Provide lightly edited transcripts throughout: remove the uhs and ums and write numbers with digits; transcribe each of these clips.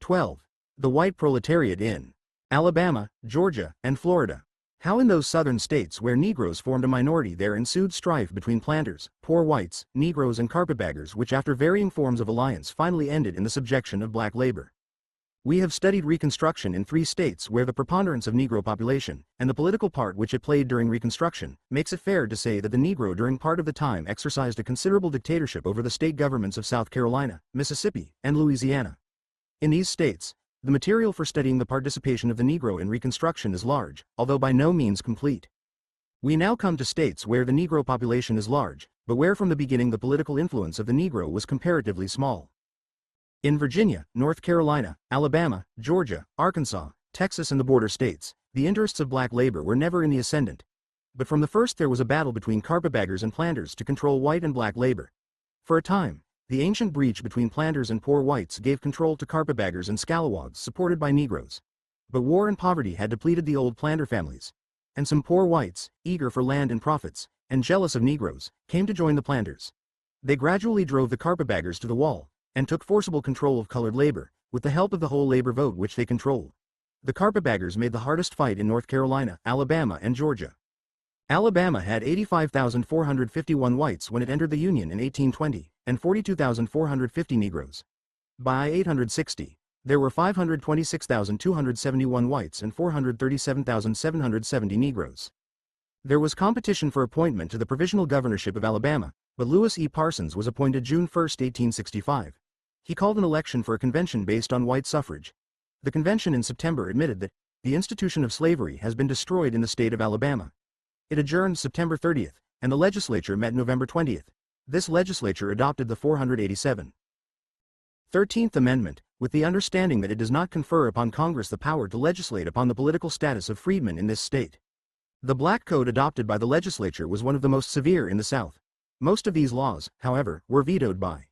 12. The white proletariat in Alabama, Georgia, and Florida. How in those southern states where Negroes formed a minority there ensued strife between planters, poor whites, Negroes and carpetbaggers, which after varying forms of alliance finally ended in the subjection of black labor. We have studied Reconstruction in 3 states where the preponderance of Negro population, and the political part which it played during Reconstruction, makes it fair to say that the Negro during part of the time exercised a considerable dictatorship over the state governments of South Carolina, Mississippi, and Louisiana. In these states, the material for studying the participation of the Negro in Reconstruction is large, although by no means complete. We now come to states where the Negro population is large, but where from the beginning the political influence of the Negro was comparatively small. In Virginia, North Carolina, Alabama, Georgia, Arkansas, Texas and the border states, the interests of black labor were never in the ascendant. But from the first there was a battle between carpetbaggers and planters to control white and black labor. For a time, the ancient breach between planters and poor whites gave control to carpetbaggers and scalawags supported by Negroes. But war and poverty had depleted the old planter families. And some poor whites, eager for land and profits, and jealous of Negroes, came to join the planters. They gradually drove the carpetbaggers to the wall, and took forcible control of colored labor, with the help of the whole labor vote which they controlled. The carpetbaggers made the hardest fight in North Carolina, Alabama and Georgia. Alabama had 85,451 whites when it entered the Union in 1820, and 42,450 Negroes. By 860, there were 526,271 whites and 437,770 Negroes. There was competition for appointment to the provisional governorship of Alabama, but Lewis E. Parsons was appointed June 1, 1865. He called an election for a convention based on white suffrage. The convention in September admitted that the institution of slavery has been destroyed in the state of Alabama. It adjourned September 30th, and the legislature met November 20th. This legislature adopted the 487th 13th Amendment, with the understanding that it does not confer upon Congress the power to legislate upon the political status of freedmen in this state. The Black Code adopted by the legislature was one of the most severe in the South. Most of these laws, however, were vetoed by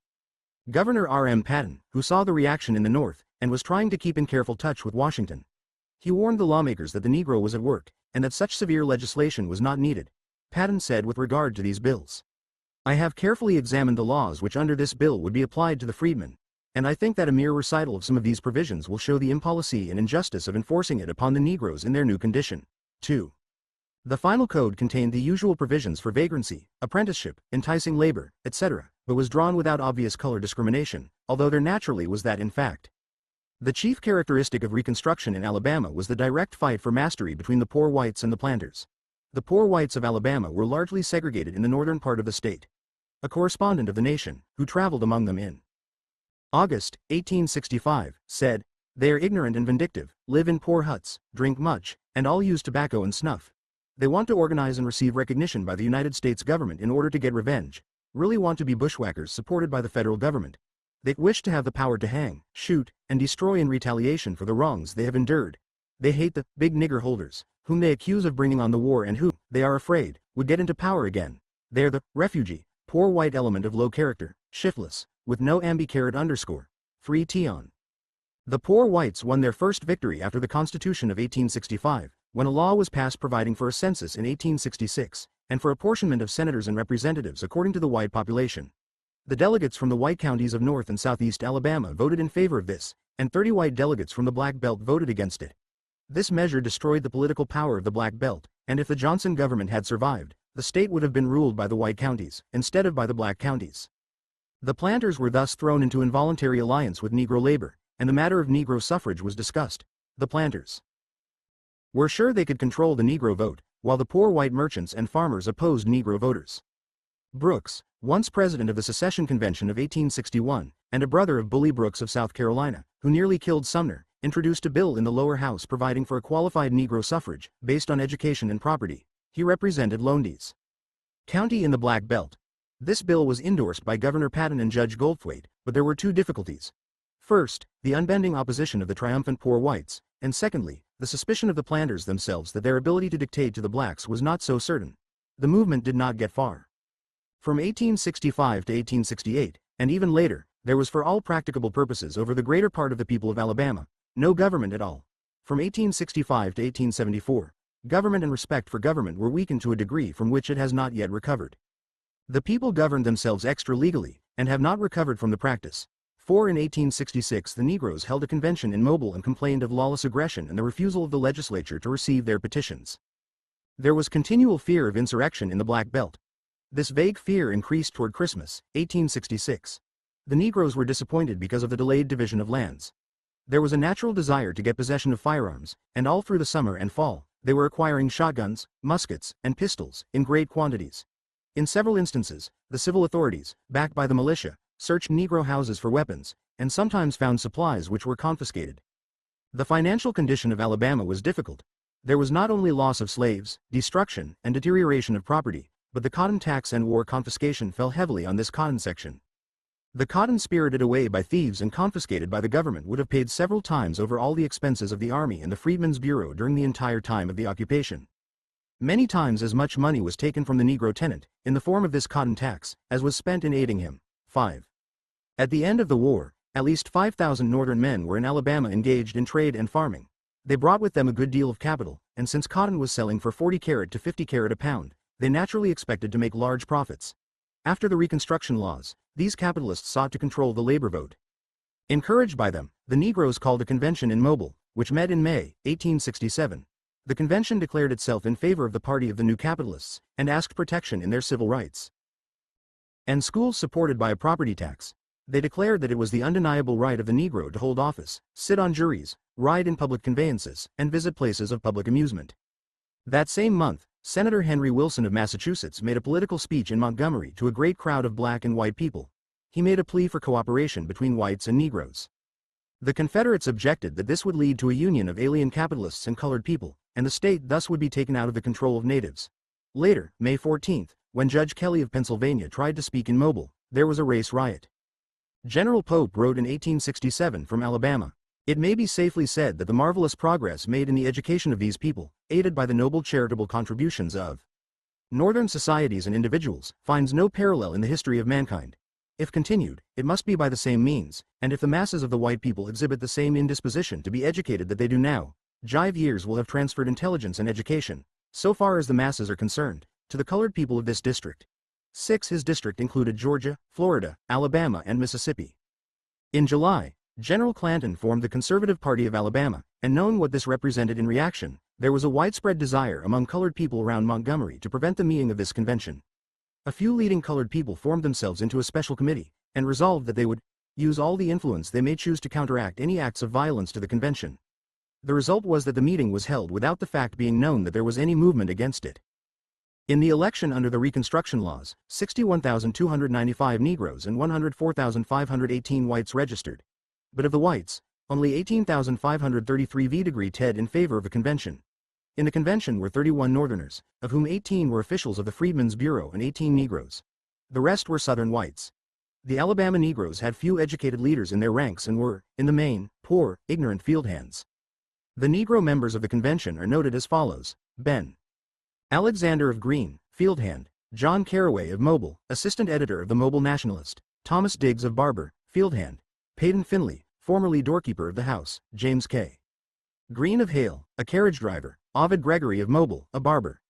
Governor R.M. Patton, who saw the reaction in the North, and was trying to keep in careful touch with Washington. He warned the lawmakers that the Negro was at work, and that such severe legislation was not needed. Patton said with regard to these bills, "I have carefully examined the laws which under this bill would be applied to the freedmen, and I think that a mere recital of some of these provisions will show the impolicy and injustice of enforcing it upon the Negroes in their new condition." 2. The final code contained the usual provisions for vagrancy, apprenticeship, enticing labor, etc., but was drawn without obvious color discrimination, although there naturally was that in fact. The chief characteristic of Reconstruction in Alabama was the direct fight for mastery between the poor whites and the planters. The poor whites of Alabama were largely segregated in the northern part of the state. A correspondent of The Nation, who traveled among them in August, 1865, said, "They are ignorant and vindictive, live in poor huts, drink much, and all use tobacco and snuff. They want to organize and receive recognition by the United States government in order to get revenge, really want to be bushwhackers supported by the federal government. They wish to have the power to hang, shoot, and destroy in retaliation for the wrongs they have endured. They hate the big nigger holders, whom they accuse of bringing on the war and who, they are afraid, would get into power again. They are the refugee, poor white element of low character, shiftless, with no ambi-carat underscore. 3 on. The poor whites won their first victory after the Constitution of 1865, when a law was passed providing for a census in 1866, and for apportionment of senators and representatives according to the white population. The delegates from the white counties of North and Southeast Alabama voted in favor of this, and 30 white delegates from the Black Belt voted against it. This measure destroyed the political power of the Black Belt, and if the Johnson government had survived, the state would have been ruled by the white counties, instead of by the black counties. The planters were thus thrown into involuntary alliance with Negro labor, and the matter of Negro suffrage was discussed. The planters were sure they could control the Negro vote, while the poor white merchants and farmers opposed Negro voters. Brooks, once president of the Secession Convention of 1861, and a brother of Bully Brooks of South Carolina, who nearly killed Sumner, introduced a bill in the lower house providing for a qualified Negro suffrage, based on education and property. He represented Lowndes County in the Black Belt. This bill was endorsed by Governor Patton and Judge Goldthwait, but there were 2 difficulties. First, the unbending opposition of the triumphant poor whites, and secondly, the suspicion of the planters themselves that their ability to dictate to the blacks was not so certain. The movement did not get far. From 1865 to 1868, and even later, there was for all practicable purposes over the greater part of the people of Alabama, no government at all. From 1865 to 1874, government and respect for government were weakened to a degree from which it has not yet recovered. The people governed themselves extra-legally, and have not recovered from the practice. 4. In 1866 the Negroes held a convention in Mobile and complained of lawless aggression and the refusal of the legislature to receive their petitions. There was continual fear of insurrection in the Black Belt. This vague fear increased toward Christmas, 1866. The Negroes were disappointed because of the delayed division of lands. There was a natural desire to get possession of firearms, and all through the summer and fall, they were acquiring shotguns, muskets, and pistols, in great quantities. In several instances, the civil authorities, backed by the militia, searched Negro houses for weapons, and sometimes found supplies which were confiscated. The financial condition of Alabama was difficult. There was not only loss of slaves, destruction, and deterioration of property, but the cotton tax and war confiscation fell heavily on this cotton section. The cotton spirited away by thieves and confiscated by the government would have paid several times over all the expenses of the Army and the Freedmen's Bureau during the entire time of the occupation. Many times as much money was taken from the Negro tenant, in the form of this cotton tax, as was spent in aiding him. 5. At the end of the war, at least 5,000 Northern men were in Alabama engaged in trade and farming. They brought with them a good deal of capital, and since cotton was selling for 40 carat to 50 carat a pound, they naturally expected to make large profits. After the Reconstruction laws, these capitalists sought to control the labor vote. Encouraged by them, the Negroes called a convention in Mobile, which met in May, 1867. The convention declared itself in favor of the party of the new capitalists, and asked protection in their civil rights. And schools supported by a property tax. They declared that it was the undeniable right of the Negro to hold office, sit on juries, ride in public conveyances, and visit places of public amusement. That same month, Senator Henry Wilson of Massachusetts made a political speech in Montgomery to a great crowd of black and white people. He made a plea for cooperation between whites and Negroes. The Confederates objected that this would lead to a union of alien capitalists and colored people, and the state thus would be taken out of the control of natives. Later, May 14, when Judge Kelly of Pennsylvania tried to speak in Mobile, there was a race riot. General Pope wrote in 1867 from Alabama, "It may be safely said that the marvelous progress made in the education of these people, aided by the noble charitable contributions of Northern societies and individuals, finds no parallel in the history of mankind. If continued, it must be by the same means, and if the masses of the white people exhibit the same indisposition to be educated that they do now, 5 years will have transferred intelligence and education, so far as the masses are concerned, to the colored people of this district." 6. His district included Georgia, Florida, Alabama, and Mississippi. In July, General Clanton formed the Conservative Party of Alabama, and knowing what this represented in reaction, there was a widespread desire among colored people around Montgomery to prevent the meeting of this convention. A few leading colored people formed themselves into a special committee, and resolved that they would use all the influence they may choose to counteract any acts of violence to the convention. The result was that the meeting was held without the fact being known that there was any movement against it. In the election under the Reconstruction laws, 61,295 Negroes and 104,518 whites registered. But of the whites, only 18,533 voted in favor of the convention. In the convention were 31 Northerners, of whom 18 were officials of the Freedmen's Bureau and 18 Negroes. The rest were Southern whites. The Alabama Negroes had few educated leaders in their ranks and were, in the main, poor, ignorant field hands. The Negro members of the convention are noted as follows: Ben Alexander of Greene, field hand; John Carraway of Mobile, assistant editor of the Mobile Nationalist; Thomas Diggs of Barber, field hand; Peyton Finley, formerly doorkeeper of the house; James K. Green of Hale, a carriage driver; Ovid Gregory of Mobile, a barber;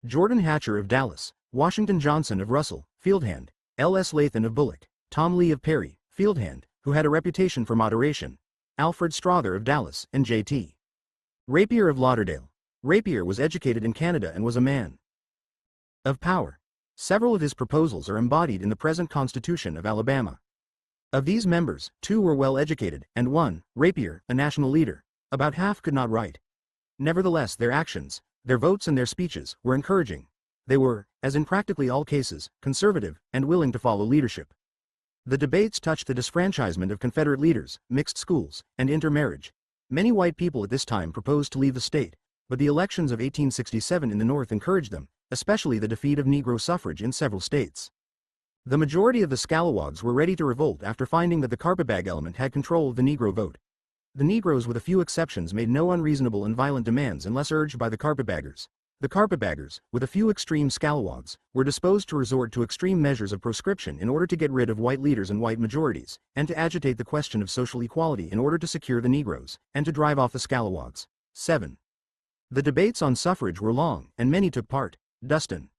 Jordan Hatcher of Dallas; Washington Johnson of Russell, field hand; L.S. Lathan of Bullock; Tom Lee of Perry, field hand, who had a reputation for moderation; Alfred Strother of Dallas, and J.T. Rapier of Lauderdale. Rapier was educated in Canada and was a man of power. Several of his proposals are embodied in the present Constitution of Alabama. Of these members, 2 were well educated, and 1, Rapier, a national leader. About half could not write. Nevertheless, their actions, their votes and their speeches, were encouraging. They were, as in practically all cases, conservative, and willing to follow leadership. The debates touched the disfranchisement of Confederate leaders, mixed schools, and intermarriage. Many white people at this time proposed to leave the state, but the elections of 1867 in the North encouraged them, especially the defeat of Negro suffrage in several states. The majority of the Scalawags were ready to revolt after finding that the carpetbag element had control of the Negro vote. The Negroes, with a few exceptions, made no unreasonable and violent demands unless urged by the carpetbaggers. The carpetbaggers, with a few extreme Scalawags, were disposed to resort to extreme measures of proscription in order to get rid of white leaders and white majorities, and to agitate the question of social equality in order to secure the Negroes, and to drive off the Scalawags. 7. The debates on suffrage were long, and many took part. Dustin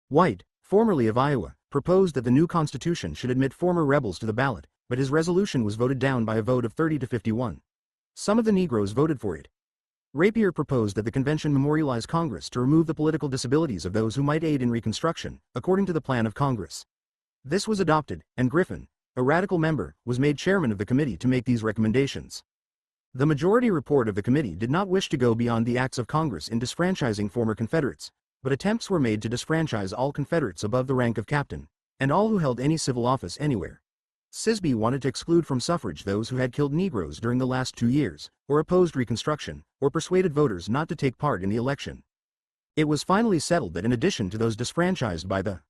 White, formerly of Iowa, proposed that the new Constitution should admit former rebels to the ballot, but his resolution was voted down by a vote of 30 to 51. Some of the Negroes voted for it. Rapier proposed that the convention memorialize Congress to remove the political disabilities of those who might aid in Reconstruction, according to the plan of Congress. This was adopted, and Griffin, a radical member, was made chairman of the committee to make these recommendations. The majority report of the committee did not wish to go beyond the acts of Congress in disfranchising former Confederates, but attempts were made to disfranchise all Confederates above the rank of captain, and all who held any civil office anywhere. Sisby wanted to exclude from suffrage those who had killed Negroes during the last 2 years, or opposed Reconstruction, or persuaded voters not to take part in the election. It was finally settled that in addition to those disfranchised by the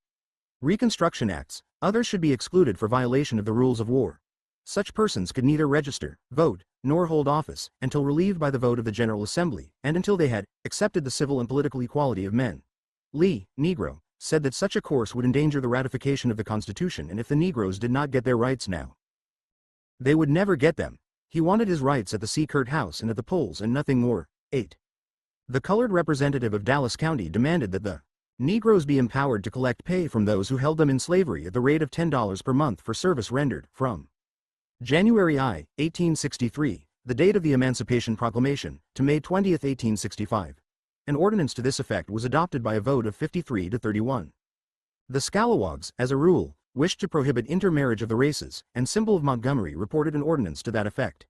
Reconstruction Acts, others should be excluded for violation of the rules of war. Such persons could neither register, vote, nor hold office, until relieved by the vote of the General Assembly, and until they had accepted the civil and political equality of men. Lee, Negro, said that such a course would endanger the ratification of the Constitution, and if the Negroes did not get their rights now, they would never get them. He wanted his rights at the Seacourt House and at the polls and nothing more. 8. The colored representative of Dallas County demanded that the Negroes be empowered to collect pay from those who held them in slavery at the rate of $10 per month for service rendered, from January 1863, the date of the Emancipation Proclamation, to May 20, 1865. An ordinance to this effect was adopted by a vote of 53 to 31. The Scalawags, as a rule, wished to prohibit intermarriage of the races, and Symbol of Montgomery reported an ordinance to that effect.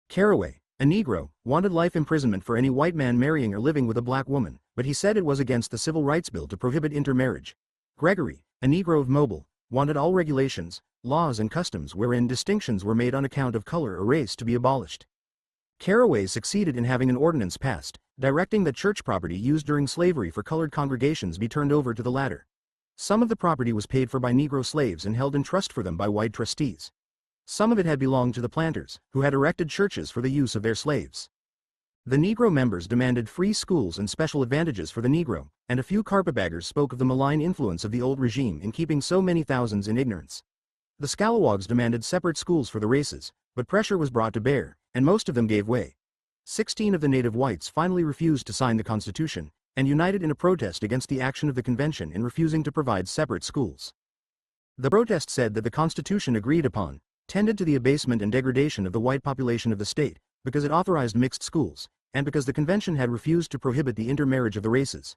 Caraway, a Negro, wanted life imprisonment for any white man marrying or living with a black woman, but he said it was against the Civil Rights Bill to prohibit intermarriage. Gregory, a Negro of Mobile, wanted all regulations, laws and customs wherein distinctions were made on account of color or race to be abolished. Caraway succeeded in having an ordinance passed, directing that church property used during slavery for colored congregations be turned over to the latter. Some of the property was paid for by Negro slaves and held in trust for them by white trustees. Some of it had belonged to the planters, who had erected churches for the use of their slaves. The Negro members demanded free schools and special advantages for the Negro, and a few carpetbaggers spoke of the malign influence of the old regime in keeping so many thousands in ignorance. The Scalawags demanded separate schools for the races, but pressure was brought to bear, and most of them gave way. 16 of the native whites finally refused to sign the Constitution, and united in a protest against the action of the convention in refusing to provide separate schools. The protest said that the Constitution agreed upon tended to the abasement and degradation of the white population of the state, because it authorized mixed schools, and because the convention had refused to prohibit the intermarriage of the races.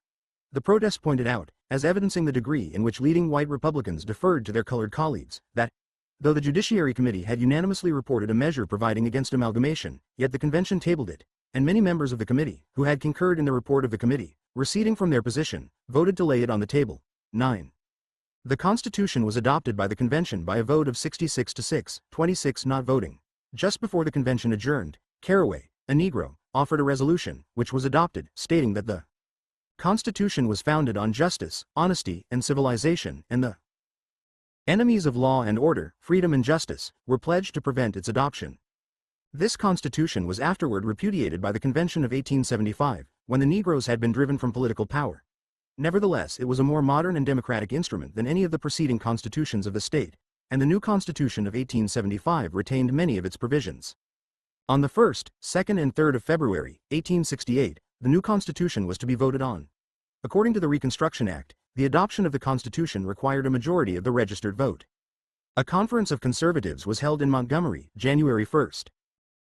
The protest pointed out, as evidencing the degree in which leading white Republicans deferred to their colored colleagues, that, though the Judiciary Committee had unanimously reported a measure providing against amalgamation, yet the convention tabled it, and many members of the committee, who had concurred in the report of the committee, receding from their position, voted to lay it on the table. 9. The Constitution was adopted by the convention by a vote of 66 to 6, 26 not voting. Just before the convention adjourned, Caraway, a Negro, offered a resolution, which was adopted, stating that the Constitution was founded on justice, honesty, and civilization, and the enemies of law and order, freedom and justice, were pledged to prevent its adoption. This Constitution was afterward repudiated by the Convention of 1875, when the Negroes had been driven from political power. Nevertheless, it was a more modern and democratic instrument than any of the preceding constitutions of the state, and the new Constitution of 1875 retained many of its provisions. On the 1st, 2nd and 3rd of February, 1868, the new Constitution was to be voted on. According to the Reconstruction Act, the adoption of the Constitution required a majority of the registered vote. A conference of conservatives was held in Montgomery, January 1st.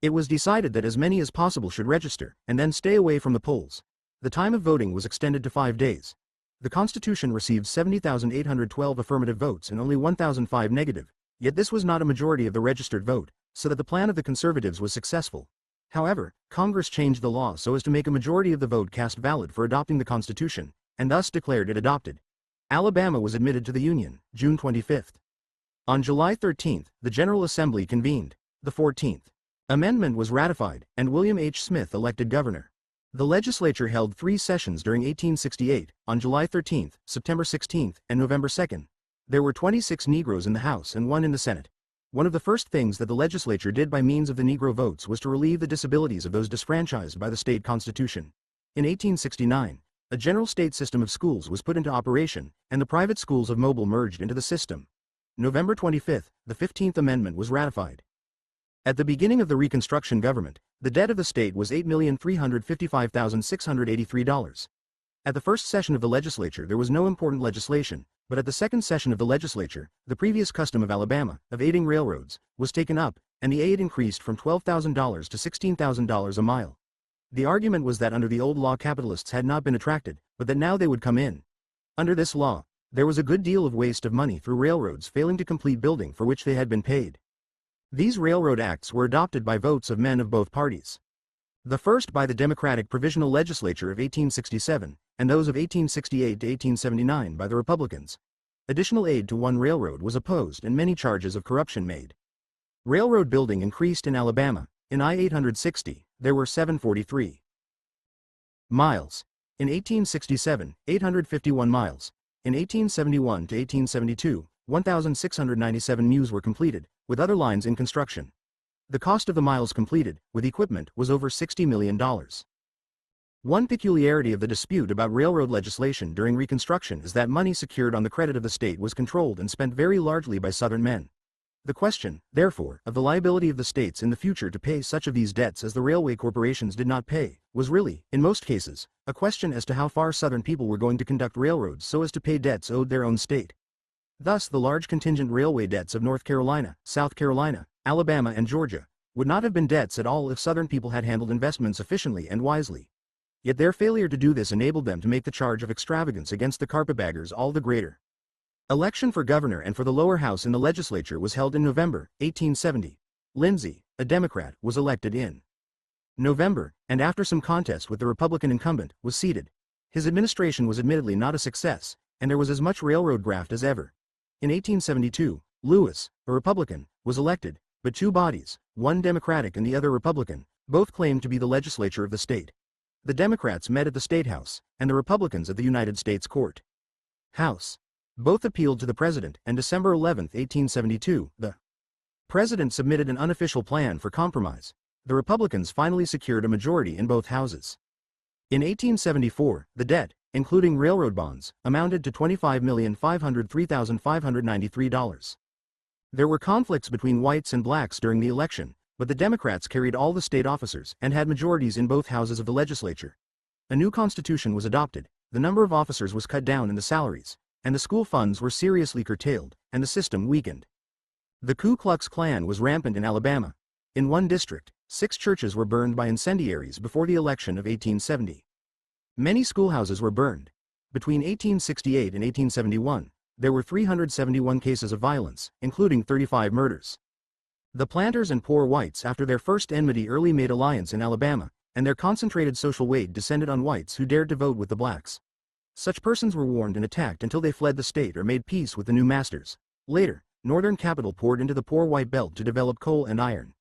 It was decided that as many as possible should register, and then stay away from the polls. The time of voting was extended to 5 days. The Constitution received 70,812 affirmative votes and only 1,005 negative, yet this was not a majority of the registered vote, so that the plan of the conservatives was successful. However, Congress changed the law so as to make a majority of the vote cast valid for adopting the Constitution, and thus declared it adopted. Alabama was admitted to the Union, June 25. On July 13, the General Assembly convened. The 14th Amendment was ratified, and William H. Smith elected governor. The legislature held 3 sessions during 1868, on July 13, September 16, and November 2. There were 26 Negroes in the House and 1 in the Senate. One of the first things that the legislature did by means of the Negro votes was to relieve the disabilities of those disfranchised by the state constitution. In 1869, a general state system of schools was put into operation, and the private schools of Mobile merged into the system. November 25, the 15th Amendment was ratified. At the beginning of the Reconstruction government, the debt of the state was $8,355,683. At the first session of the legislature there was no important legislation, but at the second session of the legislature, the previous custom of Alabama, of aiding railroads, was taken up, and the aid increased from $12,000 to $16,000 a mile. The argument was that under the old law capitalists had not been attracted, but that now they would come in. Under this law, there was a good deal of waste of money through railroads failing to complete building for which they had been paid. These railroad acts were adopted by votes of men of both parties. The first by the Democratic Provisional Legislature of 1867, and those of 1868 to 1879 by the Republicans. Additional aid to one railroad was opposed and many charges of corruption made. Railroad building increased in Alabama. In I-860, there were 743 miles. In 1867, 851 miles. In 1871 to 1872, 1,697 mews were completed, with other lines in construction. The cost of the miles completed, with equipment, was over $60 million. One peculiarity of the dispute about railroad legislation during Reconstruction is that money secured on the credit of the state was controlled and spent very largely by Southern men. The question, therefore, of the liability of the states in the future to pay such of these debts as the railway corporations did not pay, was really, in most cases, a question as to how far Southern people were going to conduct railroads so as to pay debts owed their own state. Thus the large contingent railway debts of North Carolina, South Carolina, Alabama and Georgia would not have been debts at all if Southern people had handled investments efficiently and wisely. Yet their failure to do this enabled them to make the charge of extravagance against the carpetbaggers all the greater. Election for governor and for the lower house in the legislature was held in November, 1870. Lindsay, a Democrat, was elected in November, and after some contest with the Republican incumbent, was seated. His administration was admittedly not a success, and there was as much railroad graft as ever. In 1872, Lewis, a Republican, was elected, but two bodies, one Democratic and the other Republican, both claimed to be the legislature of the state. The Democrats met at the State House, and the Republicans at the United States Court House. Both appealed to the President, and December 11, 1872, the President submitted an unofficial plan for compromise. The Republicans finally secured a majority in both houses. In 1874, the debt, including railroad bonds, amounted to $25,503,593. There were conflicts between whites and blacks during the election, but the Democrats carried all the state officers and had majorities in both houses of the legislature. A new constitution was adopted, the number of officers was cut down and the salaries, and the school funds were seriously curtailed, and the system weakened. The Ku Klux Klan was rampant in Alabama. In one district, 6 churches were burned by incendiaries before the election of 1870. Many schoolhouses were burned. Between 1868 and 1871, there were 371 cases of violence, including 35 murders. The planters and poor whites after their first enmity early made alliance in Alabama, and their concentrated social weight descended on whites who dared to vote with the blacks. Such persons were warned and attacked until they fled the state or made peace with the new masters. Later, Northern capital poured into the poor white belt to develop coal and iron.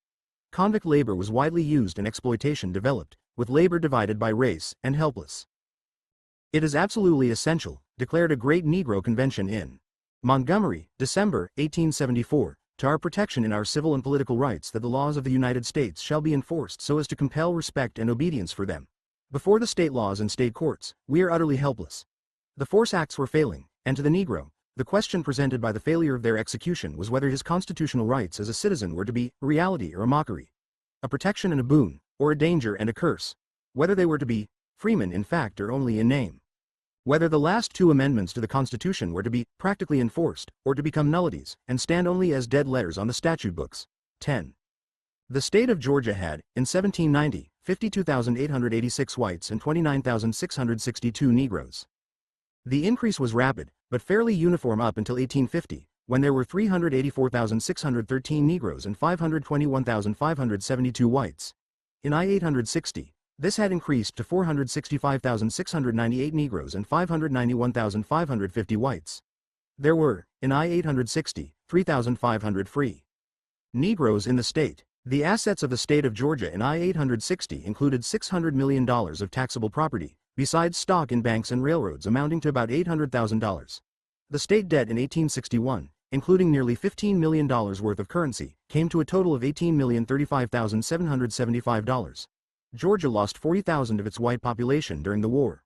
Convict labor was widely used and exploitation developed, with labor divided by race and helpless. It is absolutely essential, declared a great Negro convention in Montgomery, December, 1874, to our protection in our civil and political rights that the laws of the United States shall be enforced so as to compel respect and obedience for them. Before the state laws and state courts, we are utterly helpless. The force acts were failing, and to the Negro, the question presented by the failure of their execution was whether his constitutional rights as a citizen were to be a reality or a mockery, a protection and a boon, or a danger and a curse, whether they were to be freemen in fact or only in name, whether the last 2 amendments to the Constitution were to be practically enforced, or to become nullities, and stand only as dead letters on the statute books. 10. The state of Georgia had, in 1790, 52,886 whites and 29,662 Negroes. The increase was rapid, but fairly uniform up until 1850, when there were 384,613 Negroes and 521,572 whites. In I-860, this had increased to 465,698 Negroes and 591,550 whites. There were, in I-860, 3,500 free Negroes in the state. The assets of the state of Georgia in I-860 included $600 million of taxable property, besides stock in banks and railroads amounting to about $800,000. The state debt in 1861, including nearly $15 million worth of currency, came to a total of $18,035,775. Georgia lost 40,000 of its white population during the war.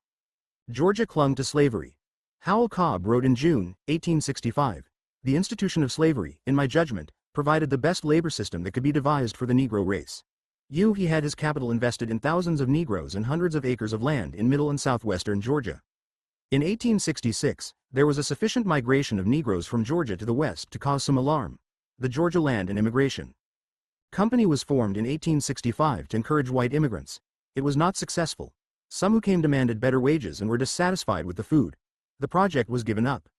Georgia clung to slavery. Howell Cobb wrote in June, 1865, "The institution of slavery, in my judgment, provided the best labor system that could be devised for the Negro race." He had his capital invested in thousands of Negroes and hundreds of acres of land in middle and southwestern Georgia. In 1866, there was a sufficient migration of Negroes from Georgia to the West to cause some alarm. The Georgia Land and Immigration Company was formed in 1865 to encourage white immigrants. It was not successful. Some who came demanded better wages and were dissatisfied with the food. The project was given up.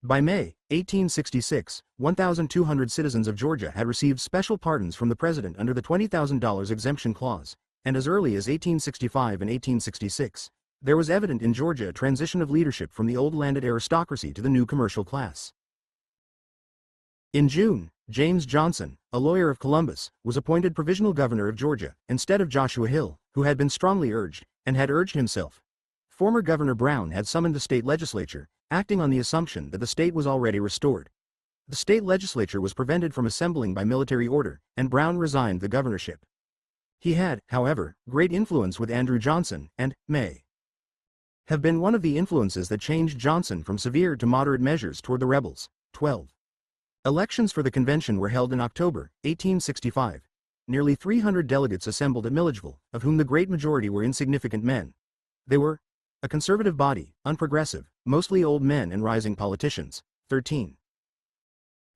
By May 1866, 1,200 citizens of Georgia had received special pardons from the president under the $20,000 exemption clause, and as early as 1865 and 1866, there was evident in Georgia a transition of leadership from the old landed aristocracy to the new commercial class. In June, James Johnson, a lawyer of Columbus, was appointed provisional governor of Georgia, instead of Joshua Hill, who had been strongly urged, and had urged himself. Former Governor Brown had summoned the state legislature, acting on the assumption that the state was already restored. The state legislature was prevented from assembling by military order, and Brown resigned the governorship. He had, however, great influence with Andrew Johnson, and may have been one of the influences that changed Johnson from severe to moderate measures toward the rebels. 12. Elections for the convention were held in October 1865. Nearly 300 delegates assembled at Milledgeville, of whom the great majority were insignificant men. They were a conservative body, unprogressive, mostly old men and rising politicians. 13.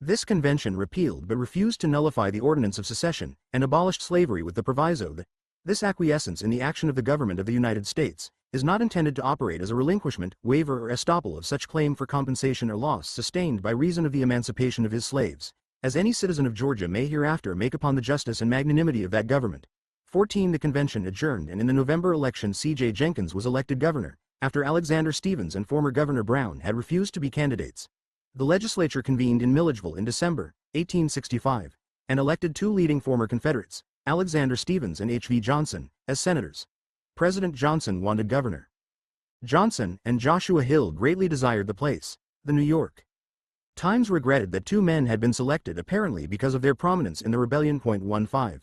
This convention repealed but refused to nullify the Ordinance of Secession, and abolished slavery with the proviso that this acquiescence in the action of the government of the United States is not intended to operate as a relinquishment, waiver or estoppel of such claim for compensation or loss sustained by reason of the emancipation of his slaves, as any citizen of Georgia may hereafter make upon the justice and magnanimity of that government. 14. The convention adjourned, and in the November election C.J. Jenkins was elected governor, after Alexander Stephens and former Governor Brown had refused to be candidates. The legislature convened in Milledgeville in December 1865, and elected two leading former Confederates, Alexander Stephens and H.V. Johnson, as senators. President Johnson wanted Governor Johnson, and Joshua Hill greatly desired the place. The New York Times regretted that two men had been selected apparently because of their prominence in the rebellion. 15.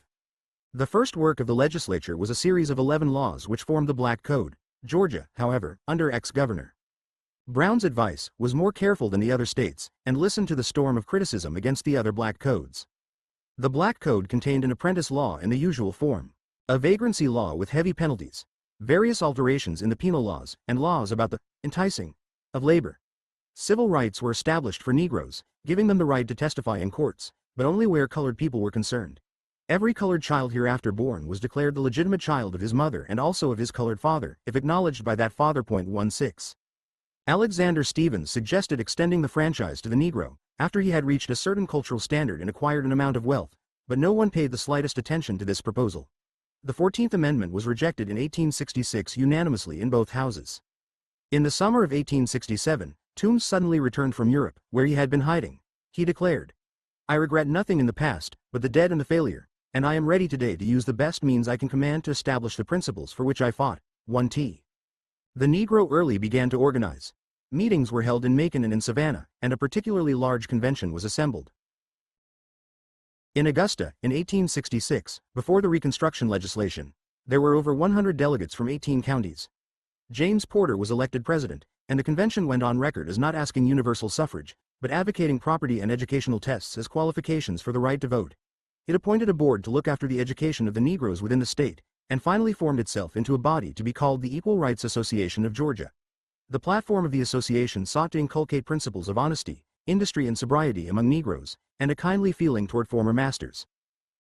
The first work of the legislature was a series of 11 laws which formed the Black Code. Georgia, however, under ex-Governor Brown's advice, was more careful than the other states, and listened to the storm of criticism against the other black codes. The Black Code contained an apprentice law in the usual form, a vagrancy law with heavy penalties, various alterations in the penal laws, and laws about the enticing of labor. Civil rights were established for Negroes, giving them the right to testify in courts, but only where colored people were concerned. Every colored child hereafter born was declared the legitimate child of his mother and also of his colored father, if acknowledged by that father. 16. Alexander Stephens suggested extending the franchise to the Negro, after he had reached a certain cultural standard and acquired an amount of wealth, but no one paid the slightest attention to this proposal. The 14th Amendment was rejected in 1866 unanimously in both houses. In the summer of 1867, Toombs suddenly returned from Europe, where he had been hiding. He declared, "I regret nothing in the past, but the dead and the failure, and I am ready today to use the best means I can command to establish the principles for which I fought." 1t. The Negro early began to organize. Meetings were held in Macon and in Savannah, and a particularly large convention was assembled. In Augusta, in 1866, before the Reconstruction legislation, there were over 100 delegates from 18 counties. James Porter was elected president, and the convention went on record as not asking universal suffrage, but advocating property and educational tests as qualifications for the right to vote. It appointed a board to look after the education of the Negroes within the state, and finally formed itself into a body to be called the Equal Rights Association of Georgia. The platform of the association sought to inculcate principles of honesty, industry and sobriety among Negroes, and a kindly feeling toward former masters.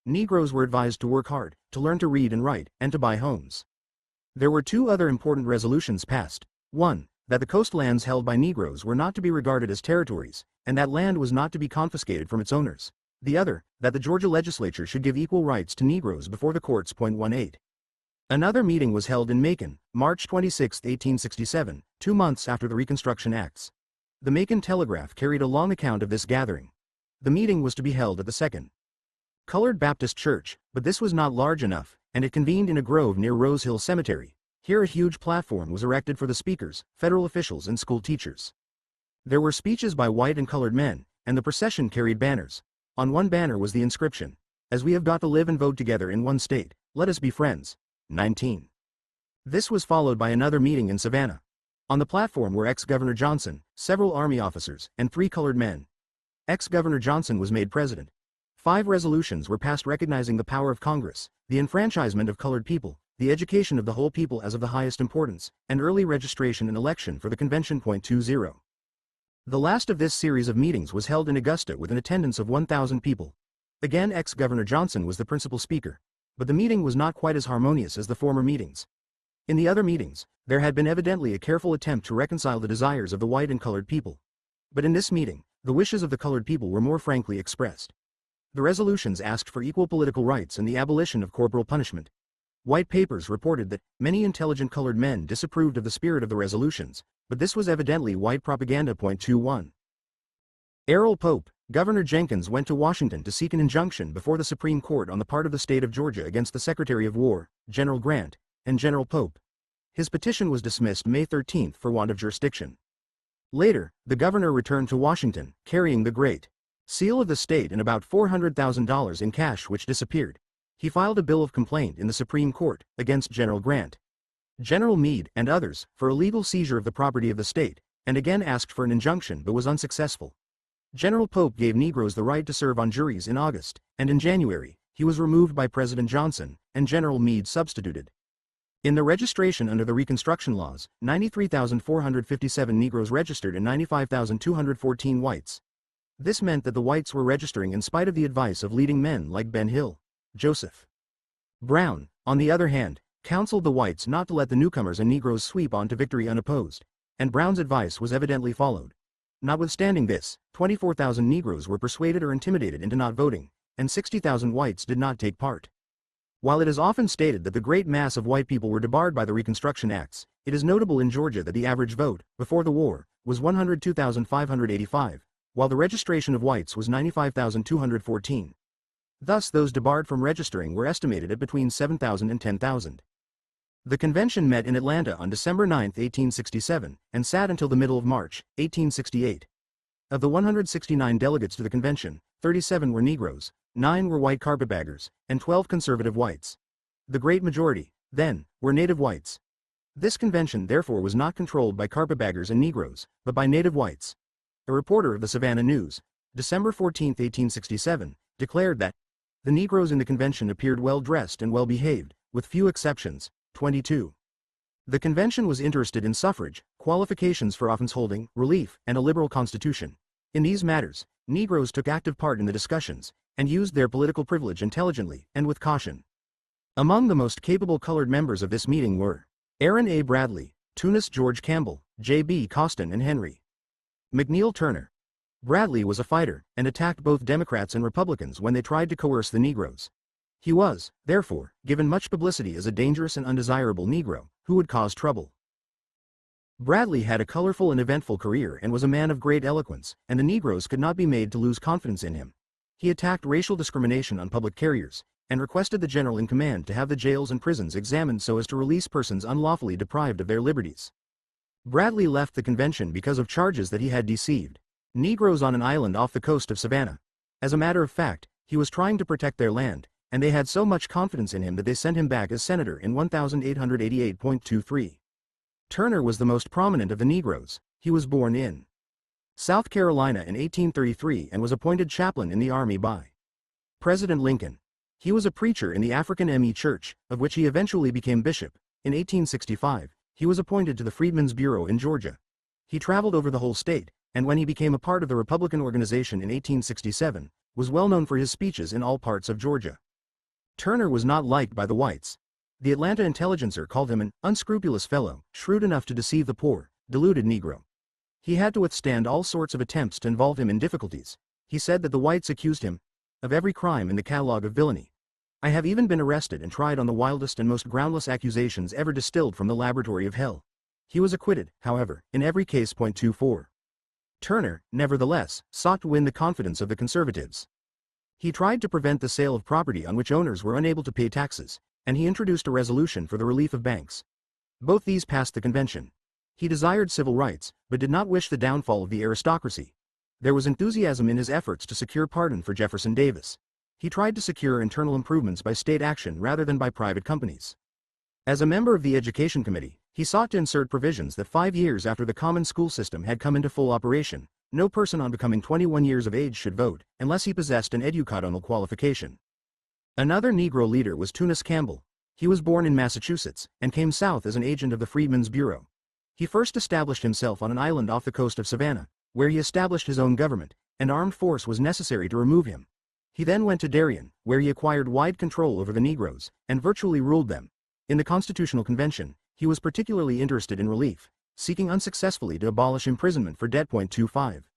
Negroes were advised to work hard, to learn to read and write, and to buy homes. There were two other important resolutions passed. 1. That the coastlands held by Negroes were not to be regarded as territories, and that land was not to be confiscated from its owners. The other, that the Georgia legislature should give equal rights to Negroes before the courts. 18. Another meeting was held in Macon, March 26, 1867, 2 months after the Reconstruction Acts. The Macon Telegraph carried a long account of this gathering. The meeting was to be held at the Second Colored Baptist Church, but this was not large enough, and it convened in a grove near Rose Hill Cemetery. Here a huge platform was erected for the speakers, federal officials and school teachers. There were speeches by white and colored men, and the procession carried banners. On one banner was the inscription, "As we have got to live and vote together in one state, let us be friends." 19. This was followed by another meeting in Savannah. On the platform were ex-Governor Johnson, several Army officers, and 3 colored men. Ex-Governor Johnson was made president. 5 resolutions were passed recognizing the power of Congress, the enfranchisement of colored people, the education of the whole people as of the highest importance, and early registration and election for the convention. 20. The last of this series of meetings was held in Augusta with an attendance of 1,000 people. Again, ex-Governor Johnson was the principal speaker, but the meeting was not quite as harmonious as the former meetings. In the other meetings, there had been evidently a careful attempt to reconcile the desires of the white and colored people. But in this meeting, the wishes of the colored people were more frankly expressed. The resolutions asked for equal political rights and the abolition of corporal punishment. White papers reported that many intelligent colored men disapproved of the spirit of the resolutions, but this was evidently white propaganda. 21. Errol Pope, Governor Jenkins went to Washington to seek an injunction before the Supreme Court on the part of the state of Georgia against the Secretary of War, General Grant, and General Pope. His petition was dismissed May 13 for want of jurisdiction. Later, the governor returned to Washington, carrying the Great Seal of the state and about $400,000 in cash which disappeared. He filed a bill of complaint in the Supreme Court against General Grant, General Meade, and others for illegal seizure of the property of the state, and again asked for an injunction but was unsuccessful. General Pope gave Negroes the right to serve on juries in August, and in January, he was removed by President Johnson, and General Meade substituted. In the registration under the Reconstruction laws, 93,457 Negroes registered and 95,214 whites. This meant that the whites were registering in spite of the advice of leading men like Ben Hill. Joseph Brown, on the other hand, counseled the whites not to let the newcomers and Negroes sweep on to victory unopposed, and Brown's advice was evidently followed. Notwithstanding this, 24,000 Negroes were persuaded or intimidated into not voting, and 60,000 whites did not take part. While it is often stated that the great mass of white people were debarred by the Reconstruction Acts, it is notable in Georgia that the average vote, before the war, was 102,585, while the registration of whites was 95,214. Thus those debarred from registering were estimated at between 7,000 and 10,000. The convention met in Atlanta on December 9, 1867, and sat until the middle of March, 1868. Of the 169 delegates to the convention, 37 were Negroes, 9 were white carpetbaggers, and 12 conservative whites. The great majority, then, were native whites. This convention therefore was not controlled by carpetbaggers and Negroes, but by native whites. A reporter of the Savannah News, December 14, 1867, declared that the Negroes in the convention appeared well dressed and well behaved, with few exceptions. 22. The convention was interested in suffrage, qualifications for office holding, relief, and a liberal constitution. In these matters, Negroes took active part in the discussions, and used their political privilege intelligently and with caution. Among the most capable colored members of this meeting were Aaron A. Bradley, Tunis George Campbell, J.B. Costin, and Henry McNeil Turner. Bradley was a fighter, and attacked both Democrats and Republicans when they tried to coerce the Negroes. He was, therefore, given much publicity as a dangerous and undesirable Negro, who would cause trouble. Bradley had a colorful and eventful career and was a man of great eloquence, and the Negroes could not be made to lose confidence in him. He attacked racial discrimination on public carriers, and requested the general in command to have the jails and prisons examined so as to release persons unlawfully deprived of their liberties. Bradley left the convention because of charges that he had deceived Negroes on an island off the coast of Savannah. As a matter of fact, he was trying to protect their land, and they had so much confidence in him that they sent him back as senator in 1888.23. Turner was the most prominent of the Negroes. He was born in South Carolina in 1833 and was appointed chaplain in the army by President Lincoln. He was a preacher in the African M.E. Church, of which he eventually became bishop. In 1865, he was appointed to the Freedmen's Bureau in Georgia. He traveled over the whole state, and when he became a part of the Republican organization in 1867, was well known for his speeches in all parts of Georgia. Turner was not liked by the whites. The Atlanta Intelligencer called him an unscrupulous fellow, shrewd enough to deceive the poor, deluded Negro. He had to withstand all sorts of attempts to involve him in difficulties. He said that the whites accused him of every crime in the catalog of villainy. I have even been arrested and tried on the wildest and most groundless accusations ever distilled from the laboratory of hell. He was acquitted, however, in every case. 24. Turner, nevertheless, sought to win the confidence of the conservatives. He tried to prevent the sale of property on which owners were unable to pay taxes, and he introduced a resolution for the relief of banks. Both these passed the convention. He desired civil rights, but did not wish the downfall of the aristocracy. There was enthusiasm in his efforts to secure pardon for Jefferson Davis. He tried to secure internal improvements by state action rather than by private companies. As a member of the Education Committee, he sought to insert provisions that 5 years after the common school system had come into full operation, no person on becoming 21 years of age should vote, unless he possessed an educational qualification. Another Negro leader was Tunis Campbell. He was born in Massachusetts, and came south as an agent of the Freedmen's Bureau. He first established himself on an island off the coast of Savannah, where he established his own government, and armed force was necessary to remove him. He then went to Darien, where he acquired wide control over the Negroes, and virtually ruled them. In the Constitutional Convention, he was particularly interested in relief, seeking unsuccessfully to abolish imprisonment for debt. 25.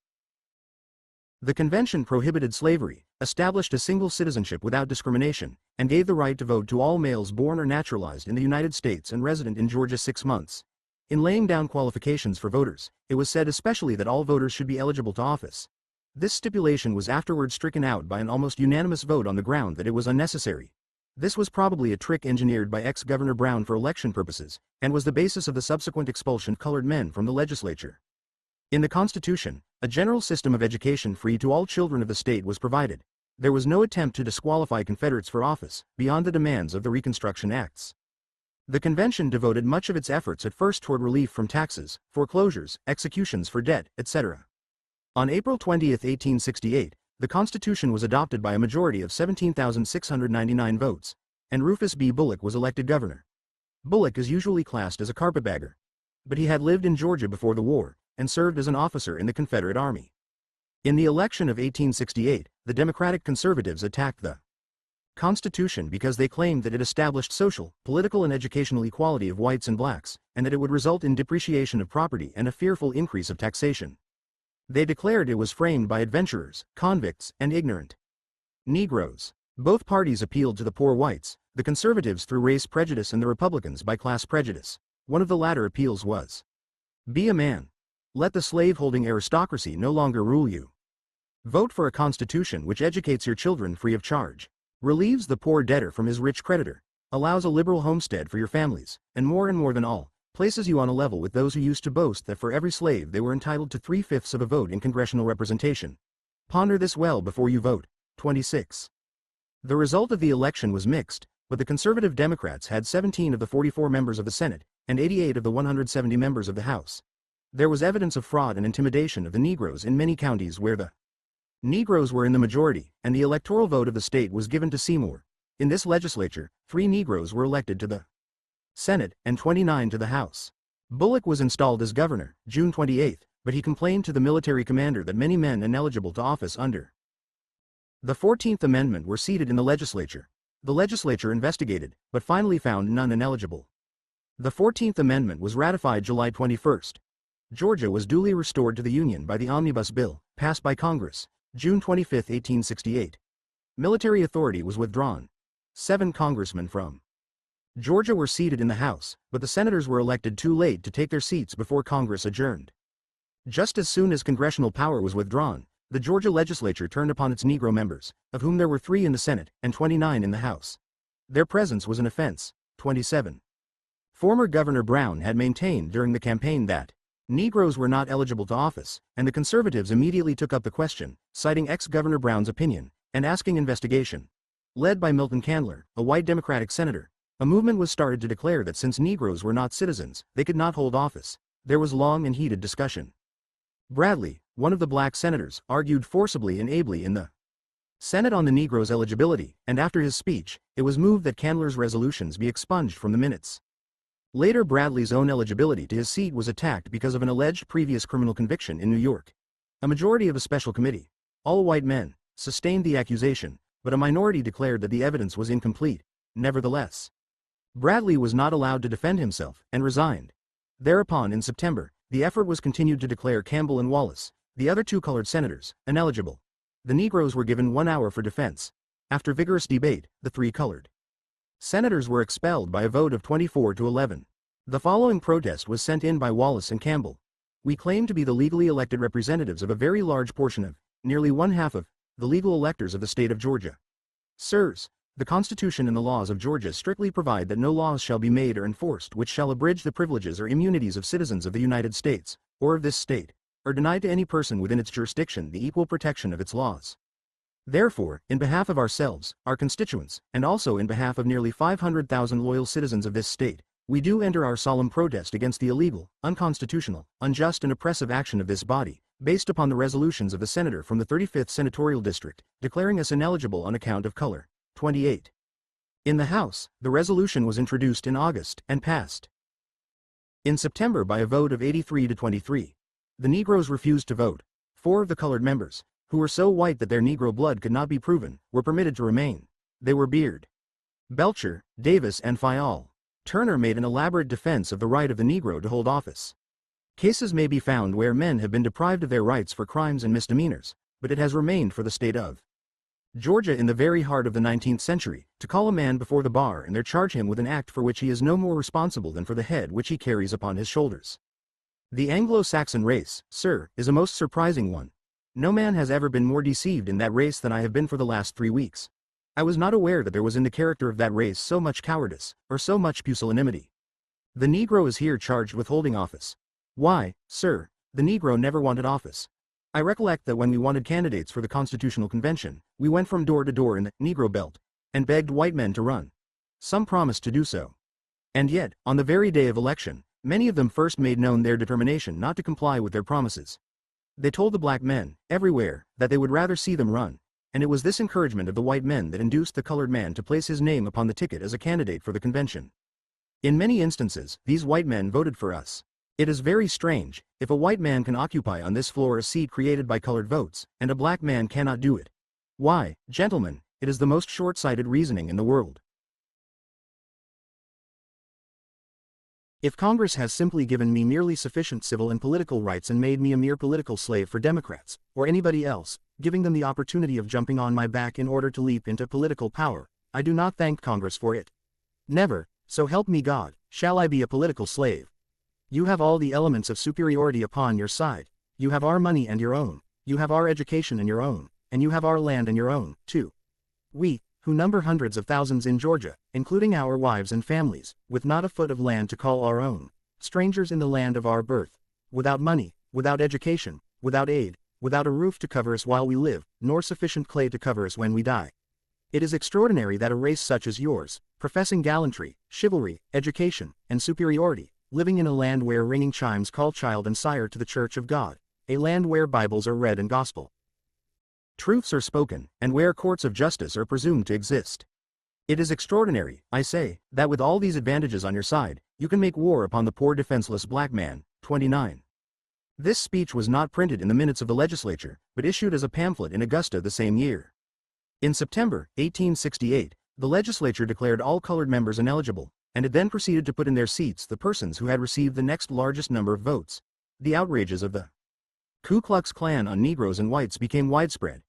The convention prohibited slavery, established a single citizenship without discrimination, and gave the right to vote to all males born or naturalized in the United States and resident in Georgia 6 months. In laying down qualifications for voters, it was said especially that all voters should be eligible to office. This stipulation was afterward stricken out by an almost unanimous vote on the ground that it was unnecessary. This was probably a trick engineered by ex-Governor Brown for election purposes, and was the basis of the subsequent expulsion of colored men from the legislature. In the Constitution, a general system of education free to all children of the state was provided. There was no attempt to disqualify Confederates for office, beyond the demands of the Reconstruction Acts. The convention devoted much of its efforts at first toward relief from taxes, foreclosures, executions for debt, etc. On April 20, 1868, the Constitution was adopted by a majority of 17,699 votes, and Rufus B. Bullock was elected governor. Bullock is usually classed as a carpetbagger, but he had lived in Georgia before the war, and served as an officer in the Confederate Army. In the election of 1868, the Democratic Conservatives attacked the Constitution because they claimed that it established social, political and educational equality of whites and blacks, and that it would result in depreciation of property and a fearful increase of taxation. They declared it was framed by adventurers, convicts, and ignorant Negroes. Both parties appealed to the poor whites, the conservatives through race prejudice and the Republicans by class prejudice. One of the latter appeals was, "Be a man. Let the slave-holding aristocracy no longer rule you. Vote for a constitution which educates your children free of charge, relieves the poor debtor from his rich creditor, allows a liberal homestead for your families, and more than all, places you on a level with those who used to boast that for every slave they were entitled to 3/5 of a vote in congressional representation. Ponder this well before you vote." 26. The result of the election was mixed, but the conservative Democrats had 17 of the 44 members of the Senate, and 88 of the 170 members of the House. There was evidence of fraud and intimidation of the Negroes in many counties where the Negroes were in the majority, and the electoral vote of the state was given to Seymour. In this legislature, 3 Negroes were elected to the Senate, and 29 to the House. Bullock was installed as governor, June 28, but he complained to the military commander that many men ineligible to office under the 14th Amendment were seated in the legislature. The legislature investigated, but finally found none ineligible. The 14th Amendment was ratified July 21. Georgia was duly restored to the Union by the Omnibus Bill, passed by Congress, June 25, 1868. Military authority was withdrawn. 7 congressmen from Georgia were seated in the House, but the senators were elected too late to take their seats before Congress adjourned. Just as soon as congressional power was withdrawn, the Georgia legislature turned upon its Negro members, of whom there were 3 in the Senate and 29 in the House. Their presence was an offense. 27. Former Governor Brown had maintained during the campaign that Negroes were not eligible to office, and the conservatives immediately took up the question, citing ex-Governor Brown's opinion, and asking investigation. Led by Milton Candler, a white Democratic senator, a movement was started to declare that since Negroes were not citizens, they could not hold office. There was long and heated discussion. Bradley, one of the black senators, argued forcibly and ably in the Senate on the Negroes' eligibility, and after his speech, it was moved that Candler's resolutions be expunged from the minutes. Later Bradley's own eligibility to his seat was attacked because of an alleged previous criminal conviction in New York. A majority of a special committee, all white men, sustained the accusation, but a minority declared that the evidence was incomplete. Nevertheless, Bradley was not allowed to defend himself, and resigned. Thereupon in September, the effort was continued to declare Campbell and Wallace, the other 2 colored senators, ineligible. The Negroes were given 1 hour for defense. After vigorous debate, the 3 colored senators were expelled by a vote of 24 to 11. The following protest was sent in by Wallace and Campbell. "We claim to be the legally elected representatives of a very large portion of, nearly 1/2 of, the legal electors of the state of Georgia. Sirs, the Constitution and the laws of Georgia strictly provide that no laws shall be made or enforced which shall abridge the privileges or immunities of citizens of the United States, or of this state, or deny to any person within its jurisdiction the equal protection of its laws. Therefore, in behalf of ourselves, our constituents, and also in behalf of nearly 500,000 loyal citizens of this state, we do enter our solemn protest against the illegal, unconstitutional, unjust and oppressive action of this body, based upon the resolutions of the senator from the 35th Senatorial District, declaring us ineligible on account of color." 28. In the House, the resolution was introduced in August and passed in September by a vote of 83 to 23. The Negroes refused to vote. 4 of the colored members, who were so white that their Negro blood could not be proven, were permitted to remain. They were Beard, Belcher, Davis and Fayal. Turner made an elaborate defense of the right of the Negro to hold office. Cases may be found where men have been deprived of their rights for crimes and misdemeanors, but it has remained for the state of Georgia in the very heart of the 19th century, to call a man before the bar and there charge him with an act for which he is no more responsible than for the head which he carries upon his shoulders. The Anglo-Saxon race, sir, is a most surprising one. No man has ever been more deceived in that race than I have been for the last 3 weeks. I was not aware that there was in the character of that race so much cowardice, or so much pusillanimity. The Negro is here charged with holding office. Why, sir, the Negro never wanted office. I recollect that when we wanted candidates for the Constitutional Convention, we went from door to door in the Negro Belt, and begged white men to run. Some promised to do so. And yet, on the very day of election, many of them first made known their determination not to comply with their promises. They told the black men, everywhere, that they would rather see them run, and it was this encouragement of the white men that induced the colored man to place his name upon the ticket as a candidate for the convention. In many instances, these white men voted for us. It is very strange, if a white man can occupy on this floor a seat created by colored votes, and a black man cannot do it. Why, gentlemen, it is the most short-sighted reasoning in the world. If Congress has simply given me merely sufficient civil and political rights and made me a mere political slave for Democrats, or anybody else, giving them the opportunity of jumping on my back in order to leap into political power, I do not thank Congress for it. Never, so help me God, shall I be a political slave. You have all the elements of superiority upon your side. You have our money and your own. You have our education and your own. And you have our land and your own, too. We, who number hundreds of thousands in Georgia, including our wives and families, with not a foot of land to call our own, strangers in the land of our birth, without money, without education, without aid, without a roof to cover us while we live, nor sufficient clay to cover us when we die. It is extraordinary that a race such as yours, professing gallantry, chivalry, education, and superiority, living in a land where ringing chimes call child and sire to the Church of God, a land where Bibles are read and gospel truths are spoken, and where courts of justice are presumed to exist. It is extraordinary, I say, that with all these advantages on your side, you can make war upon the poor defenseless black man. 29. This speech was not printed in the minutes of the legislature, but issued as a pamphlet in Augusta the same year. In September, 1868, the legislature declared all colored members ineligible, and it then proceeded to put in their seats the persons who had received the next largest number of votes. The outrages of the Ku Klux Klan on Negroes and whites became widespread.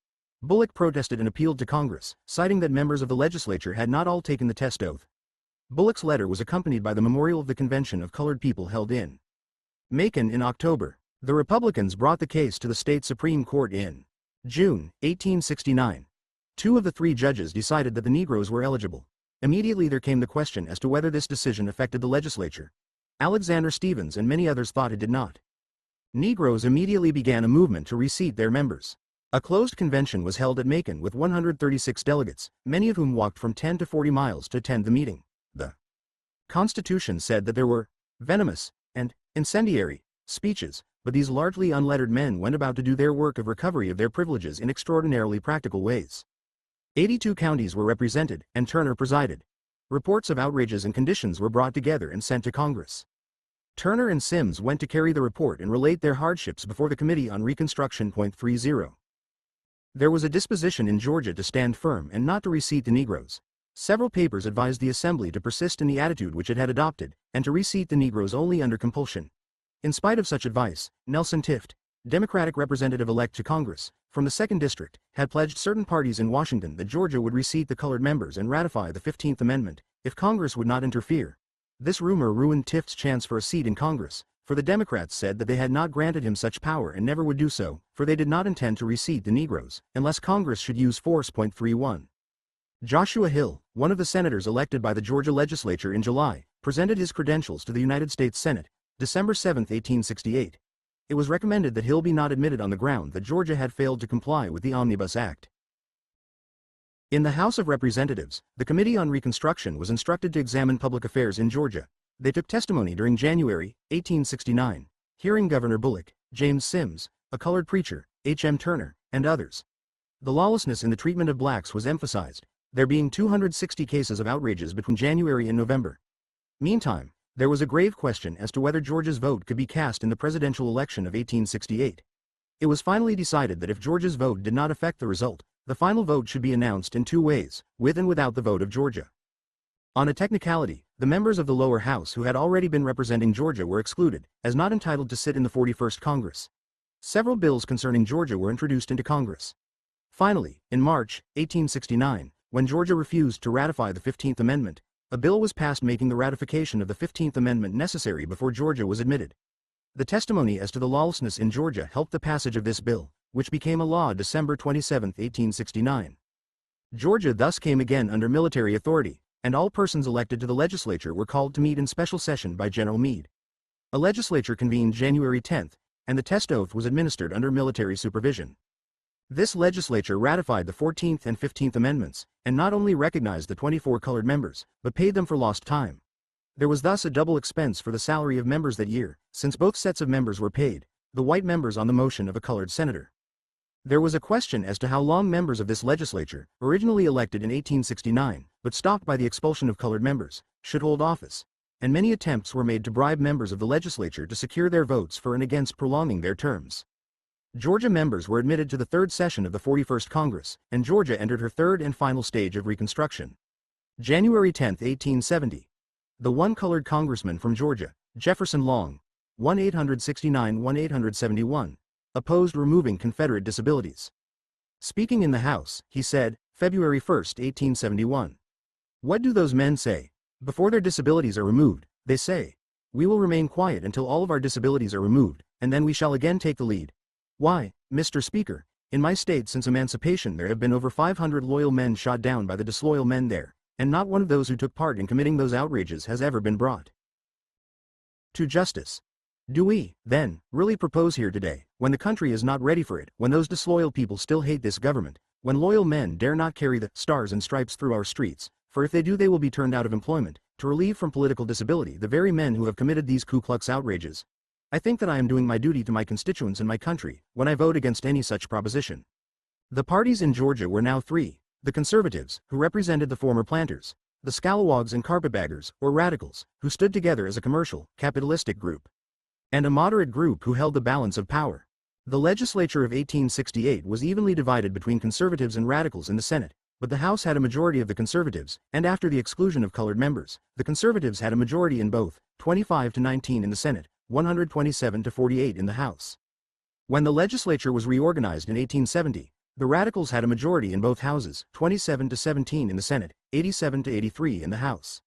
Bullock protested and appealed to Congress, citing that members of the legislature had not all taken the test oath. Bullock's letter was accompanied by the memorial of the Convention of Colored People held in Macon in October. The Republicans brought the case to the state Supreme Court in June, 1869. 2 of the 3 judges decided that the Negroes were eligible. Immediately there came the question as to whether this decision affected the legislature. Alexander Stephens and many others thought it did not. Negroes immediately began a movement to reseat their members. A closed convention was held at Macon with 136 delegates, many of whom walked from 10 to 40 miles to attend the meeting. The Constitution said that there were venomous and incendiary speeches, but these largely unlettered men went about to do their work of recovery of their privileges in extraordinarily practical ways. 82 counties were represented, and Turner presided. Reports of outrages and conditions were brought together and sent to Congress. Turner and Sims went to carry the report and relate their hardships before the Committee on Reconstruction. 30. There was a disposition in Georgia to stand firm and not to reseat the Negroes. Several papers advised the Assembly to persist in the attitude which it had adopted, and to reseat the Negroes only under compulsion. In spite of such advice, Nelson Tift, Democratic representative-elect to Congress, from the 2nd District, had pledged certain parties in Washington that Georgia would reseat the colored members and ratify the 15th Amendment, if Congress would not interfere. This rumor ruined Tift's chance for a seat in Congress, for the Democrats said that they had not granted him such power and never would do so, for they did not intend to reseat the Negroes, unless Congress should use force. 31. Joshua Hill, one of the senators elected by the Georgia legislature in July, presented his credentials to the United States Senate, December 7, 1868. It was recommended that Hill be not admitted on the ground that Georgia had failed to comply with the Omnibus Act. In the House of Representatives, the Committee on Reconstruction was instructed to examine public affairs in Georgia. They took testimony during January, 1869, hearing Governor Bullock, James Sims, a colored preacher, H.M. Turner, and others. The lawlessness in the treatment of blacks was emphasized, there being 260 cases of outrages between January and November. Meantime, there was a grave question as to whether Georgia's vote could be cast in the presidential election of 1868. It was finally decided that if Georgia's vote did not affect the result, the final vote should be announced in two ways, with and without the vote of Georgia. On a technicality, the members of the lower house who had already been representing Georgia were excluded, as not entitled to sit in the 41st Congress. Several bills concerning Georgia were introduced into Congress. Finally, in March 1869, when Georgia refused to ratify the 15th Amendment, a bill was passed making the ratification of the 15th Amendment necessary before Georgia was admitted. The testimony as to the lawlessness in Georgia helped the passage of this bill, which became a law December 27, 1869. Georgia thus came again under military authority, and all persons elected to the legislature were called to meet in special session by General Meade. A legislature convened January 10, and the test oath was administered under military supervision. This legislature ratified the 14th and 15th Amendments, and not only recognized the 24 colored members, but paid them for lost time. There was thus a double expense for the salary of members that year, since both sets of members were paid, the white members on the motion of a colored senator. There was a question as to how long members of this legislature, originally elected in 1869, but stopped by the expulsion of colored members, should hold office, and many attempts were made to bribe members of the legislature to secure their votes for and against prolonging their terms. Georgia members were admitted to the third session of the 41st Congress, and Georgia entered her third and final stage of Reconstruction. January 10, 1870. The one colored congressman from Georgia, Jefferson Long, 1-869-1-871, opposed removing Confederate disabilities. Speaking in the House, he said, February 1, 1871. What do those men say? Before their disabilities are removed, they say, we will remain quiet until all of our disabilities are removed, and then we shall again take the lead. Why, Mr. Speaker, in my state since emancipation there have been over 500 loyal men shot down by the disloyal men there, and not one of those who took part in committing those outrages has ever been brought to justice. Do we, then, really propose here today, when the country is not ready for it, when those disloyal people still hate this government, when loyal men dare not carry the stars and stripes through our streets, for if they do they will be turned out of employment, to relieve from political disability the very men who have committed these Ku Klux outrages? I think that I am doing my duty to my constituents and my country, when I vote against any such proposition. The parties in Georgia were now three: the conservatives, who represented the former planters; the scalawags and carpetbaggers, or radicals, who stood together as a commercial, capitalistic group; and a moderate group who held the balance of power. The legislature of 1868 was evenly divided between conservatives and radicals in the Senate, but the House had a majority of the conservatives, and after the exclusion of colored members, the conservatives had a majority in both, 25-19 in the Senate, 127-48 in the House. When the legislature was reorganized in 1870, the radicals had a majority in both houses, 27-17 in the Senate, 87-83 in the House.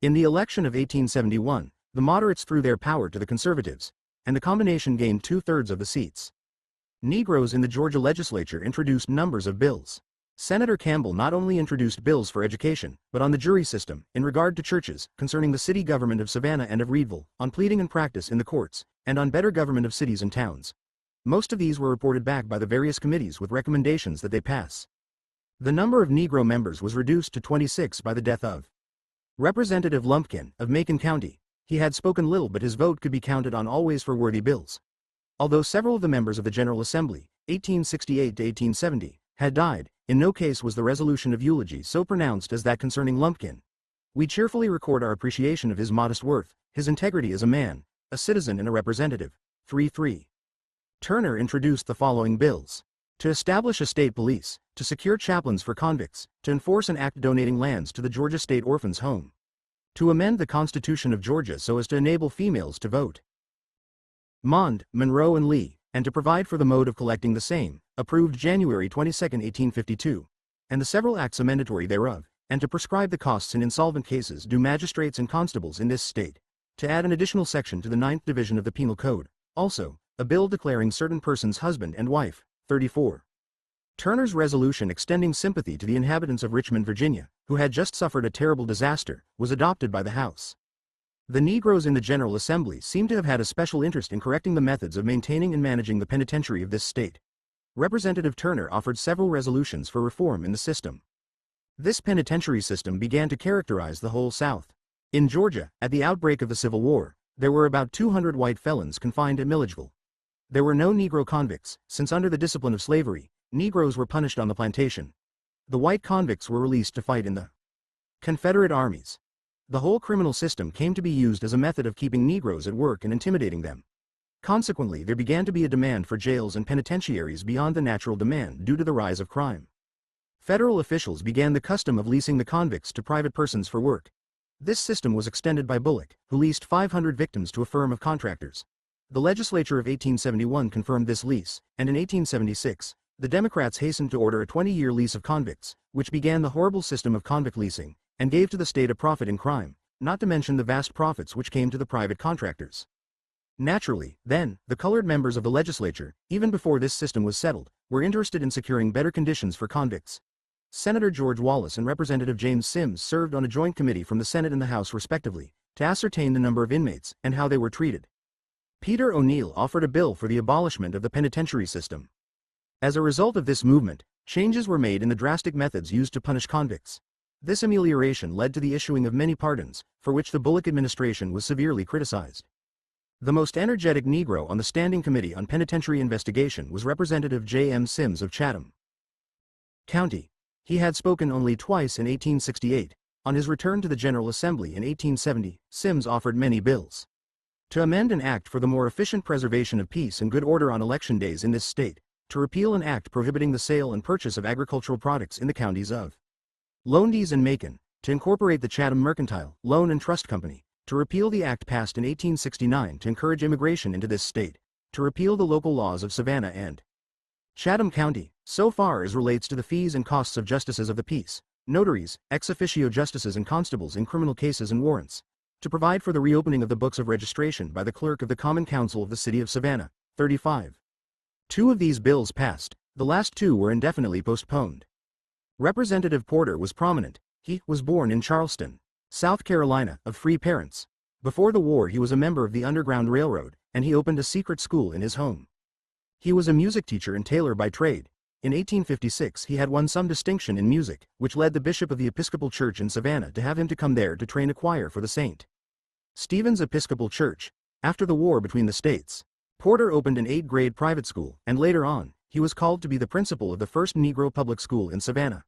In the election of 1871, the moderates threw their power to the conservatives, and the combination gained 2/3 of the seats. Negroes in the Georgia legislature introduced numbers of bills. Senator Campbell not only introduced bills for education, but on the jury system, in regard to churches, concerning the city government of Savannah and of Reedville, on pleading and practice in the courts, and on better government of cities and towns. Most of these were reported back by the various committees with recommendations that they pass. The number of Negro members was reduced to 26 by the death of Representative Lumpkin, of Macon County. He had spoken little, but his vote could be counted on always for worthy bills. Although several of the members of the General Assembly, 1868-1870, had died, in no case was the resolution of eulogy so pronounced as that concerning Lumpkin. We cheerfully record our appreciation of his modest worth, his integrity as a man, a citizen and a representative. 3-3. Turner introduced the following bills: to establish a state police, to secure chaplains for convicts, to enforce an act donating lands to the Georgia State Orphans' Home, to amend the Constitution of Georgia so as to enable females to vote. Mond, Monroe and Lee, and to provide for the mode of collecting the same, approved January 22, 1852, and the several acts amendatory thereof, and to prescribe the costs in insolvent cases due magistrates and constables in this state, to add an additional section to the 9th Division of the Penal Code, also, a bill declaring certain persons husband and wife. 34. Turner's resolution extending sympathy to the inhabitants of Richmond, Virginia, who had just suffered a terrible disaster, was adopted by the House. The Negroes in the General Assembly seem to have had a special interest in correcting the methods of maintaining and managing the penitentiary of this state. Representative Turner offered several resolutions for reform in the system. This penitentiary system began to characterize the whole South. In Georgia, at the outbreak of the Civil War, there were about 200 white felons confined at Milledgeville. There were no Negro convicts, since under the discipline of slavery, Negroes were punished on the plantation. The white convicts were released to fight in the Confederate armies. The whole criminal system came to be used as a method of keeping Negroes at work and intimidating them. Consequently, there began to be a demand for jails and penitentiaries beyond the natural demand due to the rise of crime. Federal officials began the custom of leasing the convicts to private persons for work. This system was extended by Bullock, who leased 500 victims to a firm of contractors. The legislature of 1871 confirmed this lease, and in 1876, the Democrats hastened to order a 20-year lease of convicts, which began the horrible system of convict leasing, and gave to the state a profit in crime, not to mention the vast profits which came to the private contractors. Naturally, then, the colored members of the legislature, even before this system was settled, were interested in securing better conditions for convicts. Senator George Wallace and Representative James Sims served on a joint committee from the Senate and the House respectively, to ascertain the number of inmates and how they were treated. Peter O'Neill offered a bill for the abolishment of the penitentiary system. As a result of this movement, changes were made in the drastic methods used to punish convicts. This amelioration led to the issuing of many pardons, for which the Bullock administration was severely criticized. The most energetic Negro on the Standing Committee on Penitentiary Investigation was Representative J. M. Sims of Chatham County. He had spoken only twice in 1868. On his return to the General Assembly in 1870, Sims offered many bills to amend an act for the more efficient preservation of peace and good order on election days in this state, to repeal an act prohibiting the sale and purchase of agricultural products in the counties of Lowndes and Macon, to incorporate the Chatham Mercantile, Loan and Trust Company, to repeal the act passed in 1869 to encourage immigration into this state, to repeal the local laws of Savannah and Chatham County, so far as relates to the fees and costs of justices of the peace, notaries, ex officio justices and constables in criminal cases and warrants, to provide for the reopening of the books of registration by the clerk of the Common Council of the City of Savannah, 35. Two of these bills passed, the last two were indefinitely postponed. Representative Porter was prominent. He was born in Charleston, South Carolina, of free parents. Before the war he was a member of the Underground Railroad, and he opened a secret school in his home. He was a music teacher and tailor by trade. In 1856 he had won some distinction in music, which led the Bishop of the Episcopal Church in Savannah to have him to come there to train a choir for the St. Stephen's Episcopal Church. After the war between the states, Porter opened an 8th-grade private school, and later on, he was called to be the principal of the first Negro public school in Savannah.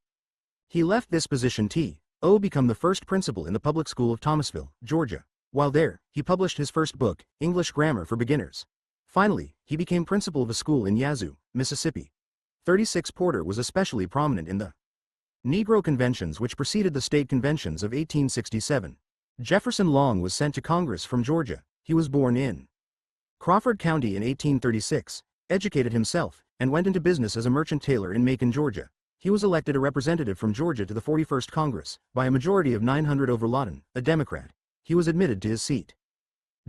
He left this position to become the first principal in the public school of Thomasville, Georgia. While there, he published his first book, English Grammar for Beginners. Finally, he became principal of a school in Yazoo, Mississippi. 36 Porter was especially prominent in the Negro conventions which preceded the state conventions of 1867. Jefferson Long was sent to Congress from Georgia. He was born in Crawford County in 1836, educated himself, and went into business as a merchant tailor in Macon, Georgia. He was elected a representative from Georgia to the 41st Congress, by a majority of 900 over Lawton, a Democrat. He was admitted to his seat.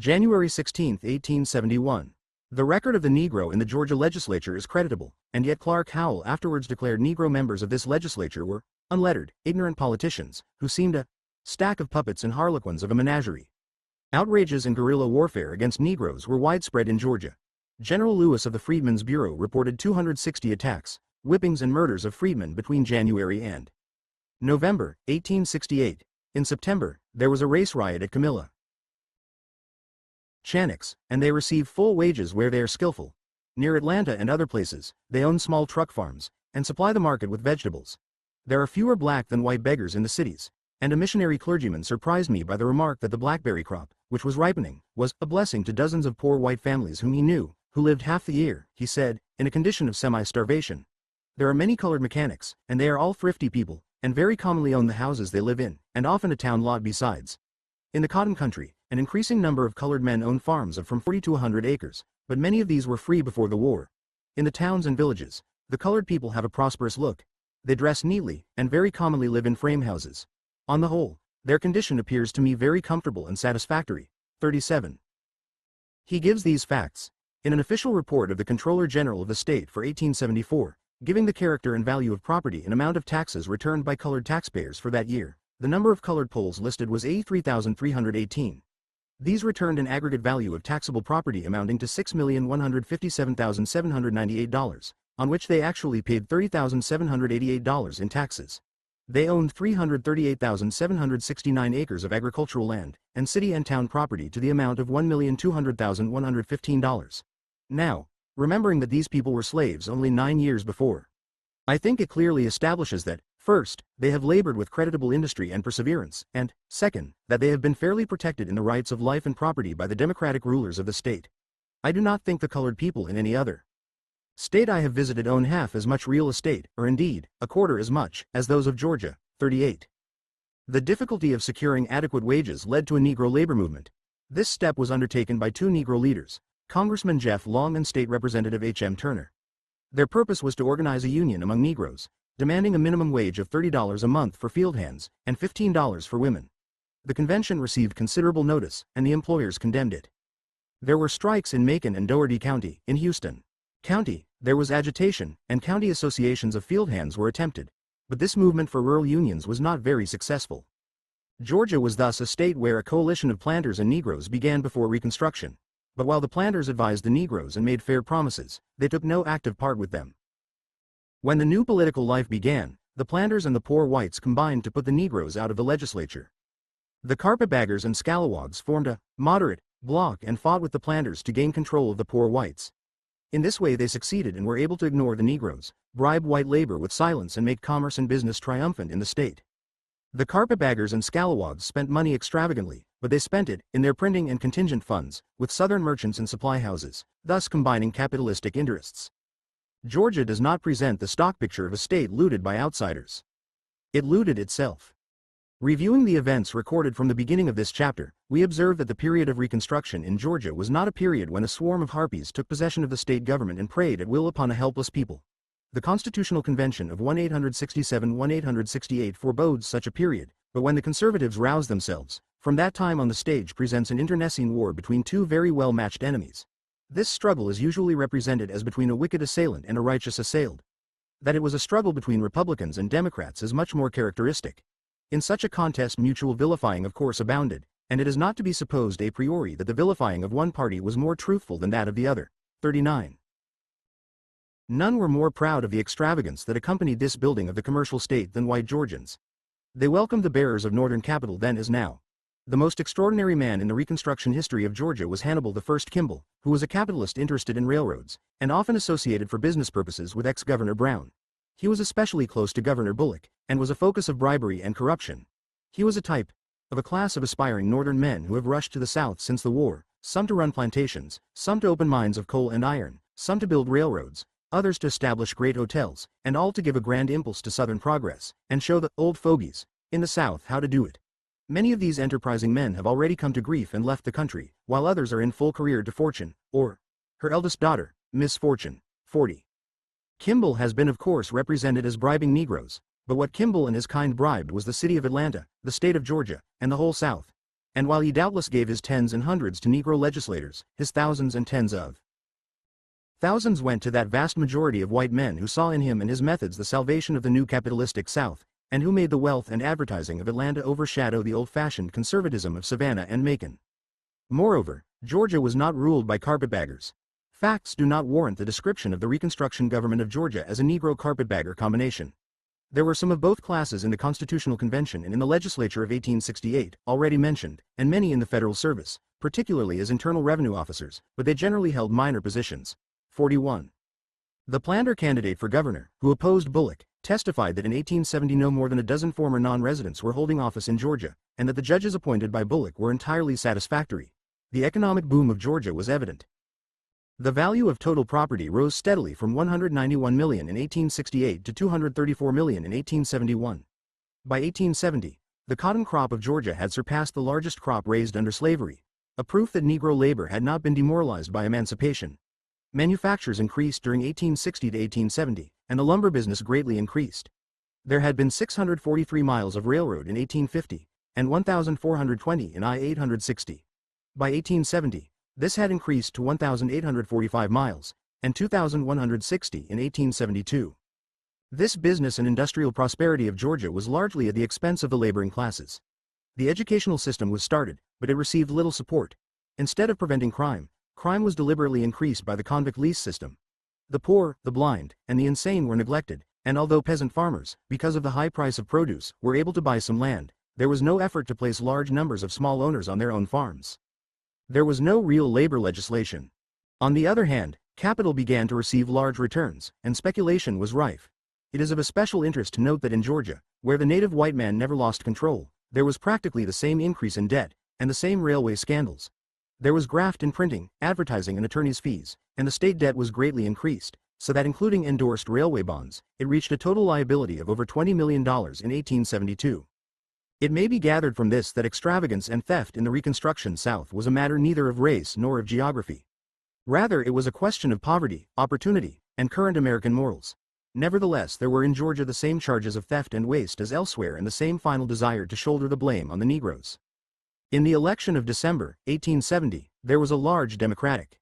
January 16, 1871. The record of the Negro in the Georgia legislature is creditable, and yet Clark Howell afterwards declared Negro members of this legislature were unlettered, ignorant politicians, who seemed a stack of puppets and harlequins of a menagerie. Outrages and guerrilla warfare against Negroes were widespread in Georgia. General Lewis of the Freedmen's Bureau reported 260 attacks, whippings and murders of freedmen between January and November, 1868. In September, there was a race riot at Camilla Channick's, and they receive full wages where they are skillful. Near Atlanta and other places, they own small truck farms, and supply the market with vegetables. There are fewer black than white beggars in the cities, and a missionary clergyman surprised me by the remark that the blackberry crop, which was ripening, was a blessing to dozens of poor white families whom he knew, who lived half the year, he said, in a condition of semi-starvation. There are many colored mechanics, and they are all thrifty people, and very commonly own the houses they live in, and often a town lot besides. In the cotton country, an increasing number of colored men own farms of from 40 to 100 acres, but many of these were free before the war. In the towns and villages, the colored people have a prosperous look. They dress neatly, and very commonly live in frame houses. On the whole, their condition appears to me very comfortable and satisfactory. 37. He gives these facts in an official report of the Comptroller General of the State for 1874, giving the character and value of property and amount of taxes returned by colored taxpayers for that year. The number of colored polls listed was 83,318. These returned an aggregate value of taxable property amounting to $6,157,798, on which they actually paid $30,788 in taxes. They owned 338,769 acres of agricultural land, and city and town property to the amount of $1,200,115. Now, remembering that these people were slaves only 9 years before, I think it clearly establishes that, First, they have labored with creditable industry and perseverance, and, second, that they have been fairly protected in the rights of life and property by the democratic rulers of the state. I do not think the colored people in any other state I have visited own half as much real estate, or indeed, a quarter as much, as those of Georgia. 38. The difficulty of securing adequate wages led to a Negro labor movement. This step was undertaken by two Negro leaders, Congressman Jeff Long and State Representative H.M. Turner. Their purpose was to organize a union among Negroes, demanding a minimum wage of $30 a month for field hands and $15 for women. The convention received considerable notice, and the employers condemned it. There were strikes in Macon and Dougherty County. In Houston County, there was agitation, and county associations of field hands were attempted, but this movement for rural unions was not very successful. Georgia was thus a state where a coalition of planters and Negroes began before Reconstruction. But while the planters advised the Negroes and made fair promises, they took no active part with them. When the new political life began, the planters and the poor whites combined to put the Negroes out of the legislature. The carpetbaggers and scalawags formed a moderate bloc and fought with the planters to gain control of the poor whites. In this way they succeeded and were able to ignore the Negroes, bribe white labor with silence and make commerce and business triumphant in the state. The carpetbaggers and scalawags spent money extravagantly, but they spent it, in their printing and contingent funds, with southern merchants and supply houses, thus combining capitalistic interests. Georgia does not present the stock picture of a state looted by outsiders. It looted itself. Reviewing the events recorded from the beginning of this chapter, we observe that the period of Reconstruction in Georgia was not a period when a swarm of harpies took possession of the state government and preyed at will upon a helpless people. The Constitutional Convention of 1867–1868 forebodes such a period, but when the conservatives roused themselves, from that time on the stage presents an internecine war between two very well-matched enemies. This struggle is usually represented as between a wicked assailant and a righteous assailed. That it was a struggle between Republicans and Democrats is much more characteristic. In such a contest mutual vilifying of course abounded, and it is not to be supposed a priori that the vilifying of one party was more truthful than that of the other. 39. None were more proud of the extravagance that accompanied this building of the commercial state than white Georgians. They welcomed the bearers of Northern capital then as now. The most extraordinary man in the Reconstruction history of Georgia was Hannibal I Kimball, who was a capitalist interested in railroads, and often associated for business purposes with ex-Governor Brown. He was especially close to Governor Bullock, and was a focus of bribery and corruption. He was a type of a class of aspiring Northern men who have rushed to the South since the war, some to run plantations, some to open mines of coal and iron, some to build railroads, others to establish great hotels, and all to give a grand impulse to Southern progress, and show the old fogies in the South how to do it. Many of these enterprising men have already come to grief and left the country, while others are in full career to fortune, or her eldest daughter, misfortune. 40. Kimball has been of course represented as bribing Negroes, but what Kimball and his kind bribed was the city of Atlanta, the state of Georgia, and the whole South. And while he doubtless gave his tens and hundreds to Negro legislators, his thousands and tens of thousands went to that vast majority of white men who saw in him and his methods the salvation of the new capitalistic South, and who made the wealth and advertising of Atlanta overshadow the old-fashioned conservatism of Savannah and Macon. Moreover, Georgia was not ruled by carpetbaggers. Facts do not warrant the description of the Reconstruction government of Georgia as a Negro carpetbagger combination. There were some of both classes in the Constitutional Convention and in the legislature of 1868, already mentioned, and many in the federal service, particularly as internal revenue officers, but they generally held minor positions. 41. The planter candidate for governor, who opposed Bullock, testified that in 1870 no more than a dozen former non-residents were holding office in Georgia, and that the judges appointed by Bullock were entirely satisfactory. The economic boom of Georgia was evident. The value of total property rose steadily from $191 million in 1868 to $234 million in 1871. By 1870, the cotton crop of Georgia had surpassed the largest crop raised under slavery, a proof that Negro labor had not been demoralized by emancipation. Manufactures increased during 1860 to 1870, and the lumber business greatly increased. There had been 643 miles of railroad in 1850, and 1,420 in I-860. By 1870, this had increased to 1,845 miles, and 2,160 in 1872. This business and industrial prosperity of Georgia was largely at the expense of the laboring classes. The educational system was started, but it received little support. Instead of preventing crime, crime was deliberately increased by the convict lease system. The poor, the blind, and the insane were neglected, and although peasant farmers, because of the high price of produce, were able to buy some land, there was no effort to place large numbers of small owners on their own farms. There was no real labor legislation. On the other hand, capital began to receive large returns, and speculation was rife. It is of especial interest to note that in Georgia, where the native white man never lost control, there was practically the same increase in debt, and the same railway scandals. There was graft in printing, advertising and attorneys' fees, and the state debt was greatly increased, so that including endorsed railway bonds, it reached a total liability of over $20 million in 1872. It may be gathered from this that extravagance and theft in the Reconstruction South was a matter neither of race nor of geography. Rather, it was a question of poverty, opportunity, and current American morals. Nevertheless, there were in Georgia the same charges of theft and waste as elsewhere and the same final desire to shoulder the blame on the Negroes. In the election of December, 1870, there was a large Democratic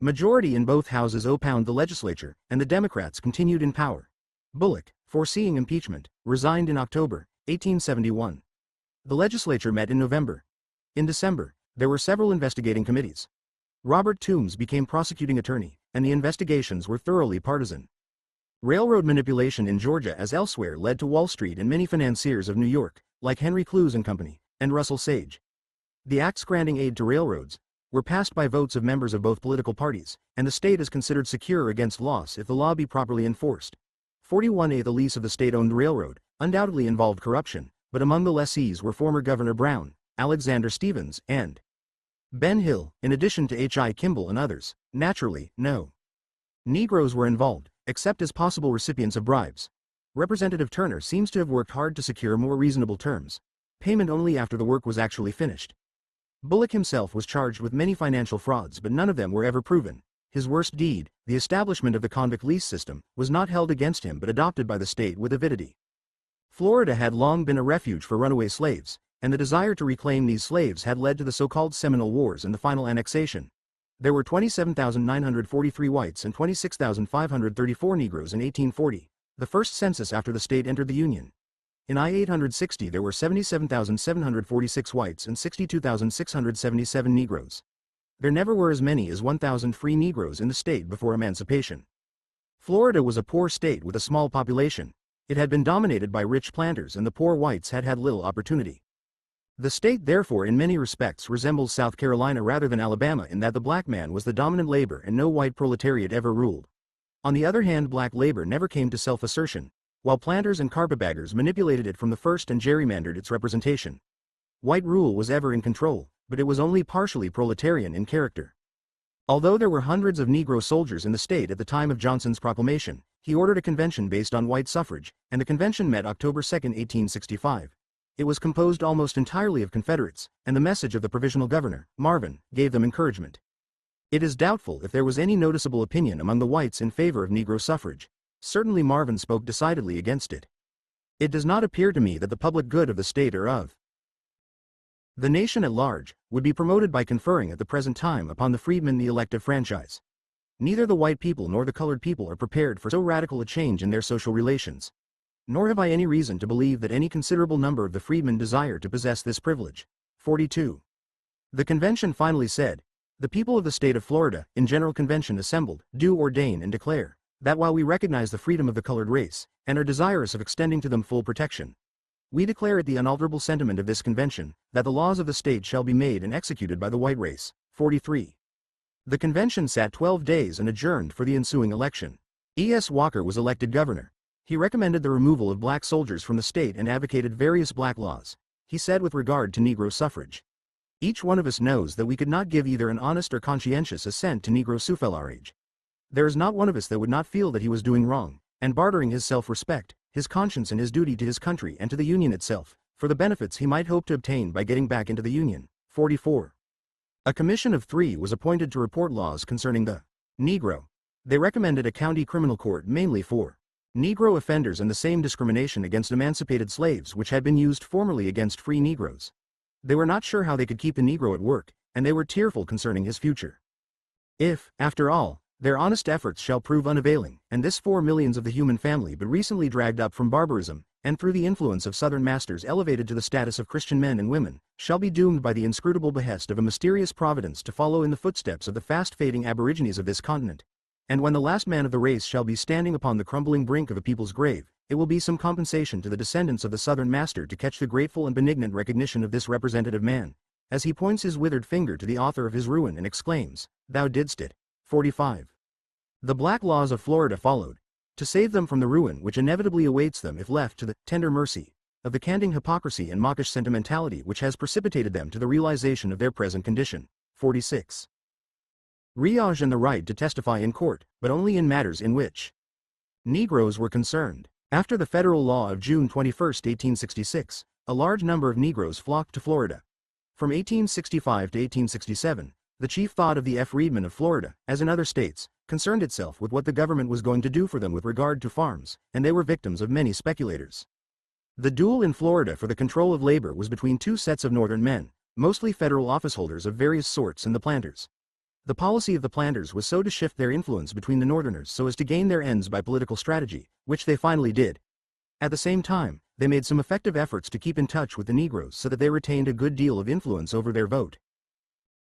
majority in both houses opposed the legislature, and the Democrats continued in power. Bullock, foreseeing impeachment, resigned in October, 1871. The legislature met in November. In December, there were several investigating committees. Robert Toombs became prosecuting attorney, and the investigations were thoroughly partisan. Railroad manipulation in Georgia as elsewhere led to Wall Street and many financiers of New York, like Henry Clews and Company, and Russell Sage. The acts granting aid to railroads were passed by votes of members of both political parties, and the state is considered secure against loss if the law be properly enforced. 41A The lease of the state-owned railroad undoubtedly involved corruption, but among the lessees were former Governor Brown, Alexander Stephens, and Ben Hill, in addition to H.I. Kimball and others. Naturally, no Negroes were involved, except as possible recipients of bribes. Representative Turner seems to have worked hard to secure more reasonable terms. Payment only after the work was actually finished. Bullock himself was charged with many financial frauds, but none of them were ever proven. His worst deed, the establishment of the convict lease system, was not held against him but adopted by the state with avidity. Florida had long been a refuge for runaway slaves, and the desire to reclaim these slaves had led to the so-called Seminole Wars and the final annexation. There were 27,943 whites and 26,534 Negroes in 1840, the first census after the state entered the Union. In I-860 there were 77,746 whites and 62,677 Negroes. There never were as many as 1,000 free Negroes in the state before emancipation. Florida was a poor state with a small population. It had been dominated by rich planters and the poor whites had had little opportunity. The state therefore in many respects resembles South Carolina rather than Alabama in that the black man was the dominant labor and no white proletariat ever ruled. On the other hand, black labor never came to self-assertion, while planters and carpetbaggers manipulated it from the first and gerrymandered its representation. White rule was ever in control, but it was only partially proletarian in character. Although there were hundreds of Negro soldiers in the state at the time of Johnson's proclamation, he ordered a convention based on white suffrage, and the convention met October 2, 1865. It was composed almost entirely of Confederates, and the message of the provisional governor, Marvin, gave them encouragement. It is doubtful if there was any noticeable opinion among the whites in favor of Negro suffrage. Certainly Marvin spoke decidedly against it. It does not appear to me that the public good of the state or of the nation at large would be promoted by conferring at the present time upon the freedmen the elective franchise. Neither the white people nor the colored people are prepared for so radical a change in their social relations. Nor have I any reason to believe that any considerable number of the freedmen desire to possess this privilege. 42. The convention finally said, "The people of the state of Florida, in general convention assembled, do ordain and declare, that while we recognize the freedom of the colored race, and are desirous of extending to them full protection, we declare it the unalterable sentiment of this convention, that the laws of the state shall be made and executed by the white race." 43. The convention sat 12 days and adjourned for the ensuing election. E.S. Walker was elected governor. He recommended the removal of black soldiers from the state and advocated various black laws. He said with regard to Negro suffrage, "Each one of us knows that we could not give either an honest or conscientious assent to Negro suffrage. There is not one of us that would not feel that he was doing wrong, and bartering his self-respect, his conscience and his duty to his country and to the Union itself, for the benefits he might hope to obtain by getting back into the Union." 44. A commission of 3 was appointed to report laws concerning the Negro. They recommended a county criminal court mainly for Negro offenders and the same discrimination against emancipated slaves which had been used formerly against free Negroes. They were not sure how they could keep the Negro at work, and they were tearful concerning his future. If, after all, their honest efforts shall prove unavailing, and this 4 millions of the human family but recently dragged up from barbarism, and through the influence of Southern masters elevated to the status of Christian men and women, shall be doomed by the inscrutable behest of a mysterious providence to follow in the footsteps of the fast-fading aborigines of this continent, and when the last man of the race shall be standing upon the crumbling brink of a people's grave, it will be some compensation to the descendants of the Southern master to catch the grateful and benignant recognition of this representative man, as he points his withered finger to the author of his ruin and exclaims, "Thou didst it." 45. The black laws of Florida followed. to save them from the ruin which inevitably awaits them if left to the tender mercy of the canting hypocrisy and mawkish sentimentality which has precipitated them to the realization of their present condition. 46. Riage and the right to testify in court, but only in matters in which Negroes were concerned. After the federal law of June 21, 1866, a large number of Negroes flocked to Florida. From 1865 to 1867, the chief thought of the freedmen of Florida, as in other states, concerned itself with what the government was going to do for them with regard to farms, and they were victims of many speculators. The duel in Florida for the control of labor was between two sets of northern men, mostly federal officeholders of various sorts, and the planters. The policy of the planters was so to shift their influence between the northerners so as to gain their ends by political strategy, which they finally did. At the same time, they made some effective efforts to keep in touch with the Negroes so that they retained a good deal of influence over their vote.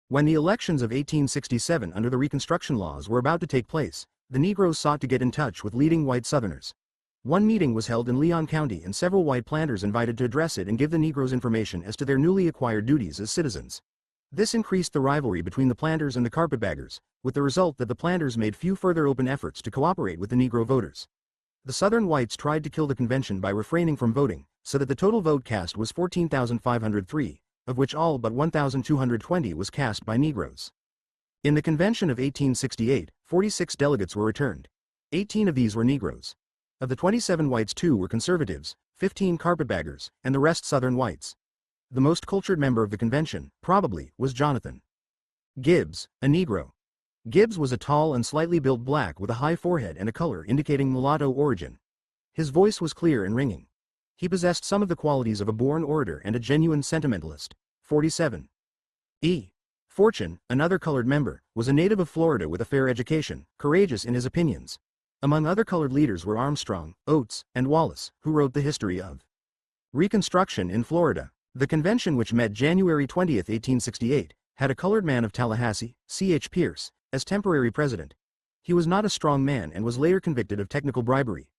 When the elections of 1867 under the Reconstruction laws were about to take place, the Negroes sought to get in touch with leading white Southerners. One meeting was held in Leon County and several white planters invited to address it and give the Negroes information as to their newly acquired duties as citizens. This increased the rivalry between the planters and the carpetbaggers, with the result that the planters made few further open efforts to cooperate with the Negro voters. The Southern whites tried to kill the convention by refraining from voting, so that the total vote cast was 14,503, of which all but 1,220 was cast by Negroes. In the convention of 1868, 46 delegates were returned. 18 of these were Negroes. Of the 27 whites, 2 were conservatives, 15 carpetbaggers, and the rest Southern whites. The most cultured member of the convention, probably, was Jonathan Gibbs, a Negro. Gibbs was a tall and slightly built black with a high forehead and a color indicating mulatto origin. His voice was clear and ringing. He possessed some of the qualities of a born orator and a genuine sentimentalist. 47. E. Fortune, another colored member, was a native of Florida with a fair education, courageous in his opinions. Among other colored leaders were Armstrong, Oates, and Wallace, who wrote the history of Reconstruction in Florida. The convention, which met January 20, 1868, had a colored man of Tallahassee, C.H. Pierce, as temporary president. He was not a strong man and was later convicted of technical bribery.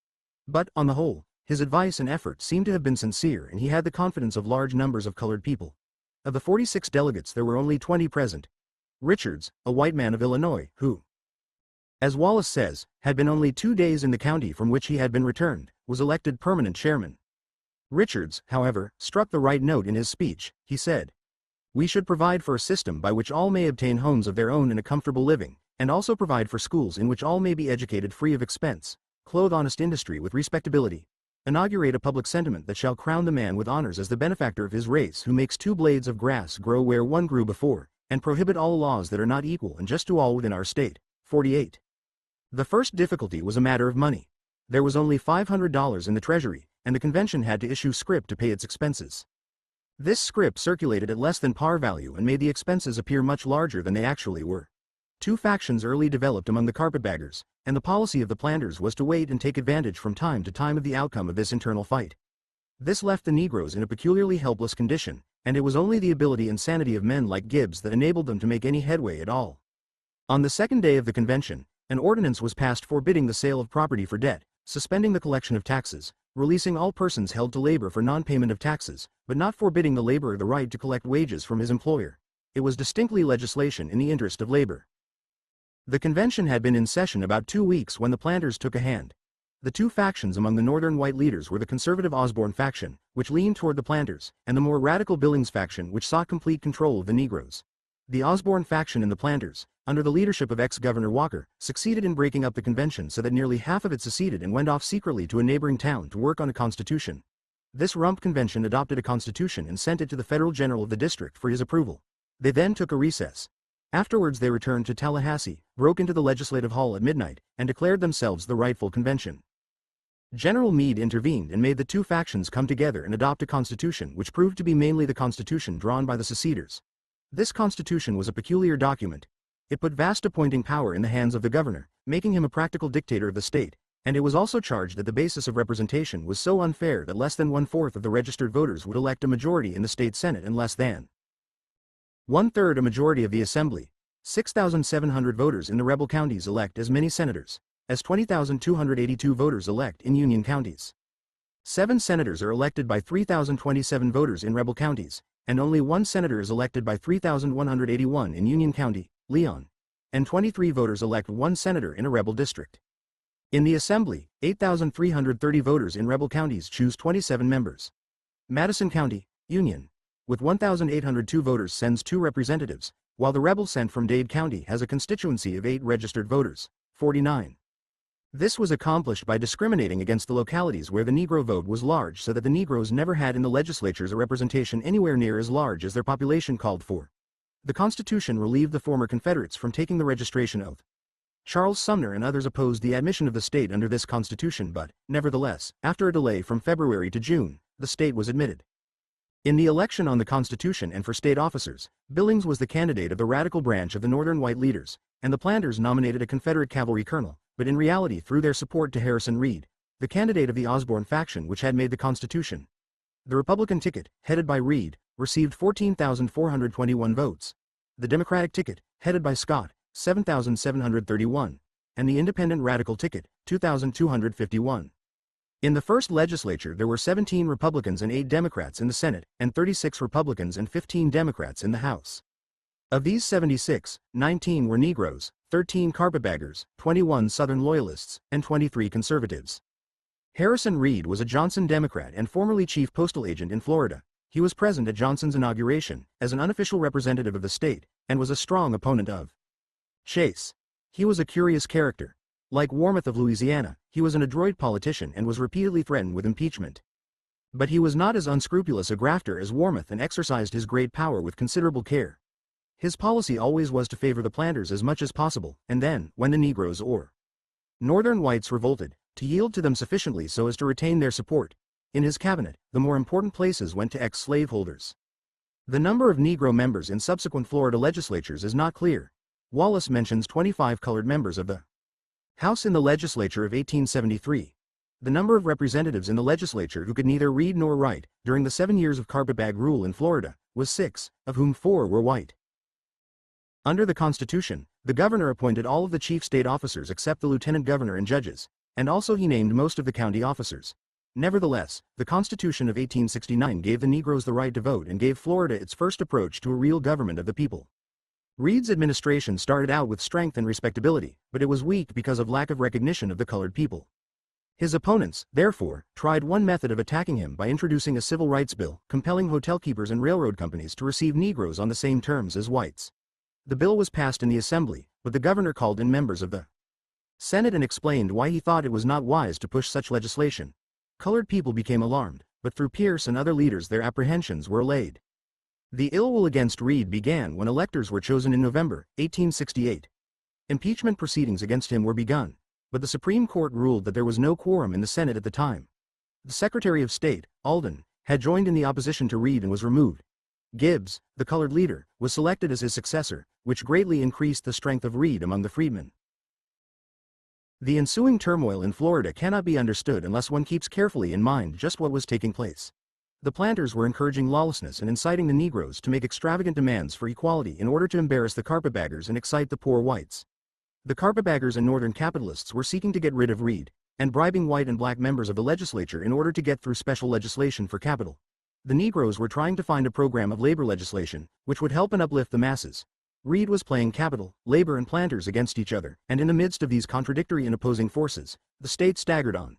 But, on the whole, his advice and effort seemed to have been sincere and he had the confidence of large numbers of colored people. Of the 46 delegates there were only 20 present. Richards, a white man of Illinois, who, as Wallace says, had been only 2 days in the county from which he had been returned, was elected permanent chairman. Richards, however, struck the right note in his speech. He said, "We should provide for a system by which all may obtain homes of their own and a comfortable living, and also provide for schools in which all may be educated free of expense, clothe honest industry with respectability, inaugurate a public sentiment that shall crown the man with honors as the benefactor of his race who makes 2 blades of grass grow where one grew before, and prohibit all laws that are not equal and just to all within our state." 48. The first difficulty was a matter of money. There was only $500 in the treasury, and the convention had to issue scrip to pay its expenses. This scrip circulated at less than par value and made the expenses appear much larger than they actually were. 2 factions early developed among the carpetbaggers, and the policy of the planters was to wait and take advantage from time to time of the outcome of this internal fight. This left the Negroes in a peculiarly helpless condition, and it was only the ability and sanity of men like Gibbs that enabled them to make any headway at all. On the second day of the convention, an ordinance was passed forbidding the sale of property for debt, suspending the collection of taxes, releasing all persons held to labor for non-payment of taxes, but not forbidding the laborer the right to collect wages from his employer. It was distinctly legislation in the interest of labor. The convention had been in session about 2 weeks when the planters took a hand. The 2 factions among the northern white leaders were the conservative Osborne faction, which leaned toward the planters, and the more radical Billings faction, which sought complete control of the Negroes. The Osborne faction and the planters, under the leadership of ex-Governor Walker, succeeded in breaking up the convention so that nearly half of it seceded and went off secretly to a neighboring town to work on a constitution. This rump convention adopted a constitution and sent it to the federal general of the district for his approval. They then took a recess. Afterwards they returned to Tallahassee, broke into the legislative hall at midnight, and declared themselves the rightful convention. General Meade intervened and made the 2 factions come together and adopt a constitution which proved to be mainly the constitution drawn by the seceders. This constitution was a peculiar document. It put vast appointing power in the hands of the governor, making him a practical dictator of the state, and it was also charged that the basis of representation was so unfair that less than 1/4 of the registered voters would elect a majority in the state senate and less than 1/3 a majority of the assembly. 6,700 voters in the rebel counties elect as many senators as 20,282 voters elect in Union counties. 7 senators are elected by 3,027 voters in rebel counties, and only 1 senator is elected by 3,181 in Union County, Leon, and 23 voters elect 1 senator in a rebel district. In the Assembly, 8,330 voters in rebel counties choose 27 members. Madison County, Union, with 1,802 voters sends 2 representatives, while the rebel sent from Dade County has a constituency of 8 registered voters, 49. This was accomplished by discriminating against the localities where the Negro vote was large so that the Negroes never had in the legislatures a representation anywhere near as large as their population called for. The Constitution relieved the former Confederates from taking the registration oath. Charles Sumner and others opposed the admission of the state under this Constitution but, nevertheless, after a delay from February to June, the state was admitted. In the election on the Constitution and for state officers, Billings was the candidate of the radical branch of the Northern white leaders, and the planters nominated a Confederate cavalry colonel, but in reality threw their support to Harrison Reed, the candidate of the Osborne faction which had made the Constitution. The Republican ticket, headed by Reed, received 14,421 votes. The Democratic ticket, headed by Scott, 7,731, and the Independent Radical ticket, 2,251. In the first legislature there were 17 Republicans and 8 Democrats in the Senate, and 36 Republicans and 15 Democrats in the House. Of these 76, 19 were Negroes, 13 carpetbaggers, 21 Southern Loyalists, and 23 Conservatives. Harrison Reed was a Johnson Democrat and formerly chief postal agent in Florida. He was present at Johnson's inauguration, as an unofficial representative of the state, and was a strong opponent of Chase. He was a curious character. Like Warmoth of Louisiana, he was an adroit politician and was repeatedly threatened with impeachment. But he was not as unscrupulous a grafter as Warmoth and exercised his great power with considerable care. His policy always was to favor the planters as much as possible, and then, when the Negroes or Northern whites revolted, to yield to them sufficiently so as to retain their support. In his cabinet, the more important places went to ex-slaveholders. The number of Negro members in subsequent Florida legislatures is not clear. Wallace mentions 25 colored members of the House in the legislature of 1873. The number of representatives in the legislature who could neither read nor write, during the 7 years of carpetbag rule in Florida, was 6, of whom 4 were white. Under the Constitution, the governor appointed all of the chief state officers except the lieutenant governor and judges, and also he named most of the county officers. Nevertheless, the Constitution of 1869 gave the Negroes the right to vote and gave Florida its first approach to a real government of the people. Reed's administration started out with strength and respectability, but it was weak because of lack of recognition of the colored people. His opponents, therefore, tried one method of attacking him by introducing a civil rights bill, compelling hotel keepers and railroad companies to receive Negroes on the same terms as whites. The bill was passed in the Assembly, but the governor called in members of the Senate and explained why he thought it was not wise to push such legislation. Colored people became alarmed, but through Pierce and other leaders their apprehensions were allayed. The ill will against Reed began when electors were chosen in November, 1868. Impeachment proceedings against him were begun, but the Supreme Court ruled that there was no quorum in the Senate at the time. The Secretary of State, Alden, had joined in the opposition to Reed and was removed. Gibbs, the colored leader, was selected as his successor, which greatly increased the strength of Reed among the freedmen. The ensuing turmoil in Florida cannot be understood unless one keeps carefully in mind just what was taking place. The planters were encouraging lawlessness and inciting the Negroes to make extravagant demands for equality in order to embarrass the carpetbaggers and excite the poor whites. The carpetbaggers and northern capitalists were seeking to get rid of Reed, and bribing white and black members of the legislature in order to get through special legislation for capital. The Negroes were trying to find a program of labor legislation, which would help and uplift the masses. Reed was playing capital, labor and planters against each other, and in the midst of these contradictory and opposing forces, the state staggered on.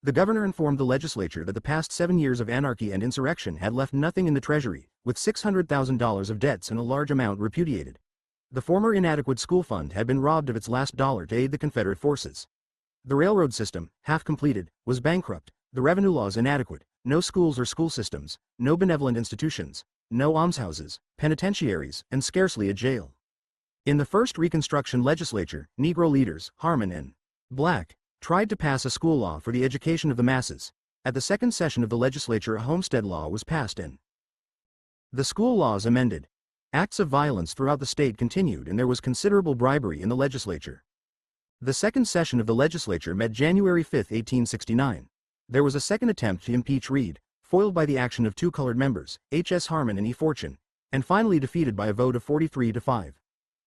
The governor informed the legislature that the past 7 years of anarchy and insurrection had left nothing in the treasury, with $600,000 of debts and a large amount repudiated. The former inadequate school fund had been robbed of its last dollar to aid the Confederate forces. The railroad system, half completed, was bankrupt, the revenue laws inadequate, no schools or school systems, no benevolent institutions, no almshouses, penitentiaries, and scarcely a jail. In the first Reconstruction legislature, Negro leaders, Harmon and Black, tried to pass a school law for the education of the masses. At the second session of the legislature a homestead law was passed and the school laws amended. Acts of violence throughout the state continued and there was considerable bribery in the legislature. The second session of the legislature met January 5, 1869. There was a second attempt to impeach Reed, foiled by the action of 2 colored members, H.S. Harmon and E. Fortune, and finally defeated by a vote of 43 to 5.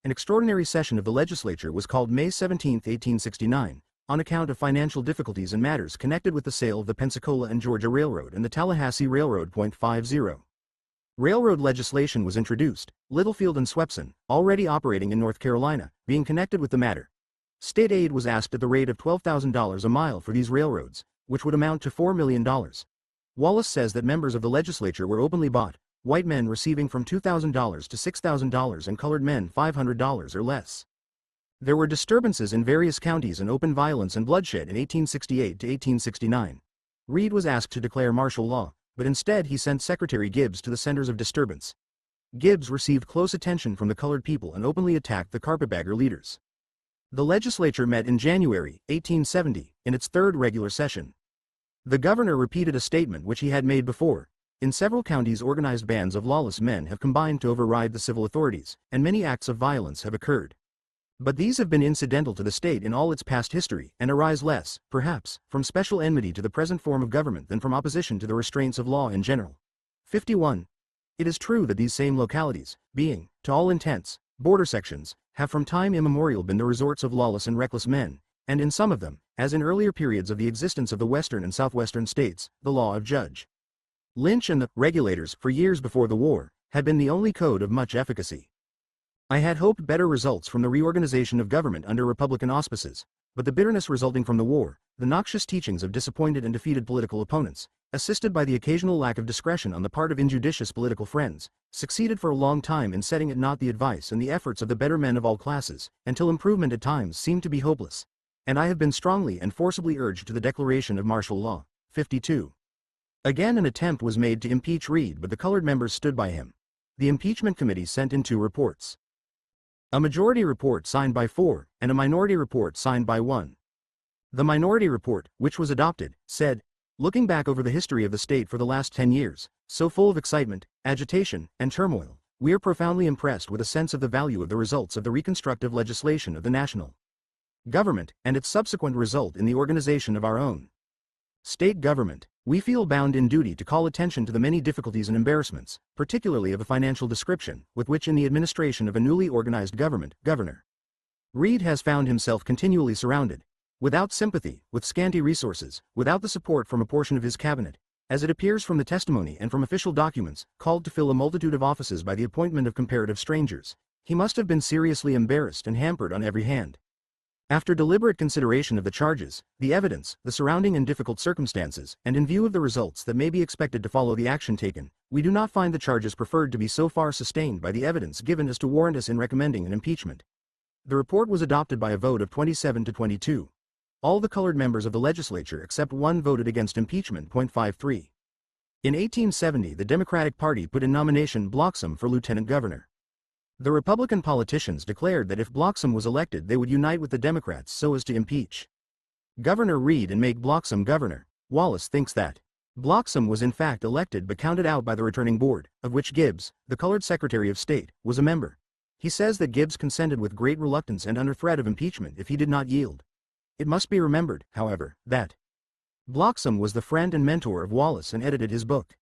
An extraordinary session of the legislature was called May 17, 1869, on account of financial difficulties and matters connected with the sale of the Pensacola and Georgia Railroad and the Tallahassee Railroad. 50. Railroad legislation was introduced, Littlefield and Swepson, already operating in North Carolina, being connected with the matter. State aid was asked at the rate of $12,000 a mile for these railroads, which would amount to $4 million. Wallace says that members of the legislature were openly bought, white men receiving from $2,000 to $6,000 and colored men $500 or less. There were disturbances in various counties and open violence and bloodshed in 1868 to 1869. Reed was asked to declare martial law, but instead he sent Secretary Gibbs to the centers of disturbance. Gibbs received close attention from the colored people and openly attacked the carpetbagger leaders. The legislature met in January, 1870, in its third regular session. The governor repeated a statement which he had made before. In several counties organized bands of lawless men have combined to override the civil authorities, and many acts of violence have occurred. But these have been incidental to the state in all its past history, and arise less, perhaps, from special enmity to the present form of government than from opposition to the restraints of law in general. 51. It is true that these same localities, being, to all intents, border sections, have from time immemorial been the resorts of lawless and reckless men, and in some of them, as in earlier periods of the existence of the western and southwestern states, the law of Judge Lynch and the regulators, for years before the war, had been the only code of much efficacy. I had hoped better results from the reorganization of government under Republican auspices, but the bitterness resulting from the war, the noxious teachings of disappointed and defeated political opponents, assisted by the occasional lack of discretion on the part of injudicious political friends, succeeded for a long time in setting at naught the advice and the efforts of the better men of all classes, until improvement at times seemed to be hopeless. And I have been strongly and forcibly urged to the declaration of martial law. 52. Again an attempt was made to impeach Reed, but the colored members stood by him. The impeachment committee sent in 2 reports. A majority report signed by 4, and a minority report signed by 1. The minority report, which was adopted, said, "Looking back over the history of the state for the last 10 years, so full of excitement, agitation, and turmoil, we are profoundly impressed with a sense of the value of the results of the reconstructive legislation of the national government, and its subsequent result in the organization of our own state government. We feel bound in duty to call attention to the many difficulties and embarrassments, particularly of a financial description, with which in the administration of a newly organized government, Governor Reed has found himself continually surrounded, without sympathy, with scanty resources, without the support from a portion of his cabinet, as it appears from the testimony and from official documents, called to fill a multitude of offices by the appointment of comparative strangers. He must have been seriously embarrassed and hampered on every hand. After deliberate consideration of the charges, the evidence, the surrounding and difficult circumstances, and in view of the results that may be expected to follow the action taken, we do not find the charges preferred to be so far sustained by the evidence given as to warrant us in recommending an impeachment." The report was adopted by a vote of 27 to 22. All the colored members of the legislature except 1 voted against impeachment. 53. In 1870 the Democratic Party put in nomination Bloxam for lieutenant governor. The Republican politicians declared that if Bloxam was elected they would unite with the Democrats so as to impeach Governor Reed and make Bloxam governor. Wallace thinks that Bloxam was in fact elected but counted out by the returning board, of which Gibbs, the colored Secretary of State, was a member. He says that Gibbs consented with great reluctance and under threat of impeachment if he did not yield. It must be remembered, however, that Bloxam was the friend and mentor of Wallace and edited his book.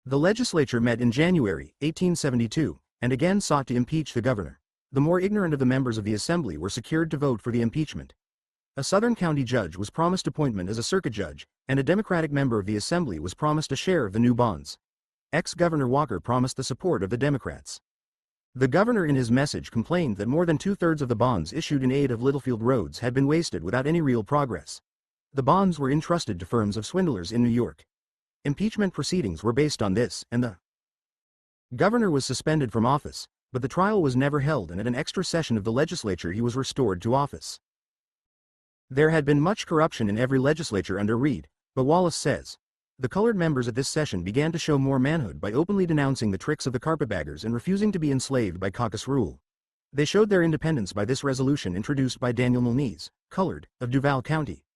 The legislature met in January, 1872, and again sought to impeach the governor. The more ignorant of the members of the assembly were secured to vote for the impeachment. A Southern county judge was promised appointment as a circuit judge, and a Democratic member of the assembly was promised a share of the new bonds. Ex-Governor Walker promised the support of the Democrats. The governor in his message complained that more than 2/3 of the bonds issued in aid of Littlefield roads had been wasted without any real progress. The bonds were entrusted to firms of swindlers in New York. Impeachment proceedings were based on this, and the governor was suspended from office, but the trial was never held, and at an extra session of the legislature he was restored to office. There had been much corruption in every legislature under Reed, but Wallace says, the colored members at this session began to show more manhood by openly denouncing the tricks of the carpetbaggers and refusing to be enslaved by caucus rule. They showed their independence by this resolution introduced by Daniel Milnes, colored, of Duval County.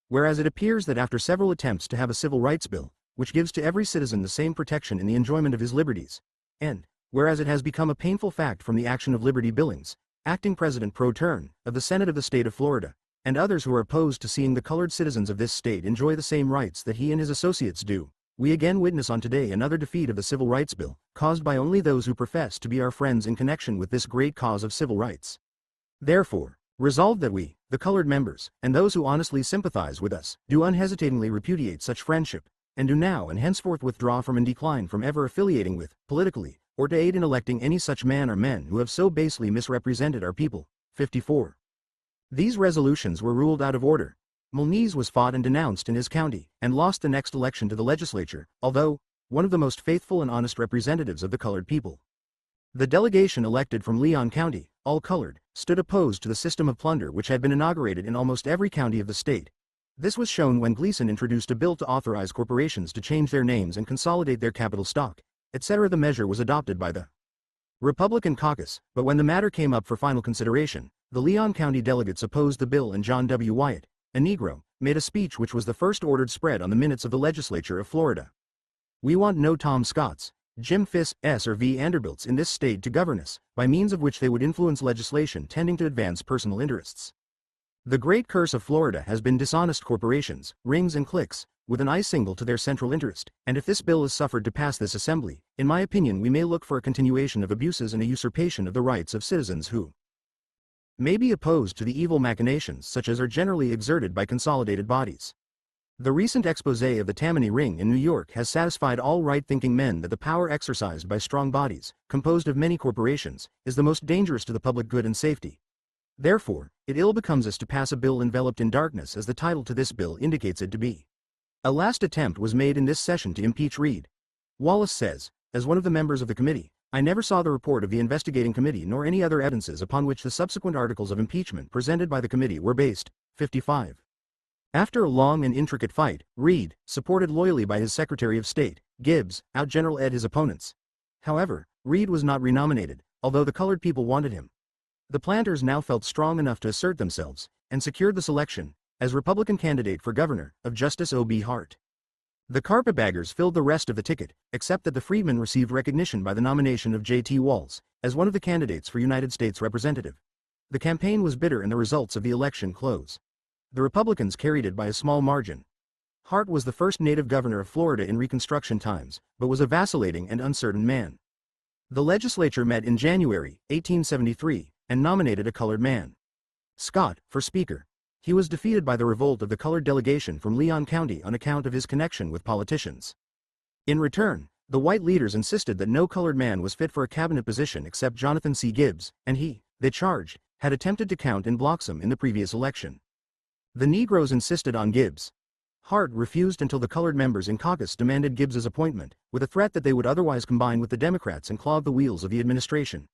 Whereas it appears that after several attempts to have a civil rights bill, which gives to every citizen the same protection in the enjoyment of his liberties, and, whereas it has become a painful fact from the action of Liberty Billings, acting President pro tem, of the Senate of the state of Florida, and others who are opposed to seeing the colored citizens of this state enjoy the same rights that he and his associates do, we again witness on today another defeat of the Civil Rights Bill, caused by only those who profess to be our friends in connection with this great cause of civil rights. Therefore, resolved that we, the colored members, and those who honestly sympathize with us, do unhesitatingly repudiate such friendship, and do now and henceforth withdraw from and decline from ever affiliating with, politically, or to aid in electing any such man or men who have so basely misrepresented our people. 54. These resolutions were ruled out of order. Molnese was fought and denounced in his county, and lost the next election to the legislature, although one of the most faithful and honest representatives of the colored people. The delegation elected from Leon County, all colored, stood opposed to the system of plunder which had been inaugurated in almost every county of the state. This was shown when Gleason introduced a bill to authorize corporations to change their names and consolidate their capital stock, etc. The measure was adopted by the Republican caucus, but when the matter came up for final consideration, the Leon County delegates opposed the bill and John W. Wyatt, a Negro, made a speech which was the first ordered spread on the minutes of the legislature of Florida. "We want no Tom Scotts, Jim Fisk's or V. Vanderbilts in this state to govern us, by means of which they would influence legislation tending to advance personal interests. The great curse of Florida has been dishonest corporations, rings and cliques, with an eye single to their central interest, and if this bill is suffered to pass this assembly, in my opinion we may look for a continuation of abuses and a usurpation of the rights of citizens who may be opposed to the evil machinations such as are generally exerted by consolidated bodies. The recent expose of the Tammany Ring in New York has satisfied all right-thinking men that the power exercised by strong bodies, composed of many corporations, is the most dangerous to the public good and safety. Therefore, it ill becomes us to pass a bill enveloped in darkness, as the title to this bill indicates it to be. A last attempt was made in this session to impeach Reed. Wallace says, as one of the members of the committee, I never saw the report of the investigating committee nor any other evidences upon which the subsequent articles of impeachment presented by the committee were based. 55. After a long and intricate fight, Reed, supported loyally by his Secretary of State, Gibbs, out-General Ed his opponents. However, Reed was not renominated, although the colored people wanted him. The planters now felt strong enough to assert themselves, and secured the selection, as Republican candidate for governor, of Justice O.B. Hart. The carpetbaggers filled the rest of the ticket, except that the freedmen received recognition by the nomination of J.T. Walls, as one of the candidates for United States Representative. The campaign was bitter and the results of the election close. The Republicans carried it by a small margin. Hart was the first native governor of Florida in Reconstruction times, but was a vacillating and uncertain man. The legislature met in January, 1873, and nominated a colored man, Scott, for Speaker. He was defeated by the revolt of the colored delegation from Leon County on account of his connection with politicians. In return, the white leaders insisted that no colored man was fit for a cabinet position except Jonathan C. Gibbs, and he, they charged, had attempted to count in Bloxham in the previous election. The Negroes insisted on Gibbs. Hart refused until the colored members in caucus demanded Gibbs's appointment, with a threat that they would otherwise combine with the Democrats and clog the wheels of the administration.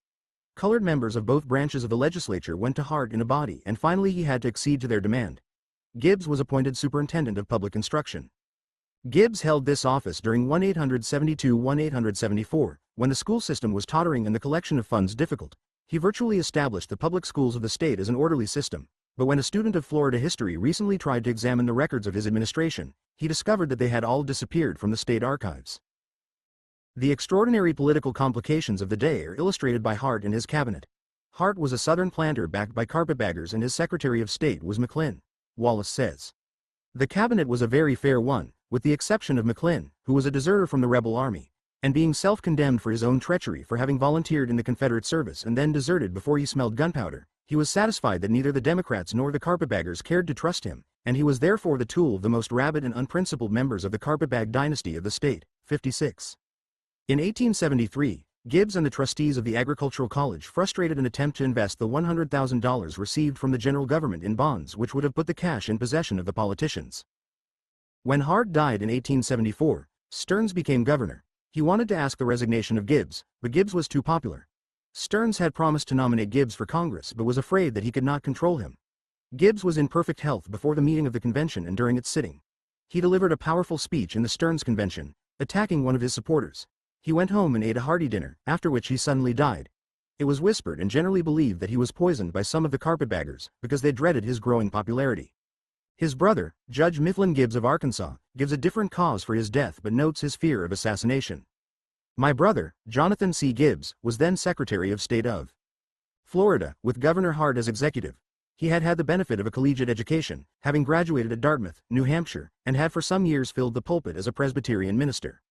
Colored members of both branches of the legislature went to Hart in a body, and finally he had to accede to their demand. Gibbs was appointed superintendent of public instruction. Gibbs held this office during 1872–1874, when the school system was tottering and the collection of funds difficult. He virtually established the public schools of the state as an orderly system, but when a student of Florida history recently tried to examine the records of his administration, he discovered that they had all disappeared from the state archives. The extraordinary political complications of the day are illustrated by Hart and his cabinet. Hart was a Southern planter backed by carpetbaggers, and his Secretary of State was McClin, Wallace says. The cabinet was a very fair one, with the exception of McClin, who was a deserter from the rebel army, and being self-condemned for his own treachery for having volunteered in the Confederate service and then deserted before he smelled gunpowder. He was satisfied that neither the Democrats nor the carpetbaggers cared to trust him, and he was therefore the tool of the most rabid and unprincipled members of the carpetbag dynasty of the state. 56. In 1873, Gibbs and the trustees of the Agricultural College frustrated an attempt to invest the $100,000 received from the general government in bonds which would have put the cash in possession of the politicians. When Hart died in 1874, Stearns became governor. He wanted to ask the resignation of Gibbs, but Gibbs was too popular. Stearns had promised to nominate Gibbs for Congress but was afraid that he could not control him. Gibbs was in perfect health before the meeting of the convention and during its sitting. He delivered a powerful speech in the Stearns convention, attacking one of his supporters. He went home and ate a hearty dinner, after which he suddenly died. It was whispered and generally believed that he was poisoned by some of the carpetbaggers, because they dreaded his growing popularity. His brother, Judge Mifflin Gibbs of Arkansas, gives a different cause for his death but notes his fear of assassination. My brother, Jonathan C. Gibbs, was then Secretary of State of Florida, with Governor Hart as executive. He had had the benefit of a collegiate education, having graduated at Dartmouth, New Hampshire, and had for some years filled the pulpit as a Presbyterian minister.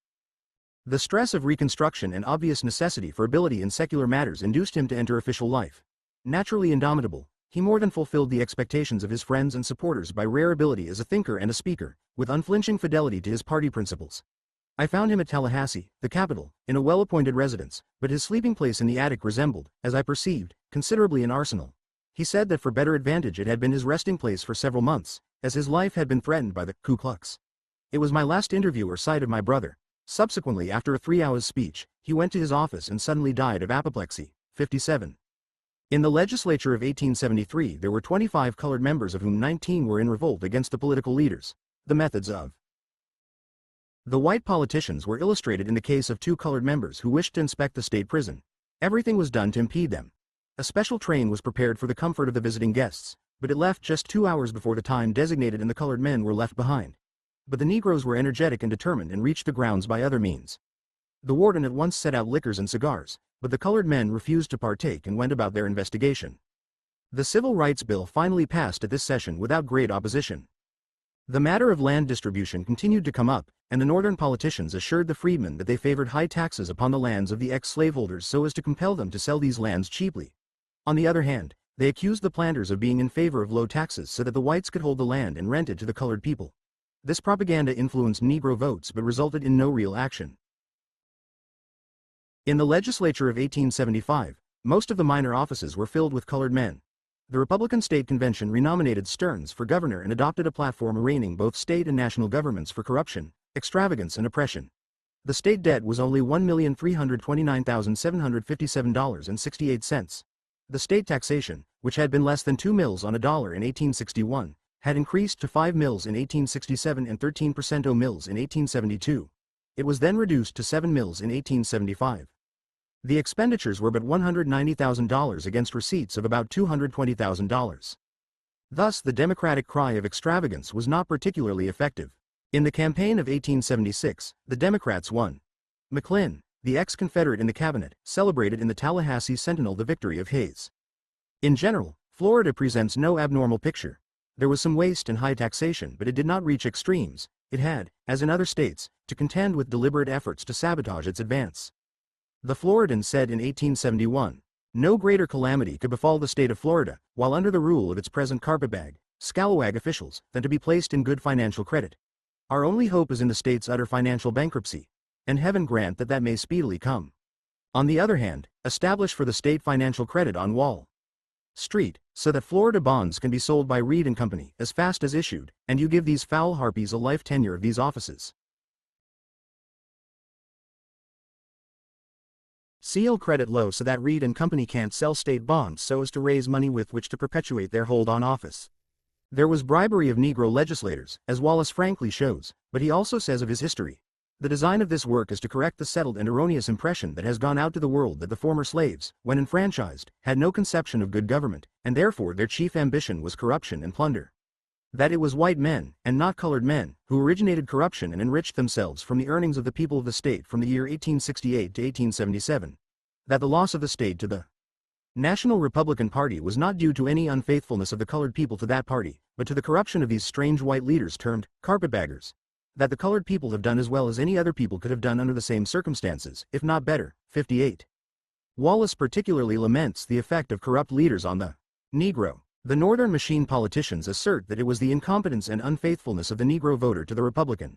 The stress of Reconstruction and obvious necessity for ability in secular matters induced him to enter official life. Naturally indomitable, he more than fulfilled the expectations of his friends and supporters by rare ability as a thinker and a speaker, with unflinching fidelity to his party principles. I found him at Tallahassee, the capital, in a well-appointed residence, but his sleeping place in the attic resembled, as I perceived, considerably an arsenal. He said that for better advantage it had been his resting place for several months, as his life had been threatened by the Ku Klux. It was my last interview or sight of my brother. Subsequently, after a 3-hour speech, he went to his office and suddenly died of apoplexy. 57. In the legislature of 1873 there were 25 colored members, of whom 19 were in revolt against the political leaders. The methods of the white politicians were illustrated in the case of 2 colored members who wished to inspect the state prison. Everything was done to impede them. A special train was prepared for the comfort of the visiting guests, but it left just 2 hours before the time designated and the colored men were left behind. But the Negroes were energetic and determined and reached the grounds by other means. The warden at once set out liquors and cigars, but the colored men refused to partake and went about their investigation. The Civil Rights Bill finally passed at this session without great opposition. The matter of land distribution continued to come up, and the Northern politicians assured the freedmen that they favored high taxes upon the lands of the ex-slaveholders so as to compel them to sell these lands cheaply. On the other hand, they accused the planters of being in favor of low taxes so that the whites could hold the land and rent it to the colored people. This propaganda influenced Negro votes but resulted in no real action. In the legislature of 1875, most of the minor offices were filled with colored men. The Republican State Convention renominated Stearns for governor and adopted a platform arraigning both state and national governments for corruption, extravagance and oppression. The state debt was only $1,329,757.68. The state taxation, which had been less than 2 mills on a dollar in 1861, had increased to 5 mills in 1867 and 13% mills in 1872. It was then reduced to 7 mills in 1875. The expenditures were but $190,000 against receipts of about $220,000. Thus, the Democratic cry of extravagance was not particularly effective. In the campaign of 1876, the Democrats won. McClin, the ex-Confederate in the cabinet, celebrated in the Tallahassee Sentinel the victory of Hayes. In general, Florida presents no abnormal picture. There was some waste and high taxation, but it did not reach extremes. It had, as in other states, to contend with deliberate efforts to sabotage its advance. The Floridan said in 1871, "No greater calamity could befall the state of Florida, while under the rule of its present carpetbag, scalawag officials, than to be placed in good financial credit. Our only hope is in the state's utter financial bankruptcy, and heaven grant that that may speedily come. On the other hand, establish for the state financial credit on Wall Street, so that Florida bonds can be sold by Reed and Company as fast as issued, and you give these foul harpies a life tenure of these offices. Seal credit low so that Reed and Company can't sell state bonds so as to raise money with which to perpetuate their hold on office." There was bribery of Negro legislators, as Wallace frankly shows, but he also says of his history, "The design of this work is to correct the settled and erroneous impression that has gone out to the world that the former slaves, when enfranchised, had no conception of good government, and therefore their chief ambition was corruption and plunder. That it was white men, and not colored men, who originated corruption and enriched themselves from the earnings of the people of the state from the year 1868 to 1877. That the loss of the state to the National Republican Party was not due to any unfaithfulness of the colored people to that party, but to the corruption of these strange white leaders termed carpetbaggers. That the colored people have done as well as any other people could have done under the same circumstances, if not better." 58. Wallace particularly laments the effect of corrupt leaders on the Negro. The Northern machine politicians assert that it was the incompetence and unfaithfulness of the Negro voter to the Republican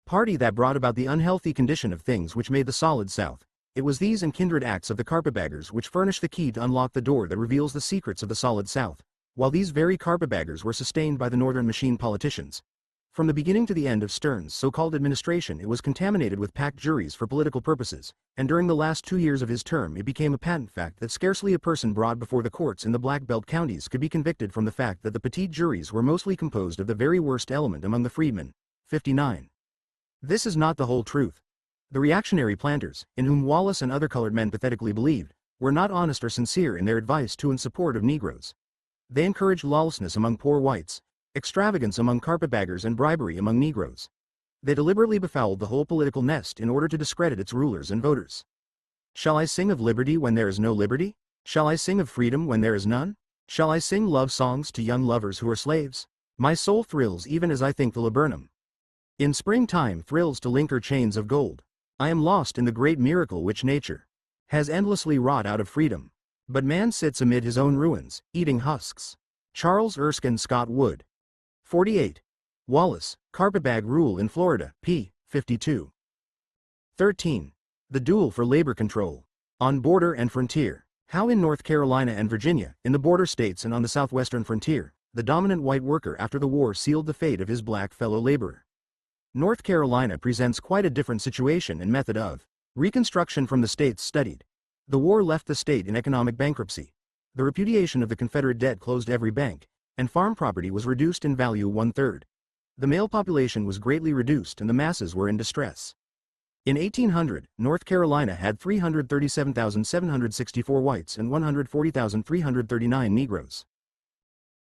Party that brought about the unhealthy condition of things which made the Solid South. It was these and kindred acts of the carpetbaggers which furnish the key to unlock the door that reveals the secrets of the Solid South, while these very carpetbaggers were sustained by the Northern machine politicians. From the beginning to the end of Stearns' so-called administration it was contaminated with packed juries for political purposes, and during the last 2 years of his term it became a patent fact that scarcely a person brought before the courts in the Black Belt counties could be convicted from the fact that the petite juries were mostly composed of the very worst element among the freedmen. 59. This is not the whole truth. The reactionary planters, in whom Wallace and other colored men pathetically believed, were not honest or sincere in their advice to and support of Negroes. They encouraged lawlessness among poor whites, extravagance among carpetbaggers and bribery among Negroes. They deliberately befouled the whole political nest in order to discredit its rulers and voters. Shall I sing of liberty when there is no liberty? Shall I sing of freedom when there is none? Shall I sing love songs to young lovers who are slaves? My soul thrills even as I think the laburnum in springtime thrills to link her chains of gold. I am lost in the great miracle which nature has endlessly wrought out of freedom. But man sits amid his own ruins, eating husks. Charles Erskine Scott Wood. 48. Wallace, Carpetbag Rule in Florida, p. 52. 13. The Duel for Labor Control. On Border and Frontier. How in North Carolina and Virginia, in the border states and on the southwestern frontier, the dominant white worker after the war sealed the fate of his black fellow laborer. North Carolina presents quite a different situation and method of Reconstruction from the states studied. The war left the state in economic bankruptcy. The repudiation of the Confederate debt closed every bank, and farm property was reduced in value 1/3. The male population was greatly reduced and the masses were in distress. In 1800, North Carolina had 337,764 whites and 140,339 Negroes.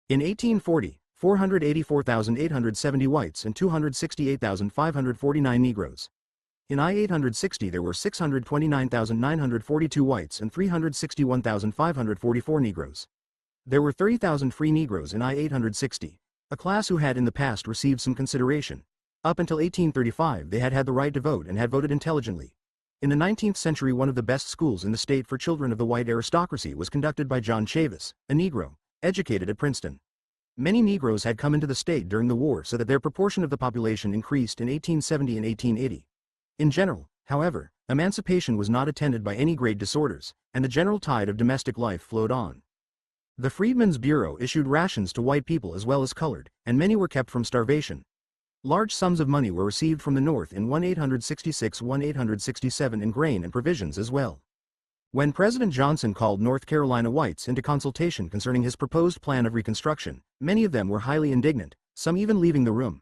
In 1840, 484,870 whites and 268,549 Negroes. In I-860 there were 629,942 whites and 361,544 Negroes. There were 30,000 free Negroes in I-860, a class who had in the past received some consideration. Up until 1835 they had the right to vote and had voted intelligently. In the 19th century one of the best schools in the state for children of the white aristocracy was conducted by John Chavis, a Negro, educated at Princeton. Many Negroes had come into the state during the war so that their proportion of the population increased in 1870 and 1880. In general, however, emancipation was not attended by any great disorders, and the general tide of domestic life flowed on. The Freedmen's Bureau issued rations to white people as well as colored, and many were kept from starvation. Large sums of money were received from the North in 1866-1867 in grain and provisions as well. When President Johnson called North Carolina whites into consultation concerning his proposed plan of Reconstruction, many of them were highly indignant, some even leaving the room.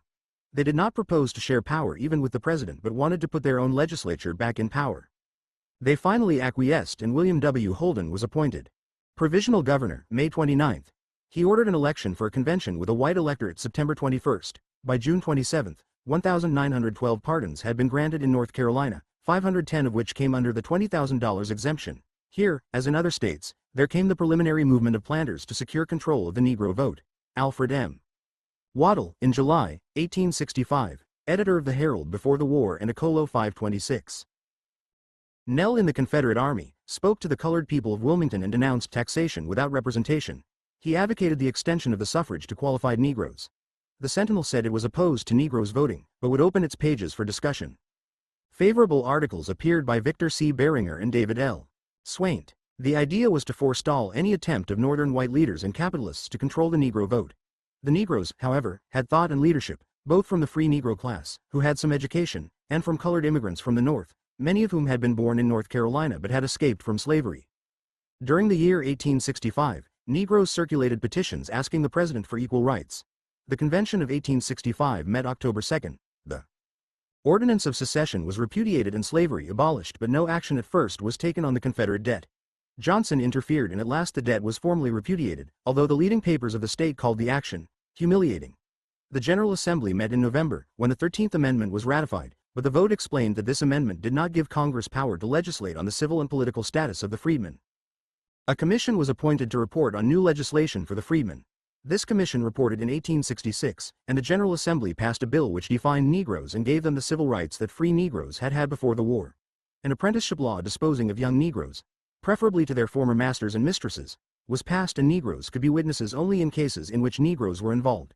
They did not propose to share power even with the president but wanted to put their own legislature back in power. They finally acquiesced and William W. Holden was appointed provisional governor, May 29. He ordered an election for a convention with a white electorate September 21. By June 27, 1,912 pardons had been granted in North Carolina, 510 of which came under the $20,000 exemption. Here, as in other states, there came the preliminary movement of planters to secure control of the Negro vote. Alfred M. Waddell, in July, 1865, editor of the Herald before the war and Acolo 526. Nell in the Confederate Army, spoke to the colored people of Wilmington and denounced taxation without representation. He advocated the extension of the suffrage to qualified Negroes. The Sentinel said it was opposed to Negroes voting, but would open its pages for discussion. Favorable articles appeared by Victor C. Beringer and David L. Swaint. The idea was to forestall any attempt of Northern white leaders and capitalists to control the Negro vote. The Negroes, however, had thought and leadership, both from the free Negro class, who had some education, and from colored immigrants from the North, many of whom had been born in North Carolina but had escaped from slavery. During the year 1865, Negroes circulated petitions asking the president for equal rights. The Convention of 1865 met October 2. The Ordinance of Secession was repudiated and slavery abolished, but no action at first was taken on the Confederate debt. Johnson interfered and at last the debt was formally repudiated, although the leading papers of the state called the action humiliating. The General Assembly met in November, when the 13th Amendment was ratified, but the vote explained that this amendment did not give Congress power to legislate on the civil and political status of the freedmen. A commission was appointed to report on new legislation for the freedmen. This commission reported in 1866, and the General Assembly passed a bill which defined Negroes and gave them the civil rights that free Negroes had had before the war. An apprenticeship law disposing of young Negroes, preferably to their former masters and mistresses, was passed and Negroes could be witnesses only in cases in which Negroes were involved.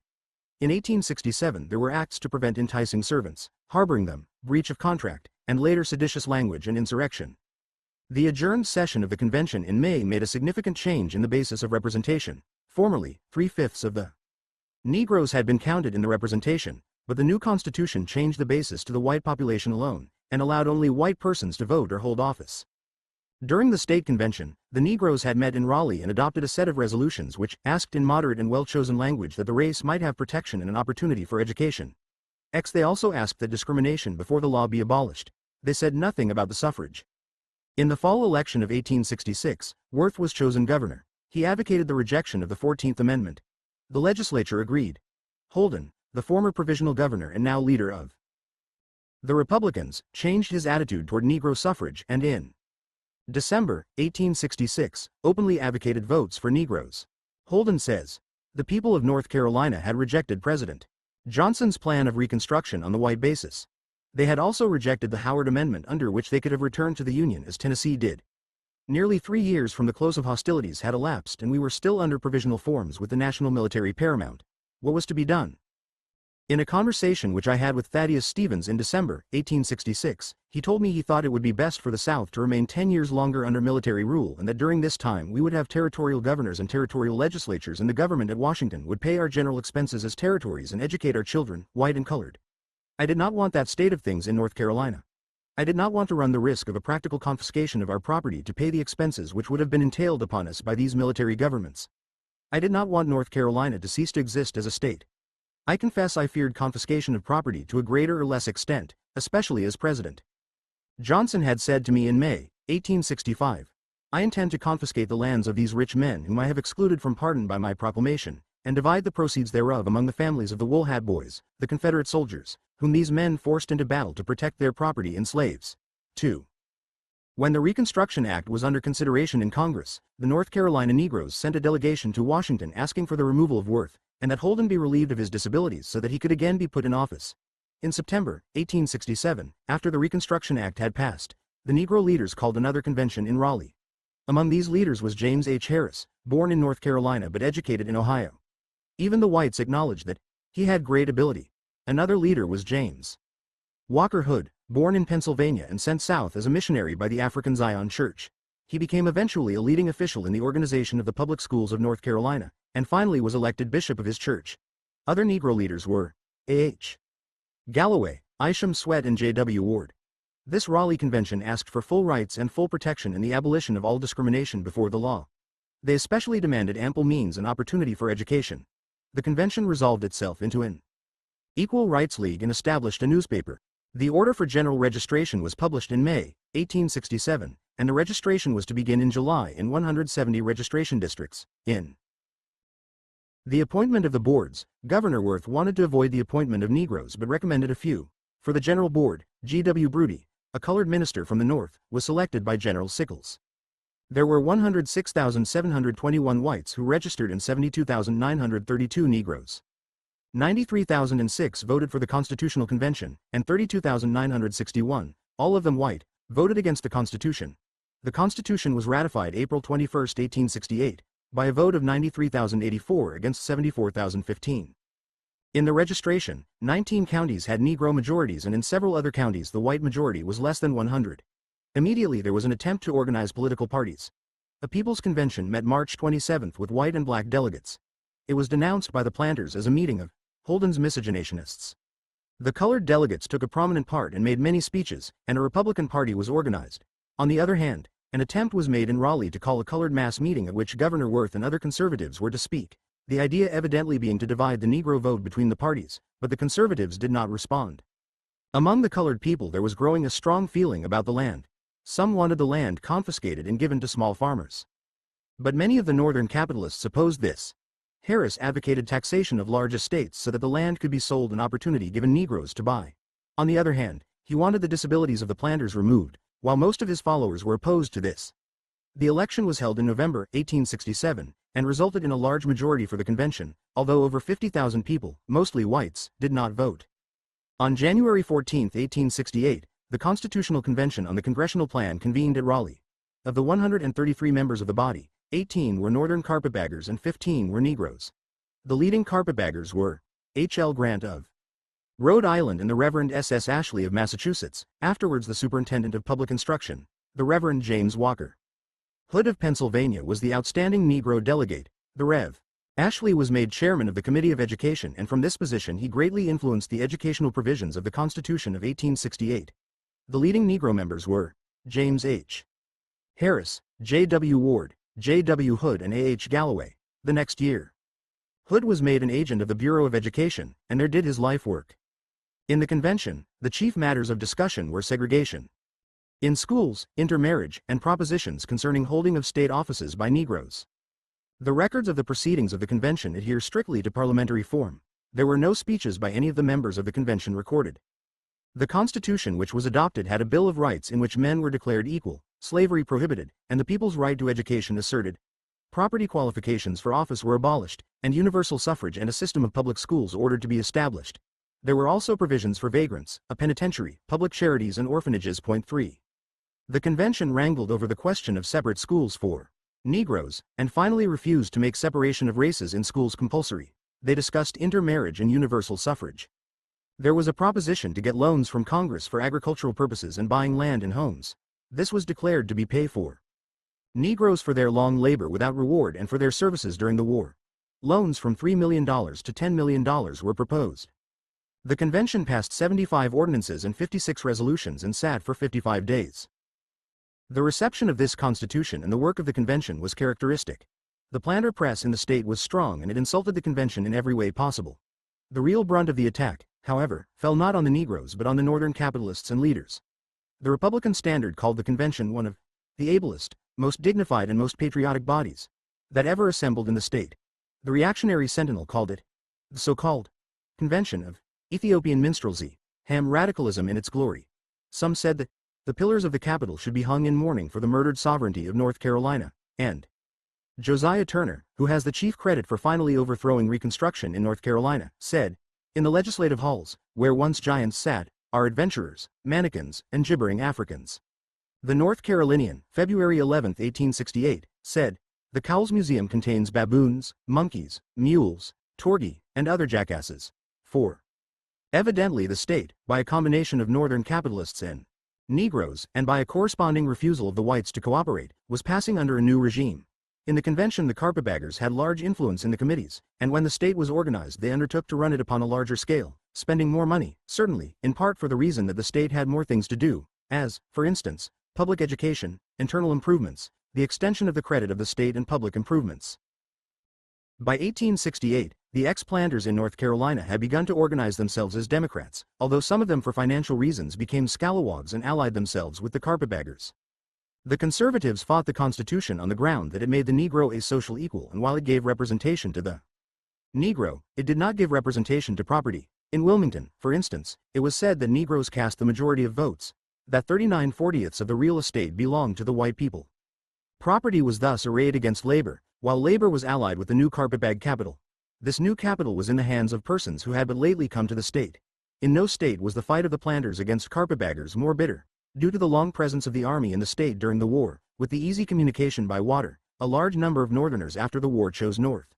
In 1867 there were acts to prevent enticing servants, harboring them, breach of contract, and later seditious language and insurrection. The adjourned session of the convention in May made a significant change in the basis of representation. Formerly, 3/5 of the Negroes had been counted in the representation, but the new constitution changed the basis to the white population alone, and allowed only white persons to vote or hold office. During the state convention, the Negroes had met in Raleigh and adopted a set of resolutions which asked in moderate and well-chosen language that the race might have protection and an opportunity for education. They also asked that discrimination before the law be abolished. They said nothing about the suffrage. In the fall election of 1866, Worth was chosen governor. He advocated the rejection of the 14th Amendment. The legislature agreed. Holden, the former provisional governor and now leader of the Republicans, changed his attitude toward Negro suffrage and in December 1866, openly advocated votes for Negroes. Holden says, the people of North Carolina had rejected President Johnson's plan of Reconstruction on the white basis. They had also rejected the Howard Amendment under which they could have returned to the Union as Tennessee did. Nearly 3 years from the close of hostilities had elapsed and we were still under provisional forms with the national military paramount. What was to be done? In a conversation which I had with Thaddeus Stevens in December 1866, he told me he thought it would be best for the South to remain 10 years longer under military rule and that during this time we would have territorial governors and territorial legislatures and the government at Washington would pay our general expenses as territories and educate our children, white and colored. I did not want that state of things in North Carolina. I did not want to run the risk of a practical confiscation of our property to pay the expenses which would have been entailed upon us by these military governments. I did not want North Carolina to cease to exist as a state. I confess I feared confiscation of property to a greater or less extent, especially as president. Johnson had said to me in May 1865, I intend to confiscate the lands of these rich men whom I have excluded from pardon by my proclamation, and divide the proceeds thereof among the families of the Wool Hat Boys, the Confederate soldiers, whom these men forced into battle to protect their property and slaves. 2. When the Reconstruction Act was under consideration in Congress, the North Carolina Negroes sent a delegation to Washington asking for the removal of Worth, and that Holden be relieved of his disabilities so that he could again be put in office. In September 1867, after the Reconstruction Act had passed, the Negro leaders called another convention in Raleigh. Among these leaders was James H. Harris, born in North Carolina but educated in Ohio. Even the whites acknowledged that he had great ability. Another leader was James Walker Hood, born in Pennsylvania and sent south as a missionary by the African Zion Church. He became eventually a leading official in the organization of the public schools of North Carolina, and finally was elected bishop of his church. Other Negro leaders were A.H. Galloway, Isham Swett and J.W. Ward. This Raleigh Convention asked for full rights and full protection and the abolition of all discrimination before the law. They especially demanded ample means and opportunity for education. The convention resolved itself into an Equal Rights League and established a newspaper. The order for general registration was published in May 1867, and the registration was to begin in July in 170 registration districts. In the appointment of the boards, Governor Worth wanted to avoid the appointment of Negroes but recommended a few. For the General Board, G.W. Broody, a colored minister from the North, was selected by General Sickles. There were 106,721 whites who registered and 72,932 Negroes. 93,006 voted for the Constitutional Convention, and 32,961, all of them white, voted against the Constitution. The Constitution was ratified April 21, 1868, by a vote of 93,084 against 74,015. In the registration, 19 counties had Negro majorities and in several other counties the white majority was less than 100. Immediately there was an attempt to organize political parties. A People's Convention met March 27 with white and black delegates. It was denounced by the planters as a meeting of Holden's miscegenationists. The colored delegates took a prominent part and made many speeches, and a Republican Party was organized. On the other hand, an attempt was made in Raleigh to call a colored mass meeting at which Governor Worth and other conservatives were to speak, the idea evidently being to divide the Negro vote between the parties, but the conservatives did not respond. Among the colored people there was growing a strong feeling about the land. Some wanted the land confiscated and given to small farmers. But many of the northern capitalists opposed this. Harris advocated taxation of large estates so that the land could be sold and opportunity given Negroes to buy. On the other hand, he wanted the disabilities of the planters removed, while most of his followers were opposed to this. The election was held in November 1867, and resulted in a large majority for the convention, although over 50,000 people, mostly whites, did not vote. On January 14, 1868, the Constitutional Convention on the Congressional Plan convened at Raleigh. Of the 133 members of the body, 18 were Northern carpetbaggers and 15 were Negroes. The leading carpetbaggers were H. L. Grant of Rhode Island and the Reverend S. S. Ashley of Massachusetts, afterwards the Superintendent of Public Instruction, the Reverend James Walker Hood of Pennsylvania was the outstanding Negro delegate. The Rev. Ashley was made chairman of the Committee of Education, and from this position he greatly influenced the educational provisions of the Constitution of 1868. The leading Negro members were James H. Harris, J.W. Ward, J.W. Hood and A.H. Galloway. The next year, Hood was made an agent of the Bureau of Education, and there did his life work. In the convention, the chief matters of discussion were segregation in schools, intermarriage, and propositions concerning holding of state offices by Negroes. The records of the proceedings of the convention adhere strictly to parliamentary form. There were no speeches by any of the members of the convention recorded. The Constitution which was adopted had a Bill of Rights in which men were declared equal, slavery prohibited, and the people's right to education asserted. Property qualifications for office were abolished, and universal suffrage and a system of public schools ordered to be established. There were also provisions for vagrants, a penitentiary, public charities and orphanages. 3. The convention wrangled over the question of separate schools for Negroes, and finally refused to make separation of races in schools compulsory. They discussed intermarriage and universal suffrage. There was a proposition to get loans from Congress for agricultural purposes and buying land and homes. This was declared to be pay for Negroes for their long labor without reward and for their services during the war. Loans from $3 million to $10 million were proposed. The convention passed 75 ordinances and 56 resolutions and sat for 55 days. The reception of this constitution and the work of the convention was characteristic. The planter press in the state was strong and it insulted the convention in every way possible. The real brunt of the attack, however, fell not on the Negroes but on the Northern capitalists and leaders. The Republican Standard called the convention one of the ablest, most dignified and most patriotic bodies that ever assembled in the state. The reactionary Sentinel called it the so-called Convention of Ethiopian Minstrelsy, ham radicalism in its glory. Some said that the pillars of the Capitol should be hung in mourning for the murdered sovereignty of North Carolina, and Josiah Turner, who has the chief credit for finally overthrowing Reconstruction in North Carolina, said, "In the legislative halls, where once giants sat, are adventurers, mannequins, and gibbering Africans." The North Carolinian, February 11, 1868, said, "The Cowles Museum contains baboons, monkeys, mules, torgee, and other jackasses." 4. Evidently the state, by a combination of Northern capitalists and Negroes, and by a corresponding refusal of the whites to cooperate, was passing under a new regime. In the convention the carpetbaggers had large influence in the committees, and when the state was organized they undertook to run it upon a larger scale, spending more money, certainly, in part for the reason that the state had more things to do, as, for instance, public education, internal improvements, the extension of the credit of the state and public improvements. By 1868, the ex-planters in North Carolina had begun to organize themselves as Democrats, although some of them for financial reasons became scalawags and allied themselves with the carpetbaggers. The conservatives fought the Constitution on the ground that it made the Negro a social equal, and while it gave representation to the Negro, it did not give representation to property. In Wilmington, for instance, it was said that Negroes cast the majority of votes, that 39/40ths of the real estate belonged to the white people. Property was thus arrayed against labor, while labor was allied with the new carpetbag capital. This new capital was in the hands of persons who had but lately come to the state. In no state was the fight of the planters against carpetbaggers more bitter. Due to the long presence of the army in the state during the war, with the easy communication by water, a large number of Northerners after the war chose North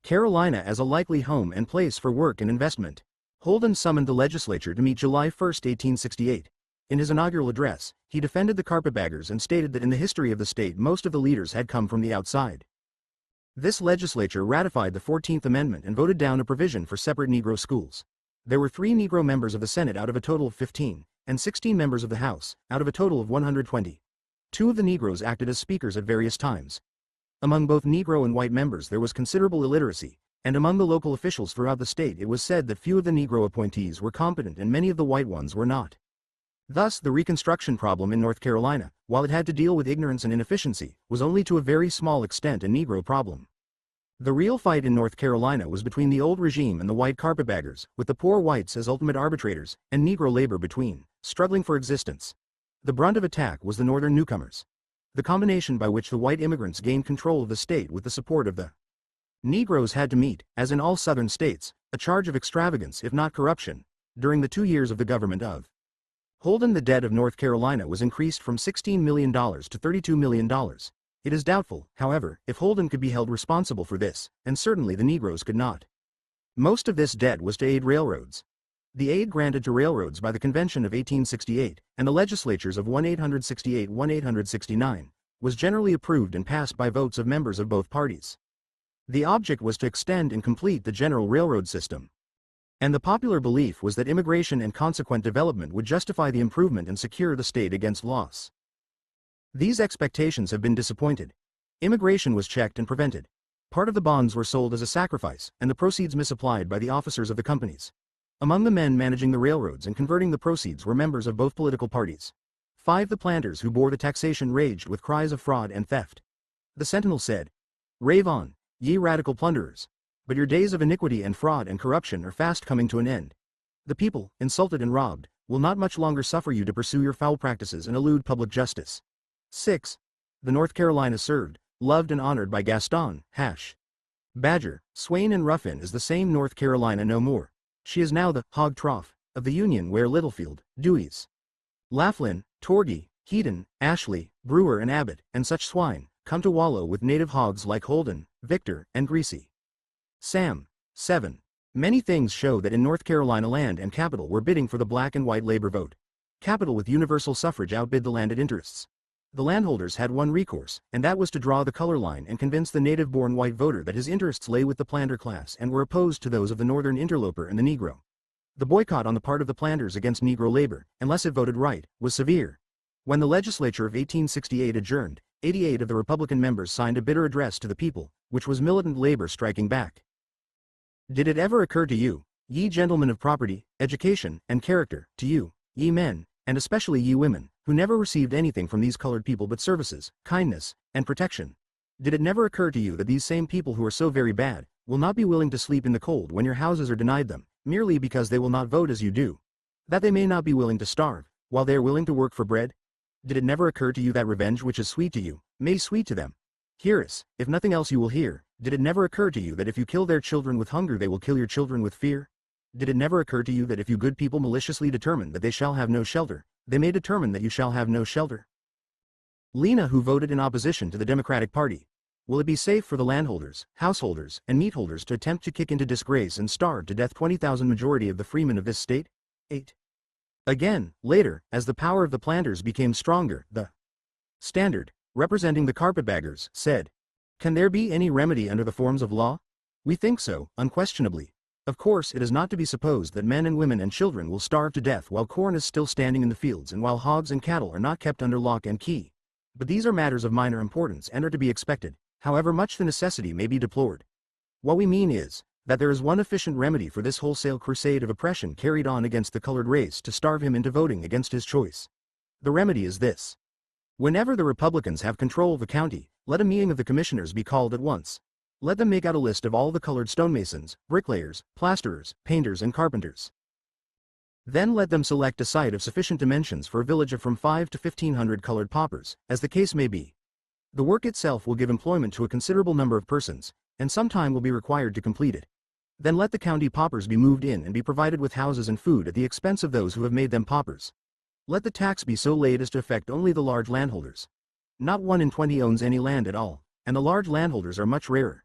Carolina as a likely home and place for work and investment. Holden summoned the legislature to meet July 1, 1868. In his inaugural address, he defended the carpetbaggers and stated that in the history of the state most of the leaders had come from the outside. This legislature ratified the 14th Amendment and voted down a provision for separate Negro schools. There were 3 Negro members of the Senate out of a total of 15, and 16 members of the House, out of a total of 120. 2 of the Negroes acted as speakers at various times. Among both Negro and white members there was considerable illiteracy, and among the local officials throughout the state it was said that few of the Negro appointees were competent and many of the white ones were not. Thus the Reconstruction problem in North Carolina, while it had to deal with ignorance and inefficiency, was only to a very small extent a Negro problem. The real fight in North Carolina was between the old regime and the white carpetbaggers, with the poor whites as ultimate arbitrators, and Negro labor between, struggling for existence. The brunt of attack was the Northern newcomers. The combination by which the white immigrants gained control of the state with the support of the Negroes had to meet, as in all Southern states, a charge of extravagance if not corruption, during the 2 years of the government of Holden. The debt of North Carolina was increased from $16 million to $32 million. It is doubtful, however, if Holden could be held responsible for this, and certainly the Negroes could not. Most of this debt was to aid railroads. The aid granted to railroads by the Convention of 1868, and the legislatures of 1868–1869, was generally approved and passed by votes of members of both parties. The object was to extend and complete the general railroad system. And the popular belief was that immigration and consequent development would justify the improvement and secure the state against loss. These expectations have been disappointed. Immigration was checked and prevented. Part of the bonds were sold as a sacrifice, and the proceeds misapplied by the officers of the companies. Among the men managing the railroads and converting the proceeds were members of both political parties. 5. The planters who bore the taxation raged with cries of fraud and theft. The Sentinel said, "Rave on, ye radical plunderers! But your days of iniquity and fraud and corruption are fast coming to an end. The people, insulted and robbed, will not much longer suffer you to pursue your foul practices and elude public justice." 6. The North Carolina served, loved and honored by Gaston, Badger, Swain and Ruffin is the same North Carolina no more. She is now the hog trough of the Union, where Littlefield, Dewey's, Laughlin, Torgey, Heaton, Ashley, Brewer and Abbott, and such swine, come to wallow with native hogs like Holden, Victor, and Greasy Sam. 7. Many things show that in North Carolina land and capital were bidding for the black and white labor vote. Capital with universal suffrage outbid the landed interests. The landholders had one recourse, and that was to draw the color line and convince the native-born white voter that his interests lay with the planter class and were opposed to those of the northern interloper and the Negro. The boycott on the part of the planters against Negro labor, unless it voted right, was severe. When the legislature of 1868 adjourned, 88 of the Republican members signed a bitter address to the people, which was militant labor striking back. Did it ever occur to you, ye gentlemen of property, education, and character, to you, ye men, and especially ye women, who never received anything from these colored people but services, kindness, and protection? Did it never occur to you that these same people who are so very bad, will not be willing to sleep in the cold when your houses are denied them, merely because they will not vote as you do? That they may not be willing to starve, while they are willing to work for bread? Did it never occur to you that revenge which is sweet to you, may be sweet to them? Hear us, if nothing else you will hear. Did it never occur to you that if you kill their children with hunger they will kill your children with fear? Did it never occur to you that if you good people maliciously determine that they shall have no shelter, they may determine that you shall have no shelter? Lena, who voted in opposition to the Democratic Party. Will it be safe for the landholders, householders, and meatholders to attempt to kick into disgrace and starve to death 20,000 majority of the freemen of this state? 8. Again, later, as the power of the planters became stronger, the Standard, representing the carpetbaggers, said, "Can there be any remedy under the forms of law? We think so, unquestionably. Of course, it is not to be supposed that men and women and children will starve to death while corn is still standing in the fields and while hogs and cattle are not kept under lock and key. But these are matters of minor importance and are to be expected, however much the necessity may be deplored. What we mean is, that there is one efficient remedy for this wholesale crusade of oppression carried on against the colored race to starve him into voting against his choice. The remedy is this. Whenever the Republicans have control of the county, let a meeting of the commissioners be called at once. Let them make out a list of all the colored stonemasons, bricklayers, plasterers, painters, and carpenters. Then let them select a site of sufficient dimensions for a village of from 5 to 1,500 colored paupers, as the case may be. The work itself will give employment to a considerable number of persons, and some time will be required to complete it. Then let the county paupers be moved in and be provided with houses and food at the expense of those who have made them paupers. Let the tax be so laid as to affect only the large landholders. Not 1 in 20 owns any land at all, and the large landholders are much rarer.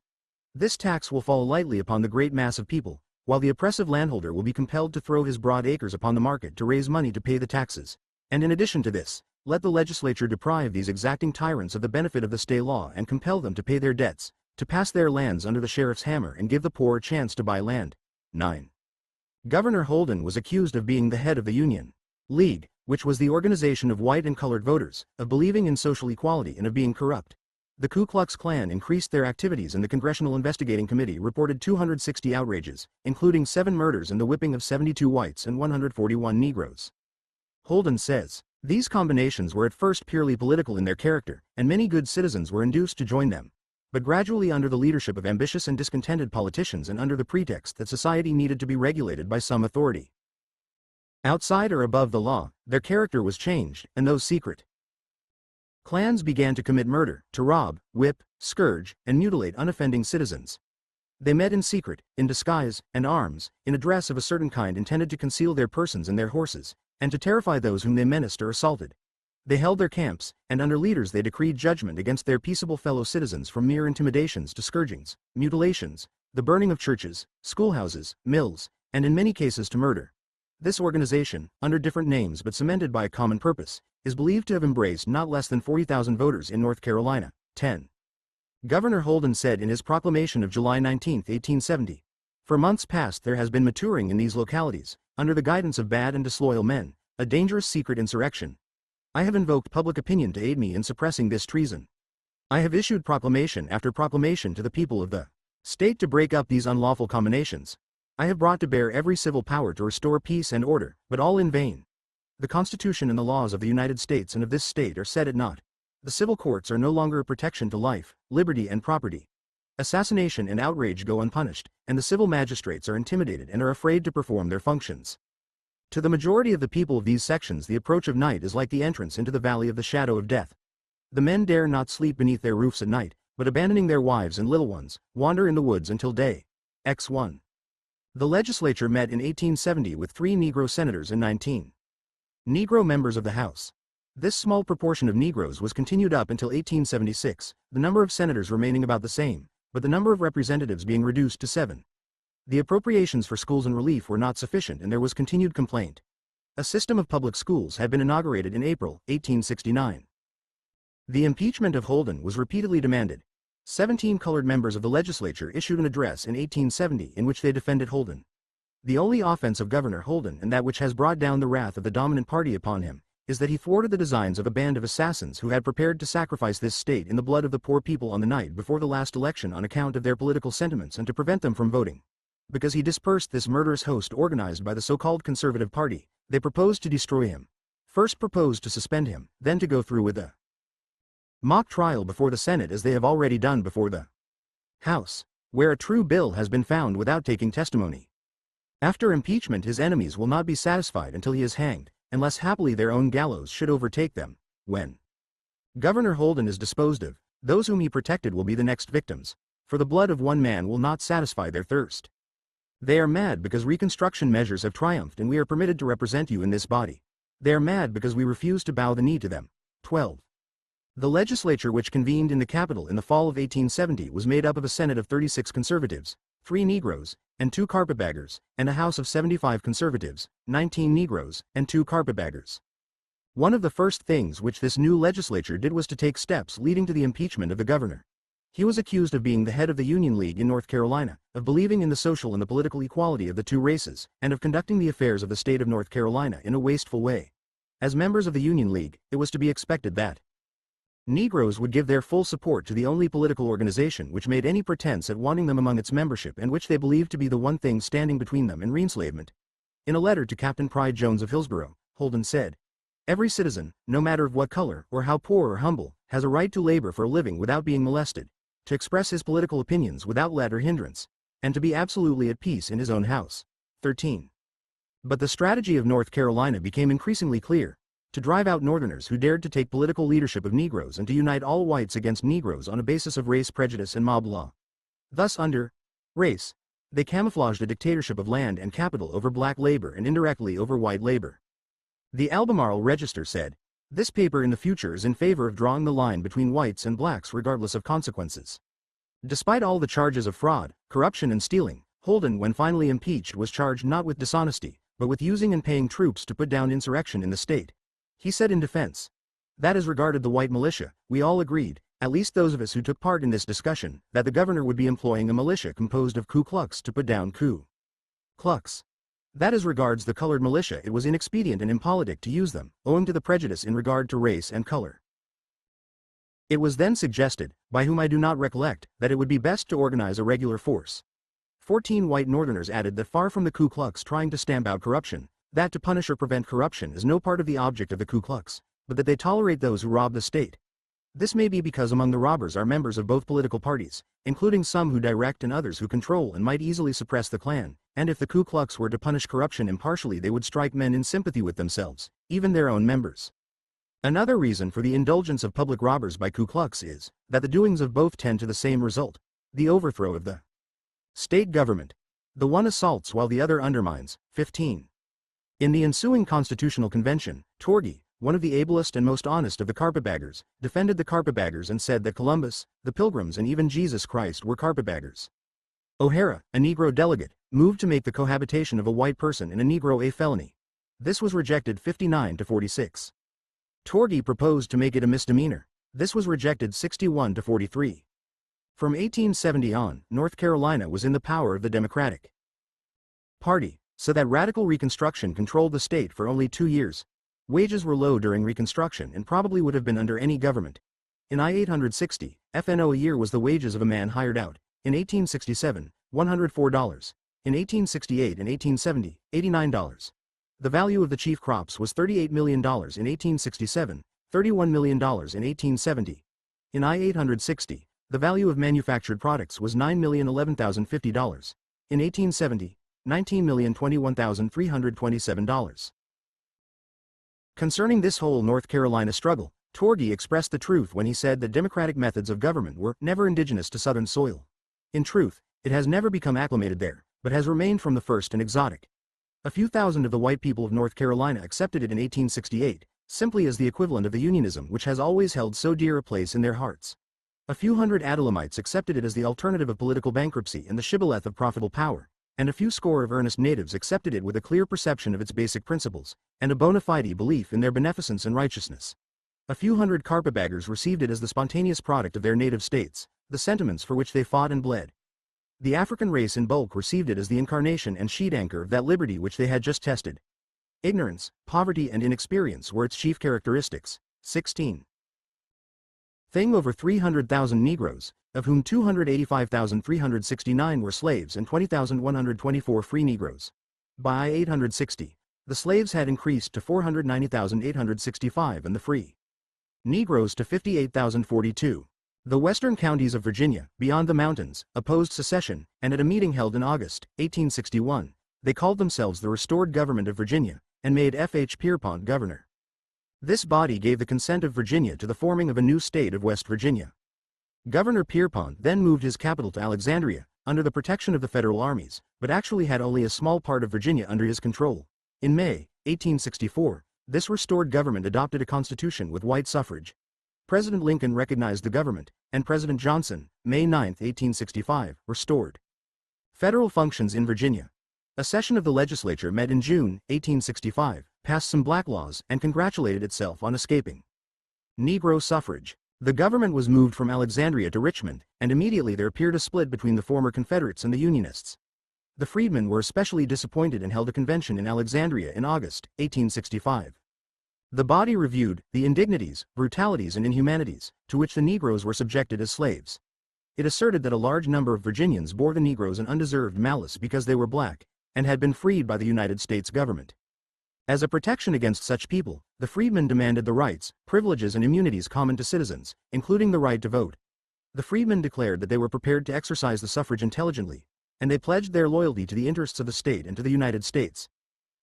This tax will fall lightly upon the great mass of people, while the oppressive landholder will be compelled to throw his broad acres upon the market to raise money to pay the taxes. And in addition to this, let the legislature deprive these exacting tyrants of the benefit of the stay law and compel them to pay their debts, to pass their lands under the sheriff's hammer and give the poor a chance to buy land. 9. Governor Holden was accused of being the head of the Union League, which was the organization of white and colored voters, of believing in social equality and of being corrupt. The Ku Klux Klan increased their activities and the Congressional Investigating Committee reported 260 outrages, including 7 murders and the whipping of 72 whites and 141 Negroes. Holden says, these combinations were at first purely political in their character, and many good citizens were induced to join them. But gradually under the leadership of ambitious and discontented politicians and under the pretext that society needed to be regulated by some authority outside or above the law, their character was changed, and those secret clans began to commit murder, to rob, whip, scourge, and mutilate unoffending citizens. They met in secret, in disguise, and arms, in a dress of a certain kind intended to conceal their persons and their horses, and to terrify those whom they menaced or assaulted. They held their camps, and under leaders they decreed judgment against their peaceable fellow citizens from mere intimidations to scourgings, mutilations, the burning of churches, schoolhouses, mills, and in many cases to murder. This organization, under different names but cemented by a common purpose, is believed to have embraced not less than 40,000 voters in North Carolina. 10. Governor Holden said in his proclamation of July 19, 1870, "For months past there has been maturing in these localities, under the guidance of bad and disloyal men, a dangerous secret insurrection. I have invoked public opinion to aid me in suppressing this treason. I have issued proclamation after proclamation to the people of the state to break up these unlawful combinations. I have brought to bear every civil power to restore peace and order, but all in vain. The Constitution and the laws of the United States and of this state are set at naught. The civil courts are no longer a protection to life, liberty, and property. Assassination and outrage go unpunished, and the civil magistrates are intimidated and are afraid to perform their functions. To the majority of the people of these sections the approach of night is like the entrance into the valley of the shadow of death. The men dare not sleep beneath their roofs at night, but abandoning their wives and little ones, wander in the woods until day. X1. The legislature met in 1870 with 3 Negro senators and 19 Negro members of the House. This small proportion of Negroes was continued up until 1876, the number of senators remaining about the same, but the number of representatives being reduced to 7. The appropriations for schools and relief were not sufficient and there was continued complaint. A system of public schools had been inaugurated in April 1869. The impeachment of Holden was repeatedly demanded. 17 colored members of the legislature issued an address in 1870 in which they defended Holden. The only offense of Governor Holden, and that which has brought down the wrath of the dominant party upon him, is that he thwarted the designs of a band of assassins who had prepared to sacrifice this state in the blood of the poor people on the night before the last election on account of their political sentiments and to prevent them from voting. Because he dispersed this murderous host organized by the so-called Conservative Party, they proposed to destroy him. First proposed to suspend him, then to go through with the mock trial before the Senate as they have already done before the House, where a true bill has been found without taking testimony. After impeachment his enemies will not be satisfied until he is hanged, unless happily their own gallows should overtake them. When Governor Holden is disposed of, those whom he protected will be the next victims, for the blood of one man will not satisfy their thirst. They are mad because Reconstruction measures have triumphed and we are permitted to represent you in this body. They are mad because we refuse to bow the knee to them. 12. The legislature which convened in the Capitol in the fall of 1870 was made up of a Senate of 36 conservatives, 3 Negroes, and 2 carpetbaggers, and a House of 75 conservatives, 19 Negroes, and 2 carpetbaggers. One of the first things which this new legislature did was to take steps leading to the impeachment of the governor. He was accused of being the head of the Union League in North Carolina, of believing in the social and the political equality of the two races, and of conducting the affairs of the state of North Carolina in a wasteful way. As members of the Union League, it was to be expected that Negroes would give their full support to the only political organization which made any pretense at wanting them among its membership and which they believed to be the one thing standing between them and reenslavement. In a letter to Captain Pride Jones of Hillsborough, Holden said, "Every citizen, no matter of what color, or how poor or humble, has a right to labor for a living without being molested, to express his political opinions without let or hindrance, and to be absolutely at peace in his own house." 13. But the strategy of North Carolina became increasingly clear: to drive out Northerners who dared to take political leadership of Negroes and to unite all whites against Negroes on a basis of race prejudice and mob law. Thus under race, they camouflaged a dictatorship of land and capital over black labor and indirectly over white labor. The Albemarle Register said, "This paper in the future is in favor of drawing the line between whites and blacks regardless of consequences." Despite all the charges of fraud, corruption and stealing, Holden, when finally impeached, was charged not with dishonesty, but with using and paying troops to put down insurrection in the state. He said in defense, that as regarded the white militia, we all agreed, at least those of us who took part in this discussion, that the governor would be employing a militia composed of Ku Klux to put down Ku Klux. That as regards the colored militia it was inexpedient and impolitic to use them, owing to the prejudice in regard to race and color. It was then suggested, by whom I do not recollect, that it would be best to organize a regular force. 14 white Northerners added that far from the Ku Klux trying to stamp out corruption, that to punish or prevent corruption is no part of the object of the Ku Klux, but that they tolerate those who rob the state. This may be because among the robbers are members of both political parties, including some who direct and others who control and might easily suppress the Klan, and if the Ku Klux were to punish corruption impartially they would strike men in sympathy with themselves, even their own members. Another reason for the indulgence of public robbers by Ku Klux is that the doings of both tend to the same result: the overthrow of the state government. The one assaults while the other undermines. 15. In the ensuing Constitutional Convention, Torgey, one of the ablest and most honest of the carpetbaggers, defended the carpetbaggers and said that Columbus, the Pilgrims and even Jesus Christ were carpetbaggers. O'Hara, a Negro delegate, moved to make the cohabitation of a white person and a Negro a felony. This was rejected 59 to 46. Torgey proposed to make it a misdemeanor. This was rejected 61 to 43. From 1870 on, North Carolina was in the power of the Democratic Party, so that radical Reconstruction controlled the state for only 2 years. Wages were low during Reconstruction and probably would have been under any government. In I-860, FNO a year was the wages of a man hired out. In 1867, $104. In 1868 and 1870, $89. The value of the chief crops was $38 million in 1867, $31 million in 1870. In I-860, the value of manufactured products was $9,011,050. In 1870, $19,021,327. Concerning this whole North Carolina struggle, Torgey expressed the truth when he said that democratic methods of government were never indigenous to southern soil. In truth, it has never become acclimated there, but has remained from the first an exotic. A few thousand of the white people of North Carolina accepted it in 1868, simply as the equivalent of the unionism which has always held so dear a place in their hearts. A few hundred Adullamites accepted it as the alternative of political bankruptcy and the shibboleth of profitable power, and a few score of earnest natives accepted it with a clear perception of its basic principles, and a bona fide belief in their beneficence and righteousness. A few hundred carpetbaggers received it as the spontaneous product of their native states, the sentiments for which they fought and bled. The African race in bulk received it as the incarnation and sheet anchor of that liberty which they had just tested. Ignorance, poverty and inexperience were its chief characteristics. 16. Thing over 300,000 Negroes, of whom 285,369 were slaves and 20,124 free Negroes. By 860, the slaves had increased to 490,865 and the free Negroes to 58,042. The western counties of Virginia, beyond the mountains, opposed secession, and at a meeting held in August, 1861, they called themselves the Restored Government of Virginia, and made F.H. Pierpont governor. This body gave the consent of Virginia to the forming of a new state of West Virginia. Governor Pierpont then moved his capital to Alexandria, under the protection of the federal armies, but actually had only a small part of Virginia under his control. In May, 1864, this restored government adopted a constitution with white suffrage. President Lincoln recognized the government, and President Johnson, May 9, 1865, restored federal functions in Virginia. A session of the legislature met in June, 1865, passed some black laws, and congratulated itself on escaping Negro suffrage. The government was moved from Alexandria to Richmond, and immediately there appeared a split between the former Confederates and the Unionists. The freedmen were especially disappointed and held a convention in Alexandria in August, 1865. The body reviewed the indignities, brutalities and inhumanities, to which the Negroes were subjected as slaves. It asserted that a large number of Virginians bore the Negroes an undeserved malice because they were black, and had been freed by the United States government. As a protection against such people, the freedmen demanded the rights, privileges and immunities common to citizens, including the right to vote. The freedmen declared that they were prepared to exercise the suffrage intelligently, and they pledged their loyalty to the interests of the state and to the United States.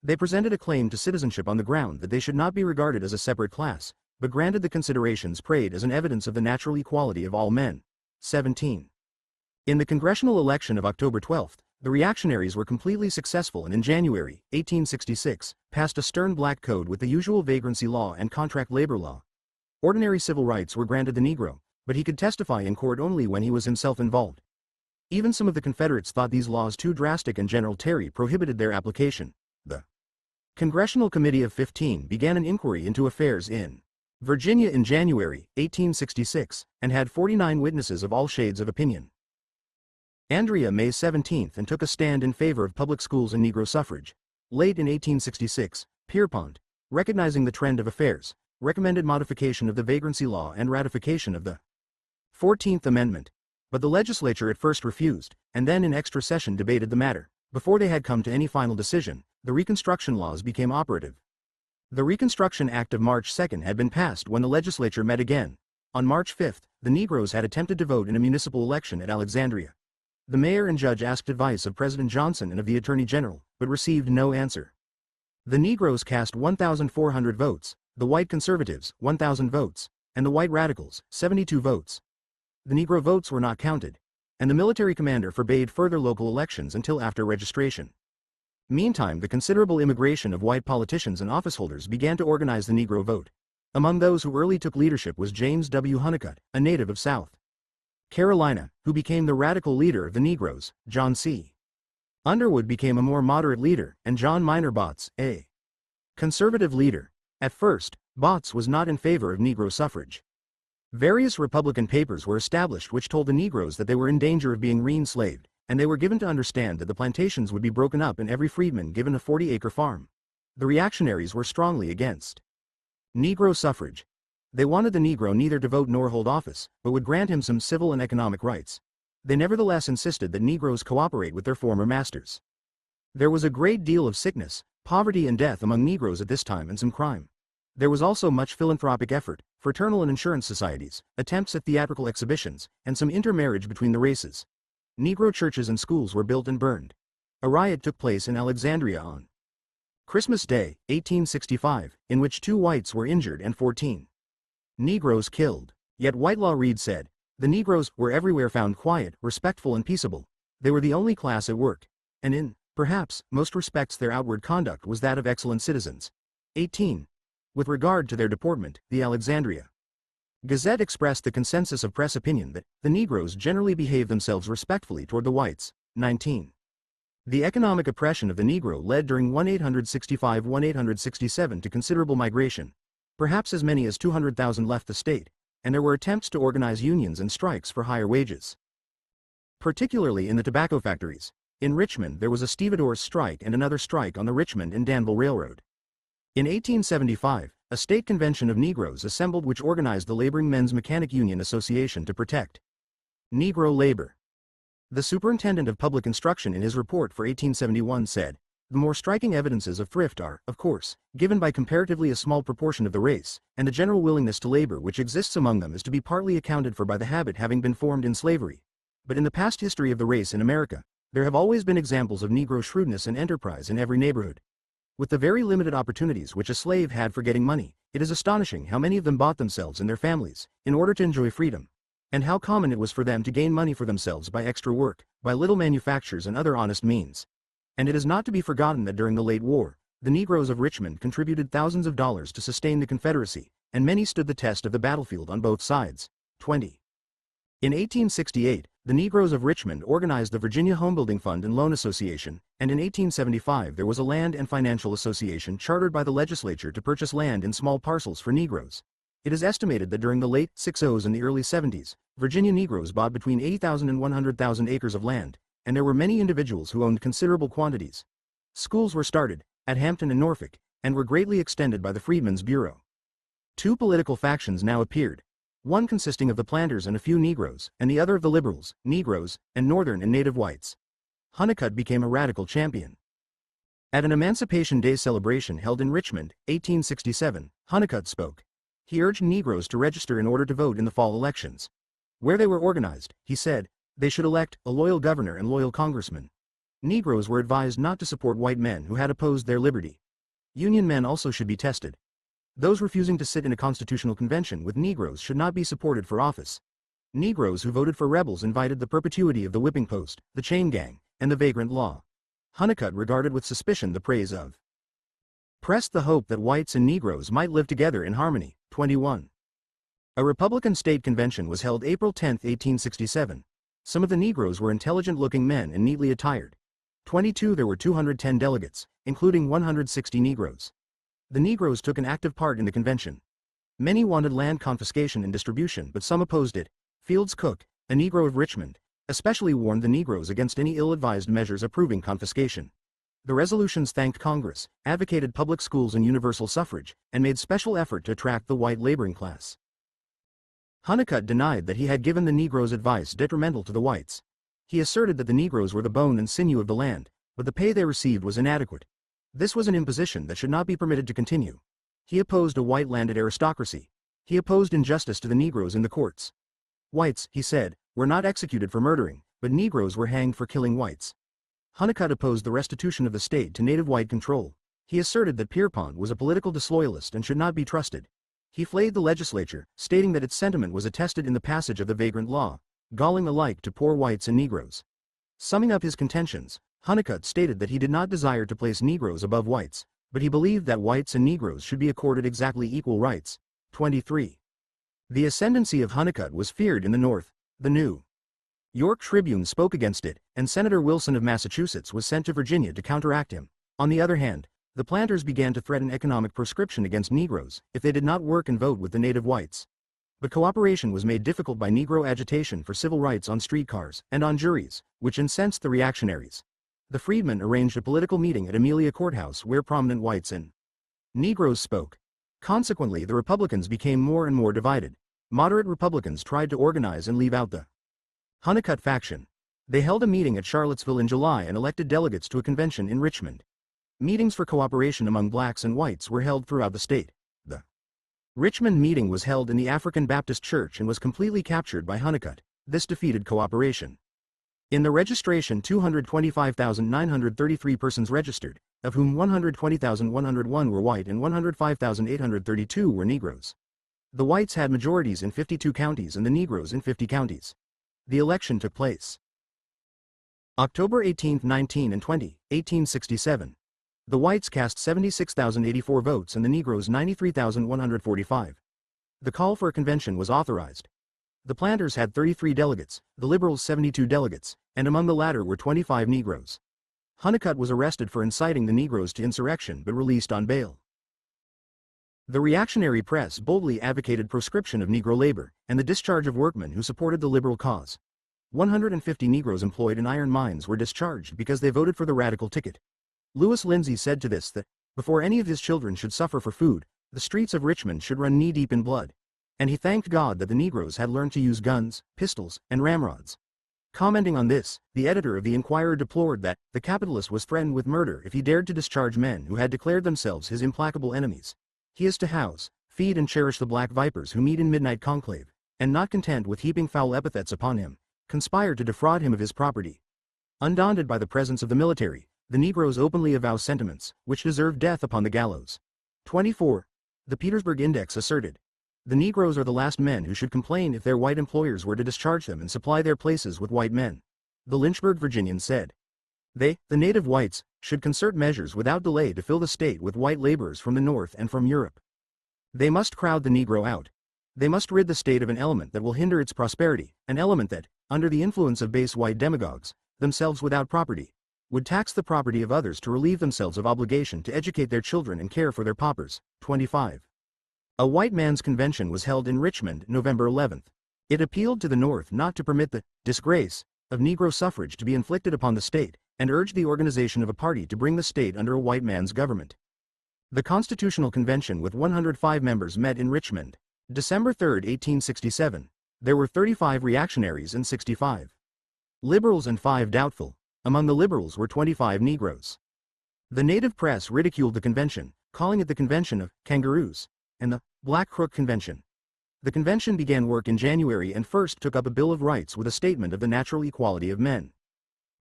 They presented a claim to citizenship on the ground that they should not be regarded as a separate class, but granted the considerations prayed as an evidence of the natural equality of all men. 17. In the congressional election of October 12, the reactionaries were completely successful and in January, 1866, passed a stern black code with the usual vagrancy law and contract labor law. Ordinary civil rights were granted the Negro, but he could testify in court only when he was himself involved. Even some of the Confederates thought these laws too drastic and General Terry prohibited their application. The Congressional Committee of 15 began an inquiry into affairs in Virginia in January, 1866, and had 49 witnesses of all shades of opinion. Andrea May 17 and took a stand in favor of public schools and Negro suffrage. Late in 1866, Pierpont, recognizing the trend of affairs, recommended modification of the vagrancy law and ratification of the 14th Amendment. But the legislature at first refused, and then in extra session debated the matter. Before they had come to any final decision, the Reconstruction laws became operative. The Reconstruction Act of March 2 had been passed when the legislature met again. On March 5, the Negroes had attempted to vote in a municipal election at Alexandria. The mayor and judge asked advice of President Johnson and of the Attorney General, but received no answer. The Negroes cast 1,400 votes, the white conservatives, 1,000 votes, and the white radicals, 72 votes. The Negro votes were not counted, and the military commander forbade further local elections until after registration. Meantime, the considerable immigration of white politicians and officeholders began to organize the Negro vote. Among those who early took leadership was James W. Honeycutt, a native of South Carolina, who became the radical leader of the Negroes. John C. Underwood became a more moderate leader, and John Minor Botts, a conservative leader. At first, Botts was not in favor of Negro suffrage. Various Republican papers were established which told the Negroes that they were in danger of being re-enslaved, and they were given to understand that the plantations would be broken up and every freedman given a 40-acre farm. The reactionaries were strongly against Negro suffrage. They wanted the Negro neither to vote nor hold office, but would grant him some civil and economic rights. They nevertheless insisted that Negroes cooperate with their former masters. There was a great deal of sickness, poverty and death among Negroes at this time and some crime. There was also much philanthropic effort, fraternal and insurance societies, attempts at theatrical exhibitions, and some intermarriage between the races. Negro churches and schools were built and burned. A riot took place in Alexandria on Christmas Day, 1865, in which 2 whites were injured and 14 Negroes killed. Yet Whitelaw Reid said, "The Negroes were everywhere found quiet, respectful and peaceable. They were the only class at work, and in, perhaps, most respects their outward conduct was that of excellent citizens." 18. With regard to their deportment, the Alexandria Gazette expressed the consensus of press opinion that the Negroes generally behaved themselves respectfully toward the whites. 19. The economic oppression of the Negro led during 1865–1867 to considerable migration. Perhaps as many as 200,000 left the state, and there were attempts to organize unions and strikes for higher wages. Particularly in the tobacco factories. In Richmond there was a stevedores strike and another strike on the Richmond and Danville Railroad. In 1875, a state convention of Negroes assembled which organized the Laboring Men's Mechanic Union Association to protect Negro labor. The Superintendent of Public Instruction in his report for 1871 said, "The more striking evidences of thrift are, of course, given by comparatively a small proportion of the race, and the general willingness to labor which exists among them is to be partly accounted for by the habit having been formed in slavery. But in the past history of the race in America, there have always been examples of Negro shrewdness and enterprise in every neighborhood. With the very limited opportunities which a slave had for getting money, it is astonishing how many of them bought themselves and their families, in order to enjoy freedom. And how common it was for them to gain money for themselves by extra work, by little manufactures and other honest means. And it is not to be forgotten that during the late war, the Negroes of Richmond contributed thousands of dollars to sustain the Confederacy, and many stood the test of the battlefield on both sides." 20. In 1868, the Negroes of Richmond organized the Virginia Homebuilding Fund and Loan Association, and in 1875 there was a Land and Financial Association chartered by the legislature to purchase land in small parcels for Negroes. It is estimated that during the late 60s and the early 70s, Virginia Negroes bought between 80,000 and 100,000 acres of land, and there were many individuals who owned considerable quantities. Schools were started, at Hampton and Norfolk, and were greatly extended by the Freedmen's Bureau. Two political factions now appeared, one consisting of the planters and a few Negroes, and the other of the liberals, Negroes, and Northern and native whites. Hunnicutt became a radical champion. At an Emancipation Day celebration held in Richmond, 1867, Hunnicutt spoke. He urged Negroes to register in order to vote in the fall elections. Where they were organized, he said, they should elect a loyal governor and loyal congressman. Negroes were advised not to support white men who had opposed their liberty. Union men also should be tested. Those refusing to sit in a constitutional convention with Negroes should not be supported for office. Negroes who voted for rebels invited the perpetuity of the whipping post, the chain gang, and the vagrant law. Hunnicutt regarded with suspicion the praise of pressed the hope that whites and Negroes might live together in harmony. 21. A Republican state convention was held April 10, 1867. Some of the Negroes were intelligent-looking men and neatly attired. 22 There were 210 delegates, including 160 Negroes. The Negroes took an active part in the convention. Many wanted land confiscation and distribution, but some opposed it. Fields Cook, a Negro of Richmond, especially warned the Negroes against any ill-advised measures approving confiscation. The resolutions thanked Congress, advocated public schools and universal suffrage, and made special effort to attract the white laboring class. Hunnicutt denied that he had given the Negroes advice detrimental to the whites. He asserted that the Negroes were the bone and sinew of the land, but the pay they received was inadequate. This was an imposition that should not be permitted to continue. He opposed a white landed aristocracy. He opposed injustice to the Negroes in the courts. Whites, he said, were not executed for murdering, but Negroes were hanged for killing whites. Hunnicutt opposed the restitution of the state to native white control. He asserted that Pierpont was a political disloyalist and should not be trusted. He flayed the legislature, stating that its sentiment was attested in the passage of the vagrant law, galling alike to poor whites and Negroes. Summing up his contentions, Hunnicutt stated that he did not desire to place Negroes above whites, but he believed that whites and Negroes should be accorded exactly equal rights. 23. The ascendancy of Hunnicutt was feared in the North. The New York Tribune spoke against it, and Senator Wilson of Massachusetts was sent to Virginia to counteract him. On the other hand, the planters began to threaten economic proscription against Negroes if they did not work and vote with the native whites. But cooperation was made difficult by Negro agitation for civil rights on streetcars and on juries, which incensed the reactionaries. The freedmen arranged a political meeting at Amelia Courthouse where prominent whites and Negroes spoke. Consequently, the Republicans became more and more divided. Moderate Republicans tried to organize and leave out the Hunnicutt faction. They held a meeting at Charlottesville in July and elected delegates to a convention in Richmond. Meetings for cooperation among blacks and whites were held throughout the state. The Richmond meeting was held in the African Baptist Church and was completely captured by Hunnicutt. This defeated cooperation. In the registration 225,933 persons registered, of whom 120,101 were white and 105,832 were Negroes. The whites had majorities in 52 counties and the Negroes in 50 counties. The election took place October 18, 19 and 20, 1867. The whites cast 76,084 votes and the Negroes 93,145. The call for a convention was authorized. The planters had 33 delegates, the liberals 72 delegates, and among the latter were 25 Negroes. Honeycutt was arrested for inciting the Negroes to insurrection but released on bail. The reactionary press boldly advocated proscription of Negro labor and the discharge of workmen who supported the liberal cause. 150 Negroes employed in iron mines were discharged because they voted for the radical ticket. Lewis Lindsay said to this that, before any of his children should suffer for food, the streets of Richmond should run knee-deep in blood. And he thanked God that the Negroes had learned to use guns, pistols, and ramrods. Commenting on this, the editor of the Inquirer deplored that the capitalist was threatened with murder if he dared to discharge men who had declared themselves his implacable enemies. He is to house, feed and cherish the black vipers who meet in midnight conclave, and not content with heaping foul epithets upon him, conspire to defraud him of his property. Undaunted by the presence of the military, the Negroes openly avow sentiments which deserve death upon the gallows. 24. The Petersburg Index asserted, the Negroes are the last men who should complain if their white employers were to discharge them and supply their places with white men. The Lynchburg Virginian said, they, the native whites, should concert measures without delay to fill the state with white laborers from the North and from Europe. They must crowd the Negro out. They must rid the state of an element that will hinder its prosperity, an element that, under the influence of base white demagogues, themselves without property, would tax the property of others to relieve themselves of obligation to educate their children and care for their paupers. 25. A white man's convention was held in Richmond, November 11. It appealed to the North not to permit the disgrace of Negro suffrage to be inflicted upon the state, and urged the organization of a party to bring the state under a white man's government. The Constitutional Convention with 105 members met in Richmond, December 3, 1867. There were 35 reactionaries and 65 liberals and 5 doubtful. Among the liberals were 25 Negroes. The native press ridiculed the convention, calling it the Convention of Kangaroos, and the Black Crook Convention. The convention began work in January and first took up a Bill of Rights with a statement of the natural equality of men.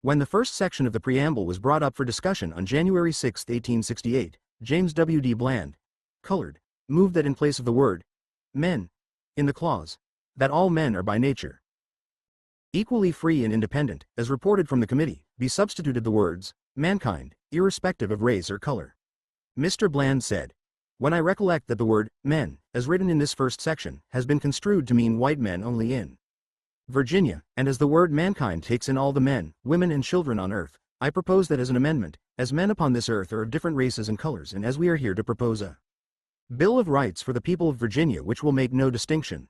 When the first section of the preamble was brought up for discussion on January 6, 1868, James W.E.B. Bland, colored, moved that in place of the word men in the clause, that all men are by nature equally free and independent, as reported from the committee, be substituted the words mankind, irrespective of race or color. Mr. Bland said, when I recollect that the word men, as written in this first section, has been construed to mean white men only in Virginia, and as the word mankind takes in all the men, women and children on earth, I propose that as an amendment, as men upon this earth are of different races and colors, and as we are here to propose a Bill of Rights for the people of Virginia which will make no distinction,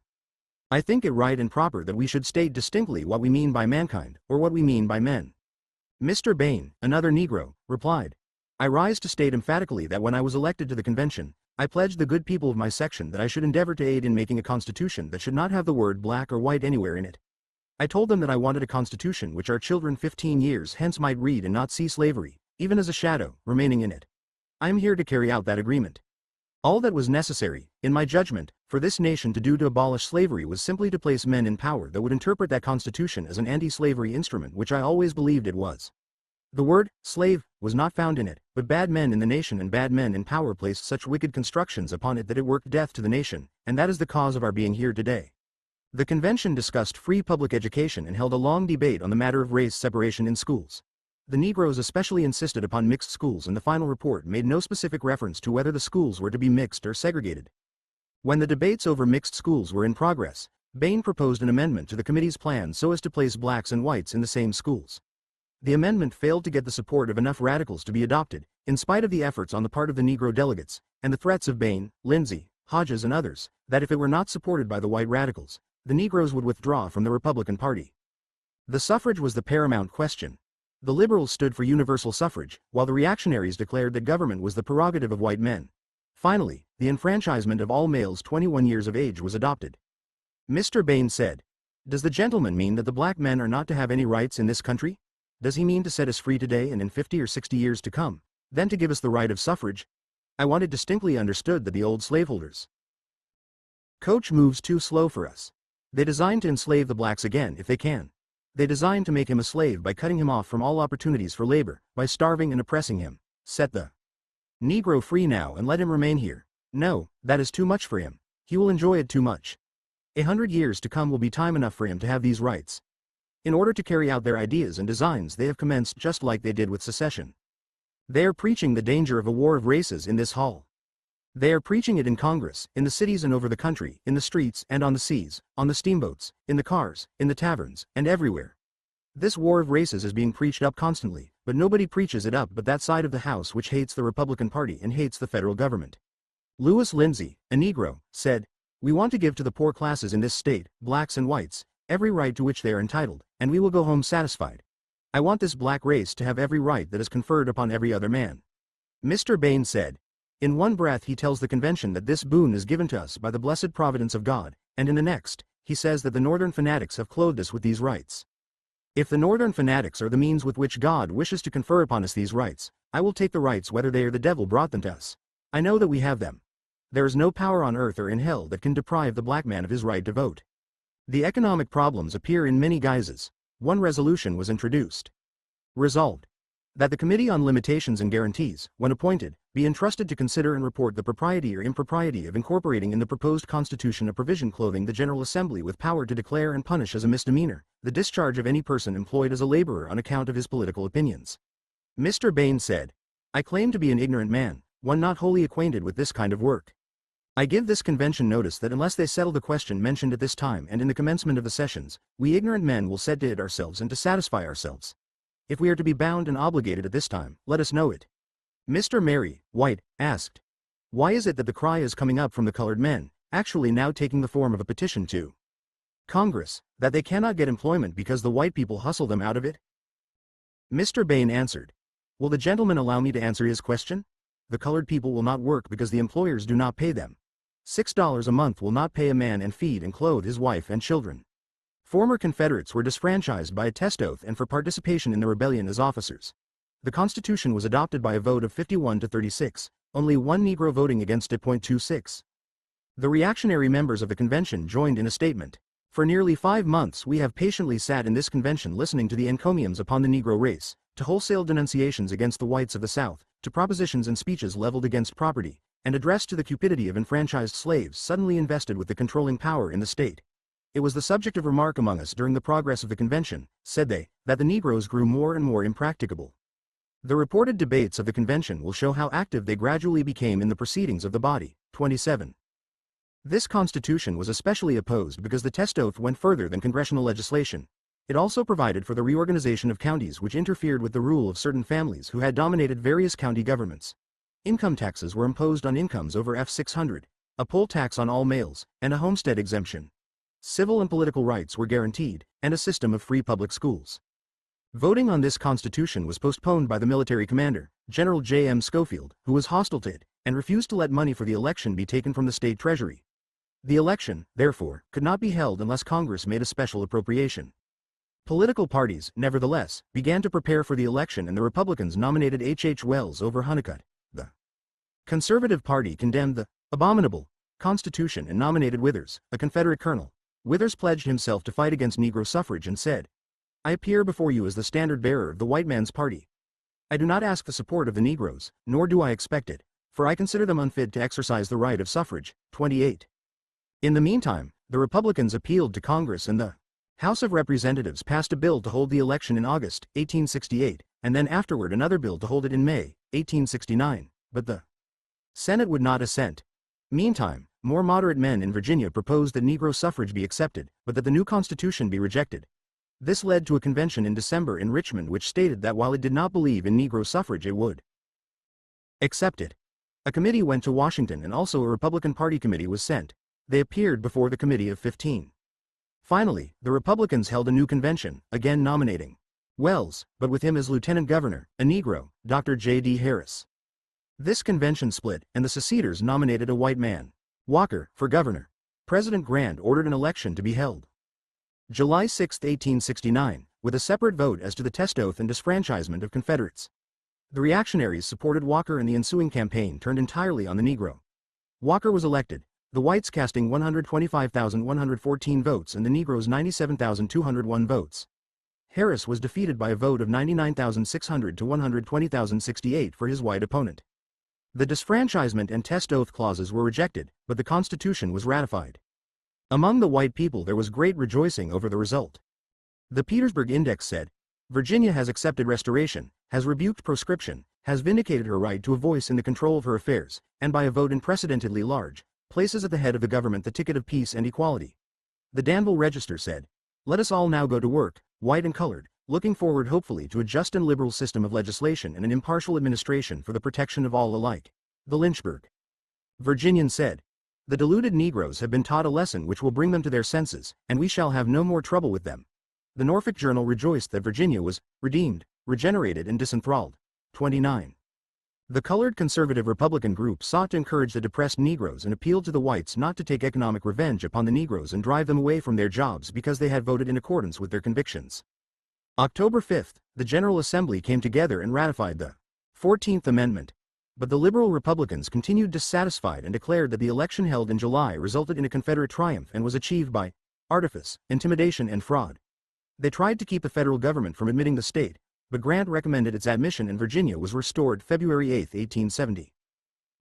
I think it right and proper that we should state distinctly what we mean by mankind, or what we mean by men. Mr. Bain, another Negro, replied, I rise to state emphatically that when I was elected to the convention, I pledged the good people of my section that I should endeavor to aid in making a constitution that should not have the word black or white anywhere in it. I told them that I wanted a constitution which our children 15 years hence might read and not see slavery, even as a shadow, remaining in it. I am here to carry out that agreement. All that was necessary, in my judgment, for this nation to do to abolish slavery was simply to place men in power that would interpret that constitution as an anti-slavery instrument, which I always believed it was. The word slave was not found in it, but bad men in the nation and bad men in power placed such wicked constructions upon it that it worked death to the nation, and that is the cause of our being here today. The convention discussed free public education and held a long debate on the matter of race separation in schools. The Negroes especially insisted upon mixed schools, and the final report made no specific reference to whether the schools were to be mixed or segregated. When the debates over mixed schools were in progress, Bain proposed an amendment to the committee's plan so as to place blacks and whites in the same schools. The amendment failed to get the support of enough radicals to be adopted, in spite of the efforts on the part of the Negro delegates, and the threats of Bain, Lindsay, Hodges and others, that if it were not supported by the white radicals, the Negroes would withdraw from the Republican Party. The suffrage was the paramount question. The liberals stood for universal suffrage, while the reactionaries declared that government was the prerogative of white men. Finally, the enfranchisement of all males 21 years of age was adopted. Mr. Bain said, does the gentleman mean that the black men are not to have any rights in this country? Does he mean to set us free today and in 50 or 60 years to come, then to give us the right of suffrage? I want it distinctly understood that the old slaveholders' coach moves too slow for us. They design to enslave the blacks again if they can. They design to make him a slave by cutting him off from all opportunities for labor, by starving and oppressing him. Set the Negro free now and let him remain here. No, that is too much for him. He will enjoy it too much. 100 years to come will be time enough for him to have these rights. In order to carry out their ideas and designs, they have commenced just like they did with secession. They are preaching the danger of a war of races in this hall. They are preaching it in Congress, in the cities and over the country, in the streets and on the seas, on the steamboats, in the cars, in the taverns, and everywhere. This war of races is being preached up constantly, but nobody preaches it up but that side of the House which hates the Republican Party and hates the federal government. Lewis Lindsay, a Negro, said, "We want to give to the poor classes in this state, blacks and whites, every right to which they are entitled, and we will go home satisfied. I want this black race to have every right that is conferred upon every other man." Mr. Bain said, "In one breath he tells the convention that this boon is given to us by the blessed providence of God, and in the next, he says that the Northern fanatics have clothed us with these rights. If the Northern fanatics are the means with which God wishes to confer upon us these rights, I will take the rights whether they or the devil brought them to us. I know that we have them. There is no power on earth or in hell that can deprive the black man of his right to vote." The economic problems appear in many guises. One resolution was introduced. Resolved, that the Committee on Limitations and Guarantees, when appointed, be entrusted to consider and report the propriety or impropriety of incorporating in the proposed Constitution a provision clothing the General Assembly with power to declare and punish as a misdemeanor the discharge of any person employed as a laborer on account of his political opinions. Mr. Bain said, "I claim to be an ignorant man, one not wholly acquainted with this kind of work. I give this convention notice that unless they settle the question mentioned at this time and in the commencement of the sessions, we ignorant men will set to it ourselves and to satisfy ourselves. If we are to be bound and obligated at this time, let us know it." Mr. Mary White asked, "Why is it that the cry is coming up from the colored men, actually now taking the form of a petition to Congress, that they cannot get employment because the white people hustle them out of it?" Mr. Bain answered, "Will the gentleman allow me to answer his question? The colored people will not work because the employers do not pay them. $6 a month will not pay a man and feed and clothe his wife and children. Former Confederates were disfranchised by a test oath and for participation in the rebellion as officers. The Constitution was adopted by a vote of 51 to 36, only one Negro voting against it. 26. The reactionary members of the convention joined in a statement. "For nearly 5 months we have patiently sat in this convention listening to the encomiums upon the Negro race, to wholesale denunciations against the whites of the South, to propositions and speeches leveled against property, and addressed to the cupidity of enfranchised slaves suddenly invested with the controlling power in the state. It was the subject of remark among us during the progress of the convention," said they, "that the Negroes grew more and more impracticable. The reported debates of the convention will show how active they gradually became in the proceedings of the body." 27. This Constitution was especially opposed because the test oath went further than congressional legislation. It also provided for the reorganization of counties which interfered with the rule of certain families who had dominated various county governments. Income taxes were imposed on incomes over F600, a poll tax on all males, and a homestead exemption. Civil and political rights were guaranteed, and a system of free public schools. Voting on this Constitution was postponed by the military commander, General J.M. Schofield, who was hostile to it, and refused to let money for the election be taken from the state treasury. The election, therefore, could not be held unless Congress made a special appropriation. Political parties, nevertheless, began to prepare for the election and the Republicans nominated H. Wells over Honeycutt. The Conservative Party condemned the abominable Constitution and nominated Withers, a Confederate colonel. Withers pledged himself to fight against Negro suffrage and said, "I appear before you as the standard-bearer of the white man's party. I do not ask the support of the Negroes, nor do I expect it, for I consider them unfit to exercise the right of suffrage." 28. In the meantime, the Republicans appealed to Congress and the House of Representatives passed a bill to hold the election in August, 1868, and then afterward another bill to hold it in May, 1869, but the Senate would not assent. Meantime, more moderate men in Virginia proposed that Negro suffrage be accepted, but that the new Constitution be rejected. This led to a convention in December in Richmond which stated that while it did not believe in Negro suffrage it would accept it. A committee went to Washington and also a Republican Party committee was sent. They appeared before the Committee of 15. Finally, the Republicans held a new convention, again nominating Wells, but with him as lieutenant governor, a Negro, Dr. J.D. Harris. This convention split, and the seceders nominated a white man, Walker, for governor. President Grant ordered an election to be held July 6, 1869, with a separate vote as to the test oath and disfranchisement of Confederates. The reactionaries supported Walker and the ensuing campaign turned entirely on the Negro. Walker was elected, the whites casting 125,114 votes and the Negroes 97,201 votes. Harris was defeated by a vote of 99,600 to 120,068 for his white opponent. The disfranchisement and test oath clauses were rejected, but the Constitution was ratified. Among the white people there was great rejoicing over the result. The Petersburg Index said, "Virginia has accepted restoration, has rebuked proscription, has vindicated her right to a voice in the control of her affairs, and by a vote unprecedentedly large, places at the head of the government the ticket of peace and equality." The Danville Register said, "Let us all now go to work, white and colored, looking forward hopefully to a just and liberal system of legislation and an impartial administration for the protection of all alike. The Lynchburg Virginian said, "The deluded Negroes have been taught a lesson which will bring them to their senses, and we shall have no more trouble with them." The Norfolk Journal rejoiced that Virginia was redeemed, regenerated and disenthralled. 29. The colored conservative Republican group sought to encourage the depressed Negroes and appealed to the whites not to take economic revenge upon the Negroes and drive them away from their jobs because they had voted in accordance with their convictions. October 5, the General Assembly came together and ratified the 14th Amendment. But the liberal Republicans continued dissatisfied and declared that the election held in July resulted in a Confederate triumph and was achieved by artifice, intimidation and fraud. They tried to keep the federal government from admitting the state, but Grant recommended its admission and Virginia was restored February 8, 1870.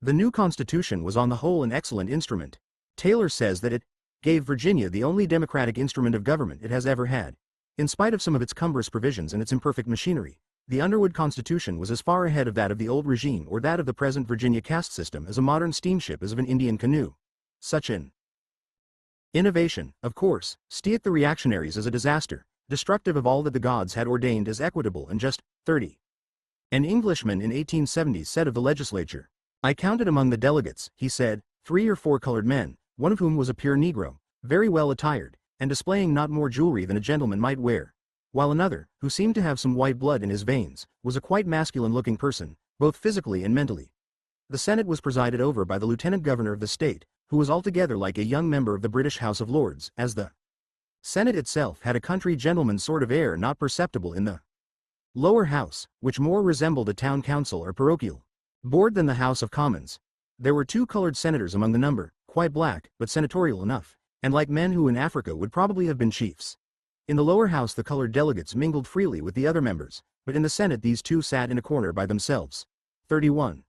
The new Constitution was on the whole an excellent instrument. Taylor says that it gave Virginia the only democratic instrument of government it has ever had. In spite of some of its cumbrous provisions and its imperfect machinery, the Underwood Constitution was as far ahead of that of the old regime or that of the present Virginia caste system as a modern steamship is of an Indian canoe. Such an innovation, of course, struck the reactionaries as a disaster, destructive of all that the gods had ordained as equitable and just. 30. An Englishman in 1870 said of the legislature, "I counted among the delegates," he said, 3 or 4 colored men, one of whom was a pure Negro, very well attired, and displaying not more jewelry than a gentleman might wear, while another, who seemed to have some white blood in his veins, was a quite masculine-looking person, both physically and mentally. The Senate was presided over by the Lieutenant Governor of the state, who was altogether like a young member of the British House of Lords, as the Senate itself had a country gentleman sort of air not perceptible in the lower house, which more resembled a town council or parochial board than the House of Commons. There were 2 colored senators among the number, quite black, but senatorial enough, and like men who in Africa would probably have been chiefs. In the lower house the colored delegates mingled freely with the other members, but in the Senate these 2 sat in a corner by themselves. 31.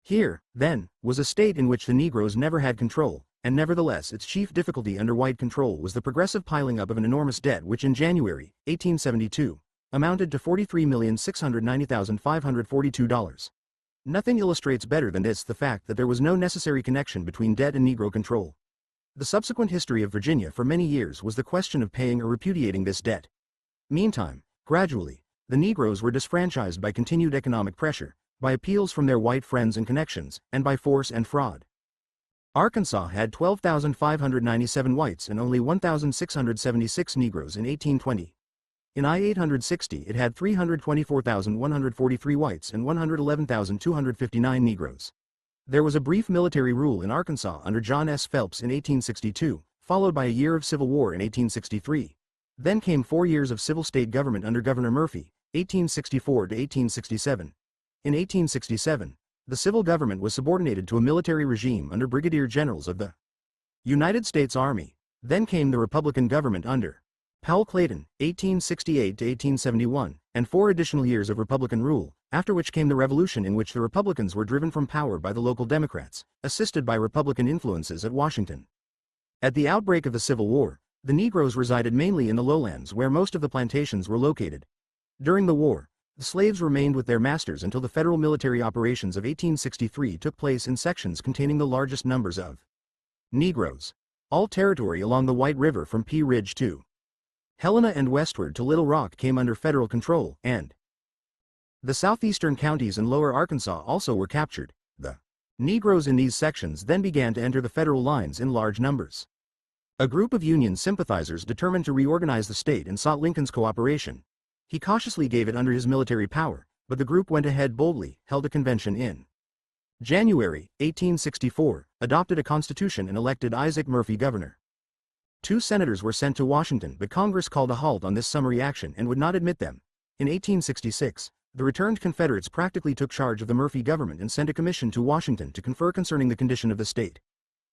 Here, then, was a state in which the Negroes never had control, and nevertheless its chief difficulty under white control was the progressive piling up of an enormous debt which in January, 1872, amounted to $43,690,542. Nothing illustrates better than this the fact that there was no necessary connection between debt and Negro control. The subsequent history of Virginia for many years was the question of paying or repudiating this debt. Meantime, gradually, the Negroes were disfranchised by continued economic pressure, by appeals from their white friends and connections, and by force and fraud. Arkansas had 12,597 whites and only 1,676 Negroes in 1820. In I-860 it had 324,143 whites and 111,259 Negroes. There was a brief military rule in Arkansas under John S. Phelps in 1862, followed by a year of civil war in 1863. Then came 4 years of civil state government under Governor Murphy, 1864 to 1867. In 1867, the civil government was subordinated to a military regime under brigadier generals of the United States Army. Then came the Republican government under Powell Clayton, 1868 to 1871, and 4 additional years of Republican rule, after which came the Revolution in which the Republicans were driven from power by the local Democrats, assisted by Republican influences at Washington. At the outbreak of the Civil War, the Negroes resided mainly in the lowlands where most of the plantations were located. During the war, the slaves remained with their masters until the federal military operations of 1863 took place in sections containing the largest numbers of Negroes. All territory along the White River from Pea Ridge to Helena and westward to Little Rock came under federal control, and the southeastern counties and lower Arkansas also were captured. The Negroes in these sections then began to enter the federal lines in large numbers. A group of Union sympathizers determined to reorganize the state and sought Lincoln's cooperation. He cautiously gave it under his military power, but the group went ahead boldly, held a convention in January, 1864, adopted a constitution and elected Isaac Murphy governor. 2 senators were sent to Washington, but Congress called a halt on this summary action and would not admit them. In 1866, the returned Confederates practically took charge of the Murphy government and sent a commission to Washington to confer concerning the condition of the state.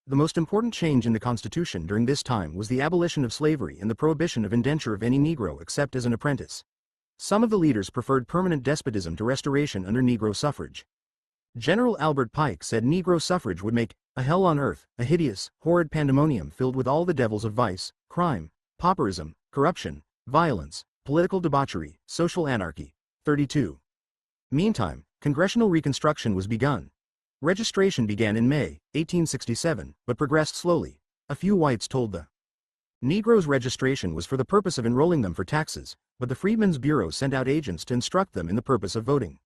The most important change in the Constitution during this time was the abolition of slavery and the prohibition of indenture of any Negro except as an apprentice. Some of the leaders preferred permanent despotism to restoration under Negro suffrage. General Albert Pike said Negro suffrage would make a hell on earth, a hideous, horrid pandemonium filled with all the devils of vice, crime, pauperism, corruption, violence, political debauchery, social anarchy. 32. Meantime, congressional Reconstruction was begun. Registration began in May, 1867, but progressed slowly. A few whites told the Negroes' registration was for the purpose of enrolling them for taxes, but the Freedmen's Bureau sent out agents to instruct them in the purpose of voting.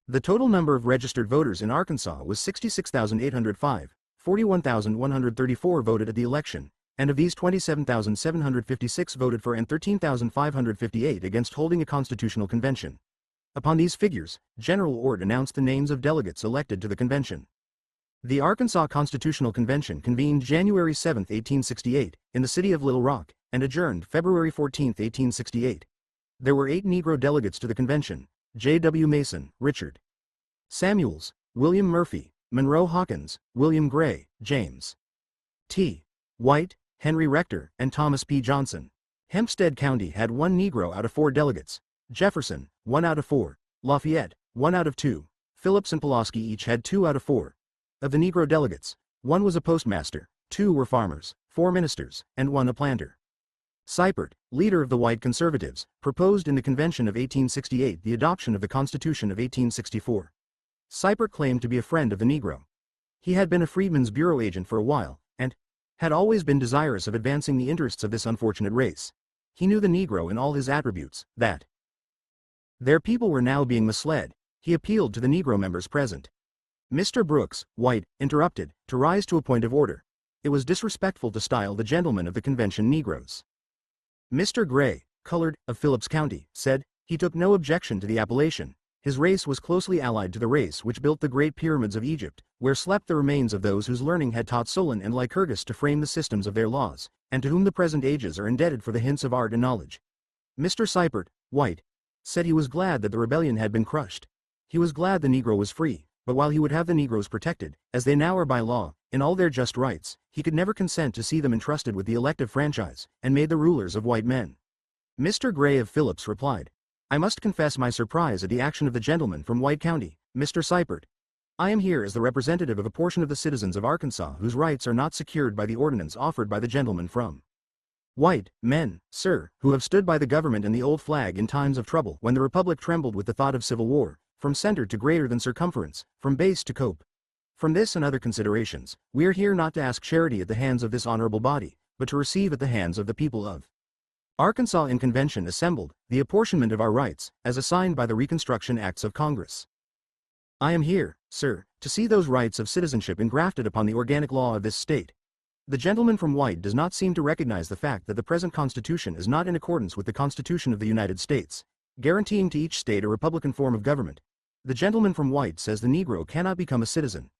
The total number of registered voters in Arkansas was 66,805, 41,134 voted at the election, and of these 27,756 voted for and 13,558 against holding a constitutional convention. Upon these figures, General Ord announced the names of delegates elected to the convention. The Arkansas Constitutional Convention convened January 7, 1868, in the city of Little Rock, and adjourned February 14, 1868. There were 8 Negro delegates to the convention: J.W. Mason, Richard Samuels, William Murphy, Monroe Hawkins, William Gray, James T. White, Henry Rector, and Thomas P. Johnson. Hempstead County had 1 Negro out of 4 delegates. Jefferson, 1 out of 4. Lafayette, 1 out of 2. Phillips and Pulaski each had 2 out of 4. Of the Negro delegates, 1 was a postmaster, 2 were farmers, 4 ministers, and 1 a planter. Seipert, leader of the white conservatives, proposed in the convention of 1868 the adoption of the Constitution of 1864. Seipert claimed to be a friend of the Negro. He had been a Freedmen's Bureau agent for a while, and had always been desirous of advancing the interests of this unfortunate race. He knew the Negro in all his attributes, that their people were now being misled. He appealed to the Negro members present. Mr. Brooks, white, interrupted, to rise to a point of order. It was disrespectful to style the gentlemen of the convention Negroes. Mr. Gray, colored, of Phillips County, said he took no objection to the appellation. His race was closely allied to the race which built the great pyramids of Egypt, where slept the remains of those whose learning had taught Solon and Lycurgus to frame the systems of their laws, and to whom the present ages are indebted for the hints of art and knowledge. Mr. Seipert, white, said he was glad that the rebellion had been crushed. He was glad the Negro was free, but while he would have the Negroes protected, as they now are by law, in all their just rights, he could never consent to see them entrusted with the elective franchise, and made the rulers of white men. Mr. Gray of Phillips replied, I must confess my surprise at the action of the gentleman from White County, Mr. Seipert. I am here as the representative of a portion of the citizens of Arkansas whose rights are not secured by the ordinance offered by the gentleman from white men, sir, who have stood by the government and the old flag in times of trouble when the republic trembled with the thought of civil war, from center to greater than circumference, from base to cope. From this and other considerations, we are here not to ask charity at the hands of this honorable body, but to receive at the hands of the people of Arkansas in convention assembled, the apportionment of our rights, as assigned by the Reconstruction Acts of Congress. I am here, sir, to see those rights of citizenship engrafted upon the organic law of this state. The gentleman from White does not seem to recognize the fact that the present Constitution is not in accordance with the Constitution of the United States, guaranteeing to each state a republican form of government. The gentleman from White says the Negro cannot become a citizen.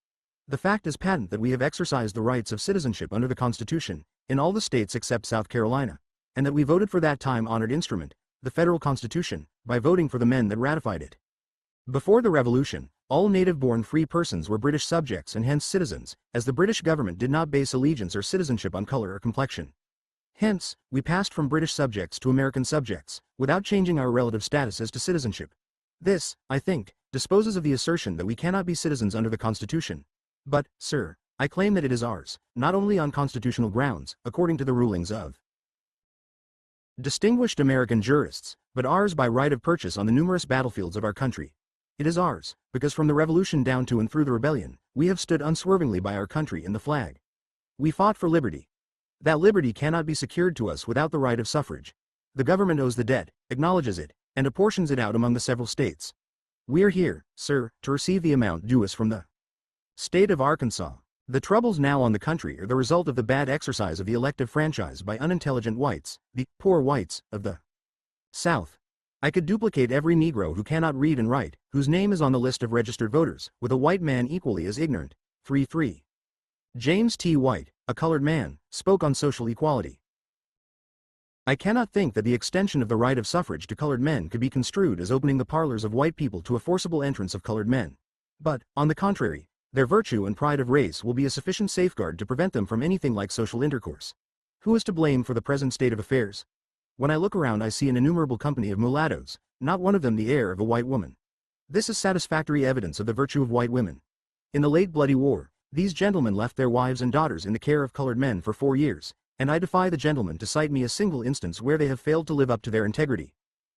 The fact is patent that we have exercised the rights of citizenship under the Constitution, in all the states except South Carolina, and that we voted for that time-honored instrument, the federal Constitution, by voting for the men that ratified it. Before the Revolution, all native-born free persons were British subjects and hence citizens, as the British government did not base allegiance or citizenship on color or complexion. Hence, we passed from British subjects to American subjects, without changing our relative status as to citizenship. This, I think, disposes of the assertion that we cannot be citizens under the Constitution. But, sir, I claim that it is ours, not only on constitutional grounds, according to the rulings of distinguished American jurists, but ours by right of purchase on the numerous battlefields of our country. It is ours, because from the Revolution down to and through the Rebellion, we have stood unswervingly by our country and the flag. We fought for liberty. That liberty cannot be secured to us without the right of suffrage. The government owes the debt, acknowledges it, and apportions it out among the several states. We are here, sir, to receive the amount due us from the state of Arkansas. The troubles now on the country are the result of the bad exercise of the elective franchise by unintelligent whites, the poor whites of the South. I could duplicate every Negro who cannot read and write, whose name is on the list of registered voters, with a white man equally as ignorant. 3-3. James T. White, a colored man, spoke on social equality. I cannot think that the extension of the right of suffrage to colored men could be construed as opening the parlors of white people to a forcible entrance of colored men. But, on the contrary, their virtue and pride of race will be a sufficient safeguard to prevent them from anything like social intercourse. Who is to blame for the present state of affairs? When I look around I see an innumerable company of mulattoes, not one of them the heir of a white woman. This is satisfactory evidence of the virtue of white women. In the late bloody war, these gentlemen left their wives and daughters in the care of colored men for 4 years, and I defy the gentlemen to cite me a single instance where they have failed to live up to their integrity.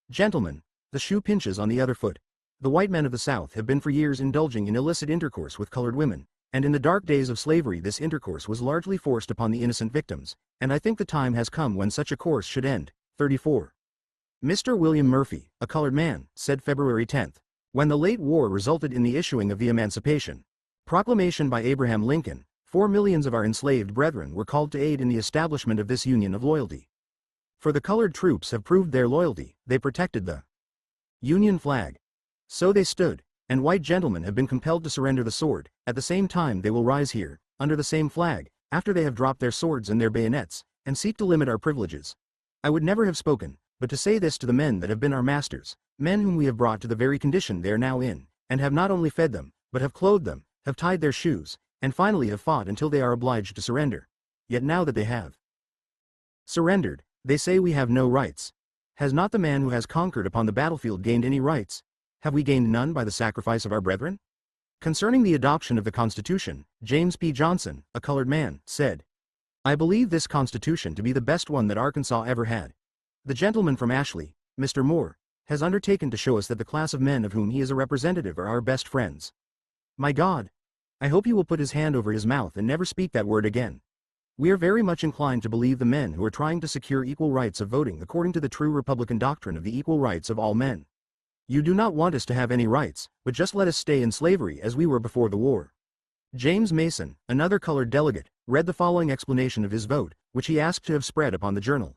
Gentlemen, the shoe pinches on the other foot. The white men of the South have been for years indulging in illicit intercourse with colored women, and in the dark days of slavery this intercourse was largely forced upon the innocent victims, and I think the time has come when such a course should end. 34. Mr. William Murphy, a colored man, said February 10, when the late war resulted in the issuing of the Emancipation Proclamation by Abraham Lincoln, 4 millions of our enslaved brethren were called to aid in the establishment of this union of loyalty. For the colored troops have proved their loyalty, they protected the Union flag. So they stood, and white gentlemen have been compelled to surrender the sword. At the same time they will rise here, under the same flag, after they have dropped their swords and their bayonets, and seek to limit our privileges. I would never have spoken, but to say this to the men that have been our masters, men whom we have brought to the very condition they are now in, and have not only fed them, but have clothed them, have tied their shoes, and finally have fought until they are obliged to surrender. Yet now that they have surrendered, they say we have no rights. Has not the man who has conquered upon the battlefield gained any rights? Have we gained none by the sacrifice of our brethren? Concerning the adoption of the Constitution, James P. Johnson, a colored man, said, I believe this Constitution to be the best one that Arkansas ever had. The gentleman from Ashley, Mr. Moore, has undertaken to show us that the class of men of whom he is a representative are our best friends. My God! I hope he will put his hand over his mouth and never speak that word again. We are very much inclined to believe the men who are trying to secure equal rights of voting according to the true Republican doctrine of the equal rights of all men. You do not want us to have any rights, but just let us stay in slavery as we were before the war. James Mason, another colored delegate, read the following explanation of his vote, which he asked to have spread upon the journal.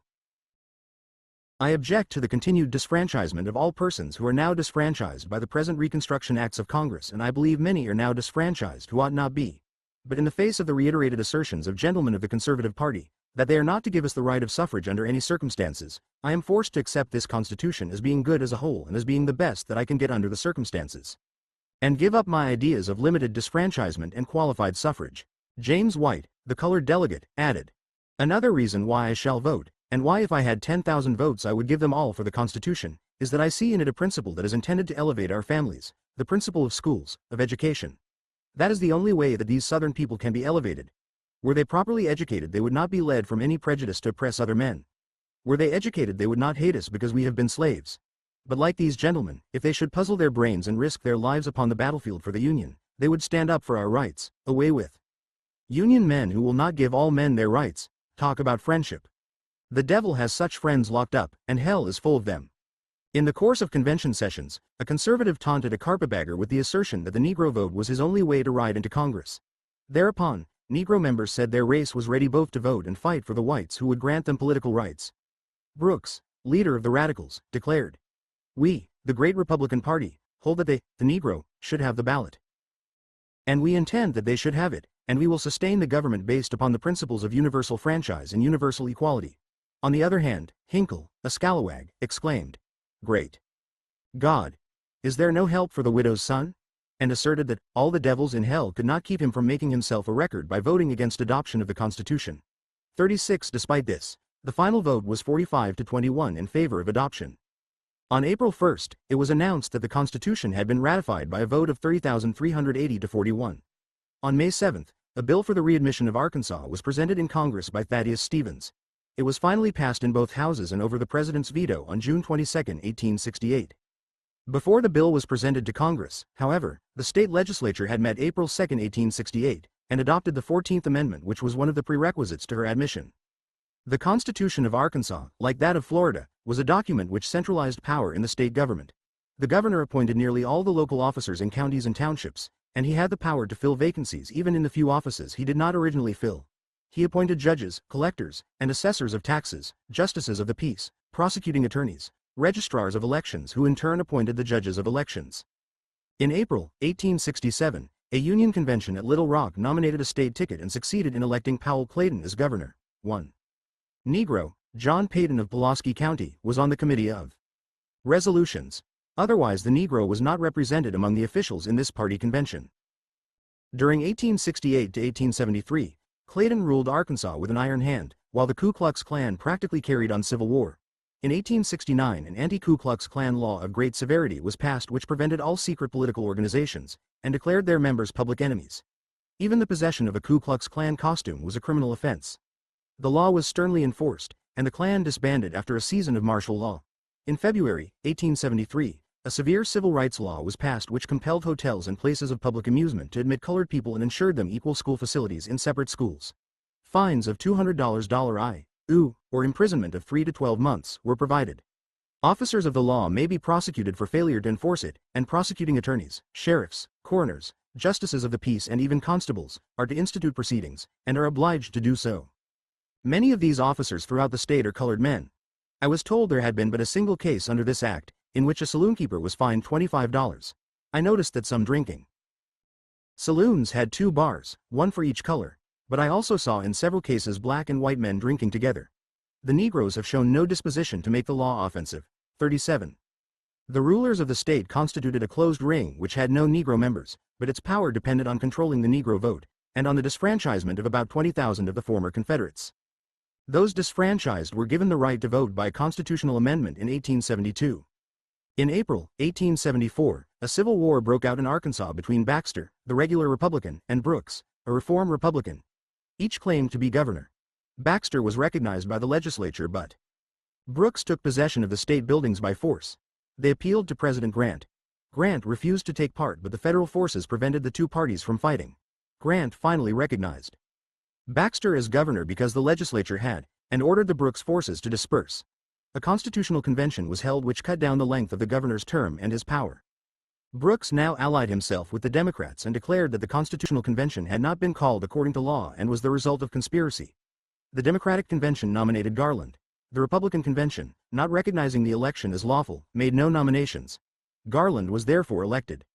I object to the continued disfranchisement of all persons who are now disfranchised by the present Reconstruction Acts of Congress, and I believe many are now disfranchised who ought not be. But in the face of the reiterated assertions of gentlemen of the Conservative Party, that they are not to give us the right of suffrage under any circumstances, I am forced to accept this Constitution as being good as a whole and as being the best that I can get under the circumstances, and give up my ideas of limited disfranchisement and qualified suffrage. James White, the colored delegate, added, another reason why I shall vote, and why if I had 10,000 votes I would give them all for the Constitution, is that I see in it a principle that is intended to elevate our families, the principle of schools, of education. That is the only way that these Southern people can be elevated. Were they properly educated they would not be led from any prejudice to oppress other men. Were they educated they would not hate us because we have been slaves. But like these gentlemen, if they should puzzle their brains and risk their lives upon the battlefield for the Union, they would stand up for our rights. Away with Union men who will not give all men their rights. Talk about friendship. The devil has such friends locked up, and hell is full of them. In the course of convention sessions, a conservative taunted a carpetbagger with the assertion that the Negro vote was his only way to ride into Congress. Thereupon, Negro members said their race was ready both to vote and fight for the whites who would grant them political rights. Brooks, leader of the Radicals, declared, we, the great Republican Party, hold that they, the Negro, should have the ballot. And we intend that they should have it, and we will sustain the government based upon the principles of universal franchise and universal equality. On the other hand, Hinkle, a scalawag, exclaimed, great God! Is there no help for the widow's son? And asserted that all the devils in hell could not keep him from making himself a record by voting against adoption of the Constitution. 36. Despite this, the final vote was 45-21 in favor of adoption. On April 1, it was announced that the Constitution had been ratified by a vote of 30,380-41. On May 7, a bill for the readmission of Arkansas was presented in Congress by Thaddeus Stevens. It was finally passed in both houses and over the President's veto on June 22, 1868. Before the bill was presented to Congress, however, the state legislature had met April 2, 1868, and adopted the 14th Amendment, which was one of the prerequisites to her admission. The Constitution of Arkansas, like that of Florida, was a document which centralized power in the state government. The governor appointed nearly all the local officers in counties and townships, and he had the power to fill vacancies even in the few offices he did not originally fill. He appointed judges, collectors, and assessors of taxes, justices of the peace, prosecuting attorneys, registrars of elections who in turn appointed the judges of elections. In April 1867, a Union convention at Little Rock nominated a state ticket and succeeded in electing Powell Clayton as governor. 1. Negro, John Payton of Pulaski County, was on the committee of resolutions. Otherwise the Negro was not represented among the officials in this party convention. During 1868 to 1873, Clayton ruled Arkansas with an iron hand, while the Ku Klux Klan practically carried on civil war. In 1869 an anti-Ku Klux Klan law of great severity was passed which prevented all secret political organizations, and declared their members public enemies. Even the possession of a Ku Klux Klan costume was a criminal offense. The law was sternly enforced, and the Klan disbanded after a season of martial law. In February 1873, a severe civil rights law was passed which compelled hotels and places of public amusement to admit colored people and ensured them equal school facilities in separate schools. Fines of $200 or imprisonment of 3 to 12 months were provided. Officers of the law may be prosecuted for failure to enforce it, and prosecuting attorneys, sheriffs, coroners, justices of the peace and even constables are to institute proceedings, and are obliged to do so. Many of these officers throughout the state are colored men. I was told there had been but a single case under this act, in which a saloonkeeper was fined $25. I noticed that some drinking saloons had 2 bars, one for each color, but I also saw in several cases black and white men drinking together. The Negroes have shown no disposition to make the law offensive. 37. The rulers of the state constituted a closed ring which had no Negro members, but its power depended on controlling the Negro vote, and on the disfranchisement of about 20,000 of the former Confederates. Those disfranchised were given the right to vote by constitutional amendment in 1872. In April 1874, a civil war broke out in Arkansas between Baxter, the regular Republican, and Brooks, a reform Republican. Each claimed to be governor. Baxter was recognized by the legislature, but Brooks took possession of the state buildings by force. They appealed to President Grant. Grant refused to take part, but the federal forces prevented the two parties from fighting. Grant finally recognized Baxter as governor because the legislature had, and ordered the Brooks forces to disperse. A constitutional convention was held which cut down the length of the governor's term and his power. Brooks now allied himself with the Democrats and declared that the constitutional convention had not been called according to law and was the result of conspiracy. The Democratic convention nominated Garland. The Republican convention, not recognizing the election as lawful, made no nominations. Garland was therefore elected.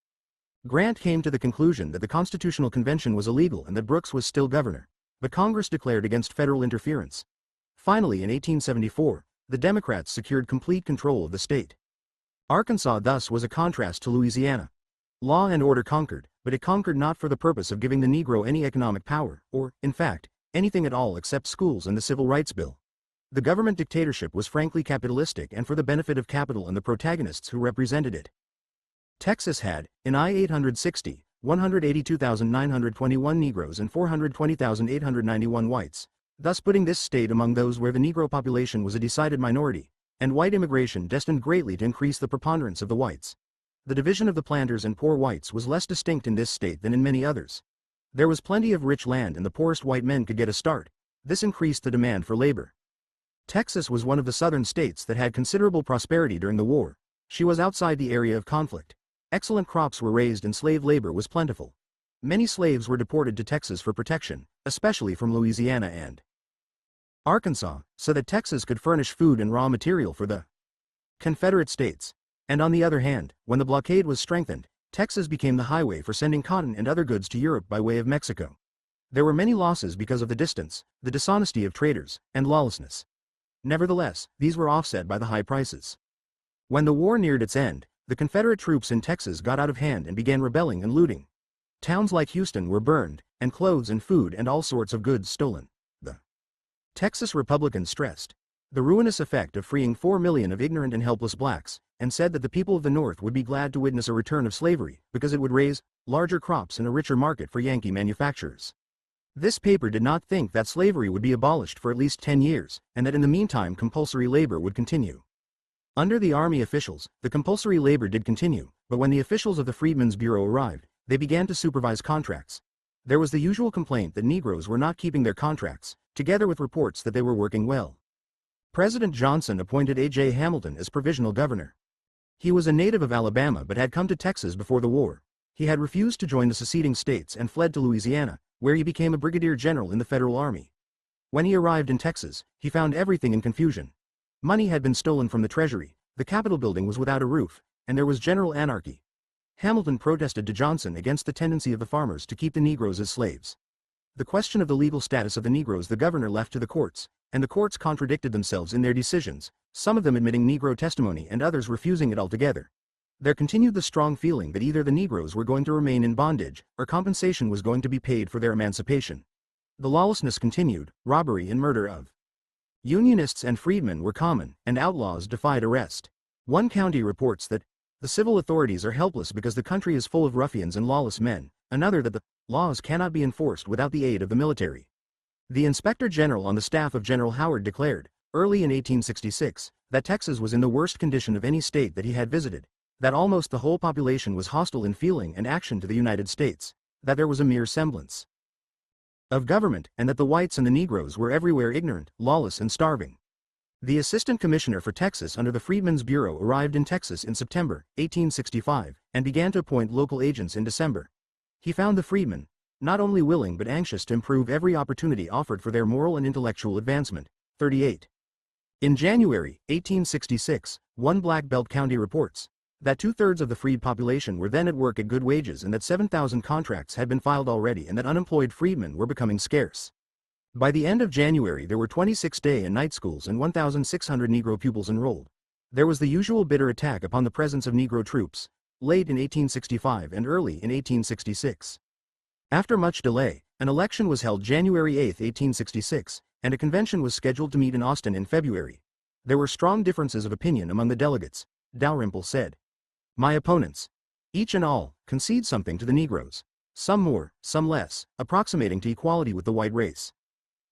Grant came to the conclusion that the constitutional convention was illegal and that Brooks was still governor, but Congress declared against federal interference. Finally, in 1874, the Democrats secured complete control of the state. Arkansas thus was a contrast to Louisiana. Law and order conquered, but it conquered not for the purpose of giving the Negro any economic power, or, in fact, anything at all except schools and the Civil Rights Bill. The government dictatorship was frankly capitalistic and for the benefit of capital and the protagonists who represented it. Texas had, in I-860, 182,921 Negroes and 420,891 whites, thus putting this state among those where the Negro population was a decided minority, and white immigration destined greatly to increase the preponderance of the whites. The division of the planters and poor whites was less distinct in this state than in many others. There was plenty of rich land and the poorest white men could get a start. This increased the demand for labor. Texas was one of the southern states that had considerable prosperity during the war. She was outside the area of conflict. Excellent crops were raised and slave labor was plentiful. Many slaves were deported to Texas for protection, especially from Louisiana and Arkansas, so that Texas could furnish food and raw material for the Confederate States. And on the other hand, when the blockade was strengthened, Texas became the highway for sending cotton and other goods to Europe by way of Mexico. There were many losses because of the distance, the dishonesty of traders, and lawlessness. Nevertheless, these were offset by the high prices. When the war neared its end, the Confederate troops in Texas got out of hand and began rebelling and looting. Towns like Houston were burned, and clothes and food and all sorts of goods stolen. The Texas Republicans stressed the ruinous effect of freeing 4 million of ignorant and helpless blacks, and said that the people of the North would be glad to witness a return of slavery, because it would raise larger crops and a richer market for Yankee manufacturers. This paper did not think that slavery would be abolished for at least 10 years, and that in the meantime compulsory labor would continue. Under the Army officials, the compulsory labor did continue, but when the officials of the Freedmen's Bureau arrived, they began to supervise contracts. There was the usual complaint that Negroes were not keeping their contracts, together with reports that they were working well. President Johnson appointed A.J. Hamilton as provisional governor. He was a native of Alabama but had come to Texas before the war. He had refused to join the seceding states and fled to Louisiana, where he became a brigadier general in the Federal Army. When he arrived in Texas, he found everything in confusion. Money had been stolen from the treasury, the Capitol building was without a roof, and there was general anarchy. Hamilton protested to Johnson against the tendency of the farmers to keep the Negroes as slaves. The question of the legal status of the Negroes the governor left to the courts, and the courts contradicted themselves in their decisions, some of them admitting Negro testimony and others refusing it altogether. There continued the strong feeling that either the Negroes were going to remain in bondage, or compensation was going to be paid for their emancipation. The lawlessness continued, robbery and murder of Unionists and freedmen were common, and outlaws defied arrest. One county reports that the civil authorities are helpless because the country is full of ruffians and lawless men, another that the laws cannot be enforced without the aid of the military. The Inspector General on the staff of General Howard declared, early in 1866, that Texas was in the worst condition of any state that he had visited, that almost the whole population was hostile in feeling and action to the United States, that there was a mere semblance of government, and that the whites and the Negroes were everywhere ignorant, lawless and starving. The Assistant Commissioner for Texas under the Freedmen's Bureau arrived in Texas in September 1865, and began to appoint local agents in December. He found the freedmen not only willing but anxious to improve every opportunity offered for their moral and intellectual advancement. 38. In January 1866, one Black Belt county reports that 2/3 of the freed population were then at work at good wages, and that 7,000 contracts had been filed already, and that unemployed freedmen were becoming scarce. By the end of January there were 26 day and night schools and 1,600 Negro pupils enrolled. There was the usual bitter attack upon the presence of Negro troops, late in 1865 and early in 1866. After much delay, an election was held January 8, 1866, and a convention was scheduled to meet in Austin in February. There were strong differences of opinion among the delegates. Dalrymple said, "My opponents, each and all, concede something to the Negroes, some more, some less, approximating to equality with the white race.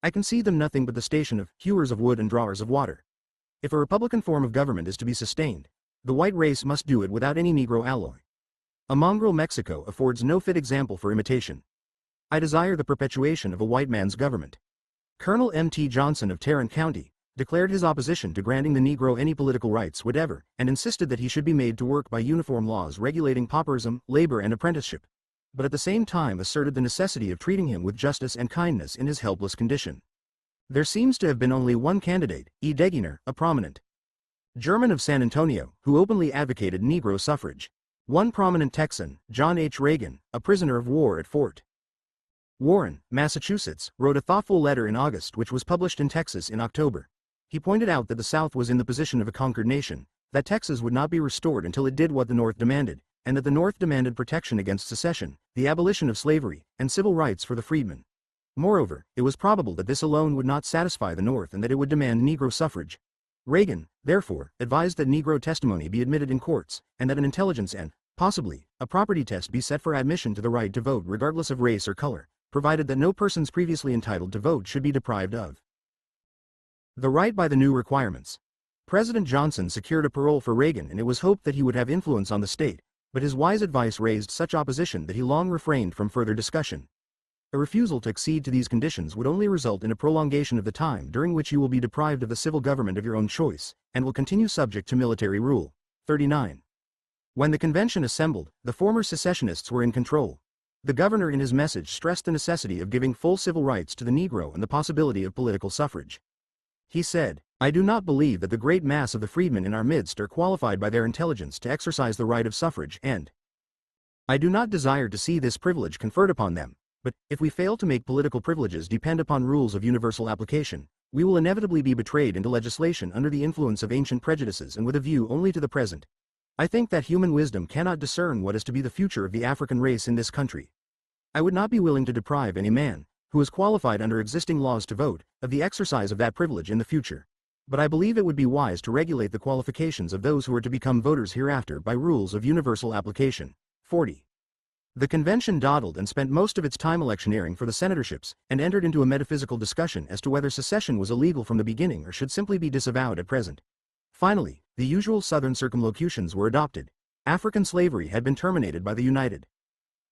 I concede them nothing but the station of hewers of wood and drawers of water. If a republican form of government is to be sustained, the white race must do it without any Negro alloy. A mongrel Mexico affords no fit example for imitation. I desire the perpetuation of a white man's government." Colonel M.T. Johnson of Tarrant County declared his opposition to granting the Negro any political rights whatever, and insisted that he should be made to work by uniform laws regulating pauperism, labor and apprenticeship, but at the same time asserted the necessity of treating him with justice and kindness in his helpless condition. There seems to have been only one candidate, E. Degener, a prominent German of San Antonio, who openly advocated Negro suffrage. One prominent Texan, John H. Reagan, a prisoner of war at Fort Warren, Massachusetts, wrote a thoughtful letter in August which was published in Texas in October. He pointed out that the South was in the position of a conquered nation, that Texas would not be restored until it did what the North demanded, and that the North demanded protection against secession, the abolition of slavery, and civil rights for the freedmen. Moreover, it was probable that this alone would not satisfy the North and that it would demand Negro suffrage. Reagan, therefore, advised that Negro testimony be admitted in courts, and that an intelligence and, possibly, a property test be set for admission to the right to vote regardless of race or color, provided that no persons previously entitled to vote should be deprived of the right by the new requirements. President Johnson secured a parole for Reagan, and it was hoped that he would have influence on the state, but his wise advice raised such opposition that he long refrained from further discussion. A refusal to accede to these conditions would only result in a prolongation of the time during which you will be deprived of the civil government of your own choice, and will continue subject to military rule. 39. When the convention assembled, the former secessionists were in control. The governor in his message stressed the necessity of giving full civil rights to the Negro and the possibility of political suffrage. He said, "I do not believe that the great mass of the freedmen in our midst are qualified by their intelligence to exercise the right of suffrage, and I do not desire to see this privilege conferred upon them, but, if we fail to make political privileges depend upon rules of universal application, we will inevitably be betrayed into legislation under the influence of ancient prejudices and with a view only to the present. I think that human wisdom cannot discern what is to be the future of the African race in this country. I would not be willing to deprive any man, who is qualified under existing laws to vote, of the exercise of that privilege in the future. But I believe it would be wise to regulate the qualifications of those who are to become voters hereafter by rules of universal application." 40. The convention dawdled and spent most of its time electioneering for the senatorships, and entered into a metaphysical discussion as to whether secession was illegal from the beginning or should simply be disavowed at present. Finally, the usual Southern circumlocutions were adopted. African slavery had been terminated by the United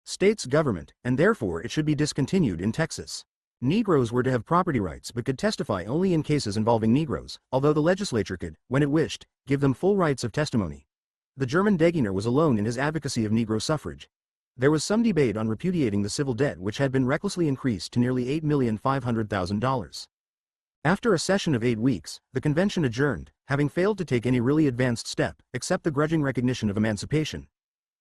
States government, and therefore it should be discontinued in Texas. Negroes were to have property rights but could testify only in cases involving Negroes, although the legislature could, when it wished, give them full rights of testimony. The German Degener was alone in his advocacy of Negro suffrage. There was some debate on repudiating the civil debt, which had been recklessly increased to nearly $8,500,000. After a session of 8 weeks, the convention adjourned, having failed to take any really advanced step, except the grudging recognition of emancipation.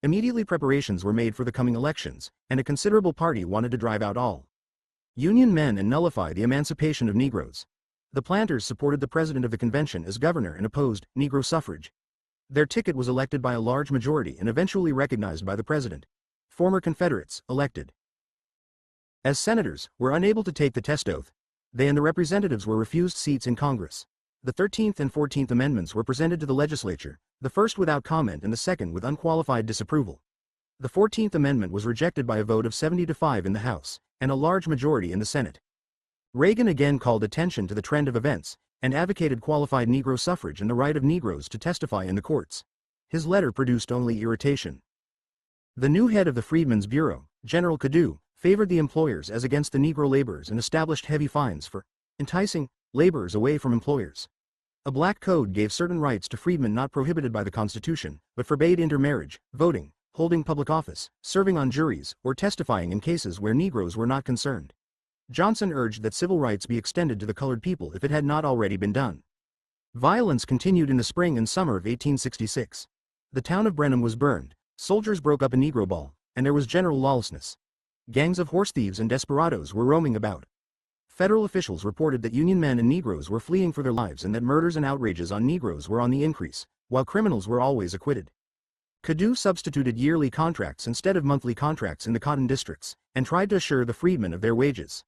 Immediately preparations were made for the coming elections, and a considerable party wanted to drive out all Union men and nullify the emancipation of Negroes. The planters supported the president of the convention as governor and opposed Negro suffrage. Their ticket was elected by a large majority and eventually recognized by the president. Former Confederates, elected as senators, were unable to take the test oath. They and the representatives were refused seats in Congress. The 13th and 14th Amendments were presented to the legislature, the first without comment and the second with unqualified disapproval. The 14th Amendment was rejected by a vote of 70-5 in the House, and a large majority in the Senate. Reagan again called attention to the trend of events, and advocated qualified Negro suffrage and the right of Negroes to testify in the courts. His letter produced only irritation. The new head of the Freedmen's Bureau, General Cadeau, favored the employers as against the Negro laborers and established heavy fines for enticing laborers away from employers. A black code gave certain rights to freedmen not prohibited by the Constitution, but forbade intermarriage, voting, holding public office, serving on juries, or testifying in cases where Negroes were not concerned. Johnson urged that civil rights be extended to the colored people if it had not already been done. Violence continued in the spring and summer of 1866. The town of Brenham was burned, soldiers broke up a Negro ball, and there was general lawlessness. Gangs of horse thieves and desperados were roaming about. Federal officials reported that Union men and Negroes were fleeing for their lives and that murders and outrages on Negroes were on the increase, while criminals were always acquitted. Cadeau substituted yearly contracts instead of monthly contracts in the cotton districts, and tried to assure the freedmen of their wages.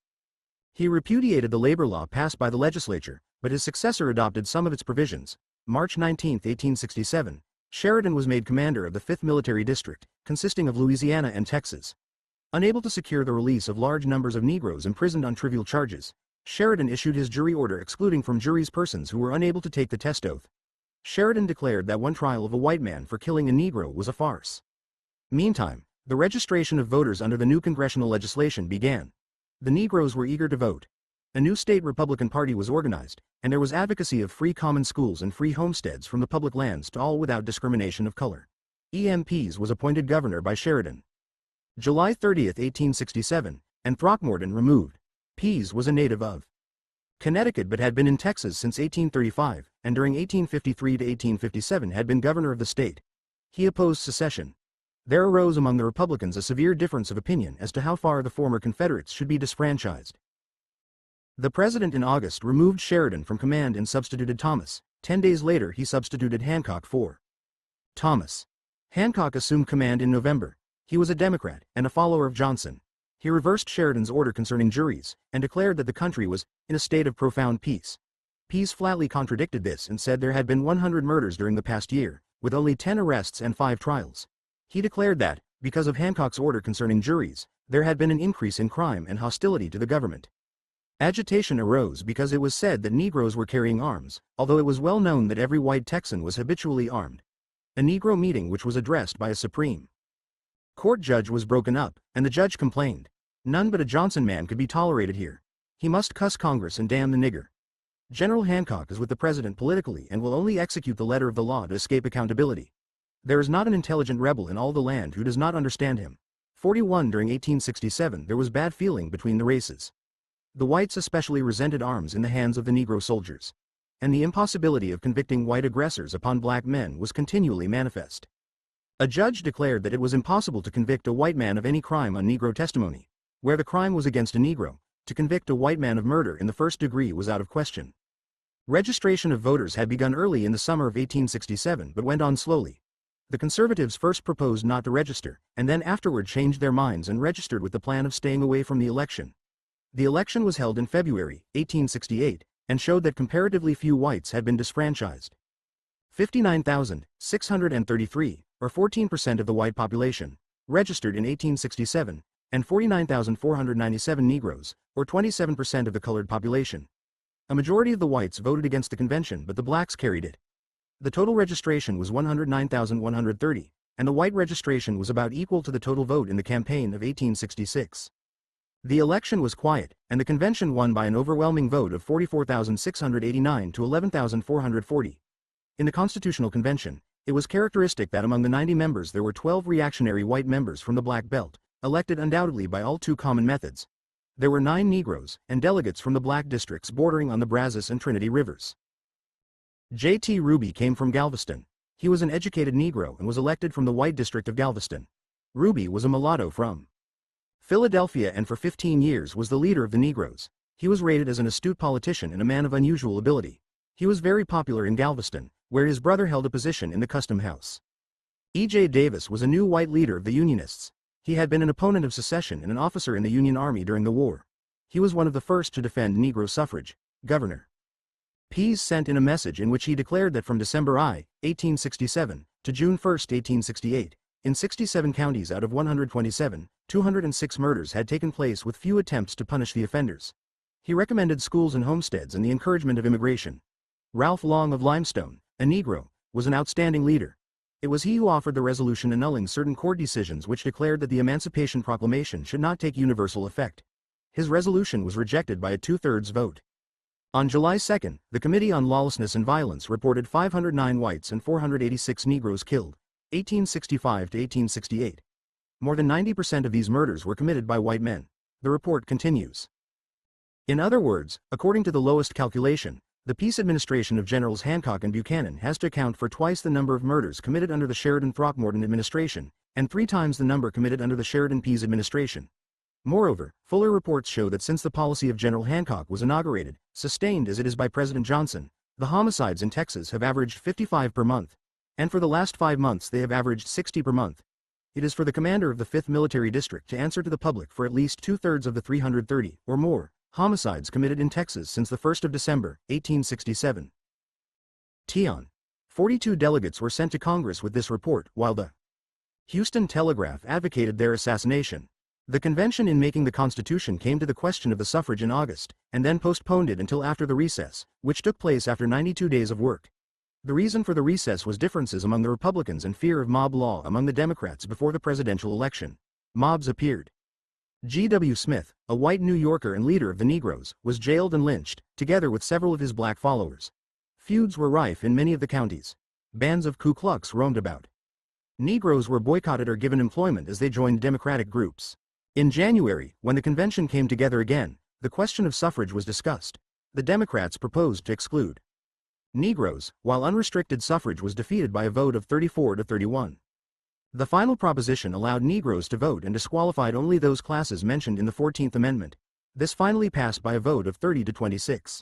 He repudiated the labor law passed by the legislature, but his successor adopted some of its provisions. March 19, 1867, Sheridan was made commander of the 5th Military District, consisting of Louisiana and Texas. Unable to secure the release of large numbers of Negroes imprisoned on trivial charges, Sheridan issued his jury order excluding from juries persons who were unable to take the test oath. Sheridan declared that one trial of a white man for killing a Negro was a farce. Meantime, the registration of voters under the new congressional legislation began. The Negroes were eager to vote. A new state Republican Party was organized, and there was advocacy of free common schools and free homesteads from the public lands to all without discrimination of color. E.M. Pease was appointed governor by Sheridan. July 30, 1867, and Throckmorton removed. Pease was a native of Connecticut but had been in Texas since 1835, and during 1853 to 1857 had been governor of the state. He opposed secession. There arose among the Republicans a severe difference of opinion as to how far the former Confederates should be disfranchised. The president in August removed Sheridan from command and substituted Thomas. 10 days later he substituted Hancock for Thomas. Hancock assumed command in November. He was a Democrat and a follower of Johnson. He reversed Sheridan's order concerning juries, and declared that the country was in a state of profound peace. Pease flatly contradicted this and said there had been 100 murders during the past year, with only 10 arrests and 5 trials. He declared that, because of Hancock's order concerning juries, there had been an increase in crime and hostility to the government. Agitation arose because it was said that Negroes were carrying arms, although it was well known that every white Texan was habitually armed. A Negro meeting which was addressed by a Supreme Court judge was broken up, and the judge complained. None but a Johnson man could be tolerated here. He must cuss Congress and damn the nigger. General Hancock is with the president politically and will only execute the letter of the law to escape accountability. There is not an intelligent rebel in all the land who does not understand him. 41 During 1867 there was bad feeling between the races. The whites especially resented arms in the hands of the Negro soldiers. And the impossibility of convicting white aggressors upon black men was continually manifest. A judge declared that it was impossible to convict a white man of any crime on Negro testimony. Where the crime was against a Negro, to convict a white man of murder in the first degree was out of question. Registration of voters had begun early in the summer of 1867 but went on slowly. The conservatives first proposed not to register, and then afterward changed their minds and registered with the plan of staying away from the election. The election was held in February, 1868, and showed that comparatively few whites had been disfranchised. 59,633, or 14% of the white population, registered in 1867, and 49,497 Negroes, or 27% of the colored population. A majority of the whites voted against the convention but the blacks carried it. The total registration was 109,130, and the white registration was about equal to the total vote in the campaign of 1866. The election was quiet, and the convention won by an overwhelming vote of 44,689 to 11,440. In the Constitutional Convention, it was characteristic that among the 90 members there were 12 reactionary white members from the Black Belt, elected undoubtedly by all too common methods. There were 9 Negroes, and delegates from the black districts bordering on the Brazos and Trinity Rivers. J.T. Ruby came from Galveston. He was an educated Negro and was elected from the white district of Galveston. Ruby was a mulatto from Philadelphia and for 15 years was the leader of the Negroes. He was rated as an astute politician and a man of unusual ability. He was very popular in Galveston, where his brother held a position in the Custom House. E.J. Davis was a new white leader of the Unionists. He had been an opponent of secession and an officer in the Union Army during the war. He was one of the first to defend Negro suffrage. Governor Pease sent in a message in which he declared that from December 1867, to June 1, 1868, in 67 counties out of 127, 206 murders had taken place with few attempts to punish the offenders. He recommended schools and homesteads and the encouragement of immigration. Ralph Long of Limestone, a Negro, was an outstanding leader. It was he who offered the resolution annulling certain court decisions which declared that the Emancipation Proclamation should not take universal effect. His resolution was rejected by a two-thirds vote. On July 2, the Committee on Lawlessness and Violence reported 509 whites and 486 Negroes killed, 1865 to 1868. More than 90% of these murders were committed by white men. The report continues. In other words, according to the lowest calculation, the peace administration of Generals Hancock and Buchanan has to account for twice the number of murders committed under the Sheridan-Throckmorton administration, and 3 times the number committed under the Sheridan-Pease administration. Moreover, fuller reports show that since the policy of General Hancock was inaugurated, sustained as it is by President Johnson, the homicides in Texas have averaged 55 per month, and for the last 5 months they have averaged 60 per month. It is for the commander of the 5th Military District to answer to the public for at least two-thirds of the 330, or more, homicides committed in Texas since the 1st of December, 1867. Tion. 42 delegates were sent to Congress with this report, while the Houston Telegraph advocated their assassination. The convention in making the Constitution came to the question of the suffrage in August, and then postponed it until after the recess, which took place after 92 days of work. The reason for the recess was differences among the Republicans and fear of mob law among the Democrats before the presidential election. Mobs appeared. G.W. Smith, a white New Yorker and leader of the Negroes, was jailed and lynched, together with several of his black followers. Feuds were rife in many of the counties. Bands of Ku Klux roamed about. Negroes were boycotted or given employment as they joined Democratic groups. In January, when the convention came together again, the question of suffrage was discussed. The Democrats proposed to exclude Negroes, while unrestricted suffrage was defeated by a vote of 34 to 31. The final proposition allowed Negroes to vote and disqualified only those classes mentioned in the 14th Amendment. This finally passed by a vote of 30 to 26.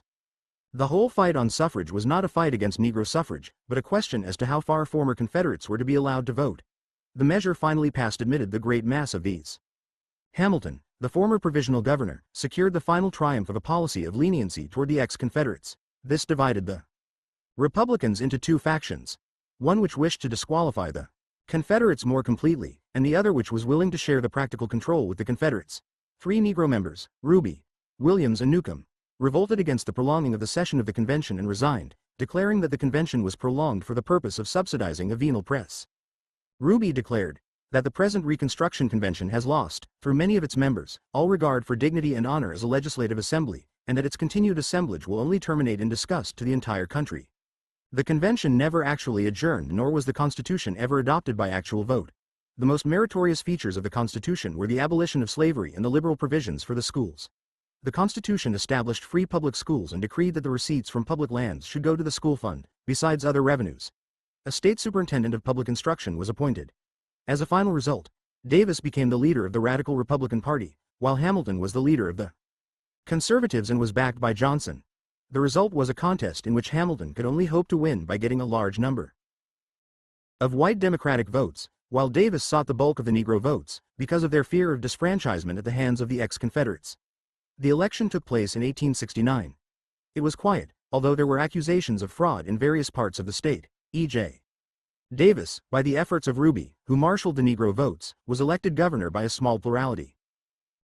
The whole fight on suffrage was not a fight against Negro suffrage, but a question as to how far former Confederates were to be allowed to vote. The measure finally passed amid the great mass of these. Hamilton, the former provisional governor, secured the final triumph of a policy of leniency toward the ex-Confederates. This divided the Republicans into 2 factions, one which wished to disqualify the Confederates more completely, and the other which was willing to share the practical control with the Confederates. 3 Negro members, Ruby, Williams and Newcomb, revolted against the prolonging of the session of the convention and resigned, declaring that the convention was prolonged for the purpose of subsidizing a venal press. Ruby declared that the present Reconstruction Convention has lost, through many of its members, all regard for dignity and honor as a legislative assembly, and that its continued assemblage will only terminate in disgust to the entire country. The convention never actually adjourned, nor was the Constitution ever adopted by actual vote. The most meritorious features of the Constitution were the abolition of slavery and the liberal provisions for the schools. The Constitution established free public schools and decreed that the receipts from public lands should go to the school fund, besides other revenues. A state superintendent of public instruction was appointed. As a final result, Davis became the leader of the Radical Republican Party, while Hamilton was the leader of the Conservatives and was backed by Johnson. The result was a contest in which Hamilton could only hope to win by getting a large number of white Democratic votes, while Davis sought the bulk of the Negro votes, because of their fear of disfranchisement at the hands of the ex-Confederates. The election took place in 1869. It was quiet, although there were accusations of fraud in various parts of the state. E.J. Davis, by the efforts of Ruby, who marshaled the Negro votes, was elected governor by a small plurality.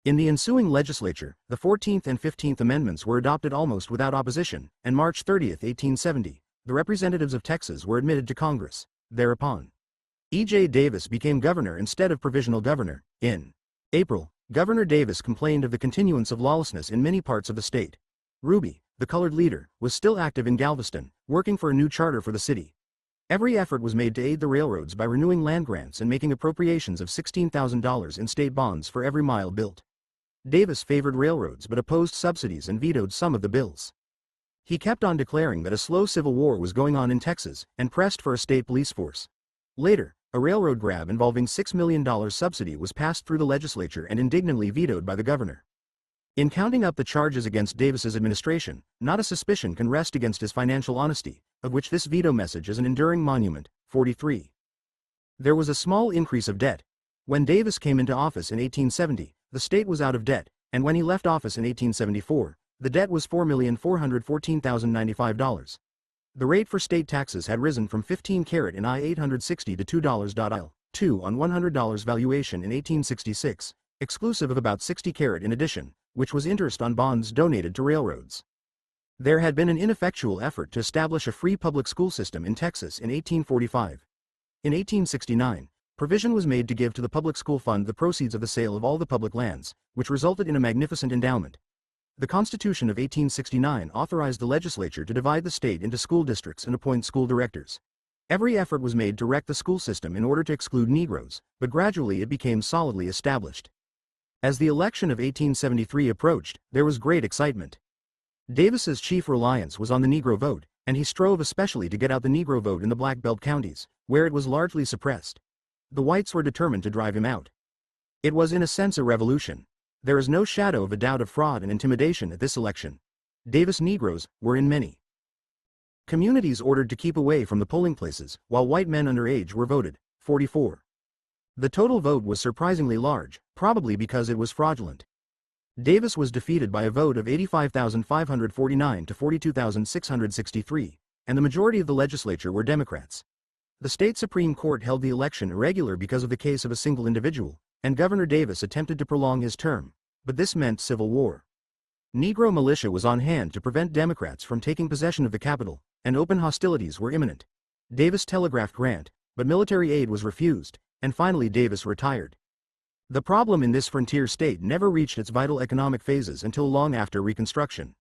In the ensuing legislature, the 14th and 15th Amendments were adopted almost without opposition, and March 30, 1870, the representatives of Texas were admitted to Congress. Thereupon, E.J. Davis became governor instead of provisional governor. In April, Governor Davis complained of the continuance of lawlessness in many parts of the state. Ruby, the colored leader, was still active in Galveston, working for a new charter for the city. Every effort was made to aid the railroads by renewing land grants and making appropriations of $16,000 in state bonds for every mile built. Davis favored railroads but opposed subsidies and vetoed some of the bills. He kept on declaring that a slow civil war was going on in Texas, and pressed for a state police force. Later, a railroad grab involving $6 million subsidy was passed through the legislature and indignantly vetoed by the governor. In counting up the charges against Davis's administration, not a suspicion can rest against his financial honesty, of which this veto message is an enduring monument. 43. There was a small increase of debt. When Davis came into office in 1870, the state was out of debt, and when he left office in 1874, the debt was $4,414,095. The rate for state taxes had risen from 15 carat in I-860 to $2.2 on $100 valuation in 1866, exclusive of about 60 carat in addition, which was interest on bonds donated to railroads. There had been an ineffectual effort to establish a free public school system in Texas in 1845. In 1869, provision was made to give to the public school fund the proceeds of the sale of all the public lands, which resulted in a magnificent endowment. The Constitution of 1869 authorized the legislature to divide the state into school districts and appoint school directors. Every effort was made to wreck the school system in order to exclude Negroes, but gradually it became solidly established. As the election of 1873 approached, there was great excitement. Davis's chief reliance was on the Negro vote, and he strove especially to get out the Negro vote in the Black Belt counties, where it was largely suppressed. The whites were determined to drive him out. It was in a sense a revolution. There is no shadow of a doubt of fraud and intimidation at this election. Davis Negroes were in many communities ordered to keep away from the polling places, while white men under age were voted, 44. The total vote was surprisingly large, probably because it was fraudulent. Davis was defeated by a vote of 85,549 to 42,663, and the majority of the legislature were Democrats. The state Supreme Court held the election irregular because of the case of a single individual, and Governor Davis attempted to prolong his term, but this meant civil war. Negro militia was on hand to prevent Democrats from taking possession of the Capitol, and open hostilities were imminent. Davis telegraphed Grant, but military aid was refused, and finally Davis retired. The problem in this frontier state never reached its vital economic phases until long after Reconstruction.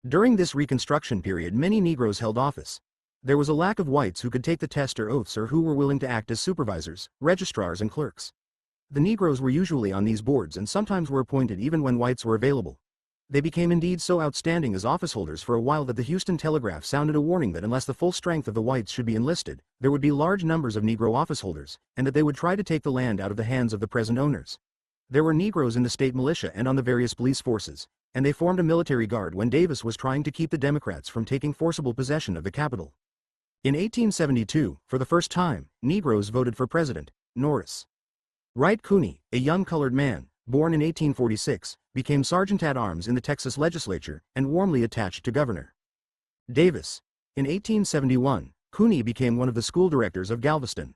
During this Reconstruction period many Negroes held office. There was a lack of whites who could take the test or oaths or who were willing to act as supervisors, registrars and clerks. The Negroes were usually on these boards and sometimes were appointed even when whites were available. They became indeed so outstanding as officeholders for a while that the Houston Telegraph sounded a warning that unless the full strength of the whites should be enlisted, there would be large numbers of Negro officeholders, and that they would try to take the land out of the hands of the present owners. There were Negroes in the state militia and on the various police forces, and they formed a military guard when Davis was trying to keep the Democrats from taking forcible possession of the Capitol. In 1872, for the first time, Negroes voted for President. Norris Wright Cooney, a young colored man, born in 1846, became sergeant-at-arms in the Texas legislature and warmly attached to Governor Davis. In 1871, Cooney became one of the school directors of Galveston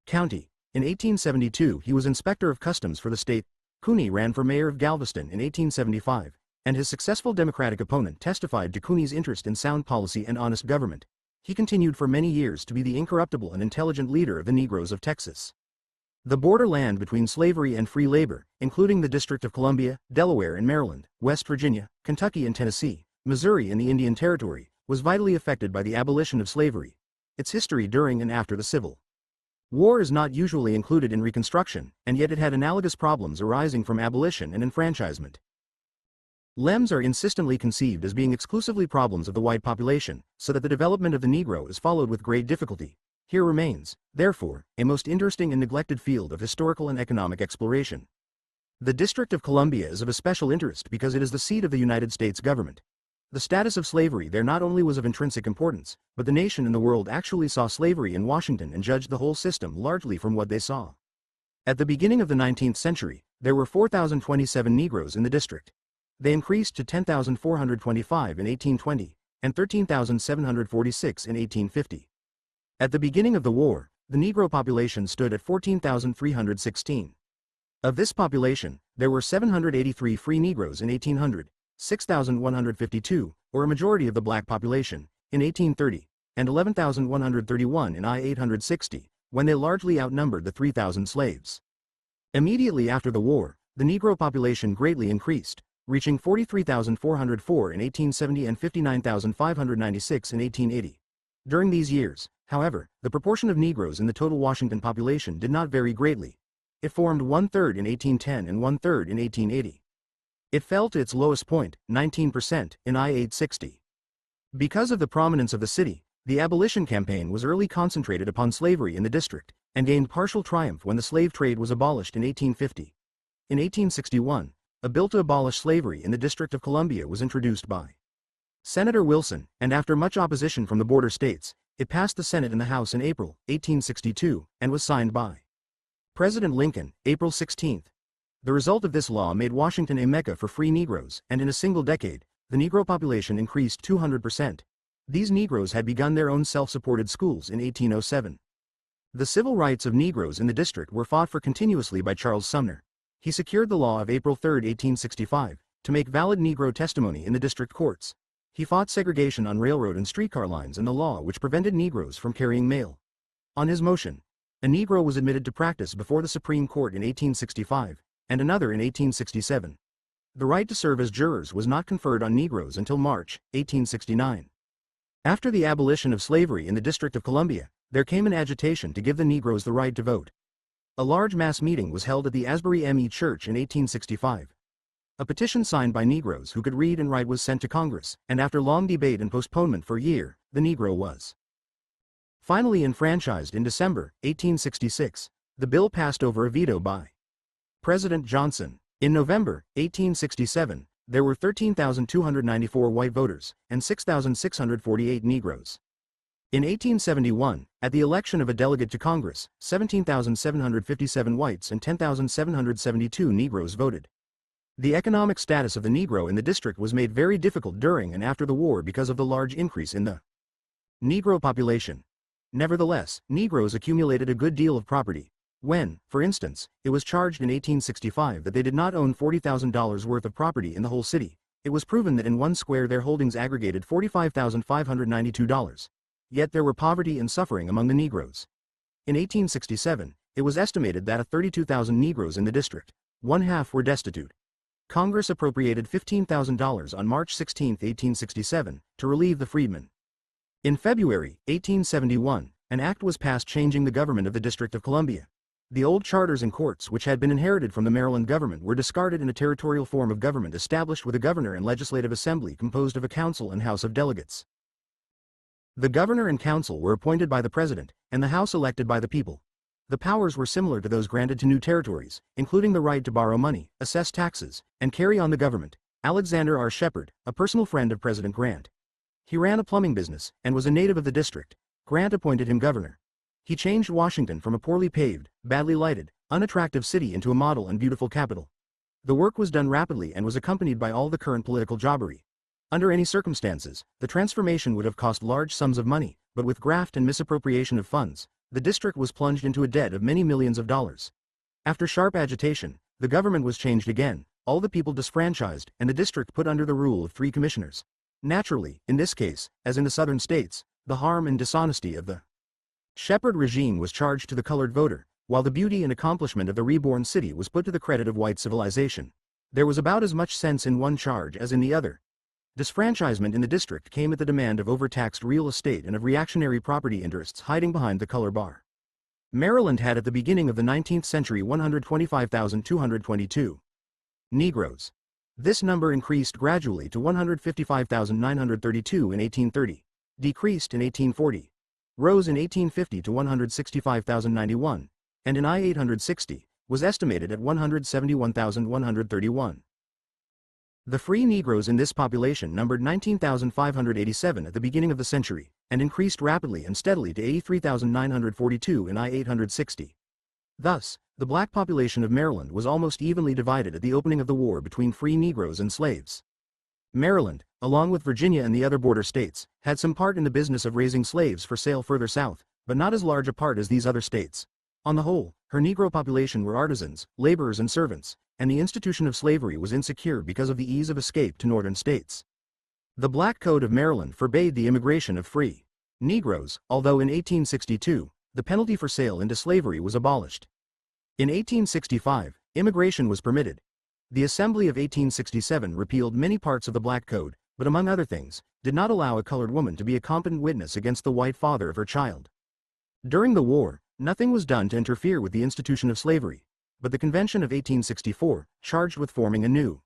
County. In 1872 he was inspector of customs for the state. Cooney ran for mayor of Galveston in 1875, and his successful Democratic opponent testified to Cooney's interest in sound policy and honest government. He continued for many years to be the incorruptible and intelligent leader of the Negroes of Texas. The borderland between slavery and free labor, including the District of Columbia, Delaware and Maryland, West Virginia, Kentucky and Tennessee, Missouri and the Indian Territory, was vitally affected by the abolition of slavery. Its history during and after the Civil War is not usually included in Reconstruction, and yet it had analogous problems arising from abolition and enfranchisement. Lems are insistently conceived as being exclusively problems of the white population, so that the development of the Negro is followed with great difficulty. Here remains, therefore, a most interesting and neglected field of historical and economic exploration. The District of Columbia is of especial interest because it is the seat of the United States government. The status of slavery there not only was of intrinsic importance, but the nation and the world actually saw slavery in Washington and judged the whole system largely from what they saw. At the beginning of the 19th century, there were 4,027 Negroes in the district. They increased to 10,425 in 1820, and 13,746 in 1850. At the beginning of the war, the Negro population stood at 14,316. Of this population, there were 783 free Negroes in 1800, 6,152, or a majority of the black population, in 1830, and 11,131 in I-860, when they largely outnumbered the 3,000 slaves. Immediately after the war, the Negro population greatly increased, reaching 43,404 in 1870 and 59,596 in 1880. During these years, however, the proportion of Negroes in the total Washington population did not vary greatly. It formed 1/3 in 1810 and 1/3 in 1880. It fell to its lowest point, 19%, in I-860. Because of the prominence of the city, the abolition campaign was early concentrated upon slavery in the district, and gained partial triumph when the slave trade was abolished in 1850. In 1861, a bill to abolish slavery in the District of Columbia was introduced by Senator Wilson, and after much opposition from the border states, it passed the Senate and the House in April 1862, and was signed by President Lincoln, April 16. The result of this law made Washington a mecca for free Negroes, and in a single decade, the Negro population increased 200%. These Negroes had begun their own self-supported schools in 1807. The civil rights of Negroes in the district were fought for continuously by Charles Sumner. He secured the law of April 3, 1865, to make valid Negro testimony in the district courts. He fought segregation on railroad and streetcar lines and the law which prevented Negroes from carrying mail. On his motion, a Negro was admitted to practice before the Supreme Court in 1865, and another in 1867. The right to serve as jurors was not conferred on Negroes until March, 1869. After the abolition of slavery in the District of Columbia, there came an agitation to give the Negroes the right to vote. A large mass meeting was held at the Asbury M.E. Church in 1865. A petition signed by Negroes who could read and write was sent to Congress, and after long debate and postponement for a year, the Negro was finally enfranchised in December, 1866. The bill passed over a veto by President Johnson. In November, 1867, there were 13,294 white voters, and 6,648 Negroes. In 1871, at the election of a delegate to Congress, 17,757 whites and 10,772 Negroes voted. The economic status of the Negro in the district was made very difficult during and after the war because of the large increase in the Negro population. Nevertheless, Negroes accumulated a good deal of property. When, for instance, it was charged in 1865 that they did not own $40,000 worth of property in the whole city, it was proven that in one square their holdings aggregated $45,592. Yet there were poverty and suffering among the Negroes. In 1867, it was estimated that of 32,000 Negroes in the district, one half were destitute. Congress appropriated $15,000 on March 16, 1867, to relieve the freedmen. In February, 1871, an act was passed changing the government of the District of Columbia. The old charters and courts which had been inherited from the Maryland government were discarded in a territorial form of government established with a governor and legislative assembly composed of a council and House of Delegates. The governor and council were appointed by the president, and the House elected by the people. The powers were similar to those granted to new territories, including the right to borrow money, assess taxes, and carry on the government. Alexander R. Shepard, a personal friend of President Grant. He ran a plumbing business, and was a native of the district. Grant appointed him governor. He changed Washington from a poorly paved, badly lighted, unattractive city into a model and beautiful capital. The work was done rapidly and was accompanied by all the current political jobbery. Under any circumstances, the transformation would have cost large sums of money, but with graft and misappropriation of funds, the district was plunged into a debt of many millions of dollars. After sharp agitation, the government was changed again, all the people disfranchised, and the district put under the rule of 3 commissioners. Naturally, in this case, as in the southern states, the harm and dishonesty of the Shepard regime was charged to the colored voter, while the beauty and accomplishment of the reborn city was put to the credit of white civilization. There was about as much sense in one charge as in the other. Disfranchisement in the district came at the demand of overtaxed real estate and of reactionary property interests hiding behind the color bar. Maryland had at the beginning of the 19th century 125,222 Negroes. This number increased gradually to 155,932 in 1830, decreased in 1840, rose in 1850 to 165,091, and in I-860, was estimated at 171,131. The free Negroes in this population numbered 19,587 at the beginning of the century, and increased rapidly and steadily to 83,942 in I-860. Thus, the black population of Maryland was almost evenly divided at the opening of the war between free Negroes and slaves. Maryland, along with Virginia and the other border states, had some part in the business of raising slaves for sale further south, but not as large a part as these other states. On the whole, her Negro population were artisans, laborers and servants, and the institution of slavery was insecure because of the ease of escape to northern states. The Black Code of Maryland forbade the immigration of free Negroes, although in 1862, the penalty for sale into slavery was abolished. In 1865, immigration was permitted. The Assembly of 1867 repealed many parts of the Black Code, but among other things, did not allow a colored woman to be a competent witness against the white father of her child. During the war, nothing was done to interfere with the institution of slavery, but the Convention of 1864, charged with forming a new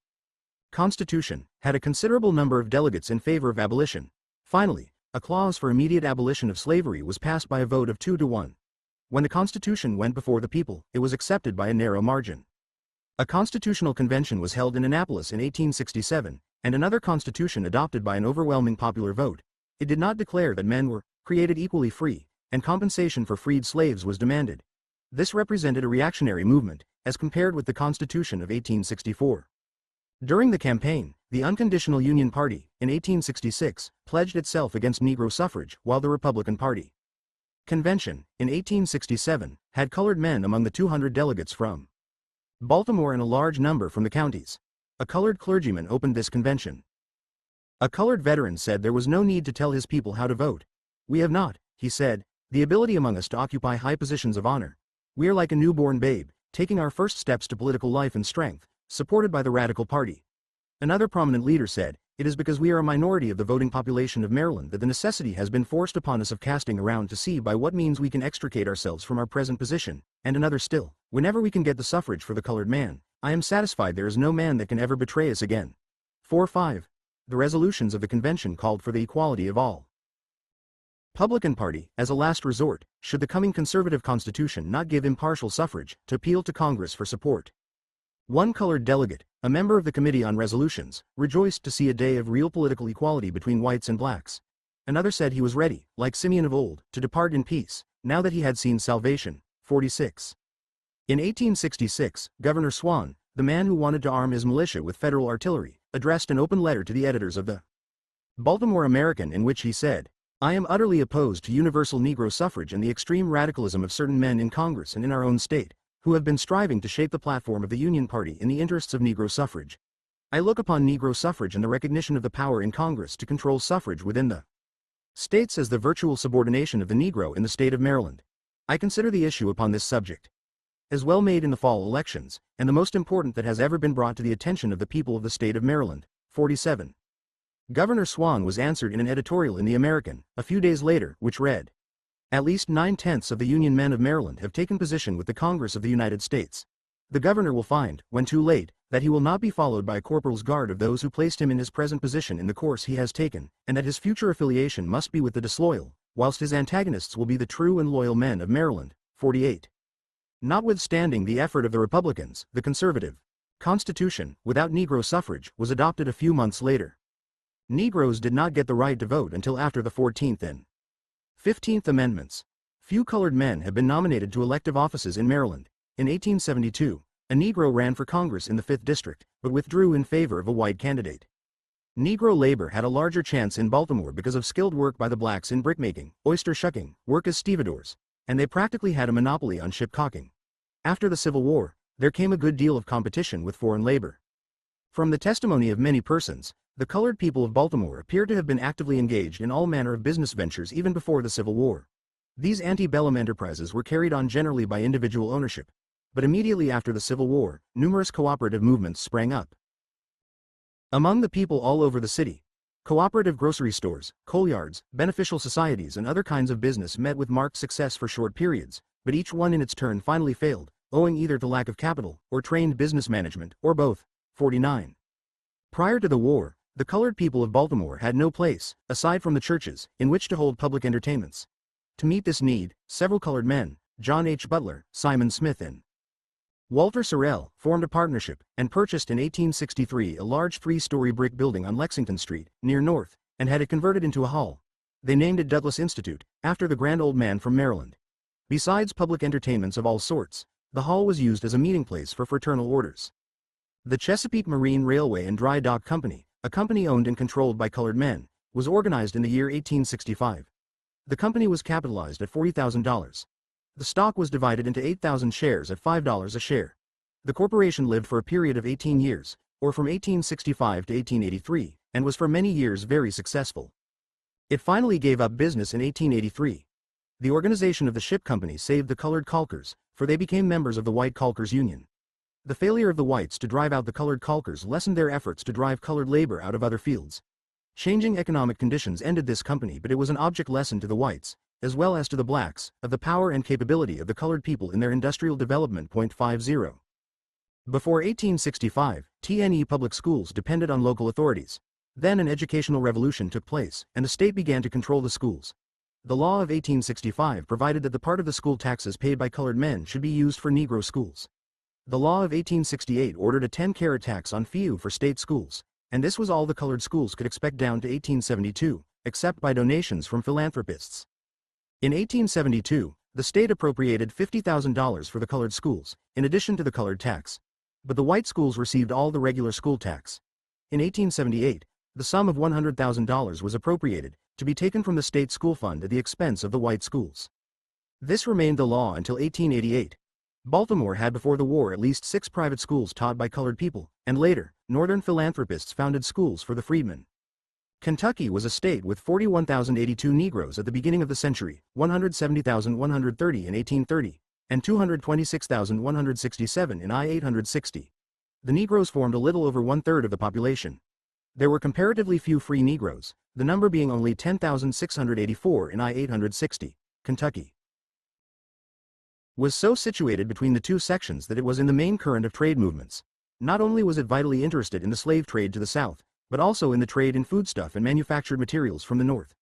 Constitution, had a considerable number of delegates in favor of abolition. Finally, a clause for immediate abolition of slavery was passed by a vote of 2 to 1. When the Constitution went before the people, it was accepted by a narrow margin. A constitutional convention was held in Annapolis in 1867, and another constitution adopted by an overwhelming popular vote. It did not declare that men were created equally free, and compensation for freed slaves was demanded. This represented a reactionary movement, as compared with the Constitution of 1864. During the campaign, the Unconditional Union Party, in 1866, pledged itself against Negro suffrage, while the Republican Party Convention, in 1867, had colored men among the 200 delegates from Baltimore and a large number from the counties. A colored clergyman opened this convention. A colored veteran said there was no need to tell his people how to vote. "We have not," he said, The ability among us to occupy high positions of honor. We are like a newborn babe, taking our first steps to political life and strength, supported by the Radical Party. Another prominent leader said, "It is because we are a minority of the voting population of Maryland that the necessity has been forced upon us of casting around to see by what means we can extricate ourselves from our present position." And another still, "Whenever we can get the suffrage for the colored man, I am satisfied there is no man that can ever betray us again." 4-5. The resolutions of the convention called for the equality of all. Republican Party, as a last resort, should the coming conservative constitution not give impartial suffrage, to appeal to Congress for support. One colored delegate, a member of the Committee on Resolutions, rejoiced to see a day of real political equality between whites and blacks. Another said he was ready, like Simeon of old, to depart in peace, now that he had seen salvation. 46. In 1866, Governor Swan, the man who wanted to arm his militia with federal artillery, addressed an open letter to the editors of the Baltimore American in which he said, "I am utterly opposed to universal Negro suffrage and the extreme radicalism of certain men in Congress and in our own state, who have been striving to shape the platform of the Union Party in the interests of Negro suffrage. I look upon Negro suffrage and the recognition of the power in Congress to control suffrage within the states as the virtual subordination of the Negro in the state of Maryland. I consider the issue upon this subject as well made in the fall elections, and the most important that has ever been brought to the attention of the people of the state of Maryland." 47. Governor Swan was answered in an editorial in the American, a few days later, which read, "At least 9/10 of the Union men of Maryland have taken position with the Congress of the United States. The governor will find, when too late, that he will not be followed by a corporal's guard of those who placed him in his present position in the course he has taken, and that his future affiliation must be with the disloyal, whilst his antagonists will be the true and loyal men of Maryland." 48. Notwithstanding the effort of the Republicans, the conservative Constitution, without Negro suffrage, was adopted a few months later. Negroes did not get the right to vote until after the 14th and 15th Amendments. Few colored men have been nominated to elective offices in Maryland. In 1872, a Negro ran for Congress in the 5th District, but withdrew in favor of a white candidate. Negro labor had a larger chance in Baltimore because of skilled work by the blacks in brickmaking, oyster shucking, work as stevedores, and they practically had a monopoly on ship caulking. After the Civil War, there came a good deal of competition with foreign labor. From the testimony of many persons, the colored people of Baltimore appear to have been actively engaged in all manner of business ventures even before the Civil War. These antebellum enterprises were carried on generally by individual ownership, but immediately after the Civil War, numerous cooperative movements sprang up among the people all over the city. Cooperative grocery stores, coal yards, beneficial societies and other kinds of business met with marked success for short periods, but each one in its turn finally failed, owing either to lack of capital, or trained business management, or both. 49. Prior to the war, the colored people of Baltimore had no place, aside from the churches, in which to hold public entertainments. To meet this need, several colored men, John H. Butler, Simon Smith and Walter Sorrell, formed a partnership, and purchased in 1863 a large 3-story brick building on Lexington Street, near North, and had it converted into a hall. They named it Douglas Institute, after the grand old man from Maryland. Besides public entertainments of all sorts, the hall was used as a meeting place for fraternal orders. The Chesapeake Marine Railway and Dry Dock Company, a company owned and controlled by colored men, was organized in the year 1865. The company was capitalized at $40,000. The stock was divided into 8,000 shares at $5 a share. The corporation lived for a period of 18 years, or from 1865 to 1883, and was for many years very successful. It finally gave up business in 1883. The organization of the ship company saved the colored caulkers, for they became members of the White Caulkers Union. The failure of the whites to drive out the colored caulkers lessened their efforts to drive colored labor out of other fields. Changing economic conditions ended this company, but it was an object lesson to the whites, as well as to the blacks, of the power and capability of the colored people in their industrial development. 50. Before 1865, TNE public schools depended on local authorities. Then an educational revolution took place, and the state began to control the schools. The law of 1865 provided that the part of the school taxes paid by colored men should be used for Negro schools. The law of 1868 ordered a 10-carat tax on fee for state schools, and this was all the colored schools could expect down to 1872, except by donations from philanthropists. In 1872, the state appropriated $50,000 for the colored schools, in addition to the colored tax. But the white schools received all the regular school tax. In 1878, the sum of $100,000 was appropriated, to be taken from the state school fund at the expense of the white schools. This remained the law until 1888. Baltimore had before the war at least 6 private schools taught by colored people, and later, Northern philanthropists founded schools for the freedmen. Kentucky was a state with 41,082 Negroes at the beginning of the century, 170,130 in 1830, and 226,167 in I-860. The Negroes formed a little over one-third of the population. There were comparatively few free Negroes, the number being only 10,684 in I-860. Kentucky was so situated between the two sections that it was in the main current of trade movements. Not only was it vitally interested in the slave trade to the south, but also in the trade in foodstuff and manufactured materials from the north.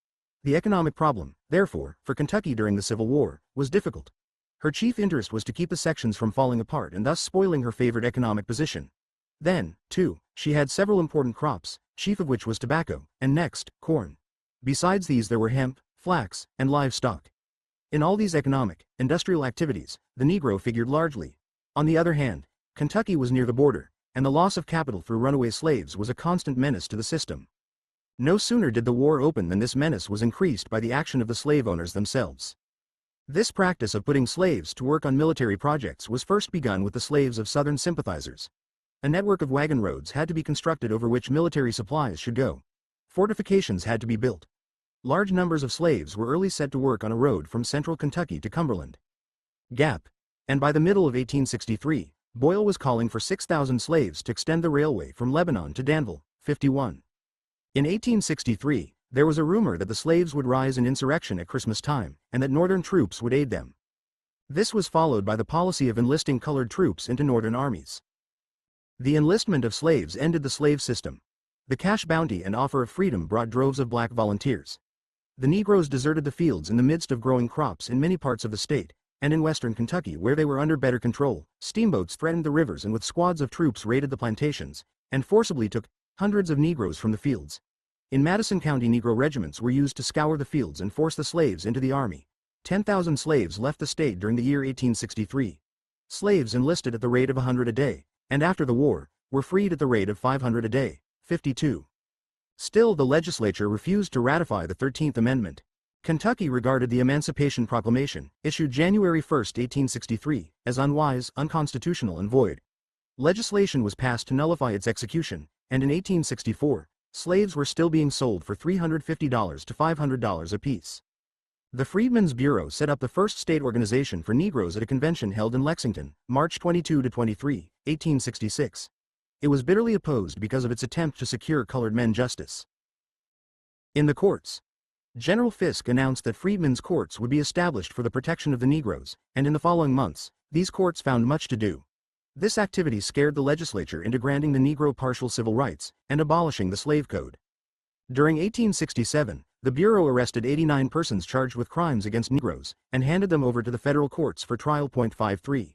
The economic problem, therefore, for Kentucky during the Civil War, was difficult. Her chief interest was to keep the sections from falling apart and thus spoiling her favored economic position. Then, too, she had several important crops, chief of which was tobacco, and next, corn. Besides these there were hemp, flax, and livestock. In all these economic, industrial activities, the Negro figured largely. On the other hand, Kentucky was near the border, and the loss of capital through runaway slaves was a constant menace to the system. No sooner did the war open than this menace was increased by the action of the slave owners themselves. This practice of putting slaves to work on military projects was first begun with the slaves of Southern sympathizers. A network of wagon roads had to be constructed over which military supplies should go. Fortifications had to be built. Large numbers of slaves were early set to work on a road from central Kentucky to Cumberland Gap, and by the middle of 1863, Bois was calling for 6,000 slaves to extend the railway from Lebanon to Danville, 51. In 1863, there was a rumor that the slaves would rise in insurrection at Christmas time, and that Northern troops would aid them. This was followed by the policy of enlisting colored troops into Northern armies. The enlistment of slaves ended the slave system. The cash bounty and offer of freedom brought droves of black volunteers. The Negroes deserted the fields in the midst of growing crops in many parts of the state, and in western Kentucky where they were under better control, steamboats threatened the rivers and with squads of troops raided the plantations, and forcibly took hundreds of Negroes from the fields. In Madison County Negro regiments were used to scour the fields and force the slaves into the army. 10,000 slaves left the state during the year 1863. Slaves enlisted at the rate of 100 a day, and after the war, were freed at the rate of 500 a day, 52. Still the legislature refused to ratify the 13th Amendment. Kentucky regarded the Emancipation Proclamation, issued January 1, 1863, as unwise, unconstitutional and void. Legislation was passed to nullify its execution, and in 1864, slaves were still being sold for $350 to $500 apiece. The Freedmen's Bureau set up the first state organization for Negroes at a convention held in Lexington, March 22 to 23, 1866. It was bitterly opposed because of its attempt to secure colored men justice. In the courts, General Fisk announced that freedmen's courts would be established for the protection of the Negroes, and in the following months, these courts found much to do. This activity scared the legislature into granting the Negro partial civil rights and abolishing the slave code. During 1867, the Bureau arrested 89 persons charged with crimes against Negroes and handed them over to the federal courts for trial. 53.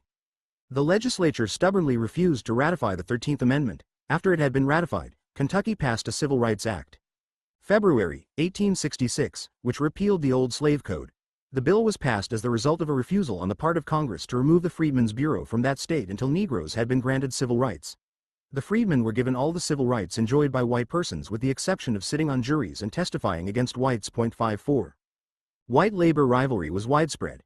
The legislature stubbornly refused to ratify the 13th Amendment. After it had been ratified, Kentucky passed a Civil Rights Act. February 1866, which repealed the old slave code. The bill was passed as the result of a refusal on the part of Congress to remove the Freedmen's Bureau from that state until Negroes had been granted civil rights. The freedmen were given all the civil rights enjoyed by white persons with the exception of sitting on juries and testifying against whites. 54. White labor rivalry was widespread.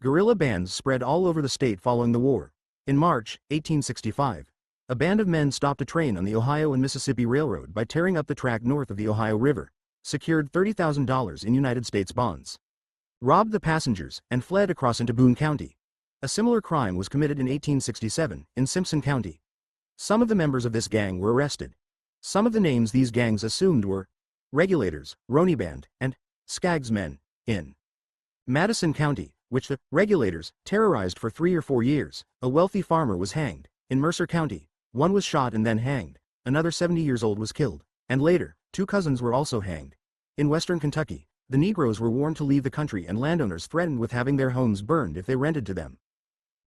Guerrilla bands spread all over the state following the war. In March 1865, a band of men stopped a train on the Ohio and Mississippi Railroad by tearing up the track north of the Ohio River, secured $30,000 in United States bonds, robbed the passengers, and fled across into Boone County. A similar crime was committed in 1867 in Simpson County. Some of the members of this gang were arrested. Some of the names these gangs assumed were Regulators, Roney Band, and Skaggs Men. In Madison County, which the Regulators terrorized for 3 or 4 years, a wealthy farmer was hanged. In Mercer County, one was shot and then hanged, another 70 years old was killed, and later, 2 cousins were also hanged. In western Kentucky, the Negroes were warned to leave the country and landowners threatened with having their homes burned if they rented to them.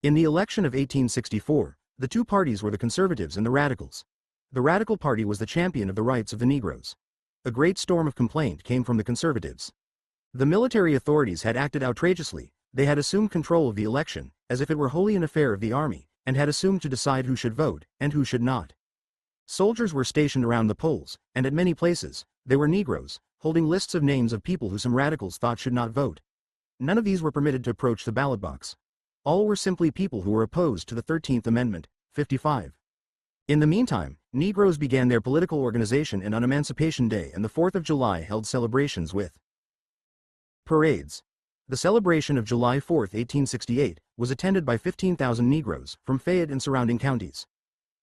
In the election of 1864, the two parties were the Conservatives and the Radicals. The Radical Party was the champion of the rights of the Negroes. A great storm of complaint came from the Conservatives. The military authorities had acted outrageously. They had assumed control of the election, as if it were wholly an affair of the army, and had assumed to decide who should vote, and who should not. Soldiers were stationed around the polls, and at many places, there were Negroes, holding lists of names of people who some radicals thought should not vote. None of these were permitted to approach the ballot box. All were simply people who were opposed to the 13th Amendment. 55. In the meantime, Negroes began their political organization on Emancipation Day, and the 4th of July held celebrations with parades. The celebration of July 4, 1868, was attended by 15,000 Negroes from Fayette and surrounding counties.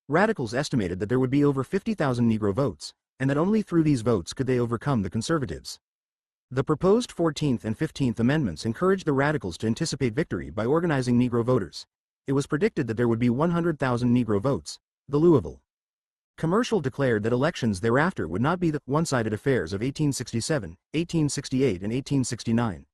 Radicals estimated that there would be over 50,000 Negro votes, and that only through these votes could they overcome the conservatives. The proposed 14th and 15th Amendments encouraged the Radicals to anticipate victory by organizing Negro voters. It was predicted that there would be 100,000 Negro votes. The Louisville Commercial declared that elections thereafter would not be the one-sided affairs of 1867, 1868, and 1869.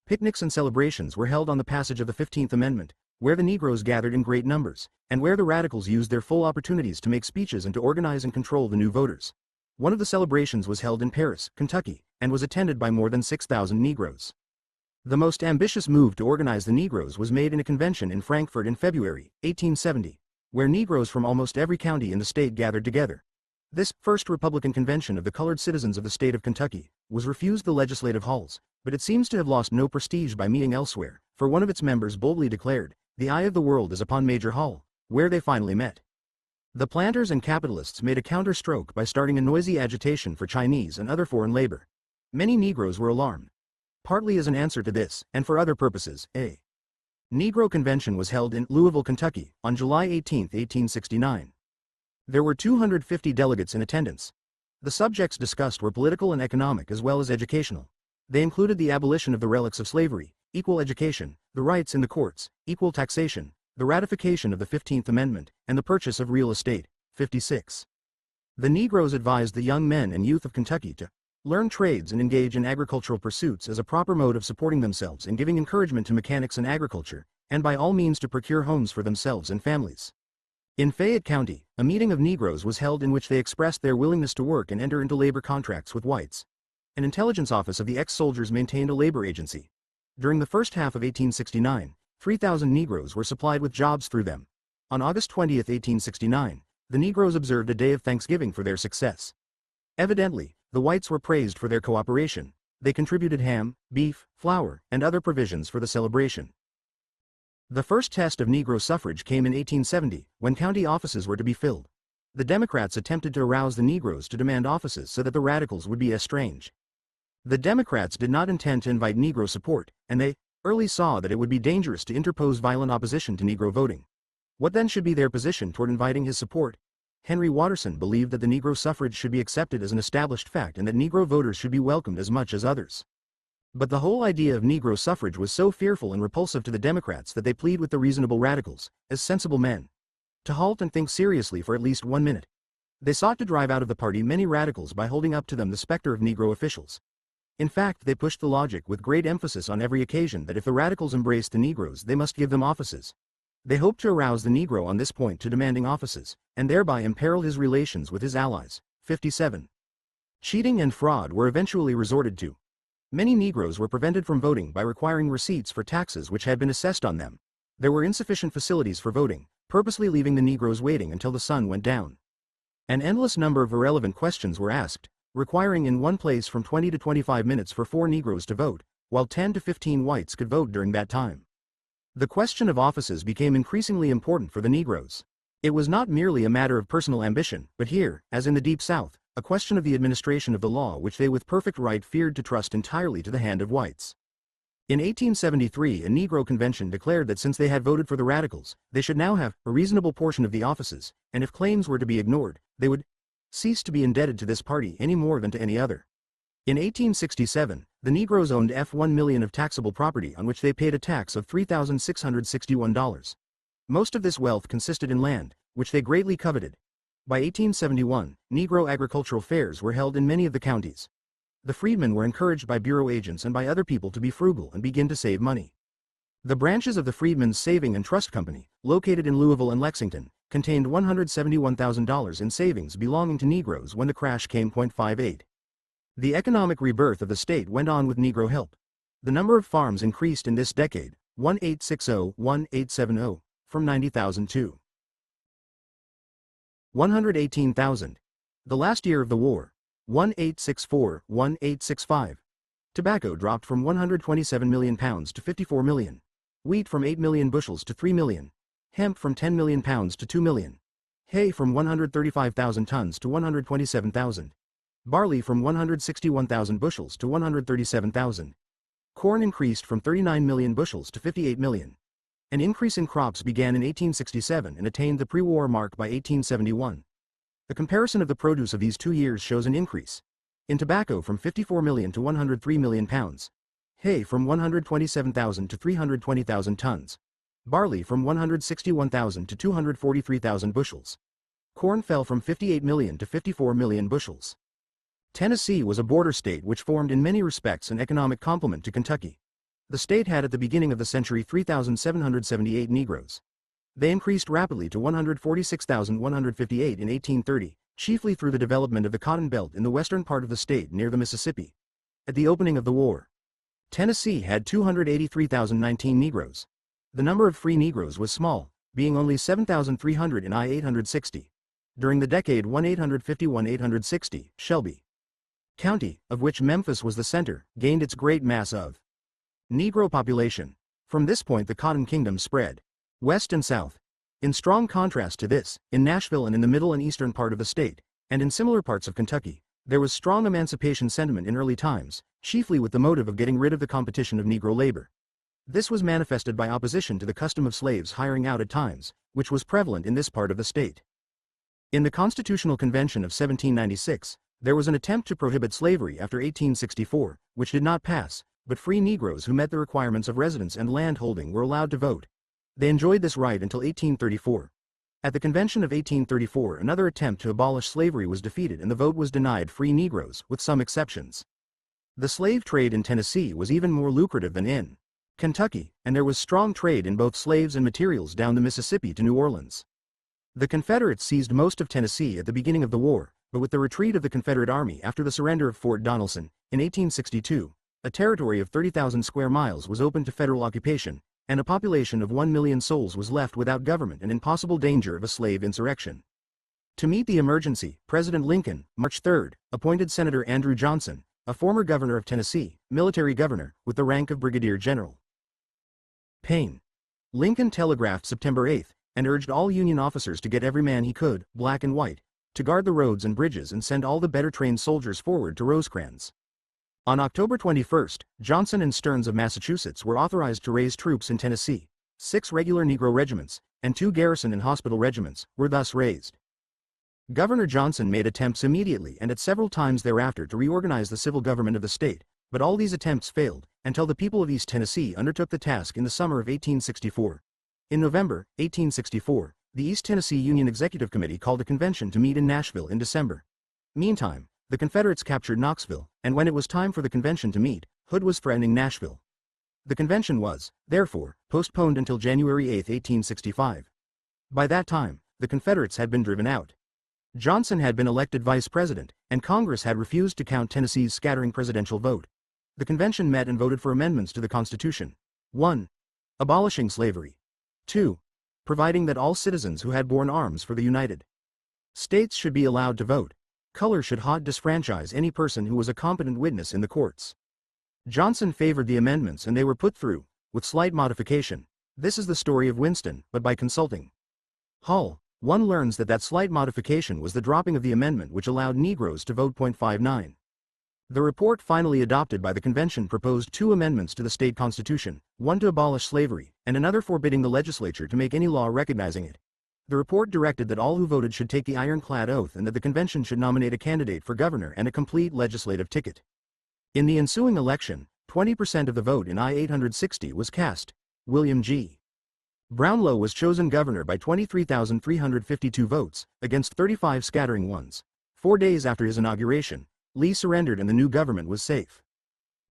Picnics and celebrations were held on the passage of the 15th Amendment, where the Negroes gathered in great numbers, and where the Radicals used their full opportunities to make speeches and to organize and control the new voters. One of the celebrations was held in Paris, Kentucky, and was attended by more than 6,000 Negroes. The most ambitious move to organize the Negroes was made in a convention in Frankfort in February, 1870, where Negroes from almost every county in the state gathered together. This first Republican convention of the colored citizens of the state of Kentucky was refused the legislative halls, but it seems to have lost no prestige by meeting elsewhere, for one of its members boldly declared, "The eye of the world is upon Major Hall," where they finally met. The planters and capitalists made a counter-stroke by starting a noisy agitation for Chinese and other foreign labor. Many Negroes were alarmed. Partly as an answer to this, and for other purposes, a Negro Convention was held in Louisville, Kentucky, on July 18, 1869. There were 250 delegates in attendance. The subjects discussed were political and economic as well as educational. They included the abolition of the relics of slavery, equal education, the rights in the courts, equal taxation, the ratification of the 15th Amendment, and the purchase of real estate. 56. The Negroes advised the young men and youth of Kentucky to learn trades and engage in agricultural pursuits as a proper mode of supporting themselves and giving encouragement to mechanics and agriculture, and by all means to procure homes for themselves and families. In Fayette County, a meeting of Negroes was held in which they expressed their willingness to work and enter into labor contracts with whites. An intelligence office of the ex-soldiers maintained a labor agency. During the first half of 1869, 3,000 Negroes were supplied with jobs through them. On August 20, 1869, the Negroes observed a day of Thanksgiving for their success. Evidently, the whites were praised for their cooperation. They contributed ham, beef, flour, and other provisions for the celebration. The first test of Negro suffrage came in 1870, when county offices were to be filled. The Democrats attempted to arouse the Negroes to demand offices so that the Radicals would be estranged. The Democrats did not intend to invite Negro support, and they early saw that it would be dangerous to interpose violent opposition to Negro voting. What then should be their position toward inviting his support? Henry Watterson believed that the Negro suffrage should be accepted as an established fact and that Negro voters should be welcomed as much as others. But the whole idea of Negro suffrage was so fearful and repulsive to the Democrats that they plead with the reasonable Radicals, as sensible men, to halt and think seriously for at least 1 minute. They sought to drive out of the party many Radicals by holding up to them the specter of Negro officials. In fact, they pushed the logic with great emphasis on every occasion that if the Radicals embraced the Negroes, they must give them offices. They hoped to arouse the Negro on this point to demanding offices, and thereby imperil his relations with his allies. 57. Cheating and fraud were eventually resorted to. Many Negroes were prevented from voting by requiring receipts for taxes which had been assessed on them. There were insufficient facilities for voting, purposely leaving the Negroes waiting until the sun went down. An endless number of irrelevant questions were asked, requiring in one place from 20 to 25 minutes for 4 Negroes to vote, while 10 to 15 whites could vote during that time. The question of offices became increasingly important for the Negroes. It was not merely a matter of personal ambition, but here, as in the Deep South, a question of the administration of the law which they with perfect right feared to trust entirely to the hand of whites. In 1873, a Negro convention declared that since they had voted for the Radicals, they should now have a reasonable portion of the offices, and if claims were to be ignored, they would cease to be indebted to this party any more than to any other. In 1867, the Negroes owned $1 million of taxable property on which they paid a tax of $3,661. Most of this wealth consisted in land, which they greatly coveted. By 1871, Negro agricultural fairs were held in many of the counties. The freedmen were encouraged by bureau agents and by other people to be frugal and begin to save money. The branches of the Freedmen's Saving and Trust Company, located in Louisville and Lexington, contained $171,000 in savings belonging to Negroes when the crash came. 58. The economic rebirth of the state went on with Negro help. The number of farms increased in this decade, 1860-1870, from 90,000 to 118,000. The last year of the war, 1864-1865. Tobacco dropped from 127 million pounds to 54 million. Wheat from 8 million bushels to 3 million. Hemp from 10 million pounds to 2 million. Hay from 135,000 tons to 127,000. Barley from 161,000 bushels to 137,000. Corn increased from 39 million bushels to 58 million. An increase in crops began in 1867 and attained the pre-war mark by 1871. The comparison of the produce of these 2 years shows an increase. In tobacco from 54 million to 103 million pounds. Hay from 127,000 to 320,000 tons. Barley from 161,000 to 243,000 bushels. Corn fell from 58 million to 54 million bushels. Tennessee was a border state which formed in many respects an economic complement to Kentucky. The state had at the beginning of the century 3,778 Negroes. They increased rapidly to 146,158 in 1830, chiefly through the development of the cotton belt in the western part of the state near the Mississippi. At the opening of the war, Tennessee had 283,019 Negroes. The number of free Negroes was small, being only 7,300 in I-860. During the decade 1851-860, Shelby County, of which Memphis was the center, gained its great mass of Negro population. From this point the Cotton Kingdom spread west and south. In strong contrast to this, in Nashville and in the middle and eastern part of the state, and in similar parts of Kentucky, there was strong emancipation sentiment in early times, chiefly with the motive of getting rid of the competition of Negro labor. This was manifested by opposition to the custom of slaves hiring out at times, which was prevalent in this part of the state. In the Constitutional Convention of 1796, there was an attempt to prohibit slavery after 1864, which did not pass, but free Negroes who met the requirements of residence and land holding were allowed to vote. They enjoyed this right until 1834. At the Convention of 1834 another attempt to abolish slavery was defeated and the vote was denied free Negroes, with some exceptions. The slave trade in Tennessee was even more lucrative than in Kentucky, and there was strong trade in both slaves and materials down the Mississippi to New Orleans. The Confederates seized most of Tennessee at the beginning of the war, but with the retreat of the Confederate Army after the surrender of Fort Donelson, in 1862, a territory of 30,000 square miles was opened to federal occupation, and a population of 1 million souls was left without government and in possible danger of a slave insurrection. To meet the emergency, President Lincoln, March 3, appointed Senator Andrew Johnson, a former governor of Tennessee, military governor, with the rank of brigadier general. Payne. Lincoln telegraphed September 8, and urged all Union officers to get every man he could, black and white, to guard the roads and bridges and send all the better trained soldiers forward to Rosecrans. On October 21, Johnson and Stearns of Massachusetts were authorized to raise troops in Tennessee. 6 regular Negro regiments, and 2 garrison and hospital regiments, were thus raised. Governor Johnson made attempts immediately and at several times thereafter to reorganize the civil government of the state, but all these attempts failed, until the people of East Tennessee undertook the task in the summer of 1864. In November, 1864, the East Tennessee Union Executive Committee called a convention to meet in Nashville in December. Meantime, the Confederates captured Knoxville, and when it was time for the convention to meet, Hood was threatening Nashville. The convention was, therefore, postponed until January 8, 1865. By that time, the Confederates had been driven out. Johnson had been elected vice president, and Congress had refused to count Tennessee's scattering presidential vote. The convention met and voted for amendments to the Constitution. 1. Abolishing slavery. 2. Providing that all citizens who had borne arms for the United States should be allowed to vote. Color should not disfranchise any person who was a competent witness in the courts. Johnson favored the amendments and they were put through, with slight modification. This is the story of Winston, but by consulting Hull, one learns that slight modification was the dropping of the amendment which allowed Negroes to vote. 59. The report finally adopted by the convention proposed 2 amendments to the state constitution, one to abolish slavery, and another forbidding the legislature to make any law recognizing it. The report directed that all who voted should take the ironclad oath and that the convention should nominate a candidate for governor and a complete legislative ticket. In the ensuing election, 20% of the vote in I-860 was cast. William G. Brownlow was chosen governor by 23,352 votes, against 35 scattering ones. 4 days after his inauguration, Lee surrendered and the new government was safe.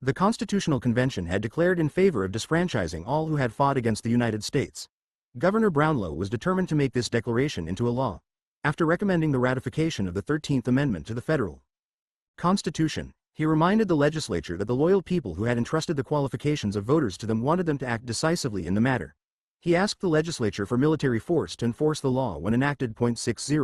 The Constitutional Convention had declared in favor of disfranchising all who had fought against the United States. Governor Brownlow was determined to make this declaration into a law. After recommending the ratification of the 13th Amendment to the federal Constitution, he reminded the legislature that the loyal people who had entrusted the qualifications of voters to them wanted them to act decisively in the matter. He asked the legislature for military force to enforce the law when enacted. 60.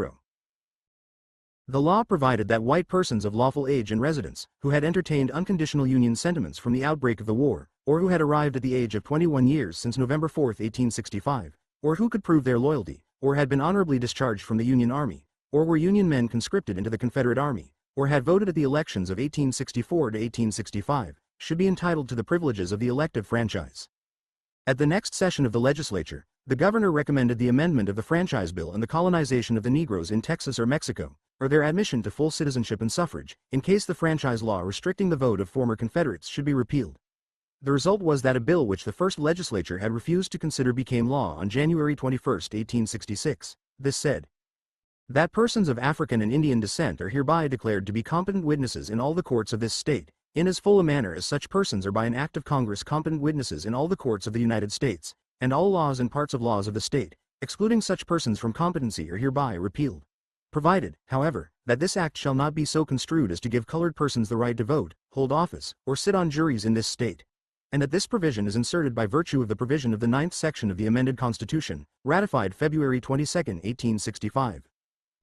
The law provided that white persons of lawful age and residence, who had entertained unconditional Union sentiments from the outbreak of the war, or who had arrived at the age of 21 years since November 4, 1865, or who could prove their loyalty, or had been honorably discharged from the Union Army, or were Union men conscripted into the Confederate Army, or had voted at the elections of 1864 to 1865, should be entitled to the privileges of the elective franchise. At the next session of the legislature, the governor recommended the amendment of the franchise bill and the colonization of the Negroes in Texas or Mexico, or their admission to full citizenship and suffrage, in case the franchise law restricting the vote of former Confederates should be repealed. The result was that a bill which the first legislature had refused to consider became law on January 21, 1866. This said, that persons of African and Indian descent are hereby declared to be competent witnesses in all the courts of this state, in as full a manner as such persons are by an act of Congress competent witnesses in all the courts of the United States, and all laws and parts of laws of the state, excluding such persons from competency, are hereby repealed. Provided, however, that this act shall not be so construed as to give colored persons the right to vote, hold office, or sit on juries in this state, and that this provision is inserted by virtue of the provision of the 9th section of the amended Constitution, ratified February 22, 1865.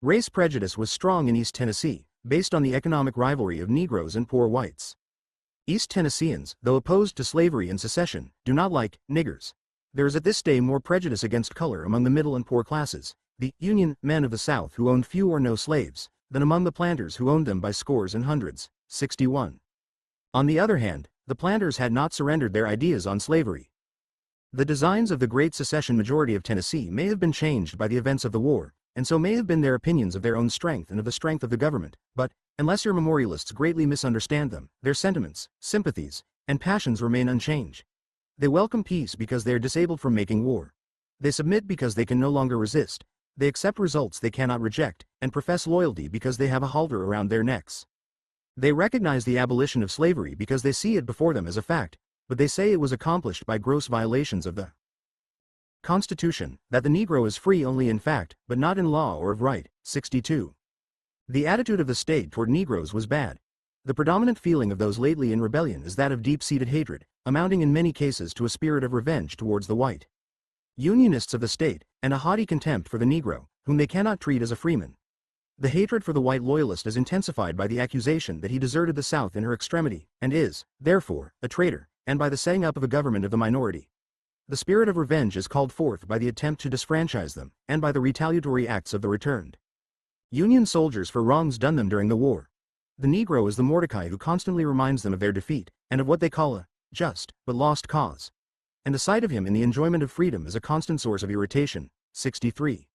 Race prejudice was strong in East Tennessee, based on the economic rivalry of Negroes and poor whites. East Tennesseans, though opposed to slavery and secession, do not like niggers. There is at this day more prejudice against color among the middle and poor classes, the Union men of the South who owned few or no slaves, than among the planters who owned them by scores and hundreds. 61. On the other hand, the planters had not surrendered their ideas on slavery. The designs of the great secession majority of Tennessee may have been changed by the events of the war, and so may have been their opinions of their own strength and of the strength of the government, but, unless your memorialists greatly misunderstand them, their sentiments, sympathies, and passions remain unchanged. They welcome peace because they are disabled from making war. They submit because they can no longer resist. They accept results they cannot reject, and profess loyalty because they have a halter around their necks. They recognize the abolition of slavery because they see it before them as a fact, but they say it was accomplished by gross violations of the Constitution, that the Negro is free only in fact, but not in law or of right. 62. The attitude of the state toward Negroes was bad. The predominant feeling of those lately in rebellion is that of deep-seated hatred, amounting in many cases to a spirit of revenge towards the white Unionists of the state, and a haughty contempt for the Negro, whom they cannot treat as a freeman. The hatred for the white loyalist is intensified by the accusation that he deserted the South in her extremity, and is, therefore, a traitor, and by the setting up of a government of the minority. The spirit of revenge is called forth by the attempt to disfranchise them, and by the retaliatory acts of the returned Union soldiers for wrongs done them during the war. The Negro is the Mordecai who constantly reminds them of their defeat, and of what they call a just, but lost cause. And the sight of him in the enjoyment of freedom is a constant source of irritation. 63.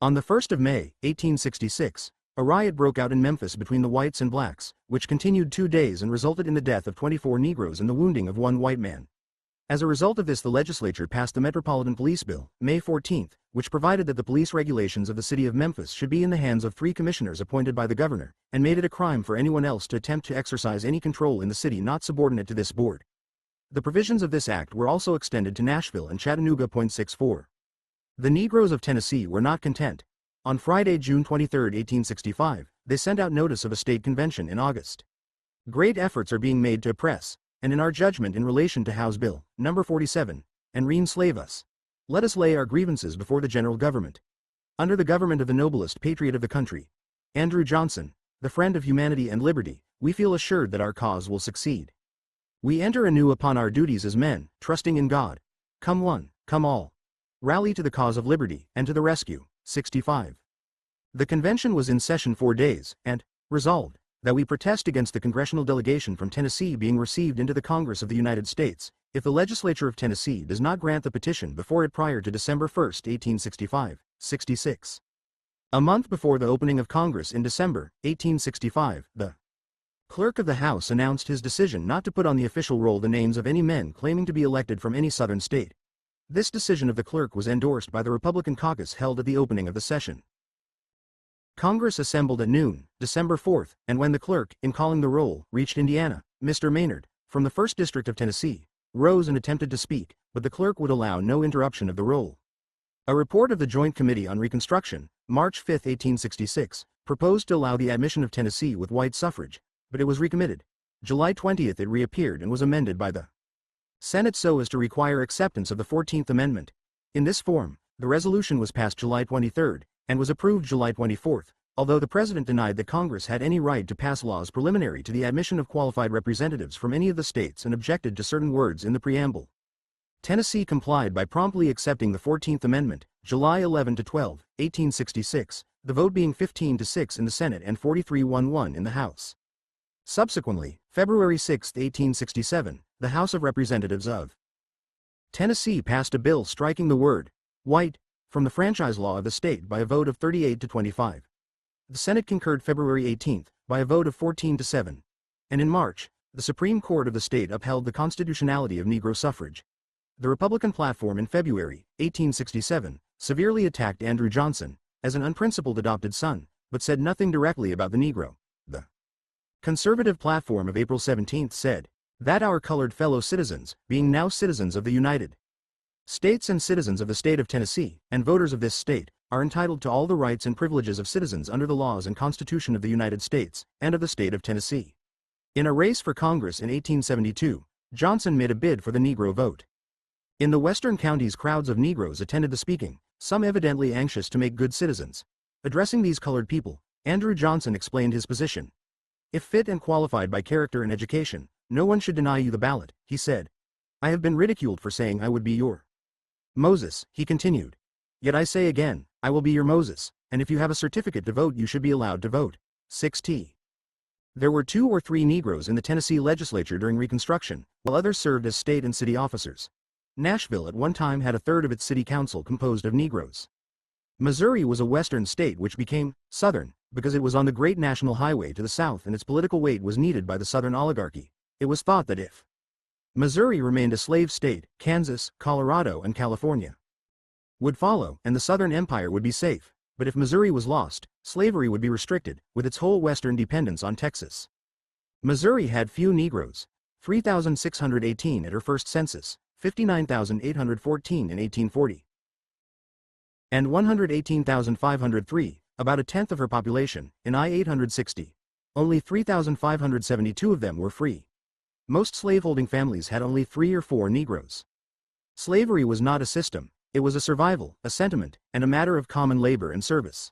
On the 1st of May, 1866, a riot broke out in Memphis between the whites and blacks, which continued 2 days and resulted in the death of 24 Negroes and the wounding of 1 white man. As a result of this, the legislature passed the Metropolitan Police Bill, May 14, which provided that the police regulations of the city of Memphis should be in the hands of 3 commissioners appointed by the governor, and made it a crime for anyone else to attempt to exercise any control in the city not subordinate to this board. The provisions of this act were also extended to Nashville and Chattanooga. 64. The Negroes of Tennessee were not content. On Friday, June 23, 1865, they sent out notice of a state convention in August. Great efforts are being made to oppress, and in our judgment in relation to House Bill, No. 47, and re-enslave us. Let us lay our grievances before the general government. Under the government of the noblest patriot of the country, Andrew Johnson, the friend of humanity and liberty, we feel assured that our cause will succeed. We enter anew upon our duties as men, trusting in God. Come one, come all. Rally to the cause of liberty, and to the rescue. 65. The convention was in session 4 days, and resolved that we protest against the congressional delegation from Tennessee being received into the Congress of the United States, if the legislature of Tennessee does not grant the petition before it prior to December 1, 1865. 66. A month before the opening of Congress in December, 1865, the Clerk of the House announced his decision not to put on the official roll the names of any men claiming to be elected from any Southern state. This decision of the clerk was endorsed by the Republican caucus held at the opening of the session. Congress assembled at noon, December 4, and when the clerk, in calling the roll, reached Indiana, Mr. Maynard, from the 1st District of Tennessee, rose and attempted to speak, but the clerk would allow no interruption of the roll. A report of the Joint Committee on Reconstruction, March 5, 1866, proposed to allow the admission of Tennessee with white suffrage, but it was recommitted. July 20 it reappeared and was amended by the Senate so as to require acceptance of the 14th Amendment. In this form, the resolution was passed July 23, and was approved July 24, although the President denied that Congress had any right to pass laws preliminary to the admission of qualified representatives from any of the states and objected to certain words in the preamble. Tennessee complied by promptly accepting the 14th Amendment, July 11 to 12, 1866, the vote being 15 to 6 in the Senate and 43-1-1 in the House. Subsequently, February 6, 1867, the House of Representatives of Tennessee passed a bill striking the word white from the franchise law of the state by a vote of 38 to 25. The Senate concurred February 18 by a vote of 14 to 7. And in March, the Supreme Court of the state upheld the constitutionality of Negro suffrage. The Republican platform in February 1867 severely attacked Andrew Johnson as an unprincipled adopted son, but said nothing directly about the Negro. The conservative platform of April 17 said that our colored fellow citizens, being now citizens of the United States and citizens of the state of Tennessee, and voters of this state, are entitled to all the rights and privileges of citizens under the laws and Constitution of the United States, and of the state of Tennessee. In a race for Congress in 1872, Johnson made a bid for the Negro vote. In the western counties, crowds of Negroes attended the speaking, some evidently anxious to make good citizens. Addressing these colored people, Andrew Johnson explained his position. If fit and qualified by character and education, no one should deny you the ballot, he said. I have been ridiculed for saying I would be your Moses, he continued. Yet I say again, I will be your Moses, and if you have a certificate to vote you should be allowed to vote. 6t. There were 2 or 3 Negroes in the Tennessee legislature during Reconstruction, while others served as state and city officers. Nashville at one time had a third of its city council composed of Negroes. Missouri was a western state which became Southern because it was on the great national highway to the south and its political weight was needed by the Southern oligarchy. It was thought that if Missouri remained a slave state, Kansas, Colorado, and California would follow, and the Southern Empire would be safe. But if Missouri was lost, slavery would be restricted, with its whole western dependence on Texas. Missouri had few Negroes, 3,618 at her first census, 59,814 in 1840, and 118,503, about a tenth of her population, in I-860. Only 3,572 of them were free. Most slaveholding families had only 3 or 4 Negroes. Slavery was not a system, it was a survival, a sentiment, and a matter of common labor and service.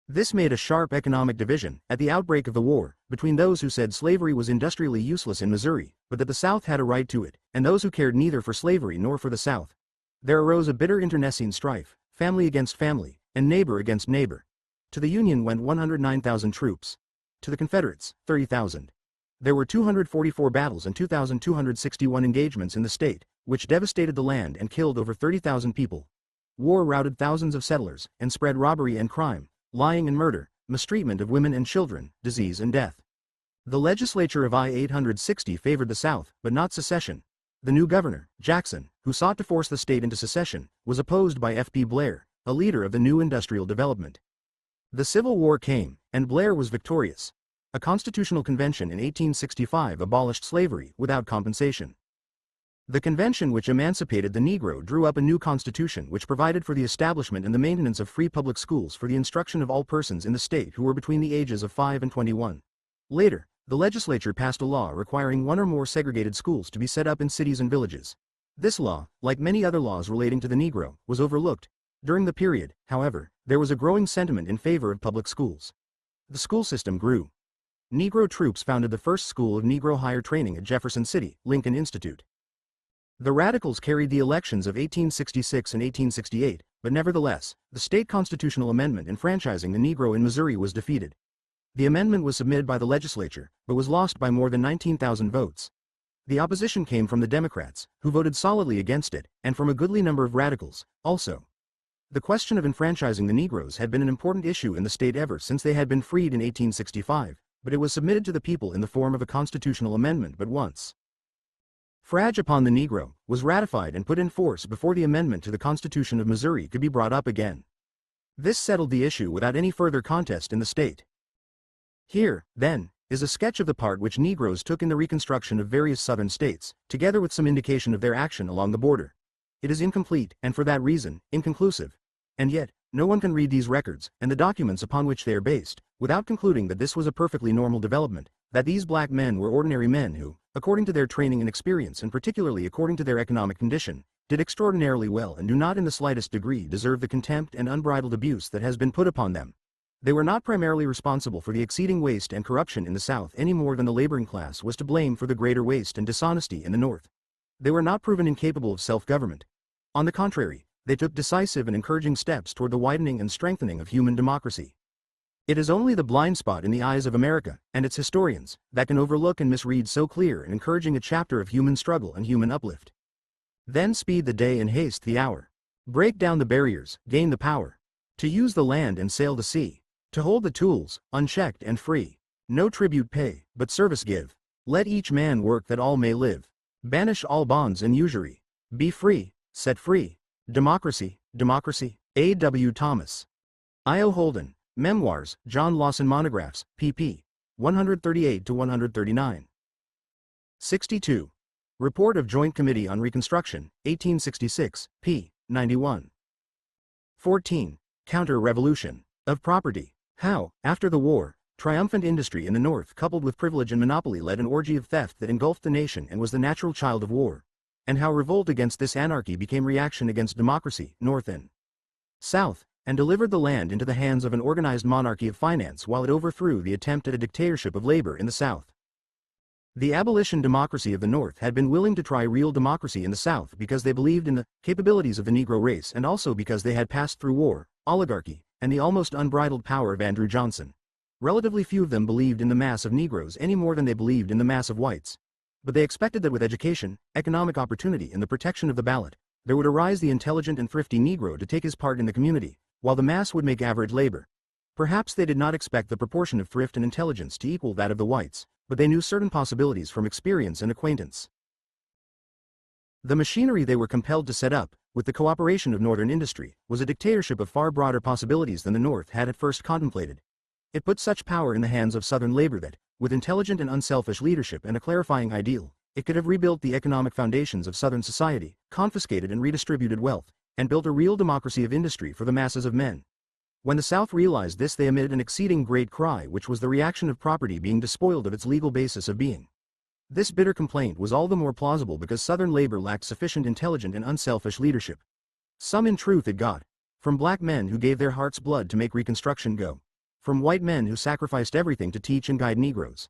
This made a sharp economic division, at the outbreak of the war, between those who said slavery was industrially useless in Missouri, but that the South had a right to it, and those who cared neither for slavery nor for the South. There arose a bitter internecine strife, family against family, and neighbor against neighbor. To the Union went 109,000 troops. To the Confederates, 30,000. There were 244 battles and 2,261 engagements in the state, which devastated the land and killed over 30,000 people. War routed thousands of settlers, and spread robbery and crime, lying and murder, mistreatment of women and children, disease and death. The legislature of I-860 favored the South, but not secession. The new governor, Jackson, who sought to force the state into secession, was opposed by F.P. Blair, a leader of the new industrial development. The Civil War came, and Blair was victorious. A constitutional convention in 1865 abolished slavery without compensation. The convention which emancipated the Negro drew up a new constitution which provided for the establishment and the maintenance of free public schools for the instruction of all persons in the state who were between the ages of 5 and 21. Later, the legislature passed a law requiring 1 or more segregated schools to be set up in cities and villages. This law, like many other laws relating to the Negro, was overlooked. During the period, however, there was a growing sentiment in favor of public schools. The school system grew. Negro troops founded the first school of Negro higher training at Jefferson City, Lincoln Institute. The Radicals carried the elections of 1866 and 1868, but nevertheless, the state constitutional amendment enfranchising the Negro in Missouri was defeated. The amendment was submitted by the legislature, but was lost by more than 19,000 votes. The opposition came from the Democrats, who voted solidly against it, and from a goodly number of radicals, also. The question of enfranchising the Negroes had been an important issue in the state ever since they had been freed in 1865, but it was submitted to the people in the form of a constitutional amendment but once Frage upon the Negro was ratified and put in force before the amendment to the Constitution of Missouri could be brought up again. This settled the issue without any further contest in the state. Here, then, is a sketch of the part which Negroes took in the Reconstruction of various southern states, together with some indication of their action along the border. It is incomplete, and for that reason, inconclusive. And yet, no one can read these records, and the documents upon which they are based, without concluding that this was a perfectly normal development, that these black men were ordinary men who, according to their training and experience and particularly according to their economic condition, did extraordinarily well and do not in the slightest degree deserve the contempt and unbridled abuse that has been put upon them. They were not primarily responsible for the exceeding waste and corruption in the South any more than the laboring class was to blame for the greater waste and dishonesty in the North. they were not proven incapable of self-government. On the contrary, they took decisive and encouraging steps toward the widening and strengthening of human democracy. It is only the blind spot in the eyes of America and its historians that can overlook and misread so clear and encouraging a chapter of human struggle and human uplift. Then speed the day and haste the hour. Break down the barriers, gain the power. To use the land and sail the sea. To hold the tools, unchecked and free. No tribute pay, but service give. Let each man work that all may live. Banish all bonds and usury. Be free, set free. Democracy, democracy. A.W. Thomas. I.O. Holden, Memoirs, John Lawson Monographs, pp. 138-139. 62. Report of Joint Committee on Reconstruction, 1866, p. 91. 14. Counter-Revolution. Of Property. How, after the war, triumphant industry in the North coupled with privilege and monopoly led an orgy of theft that engulfed the nation and was the natural child of war. And how revolt against this anarchy became reaction against democracy, North and South, and delivered the land into the hands of an organized monarchy of finance while it overthrew the attempt at a dictatorship of labor in the South. The abolition democracy of the North had been willing to try real democracy in the South because they believed in the capabilities of the Negro race and also because they had passed through war, oligarchy, and the almost unbridled power of Andrew Johnson. Relatively few of them believed in the mass of Negroes any more than they believed in the mass of whites. But they expected that with education, economic opportunity and the protection of the ballot, there would arise the intelligent and thrifty Negro to take his part in the community, while the mass would make average labor. Perhaps they did not expect the proportion of thrift and intelligence to equal that of the whites, but they knew certain possibilities from experience and acquaintance. The machinery they were compelled to set up, with the cooperation of Northern industry, was a dictatorship of far broader possibilities than the North had at first contemplated. It put such power in the hands of Southern labor that, with intelligent and unselfish leadership and a clarifying ideal, it could have rebuilt the economic foundations of Southern society, confiscated and redistributed wealth, and built a real democracy of industry for the masses of men. When the South realized this, they emitted an exceeding great cry, which was the reaction of property being despoiled of its legal basis of being. This bitter complaint was all the more plausible because Southern labor lacked sufficient intelligent and unselfish leadership. Some in truth it got, from black men who gave their heart's blood to make Reconstruction go, from white men who sacrificed everything to teach and guide Negroes.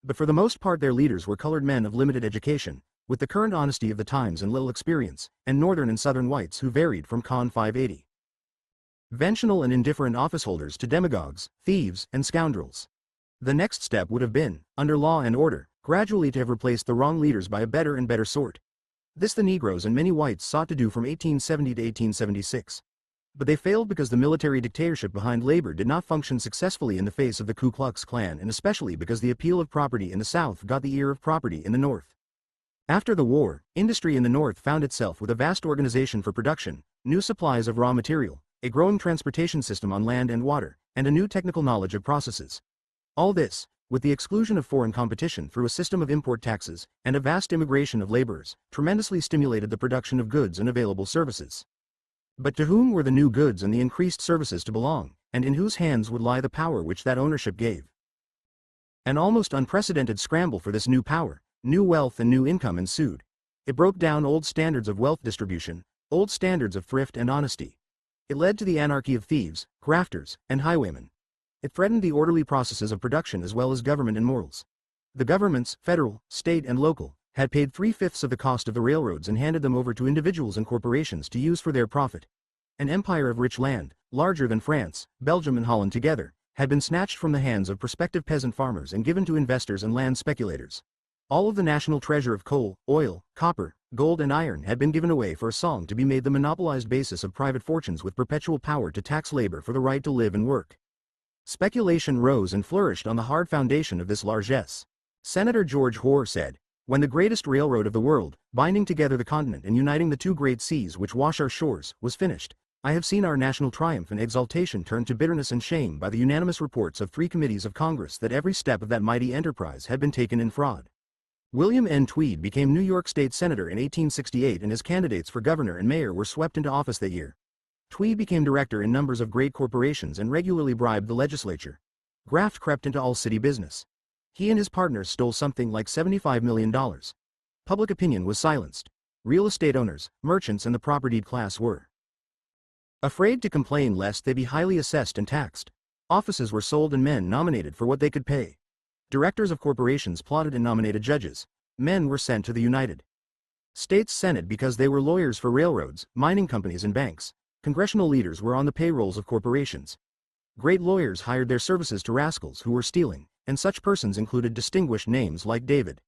But for the most part their leaders were colored men of limited education, with the current honesty of the times and little experience, and Northern and Southern whites who varied from con. 580. Conventional and indifferent officeholders to demagogues, thieves, and scoundrels. The next step would have been, under law and order, gradually to have replaced the wrong leaders by a better and better sort. This the Negroes and many whites sought to do from 1870 to 1876. But they failed because the military dictatorship behind labor did not function successfully in the face of the Ku Klux Klan, and especially because the appeal of property in the South got the ear of property in the North. After the war, industry in the North found itself with a vast organization for production, new supplies of raw material, a growing transportation system on land and water, and a new technical knowledge of processes. All this, with the exclusion of foreign competition through a system of import taxes, and a vast immigration of laborers, tremendously stimulated the production of goods and available services. But to whom were the new goods and the increased services to belong, and in whose hands would lie the power which that ownership gave? An almost unprecedented scramble for this new power, new wealth and new income ensued. It broke down old standards of wealth distribution, old standards of thrift and honesty. It led to the anarchy of thieves, grafters, and highwaymen. It threatened the orderly processes of production as well as government and morals. The governments, federal, state, and local, had paid 3/5 of the cost of the railroads and handed them over to individuals and corporations to use for their profit. An empire of rich land, larger than France, Belgium and Holland together, had been snatched from the hands of prospective peasant farmers and given to investors and land speculators. All of the national treasure of coal, oil, copper, gold and iron had been given away for a song to be made the monopolized basis of private fortunes with perpetual power to tax labor for the right to live and work. Speculation rose and flourished on the hard foundation of this largesse. Senator George Hoar said, "When the greatest railroad of the world, binding together the continent and uniting the two great seas which wash our shores, was finished, I have seen our national triumph and exultation turned to bitterness and shame by the unanimous reports of 3 committees of Congress that every step of that mighty enterprise had been taken in fraud." William N. Tweed became New York State Senator in 1868 and his candidates for governor and mayor were swept into office that year. Tweed became director in numbers of great corporations and regularly bribed the legislature. Graft crept into all city business. He and his partners stole something like $75 million. Public opinion was silenced. Real estate owners, merchants and the propertied class were afraid to complain lest they be highly assessed and taxed. Offices were sold and men nominated for what they could pay. Directors of corporations plotted and nominated judges. Men were sent to the United States Senate because they were lawyers for railroads, mining companies and banks. Congressional leaders were on the payrolls of corporations. Great lawyers hired their services to rascals who were stealing, and such persons included distinguished names like David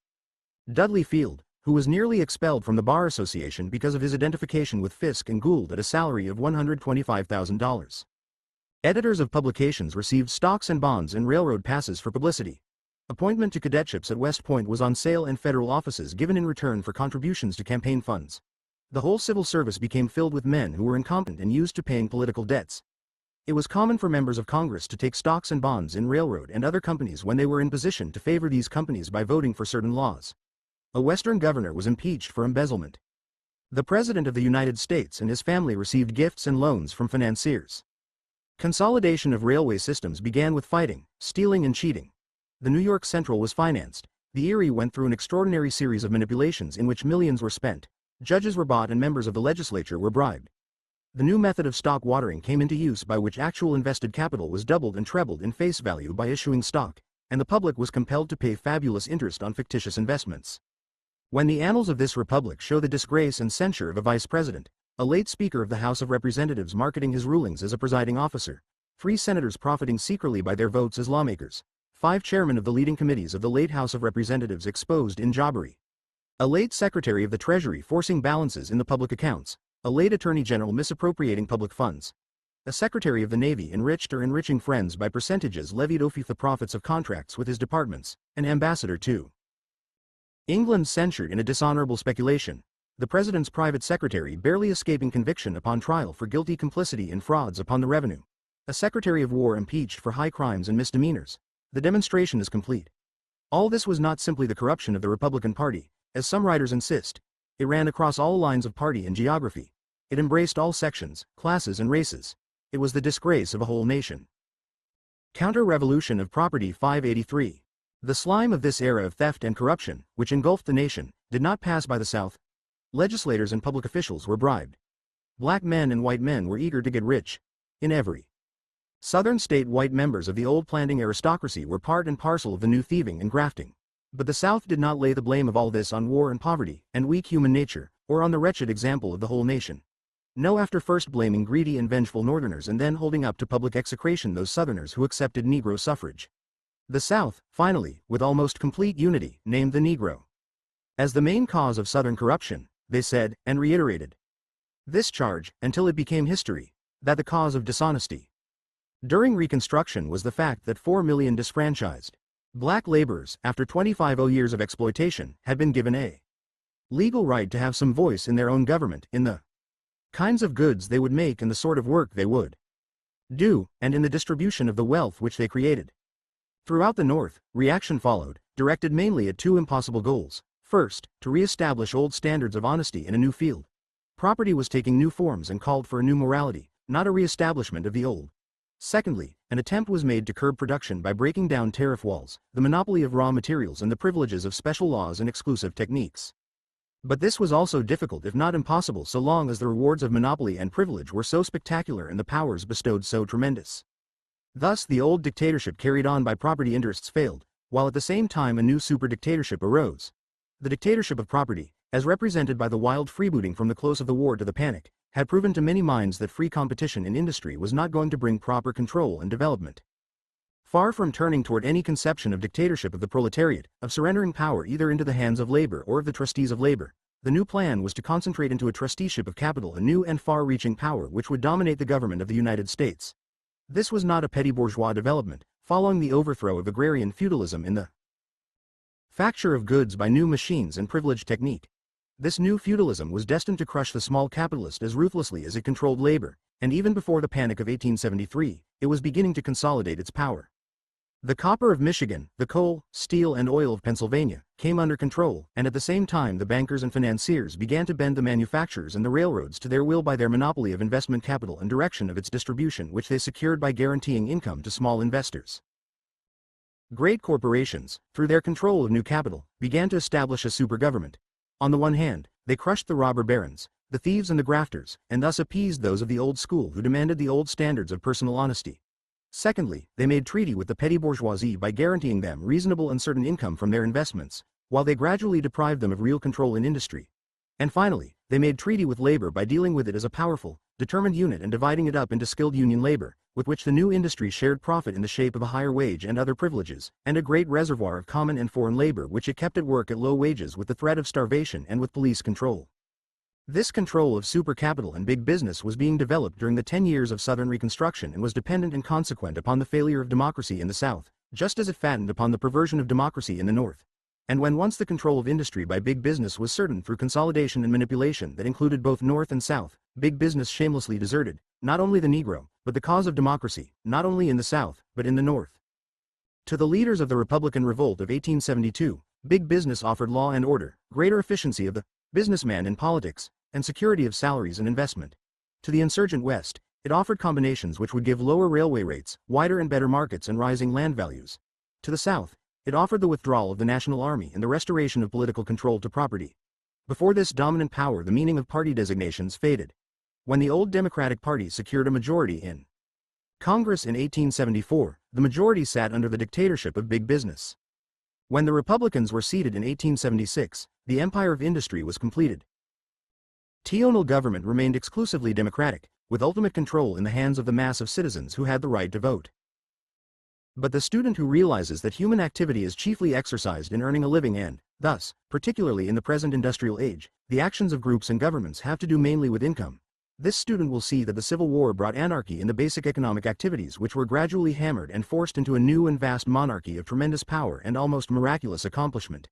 Dudley Field, who was nearly expelled from the Bar Association because of his identification with Fisk and Gould at a salary of $125,000. Editors of publications received stocks and bonds and railroad passes for publicity. Appointment to cadetships at West Point was on sale and federal offices given in return for contributions to campaign funds. The whole civil service became filled with men who were incompetent and used to paying political debts. It was common for members of Congress to take stocks and bonds in railroad and other companies when they were in position to favor these companies by voting for certain laws. A Western governor was impeached for embezzlement. The President of the United States and his family received gifts and loans from financiers. Consolidation of railway systems began with fighting, stealing and cheating. The New York Central was financed. The Erie went through an extraordinary series of manipulations in which millions were spent. Judges were bought and members of the legislature were bribed. The new method of stock watering came into use by which actual invested capital was doubled and trebled in face value by issuing stock, and the public was compelled to pay fabulous interest on fictitious investments. When the annals of this republic show the disgrace and censure of a vice president, a late Speaker of the House of Representatives marketing his rulings as a presiding officer, 3 senators profiting secretly by their votes as lawmakers, 5 chairmen of the leading committees of the late House of Representatives exposed in jobbery, a late Secretary of the Treasury forcing balances in the public accounts, a late Attorney General misappropriating public funds, a Secretary of the Navy enriched or enriching friends by percentages levied off the profits of contracts with his departments, an ambassador to England censured in a dishonorable speculation, the President's private secretary barely escaping conviction upon trial for guilty complicity in frauds upon the revenue, a Secretary of War impeached for high crimes and misdemeanors. The demonstration is complete. All this was not simply the corruption of the Republican Party, as some writers insist. It ran across all lines of party and geography. It embraced all sections, classes and races. It was the disgrace of a whole nation. Counter-Revolution of Property 583. The slime of this era of theft and corruption, which engulfed the nation, did not pass by the South. Legislators and public officials were bribed. Black men and white men were eager to get rich. In every Southern state, white members of the old planting aristocracy were part and parcel of the new thieving and grafting. But the South did not lay the blame of all this on war and poverty, and weak human nature, or on the wretched example of the whole nation. No, after first blaming greedy and vengeful Northerners and then holding up to public execration those Southerners who accepted Negro suffrage. The South, finally, with almost complete unity, named the Negro as the main cause of Southern corruption, they said, and reiterated this charge, until it became history, that the cause of dishonesty during Reconstruction was the fact that 4 million disfranchised black laborers, after 25 years of exploitation, had been given a legal right to have some voice in their own government, in the kinds of goods they would make and the sort of work they would do, and in the distribution of the wealth which they created. Throughout the North, reaction followed, directed mainly at 2 impossible goals. First, to re-establish old standards of honesty in a new field. Property was taking new forms and called for a new morality, not a re-establishment of the old. Secondly, an attempt was made to curb production by breaking down tariff walls, the monopoly of raw materials and the privileges of special laws and exclusive techniques. But this was also difficult if not impossible so long as the rewards of monopoly and privilege were so spectacular and the powers bestowed so tremendous. Thus the old dictatorship carried on by property interests failed, while at the same time a new super-dictatorship arose. The dictatorship of property, as represented by the wild freebooting from the close of the war to the panic, had proven to many minds that free competition in industry was not going to bring proper control and development. Far from turning toward any conception of dictatorship of the proletariat, of surrendering power either into the hands of labor or of the trustees of labor, the new plan was to concentrate into a trusteeship of capital a new and far-reaching power which would dominate the government of the United States. This was not a petty bourgeois development, following the overthrow of agrarian feudalism in the facture of goods by new machines and privileged technique. This new feudalism was destined to crush the small capitalist as ruthlessly as it controlled labor, and even before the Panic of 1873, it was beginning to consolidate its power. The copper of Michigan, the coal, steel and oil of Pennsylvania, came under control, and at the same time the bankers and financiers began to bend the manufacturers and the railroads to their will by their monopoly of investment capital and direction of its distribution, which they secured by guaranteeing income to small investors. Great corporations, through their control of new capital, began to establish a super-government. On the one hand, they crushed the robber barons, the thieves and the grafters, and thus appeased those of the old school who demanded the old standards of personal honesty. Secondly, they made treaty with the petty bourgeoisie by guaranteeing them reasonable and certain income from their investments, while they gradually deprived them of real control in industry. And finally, they made treaty with labor by dealing with it as a powerful, determined unit and dividing it up into skilled union labor, with which the new industry shared profit in the shape of a higher wage and other privileges, and a great reservoir of common and foreign labor which it kept at work at low wages with the threat of starvation and with police control. This control of supercapital and big business was being developed during the 10 years of Southern Reconstruction and was dependent and consequent upon the failure of democracy in the South, just as it fattened upon the perversion of democracy in the North. And when once the control of industry by big business was certain through consolidation and manipulation that included both North and South, big business shamelessly deserted, not only the Negro, but the cause of democracy, not only in the South, but in the North. To the leaders of the Republican Revolt of 1872, big business offered law and order, greater efficiency of the businessman in politics, and security of salaries and investment. To the insurgent West, it offered combinations which would give lower railway rates, wider and better markets and rising land values. To the South, it offered the withdrawal of the National Army and the restoration of political control to property. Before this dominant power, the meaning of party designations faded. When the old Democratic Party secured a majority in Congress in 1874, the majority sat under the dictatorship of big business. When the Republicans were seated in 1876, the empire of industry was completed. Tional government remained exclusively democratic, with ultimate control in the hands of the mass of citizens who had the right to vote. But the student who realizes that human activity is chiefly exercised in earning a living and, thus, particularly in the present industrial age, the actions of groups and governments have to do mainly with income, this student will see that the Civil War brought anarchy in the basic economic activities which were gradually hammered and forced into a new and vast monarchy of tremendous power and almost miraculous accomplishment.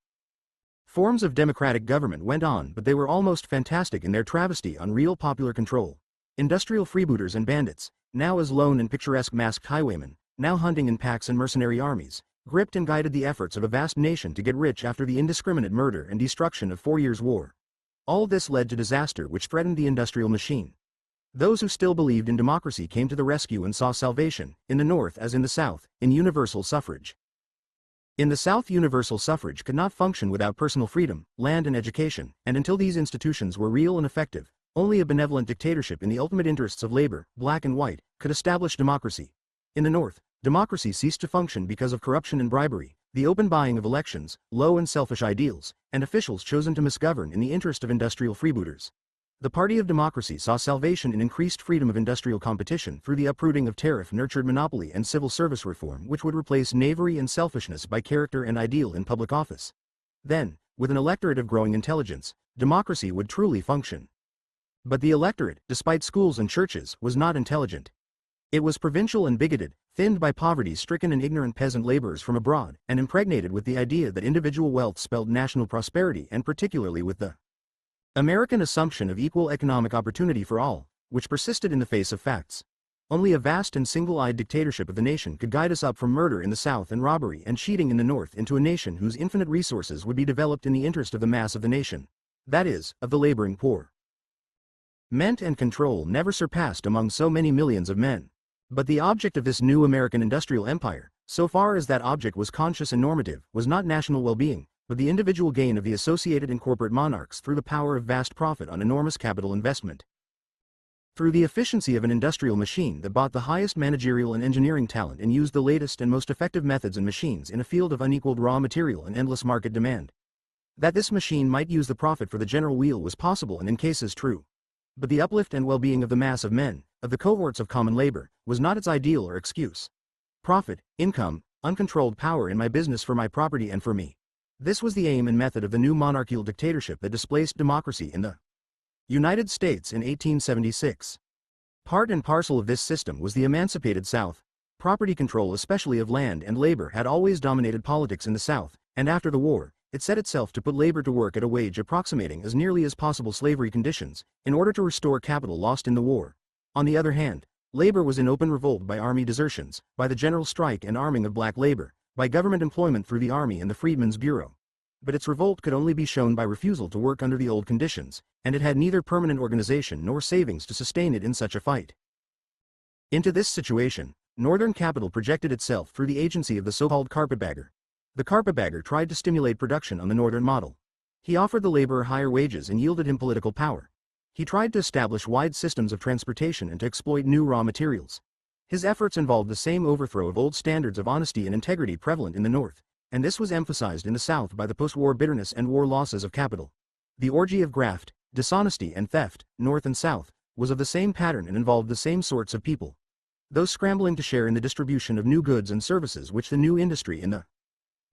Forms of democratic government went on, but they were almost fantastic in their travesty on real popular control. Industrial freebooters and bandits, now as lone and picturesque masked highwaymen, now hunting in packs and mercenary armies, gripped and guided the efforts of a vast nation to get rich after the indiscriminate murder and destruction of 4 years' war. All this led to disaster which threatened the industrial machine. Those who still believed in democracy came to the rescue and saw salvation, in the North as in the South, in universal suffrage. In the South, universal suffrage could not function without personal freedom, land and education, and until these institutions were real and effective, only a benevolent dictatorship in the ultimate interests of labor, black and white, could establish democracy. In the North, democracy ceased to function because of corruption and bribery, the open buying of elections, low and selfish ideals, and officials chosen to misgovern in the interest of industrial freebooters. The party of democracy saw salvation in increased freedom of industrial competition through the uprooting of tariff-nurtured monopoly and civil service reform which would replace knavery and selfishness by character and ideal in public office. Then, with an electorate of growing intelligence, democracy would truly function. But the electorate, despite schools and churches, was not intelligent. It was provincial and bigoted, thinned by poverty-stricken and ignorant peasant laborers from abroad, and impregnated with the idea that individual wealth spelled national prosperity, and particularly with the American assumption of equal economic opportunity for all, which persisted in the face of facts. Only a vast and single-eyed dictatorship of the nation could guide us up from murder in the South and robbery and cheating in the North into a nation whose infinite resources would be developed in the interest of the mass of the nation, that is, of the laboring poor. Meant and control never surpassed among so many millions of men. But the object of this new American industrial empire, so far as that object was conscious and normative, was not national well-being, but the individual gain of the associated and corporate monarchs through the power of vast profit on enormous capital investment. Through the efficiency of an industrial machine that bought the highest managerial and engineering talent and used the latest and most effective methods and machines in a field of unequaled raw material and endless market demand. That this machine might use the profit for the general weal was possible and in cases true. But the uplift and well-being of the mass of men, of the cohorts of common labor, was not its ideal or excuse. Profit, income, uncontrolled power in my business for my property and for me. This was the aim and method of the new monarchical dictatorship that displaced democracy in the United States in 1876. Part and parcel of this system was the emancipated South. Property control, especially of land and labor, had always dominated politics in the South, and after the war, it set itself to put labor to work at a wage approximating as nearly as possible slavery conditions, in order to restore capital lost in the war. On the other hand, labor was in open revolt by army desertions, by the general strike and arming of black labor, by government employment through the Army and the Freedmen's Bureau. But its revolt could only be shown by refusal to work under the old conditions, and it had neither permanent organization nor savings to sustain it in such a fight. Into this situation, Northern capital projected itself through the agency of the so-called carpetbagger. The carpetbagger tried to stimulate production on the Northern model. He offered the laborer higher wages and yielded him political power. He tried to establish wide systems of transportation and to exploit new raw materials. His efforts involved the same overthrow of old standards of honesty and integrity prevalent in the North, and this was emphasized in the South by the post-war bitterness and war losses of capital. The orgy of graft, dishonesty and theft, North and South, was of the same pattern and involved the same sorts of people. Those scrambling to share in the distribution of new goods and services which the new industry in the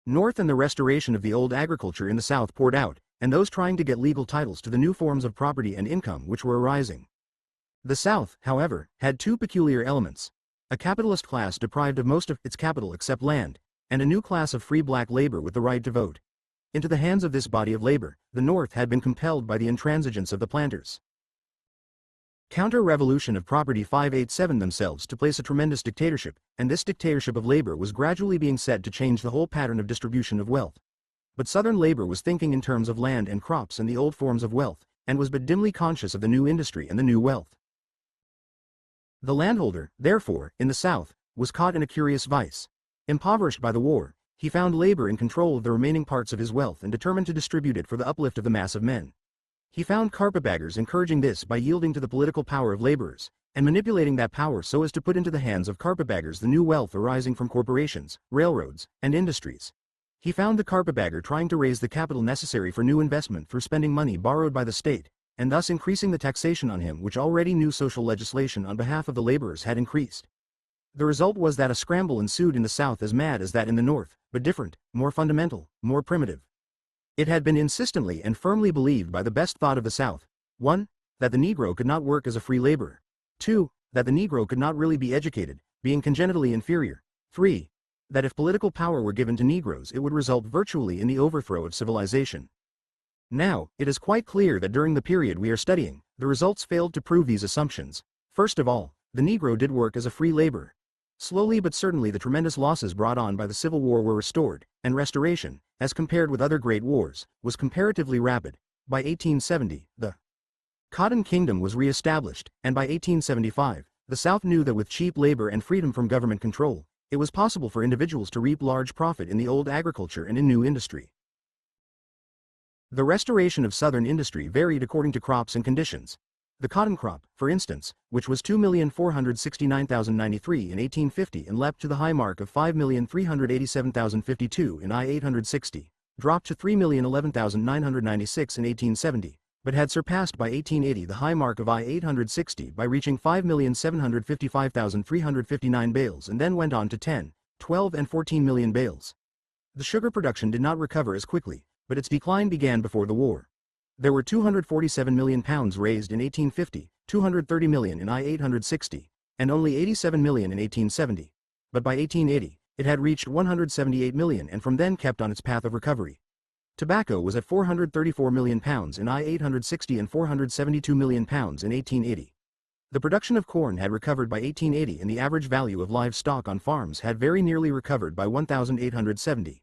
North and the restoration of the old agriculture in the South poured out, and those trying to get legal titles to the new forms of property and income which were arising. The South, however, had two peculiar elements: a capitalist class deprived of most of its capital except land, and a new class of free black labor with the right to vote. Into the hands of this body of labor, the North had been compelled by the intransigence of the planters. Counter-revolution of property 587 themselves to place a tremendous dictatorship, and this dictatorship of labor was gradually being set to change the whole pattern of distribution of wealth. But Southern labor was thinking in terms of land and crops and the old forms of wealth, and was but dimly conscious of the new industry and the new wealth. The landholder, therefore, in the South, was caught in a curious vice. Impoverished by the war, he found labor in control of the remaining parts of his wealth and determined to distribute it for the uplift of the mass of men. He found carpetbaggers encouraging this by yielding to the political power of laborers, and manipulating that power so as to put into the hands of carpetbaggers the new wealth arising from corporations, railroads, and industries. He found the carpetbagger trying to raise the capital necessary for new investment through spending money borrowed by the state, and thus increasing the taxation on him which already new social legislation on behalf of the laborers had increased. The result was that a scramble ensued in the South as mad as that in the North, but different, more fundamental, more primitive. It had been insistently and firmly believed by the best thought of the South: 1. That the Negro could not work as a free laborer. 2. That the Negro could not really be educated, being congenitally inferior. 3. That if political power were given to Negroes it would result virtually in the overthrow of civilization. Now, it is quite clear that during the period we are studying, the results failed to prove these assumptions. First of all, the Negro did work as a free laborer. Slowly but certainly the tremendous losses brought on by the Civil War were restored, and restoration, as compared with other great wars, was comparatively rapid. By 1870, the Cotton Kingdom was re-established, and by 1875, the South knew that with cheap labor and freedom from government control, it was possible for individuals to reap large profit in the old agriculture and in new industry. The restoration of Southern industry varied according to crops and conditions. The cotton crop, for instance, which was 2,469,093 in 1850 and leapt to the high mark of 5,387,052 in I-860, dropped to 3,011,996 in 1870, but had surpassed by 1880 the high mark of I-860 by reaching 5,755,359 bales and then went on to 10, 12 and 14 million bales. The sugar production did not recover as quickly, but its decline began before the war. There were 247 million pounds raised in 1850, 230 million in I-860, and only 87 million in 1870. But by 1880, it had reached 178 million and from then kept on its path of recovery. Tobacco was at 434 million pounds in I-860 and 472 million pounds in 1880. The production of corn had recovered by 1880 and the average value of livestock on farms had very nearly recovered by 1870.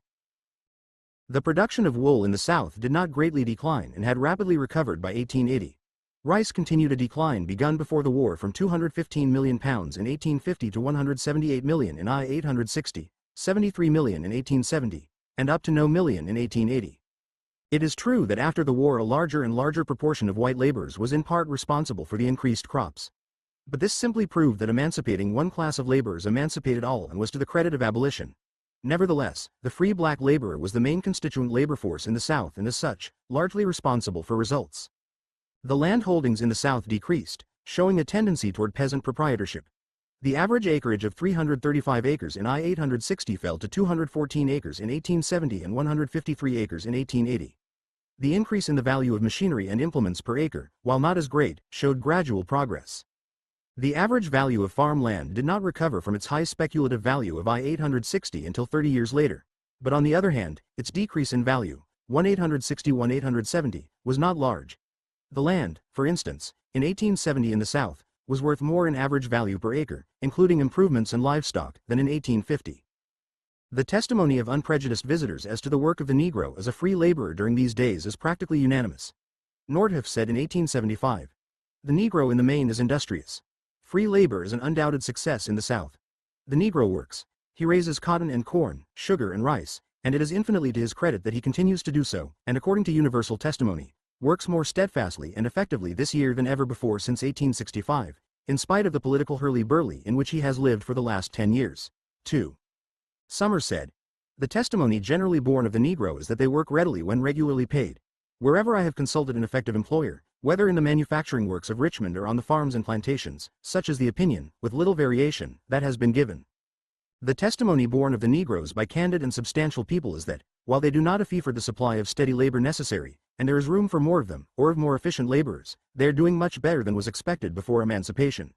The production of wool in the South did not greatly decline and had rapidly recovered by 1880. Rice continued a decline begun before the war from 215 million pounds in 1850 to 178 million in I-860, 73 million in 1870, and up to no million in 1880. It is true that after the war a larger and larger proportion of white laborers was in part responsible for the increased crops. But this simply proved that emancipating one class of laborers emancipated all and was to the credit of abolition. Nevertheless, the free black laborer was the main constituent labor force in the South and as such, largely responsible for results. The land holdings in the South decreased, showing a tendency toward peasant proprietorship. The average acreage of 335 acres in I-860 fell to 214 acres in 1870 and 153 acres in 1880. The increase in the value of machinery and implements per acre, while not as great, showed gradual progress. The average value of farm land did not recover from its high speculative value of I-860 until 30 years later, but on the other hand, its decrease in value, 1,860–1,870, was not large. The land, for instance, in 1870 in the South, was worth more in average value per acre, including improvements and livestock, than in 1850. The testimony of unprejudiced visitors as to the work of the Negro as a free laborer during these days is practically unanimous. Nordhoff said in 1875, "The Negro in the main is industrious. Free labor is an undoubted success in the South. The Negro works. He raises cotton and corn, sugar and rice, and it is infinitely to his credit that he continues to do so, and according to universal testimony, works more steadfastly and effectively this year than ever before since 1865, in spite of the political hurly-burly in which he has lived for the last 10 years. 2. Summers said, "The testimony generally borne of the Negro is that they work readily when regularly paid. Wherever I have consulted an effective employer, whether in the manufacturing works of Richmond or on the farms and plantations, such is the opinion, with little variation, that has been given. The testimony borne of the Negroes by candid and substantial people is that, while they do not affy for the supply of steady labor necessary, and there is room for more of them, or of more efficient laborers, they are doing much better than was expected before emancipation.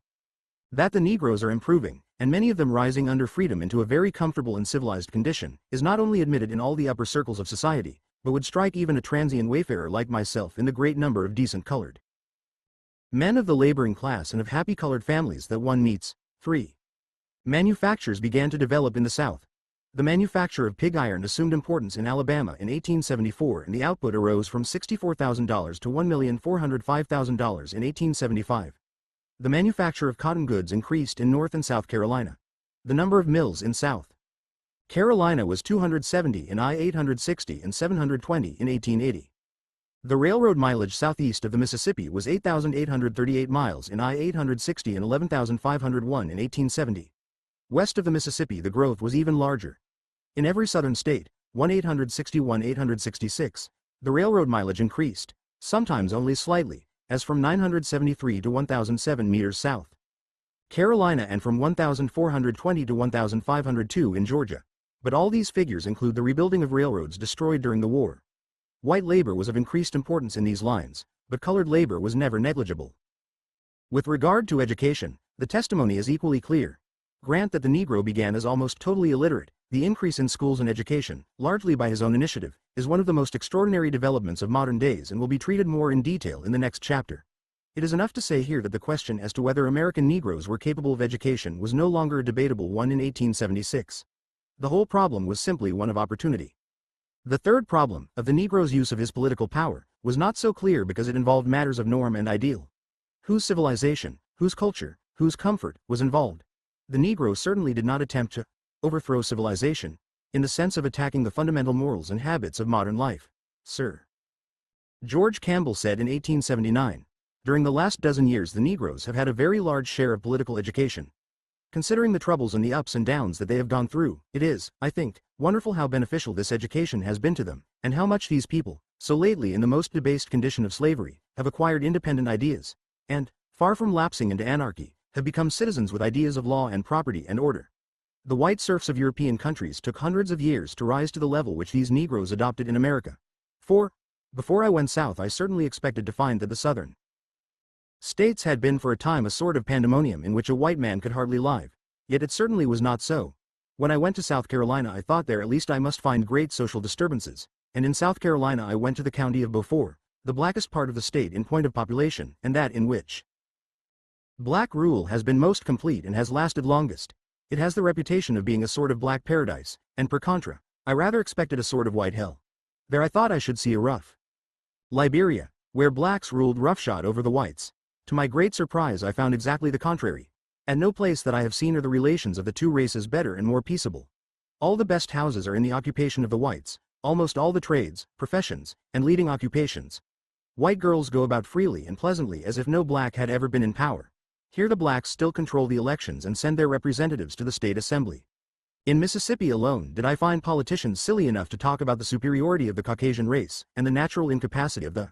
That the Negroes are improving, and many of them rising under freedom into a very comfortable and civilized condition, is not only admitted in all the upper circles of society, but would strike even a transient wayfarer like myself in the great number of decent colored men of the laboring class and of happy colored families that one meets. 3. Manufactures began to develop in the South. The manufacture of pig iron assumed importance in Alabama in 1874, and the output arose from $64,000 to $1,405,000 in 1875. The manufacture of cotton goods increased in North and South Carolina. The number of mills in South Carolina was 270 in I-860 and 720 in 1880. The railroad mileage southeast of the Mississippi was 8,838 miles in I-860 and 11,501 in 1870. West of the Mississippi the growth was even larger. In every southern state, 1,861,866, the railroad mileage increased, sometimes only slightly, as from 973 to 1,007 meters south Carolina and from 1,420 to 1,502 in Georgia. But all these figures include the rebuilding of railroads destroyed during the war. White labor was of increased importance in these lines, but colored labor was never negligible. With regard to education, the testimony is equally clear. Grant that the Negro began as almost totally illiterate. The increase in schools and education, largely by his own initiative, is one of the most extraordinary developments of modern days and will be treated more in detail in the next chapter. It is enough to say here that the question as to whether American Negroes were capable of education was no longer a debatable one in 1876. The whole problem was simply one of opportunity. The third problem, of the Negro's use of his political power, was not so clear because it involved matters of norm and ideal. Whose civilization, whose culture, whose comfort, was involved? The Negro certainly did not attempt to overthrow civilization, in the sense of attacking the fundamental morals and habits of modern life. Sir George Campbell said in 1879, "During the last dozen years the Negroes have had a very large share of political education. Considering the troubles and the ups and downs that they have gone through, it is, I think, wonderful how beneficial this education has been to them, and how much these people, so lately in the most debased condition of slavery, have acquired independent ideas, and, far from lapsing into anarchy, have become citizens with ideas of law and property and order. The white serfs of European countries took hundreds of years to rise to the level which these Negroes adopted in America. For, before I went south I certainly expected to find that the southern states had been for a time a sort of pandemonium in which a white man could hardly live, yet it certainly was not so. When I went to South Carolina I thought there at least I must find great social disturbances, and in South Carolina I went to the county of Bois, the blackest part of the state in point of population, and that in which black rule has been most complete and has lasted longest. It has the reputation of being a sort of black paradise, and per contra, I rather expected a sort of white hell. There I thought I should see a rough Liberia, where blacks ruled roughshod over the whites. To my great surprise I found exactly the contrary. At no place that I have seen are the relations of the two races better and more peaceable. All the best houses are in the occupation of the whites, almost all the trades, professions, and leading occupations. White girls go about freely and pleasantly as if no black had ever been in power. Here the blacks still control the elections and send their representatives to the state assembly. In Mississippi alone did I find politicians silly enough to talk about the superiority of the Caucasian race and the natural incapacity of the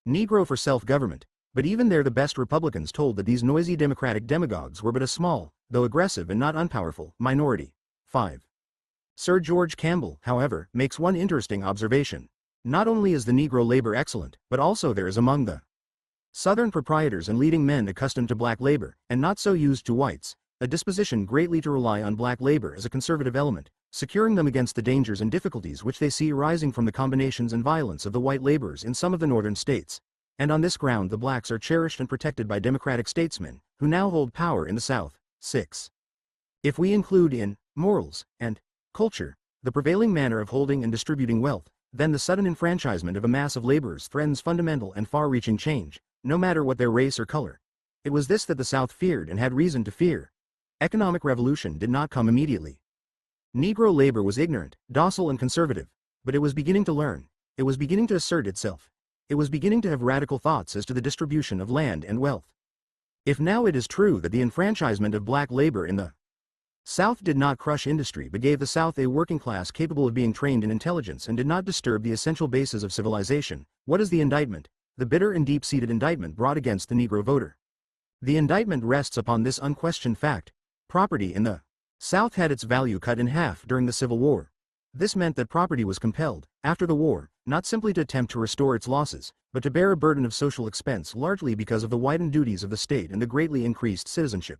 Negro for self-government. But even there the best Republicans told that these noisy Democratic demagogues were but a small, though aggressive and not unpowerful, minority. 5. Sir George Campbell, however, makes one interesting observation. Not only is the Negro labor excellent, but also there is among the Southern proprietors and leading men accustomed to black labor, and not so used to whites, a disposition greatly to rely on black labor as a conservative element, securing them against the dangers and difficulties which they see arising from the combinations and violence of the white laborers in some of the northern states. And on this ground the blacks are cherished and protected by democratic statesmen, who now hold power in the South. 6. If we include in morals and culture the prevailing manner of holding and distributing wealth, then the sudden enfranchisement of a mass of laborers threatens fundamental and far-reaching change, no matter what their race or color. It was this that the South feared and had reason to fear. Economic revolution did not come immediately. Negro labor was ignorant, docile and conservative, but it was beginning to learn. It was beginning to assert itself. It was beginning to have radical thoughts as to the distribution of land and wealth. If now it is true that the enfranchisement of black labor in the South did not crush industry but gave the South a working class capable of being trained in intelligence and did not disturb the essential bases of civilization. What is the indictment? The bitter and deep-seated indictment brought against the Negro voter. The indictment rests upon this unquestioned fact: property in the South had its value cut in half during the Civil War. This meant that property was compelled, after the war, not simply to attempt to restore its losses, but to bear a burden of social expense largely because of the widened duties of the state and the greatly increased citizenship.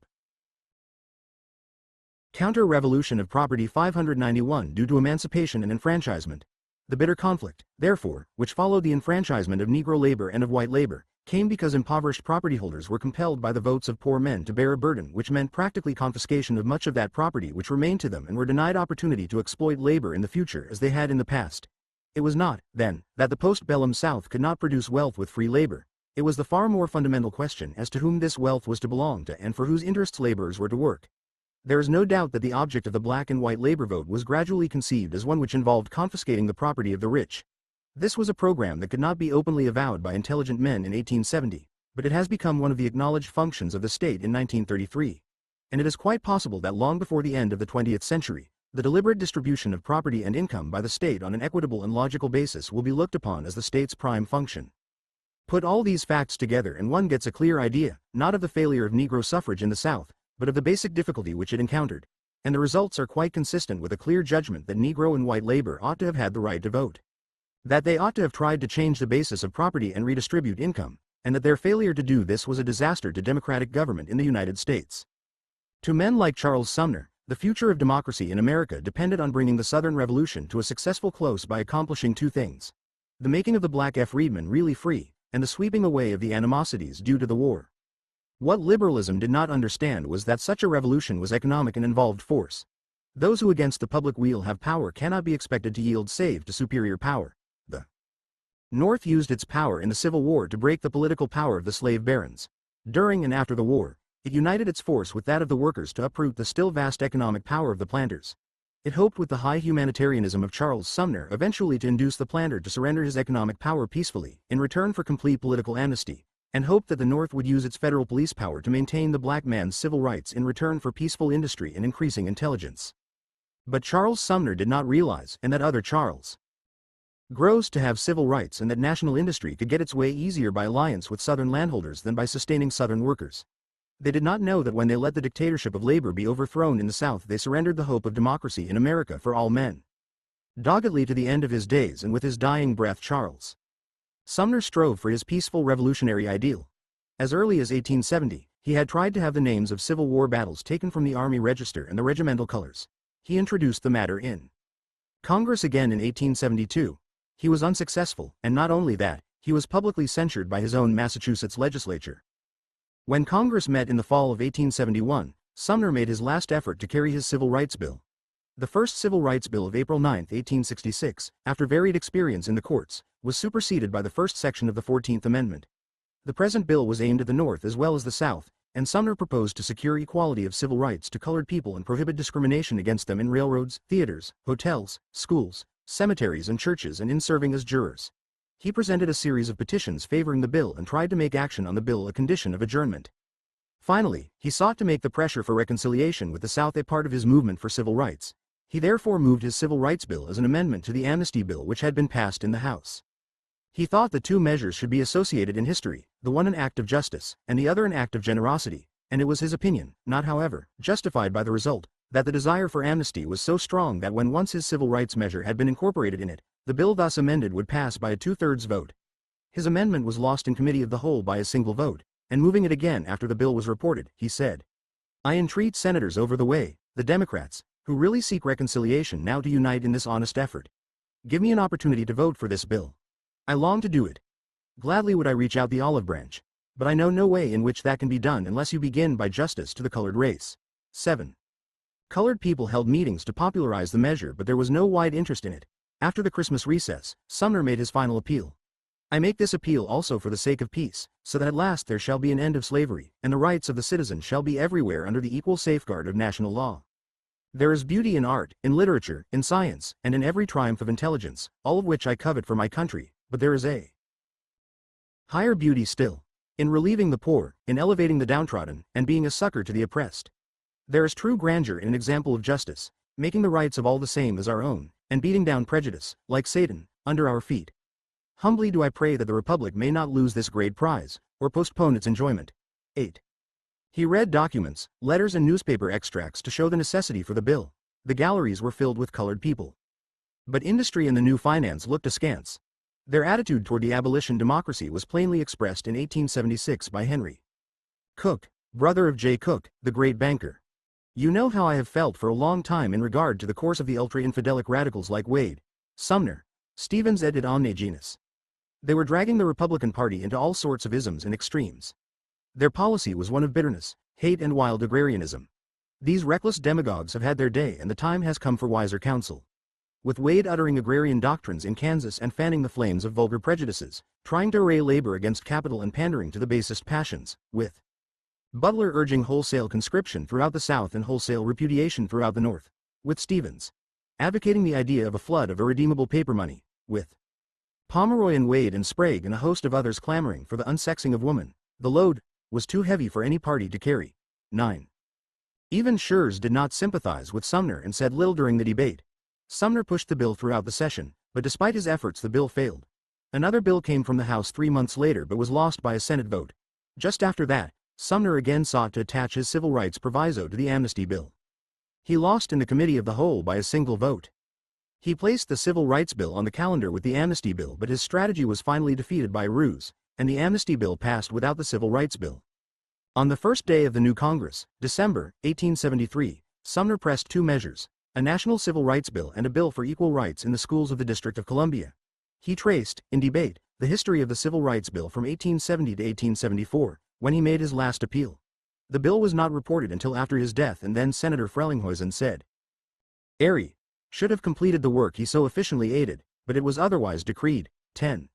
Counter-revolution of property 591 due to emancipation and enfranchisement. The bitter conflict, therefore, which followed the enfranchisement of Negro labor and of white labor, came because impoverished property holders were compelled by the votes of poor men to bear a burden which meant practically confiscation of much of that property which remained to them and were denied opportunity to exploit labor in the future as they had in the past. It was not, then, that the post-bellum South could not produce wealth with free labor. It was the far more fundamental question as to whom this wealth was to belong to and for whose interests laborers were to work. There is no doubt that the object of the black and white labor vote was gradually conceived as one which involved confiscating the property of the rich. This was a program that could not be openly avowed by intelligent men in 1870, but it has become one of the acknowledged functions of the state in 1933. And it is quite possible that long before the end of the 20th century, the deliberate distribution of property and income by the state on an equitable and logical basis will be looked upon as the state's prime function. Put all these facts together and one gets a clear idea, not of the failure of Negro suffrage in the South, but of the basic difficulty which it encountered, and the results are quite consistent with a clear judgment that Negro and white labor ought to have had the right to vote. That they ought to have tried to change the basis of property and redistribute income, and that their failure to do this was a disaster to democratic government in the United States. To men like Charles Sumner, the future of democracy in America depended on bringing the Southern Revolution to a successful close by accomplishing two things: the making of the black freedmen really free, and the sweeping away of the animosities due to the war. What liberalism did not understand was that such a revolution was economic and involved force. Those who against the public weal have power cannot be expected to yield save to superior power. The North used its power in the Civil War to break the political power of the slave barons. During and after the war, it united its force with that of the workers to uproot the still vast economic power of the planters. It hoped with the high humanitarianism of Charles Sumner eventually to induce the planter to surrender his economic power peacefully, in return for complete political amnesty, and hoped that the North would use its federal police power to maintain the black man's civil rights in return for peaceful industry and increasing intelligence. But Charles Sumner did not realize, and that other Charles grows to have civil rights and that national industry could get its way easier by alliance with Southern landholders than by sustaining Southern workers. They did not know that when they let the dictatorship of labor be overthrown in the South they surrendered the hope of democracy in America for all men. Doggedly to the end of his days and with his dying breath Charles Sumner strove for his peaceful revolutionary ideal. As early as 1870, he had tried to have the names of Civil War battles taken from the Army Register and the regimental colors. He introduced the matter in Congress again in 1872. He was unsuccessful, and not only that, he was publicly censured by his own Massachusetts legislature. When Congress met in the fall of 1871, Sumner made his last effort to carry his Civil Rights Bill. The first Civil Rights Bill of April 9, 1866, after varied experience in the courts, was superseded by the first section of the 14th Amendment. The present bill was aimed at the North as well as the South, and Sumner proposed to secure equality of civil rights to colored people and prohibit discrimination against them in railroads, theaters, hotels, schools, cemeteries and churches and in serving as jurors. He presented a series of petitions favoring the bill and tried to make action on the bill a condition of adjournment. Finally, he sought to make the pressure for reconciliation with the South a part of his movement for civil rights. He therefore moved his Civil Rights Bill as an amendment to the Amnesty Bill which had been passed in the House. He thought the two measures should be associated in history, the one an act of justice, and the other an act of generosity, and it was his opinion, not however, justified by the result, that the desire for amnesty was so strong that when once his civil rights measure had been incorporated in it, the bill thus amended would pass by a two-thirds vote. His amendment was lost in committee of the whole by a single vote, and moving it again after the bill was reported, he said, "I entreat senators over the way, the Democrats, who really seek reconciliation now to unite in this honest effort. Give me an opportunity to vote for this bill. I long to do it. Gladly would I reach out the olive branch, but I know no way in which that can be done unless you begin by justice to the colored race." 7. Colored people held meetings to popularize the measure, but there was no wide interest in it. After the Christmas recess, Sumner made his final appeal. "I make this appeal also for the sake of peace, so that at last there shall be an end of slavery, and the rights of the citizen shall be everywhere under the equal safeguard of national law. There is beauty in art, in literature, in science, and in every triumph of intelligence, all of which I covet for my country, but there is a higher beauty still, in relieving the poor, in elevating the downtrodden, and being a succor to the oppressed. There is true grandeur in an example of justice, making the rights of all the same as our own, and beating down prejudice, like Satan, under our feet. Humbly do I pray that the Republic may not lose this great prize, or postpone its enjoyment. 8. He read documents, letters and newspaper extracts to show the necessity for the bill. The galleries were filled with colored people. But industry and the new finance looked askance. Their attitude toward the abolition democracy was plainly expressed in 1876 by Henry Cook, brother of J. Cook, the great banker. You know how I have felt for a long time in regard to the course of the ultra-infidelic radicals like Wade, Sumner, Stevens et omne genus. They were dragging the Republican Party into all sorts of isms and extremes. Their policy was one of bitterness, hate and wild agrarianism. These reckless demagogues have had their day and the time has come for wiser counsel. With Wade uttering agrarian doctrines in Kansas and fanning the flames of vulgar prejudices, trying to array labor against capital and pandering to the basest passions, with Butler urging wholesale conscription throughout the South and wholesale repudiation throughout the North, with Stevens advocating the idea of a flood of irredeemable paper money, with Pomeroy and Wade and Sprague and a host of others clamoring for the unsexing of woman, the load was too heavy for any party to carry. 9. Even Schurz did not sympathize with Sumner and said little during the debate. Sumner pushed the bill throughout the session, but despite his efforts the bill failed. Another bill came from the House 3 months later but was lost by a Senate vote. Just after that, Sumner again sought to attach his civil rights proviso to the amnesty bill. He lost in the committee of the whole by a single vote. He placed the civil rights bill on the calendar with the amnesty bill, but his strategy was finally defeated by a ruse, and the amnesty bill passed without the civil rights bill. On the first day of the new Congress, December 1873, Sumner pressed 2 measures, a national civil rights bill and a bill for equal rights in the schools of the District of Columbia. He traced, in debate, the history of the civil rights bill from 1870 to 1874, when he made his last appeal. The bill was not reported until after his death, and then Senator Frelinghuysen said, "Airy should have completed the work he so efficiently aided, but it was otherwise decreed." 10.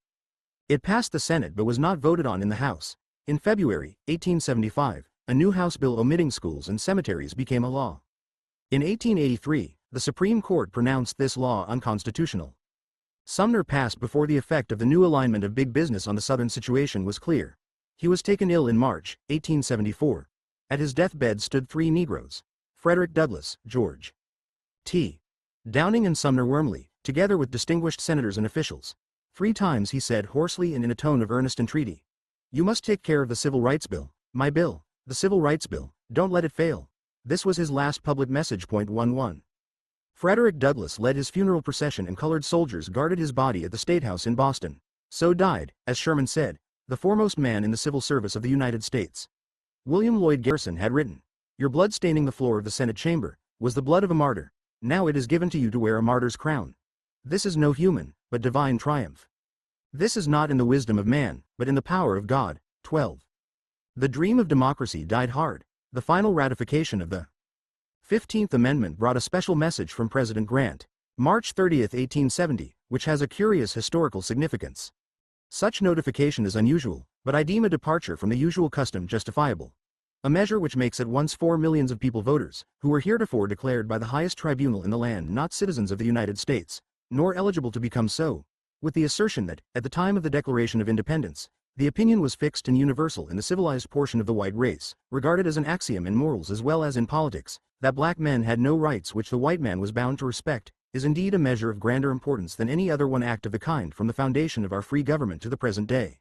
It passed the Senate but was not voted on in the House. In February 1875, a new House bill omitting schools and cemeteries became a law. In 1883, the Supreme Court pronounced this law unconstitutional. Sumner passed before the effect of the new alignment of big business on the Southern situation was clear. He was taken ill in March 1874. At his deathbed stood 3 Negroes: Frederick Douglass, George T. Downing and Sumner Wormley, together with distinguished senators and officials. 3 times he said hoarsely and in a tone of earnest entreaty, "You must take care of the Civil Rights Bill, my bill, the Civil Rights Bill, don't let it fail." This was his last public message. 11. Frederick Douglass led his funeral procession and colored soldiers guarded his body at the State House in Boston. So died, as Sherman said, the foremost man in the civil service of the United States. William Lloyd Garrison had written, "Your blood staining the floor of the Senate chamber was the blood of a martyr. Now it is given to you to wear a martyr's crown. This is no human, but divine triumph. This is not in the wisdom of man, but in the power of God." 12. The dream of democracy died hard. The final ratification of the 15th Amendment brought a special message from President Grant, March 30, 1870, which has a curious historical significance. Such notification is unusual, but I deem a departure from the usual custom justifiable. A measure which makes at once 4 millions of people voters, who were heretofore declared by the highest tribunal in the land not citizens of the United States, nor eligible to become so, with the assertion that, at the time of the Declaration of Independence, the opinion was fixed and universal in the civilized portion of the white race, regarded as an axiom in morals as well as in politics, that black men had no rights which the white man was bound to respect, is indeed a measure of grander importance than any other one act of the kind from the foundation of our free government to the present day.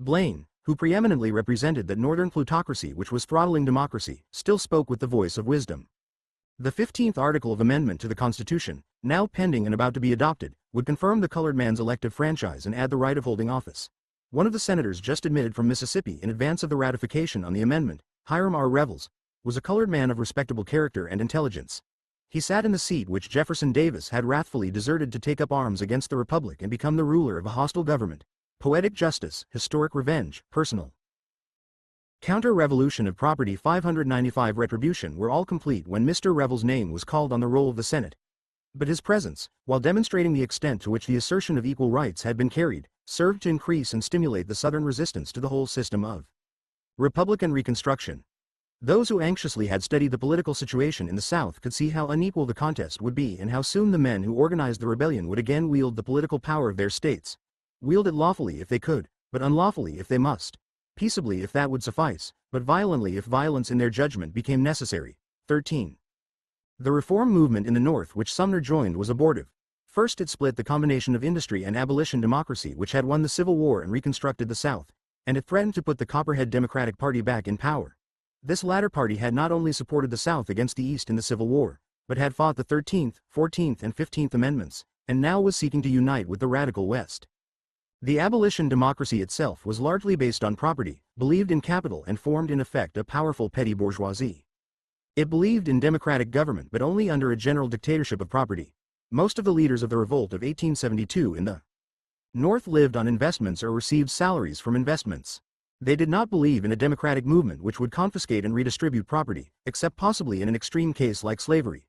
Blaine, who preeminently represented that northern plutocracy which was throttling democracy, still spoke with the voice of wisdom. The 15th article of amendment to the Constitution, now pending and about to be adopted, would confirm the colored man's elective franchise and add the right of holding office. One of the senators just admitted from Mississippi in advance of the ratification on the amendment, Hiram R. Revels, was a colored man of respectable character and intelligence. He sat in the seat which Jefferson Davis had wrathfully deserted to take up arms against the Republic and become the ruler of a hostile government. Poetic justice, historic revenge, personal counter-revolution of property, 595 retribution were all complete when Mr. Revels' name was called on the roll of the Senate. But his presence, while demonstrating the extent to which the assertion of equal rights had been carried, served to increase and stimulate the Southern resistance to the whole system of Republican Reconstruction. Those who anxiously had studied the political situation in the South could see how unequal the contest would be and how soon the men who organized the rebellion would again wield the political power of their states. Wield it lawfully if they could, but unlawfully if they must. Peaceably if that would suffice, but violently if violence in their judgment became necessary. 13. The reform movement in the North which Sumner joined was abortive. First it split the combination of industry and abolition democracy which had won the Civil War and reconstructed the South, and it threatened to put the Copperhead Democratic Party back in power. This latter party had not only supported the South against the East in the Civil War, but had fought the 13th, 14th and 15th Amendments, and now was seeking to unite with the radical West. The abolition democracy itself was largely based on property, believed in capital and formed in effect a powerful petty bourgeoisie. It believed in democratic government but only under a general dictatorship of property. Most of the leaders of the revolt of 1872 in the North lived on investments or received salaries from investments. They did not believe in a democratic movement which would confiscate and redistribute property, except possibly in an extreme case like slavery.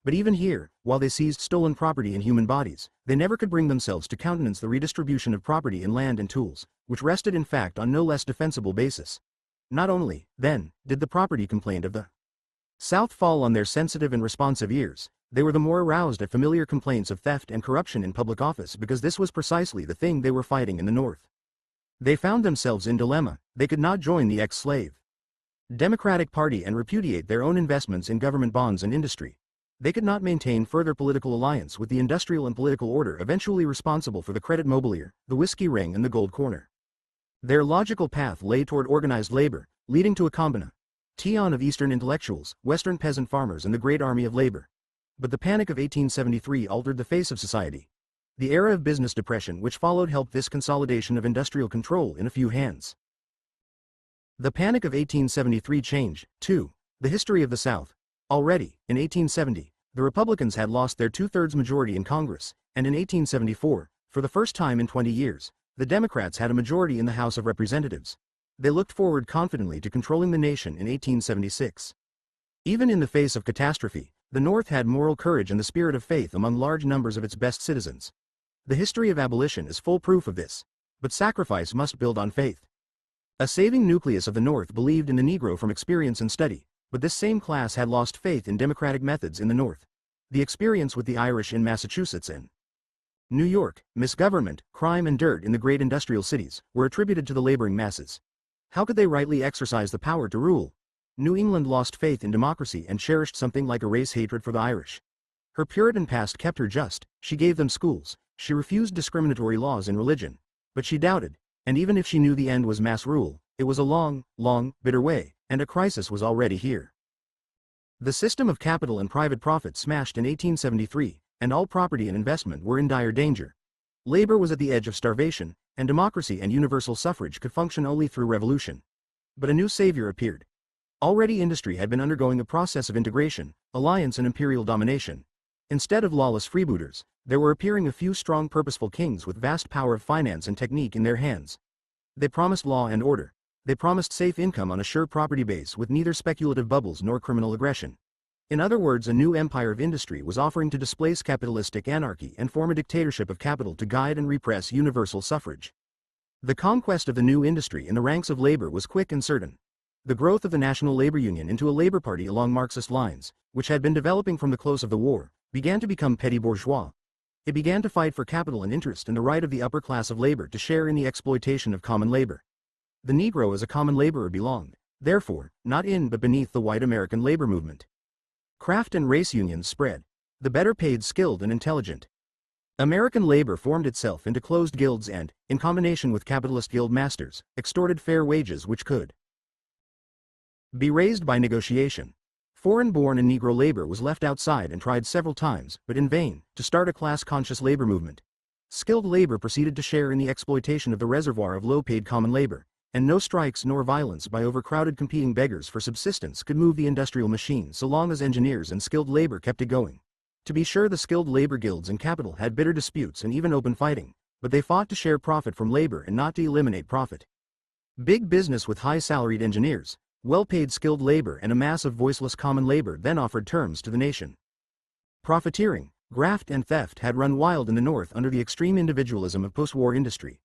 But even here, while they seized stolen property in human bodies, they never could bring themselves to countenance the redistribution of property in land and tools, which rested in fact on no less defensible basis. Not only, then, did the property complaint of the South fall on their sensitive and responsive ears, they were the more aroused at familiar complaints of theft and corruption in public office because this was precisely the thing they were fighting in the North. They found themselves in dilemma. They could not join the ex-slave Democratic Party and repudiate their own investments in government bonds and industry. They could not maintain further political alliance with the industrial and political order eventually responsible for the credit mobilier, the whiskey ring and the gold corner. Their logical path lay toward organized labor, leading to a combination of Eastern intellectuals, Western peasant farmers and the great army of labor. But the Panic of 1873 altered the face of society. The era of business depression which followed helped this consolidation of industrial control in a few hands. The Panic of 1873 changed, too, the history of the South. Already, in 1870, the Republicans had lost their two-thirds majority in Congress, and in 1874, for the first time in 20 years, the Democrats had a majority in the House of Representatives. They looked forward confidently to controlling the nation in 1876. Even in the face of catastrophe, the North had moral courage and the spirit of faith among large numbers of its best citizens. The history of abolition is full proof of this. But sacrifice must build on faith. A saving nucleus of the North believed in the Negro from experience and study, but this same class had lost faith in democratic methods in the North. The experience with the Irish in Massachusetts and New York, misgovernment, crime and dirt in the great industrial cities, were attributed to the laboring masses. How could they rightly exercise the power to rule? New England lost faith in democracy and cherished something like a race hatred for the Irish. Her Puritan past kept her just. She gave them schools. She refused discriminatory laws in religion. But she doubted, and even if she knew the end was mass rule, it was a long, bitter way, and a crisis was already here. The system of capital and private profit smashed in 1873, and all property and investment were in dire danger. Labor was at the edge of starvation, and democracy and universal suffrage could function only through revolution. But a new savior appeared. Already industry had been undergoing a process of integration, alliance and imperial domination. Instead of lawless freebooters, there were appearing a few strong purposeful kings with vast power of finance and technique in their hands. They promised law and order. They promised safe income on a sure property base with neither speculative bubbles nor criminal aggression. In other words, a new empire of industry was offering to displace capitalistic anarchy and form a dictatorship of capital to guide and repress universal suffrage. The conquest of the new industry in the ranks of labor was quick and certain. The growth of the National Labor Union into a labor party along Marxist lines, which had been developing from the close of the war, began to become petty bourgeois. It began to fight for capital and interest and the right of the upper class of labor to share in the exploitation of common labor. The Negro as a common laborer belonged, therefore, not in but beneath the white American labor movement. Craft and race unions spread. The better paid, skilled and intelligent American labor formed itself into closed guilds and, in combination with capitalist guild masters, extorted fair wages which could be raised by negotiation. Foreign-born and Negro labor was left outside and tried several times, but in vain, to start a class-conscious labor movement. Skilled labor proceeded to share in the exploitation of the reservoir of low-paid common labor, and no strikes nor violence by overcrowded competing beggars for subsistence could move the industrial machine so long as engineers and skilled labor kept it going. To be sure, the skilled labor guilds and capital had bitter disputes and even open fighting, but they fought to share profit from labor and not to eliminate profit. Big business with high-salaried engineers, well-paid skilled labor and a mass of voiceless common labor then offered terms to the nation. Profiteering, graft and theft had run wild in the North under the extreme individualism of post-war industry.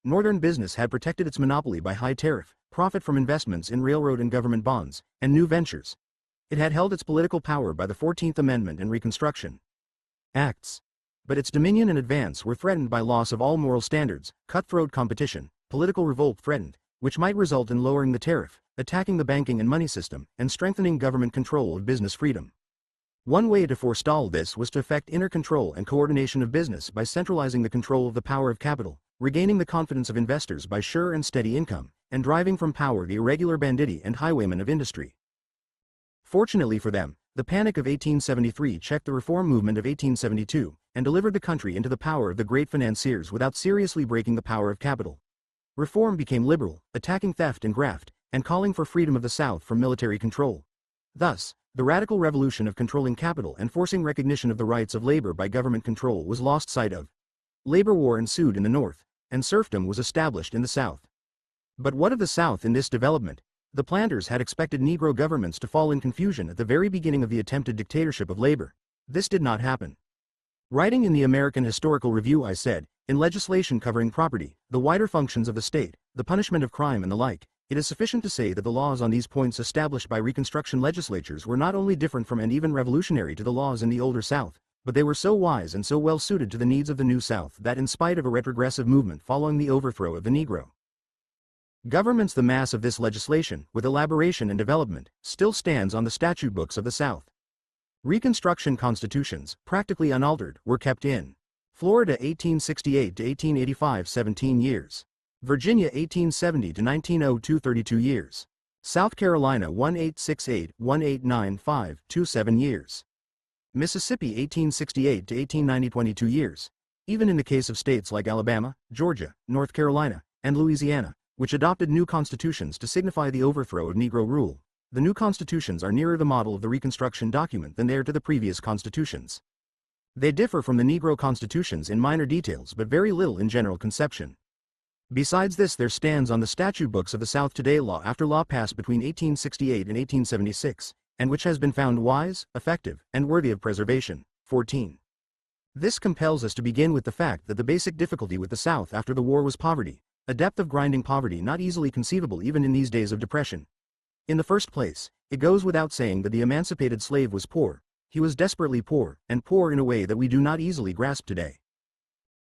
Northern business had protected its monopoly by high tariff, profit from investments in railroad and government bonds, and new ventures. It had held its political power by the 14th Amendment and Reconstruction Acts. But its dominion and advance were threatened by loss of all moral standards, cutthroat competition, political revolt threatened, which might result in lowering the tariff, attacking the banking and money system, and strengthening government control of business freedom. One way to forestall this was to effect inner control and coordination of business by centralizing the control of the power of capital, regaining the confidence of investors by sure and steady income, and driving from power the irregular banditti and highwaymen of industry. Fortunately for them, the Panic of 1873 checked the reform movement of 1872, and delivered the country into the power of the great financiers without seriously breaking the power of capital. Reform became liberal, attacking theft and graft, and calling for freedom of the South from military control. Thus, the radical revolution of controlling capital and forcing recognition of the rights of labor by government control was lost sight of. Labor war ensued in the North, and serfdom was established in the South. But what of the South in this development? The planters had expected Negro governments to fall in confusion at the very beginning of the attempted dictatorship of labor. This did not happen. Writing in the American Historical Review, I said, in legislation covering property, the wider functions of the state, the punishment of crime and the like, it is sufficient to say that the laws on these points established by Reconstruction legislatures were not only different from and even revolutionary to the laws in the older South, but they were so wise and so well suited to the needs of the new South that in spite of a retrogressive movement following the overthrow of the Negro governments, the mass of this legislation, with elaboration and development, still stands on the statute books of the South. Reconstruction constitutions, practically unaltered, were kept in Florida 1868 to 1885 17 years. Virginia 1870 to 1902 32 years. South Carolina 1868-1895 27 years. Mississippi 1868 to 1890 22 years. Even in the case of states like Alabama, Georgia, North Carolina, and Louisiana, which adopted new constitutions to signify the overthrow of Negro rule, the new constitutions are nearer the model of the Reconstruction document than they are to the previous constitutions. They differ from the Negro constitutions in minor details but very little in general conception. Besides this, there stands on the statute books of the South today law after law passed between 1868 and 1876, and which has been found wise, effective, and worthy of preservation. 14. This compels us to begin with the fact that the basic difficulty with the South after the war was poverty, a depth of grinding poverty not easily conceivable even in these days of depression. In the first place, it goes without saying that the emancipated slave was poor. He was desperately poor, and poor in a way that we do not easily grasp today.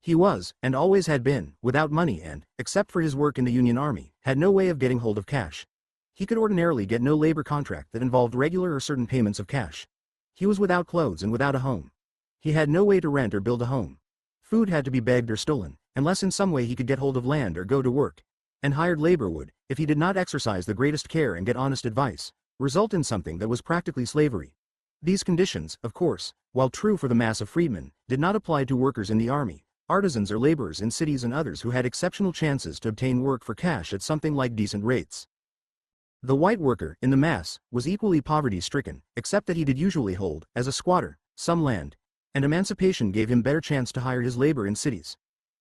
He was, and always had been, without money and, except for his work in the Union Army, had no way of getting hold of cash. He could ordinarily get no labor contract that involved regular or certain payments of cash. He was without clothes and without a home. He had no way to rent or build a home. Food had to be begged or stolen, unless in some way he could get hold of land or go to work. And hired labor would, if he did not exercise the greatest care and get honest advice, result in something that was practically slavery. These conditions, of course, while true for the mass of freedmen, did not apply to workers in the army, artisans or laborers in cities and others who had exceptional chances to obtain work for cash at something like decent rates. The white worker, in the mass, was equally poverty-stricken, except that he did usually hold, as a squatter, some land, and emancipation gave him better chance to hire his labor in cities.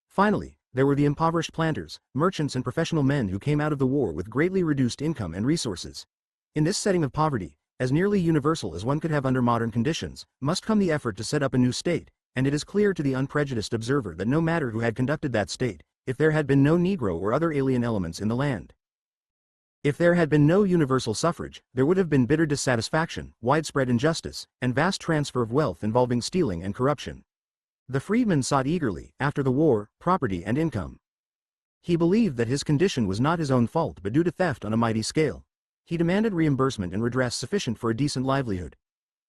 Finally, there were the impoverished planters, merchants and professional men who came out of the war with greatly reduced income and resources. In this setting of poverty, as nearly universal as one could have under modern conditions, must come the effort to set up a new state, and it is clear to the unprejudiced observer that no matter who had conducted that state, if there had been no Negro or other alien elements in the land, if there had been no universal suffrage, there would have been bitter dissatisfaction, widespread injustice, and vast transfer of wealth involving stealing and corruption. The freedman sought eagerly, after the war, property and income. He believed that his condition was not his own fault but due to theft on a mighty scale. He demanded reimbursement and redress sufficient for a decent livelihood.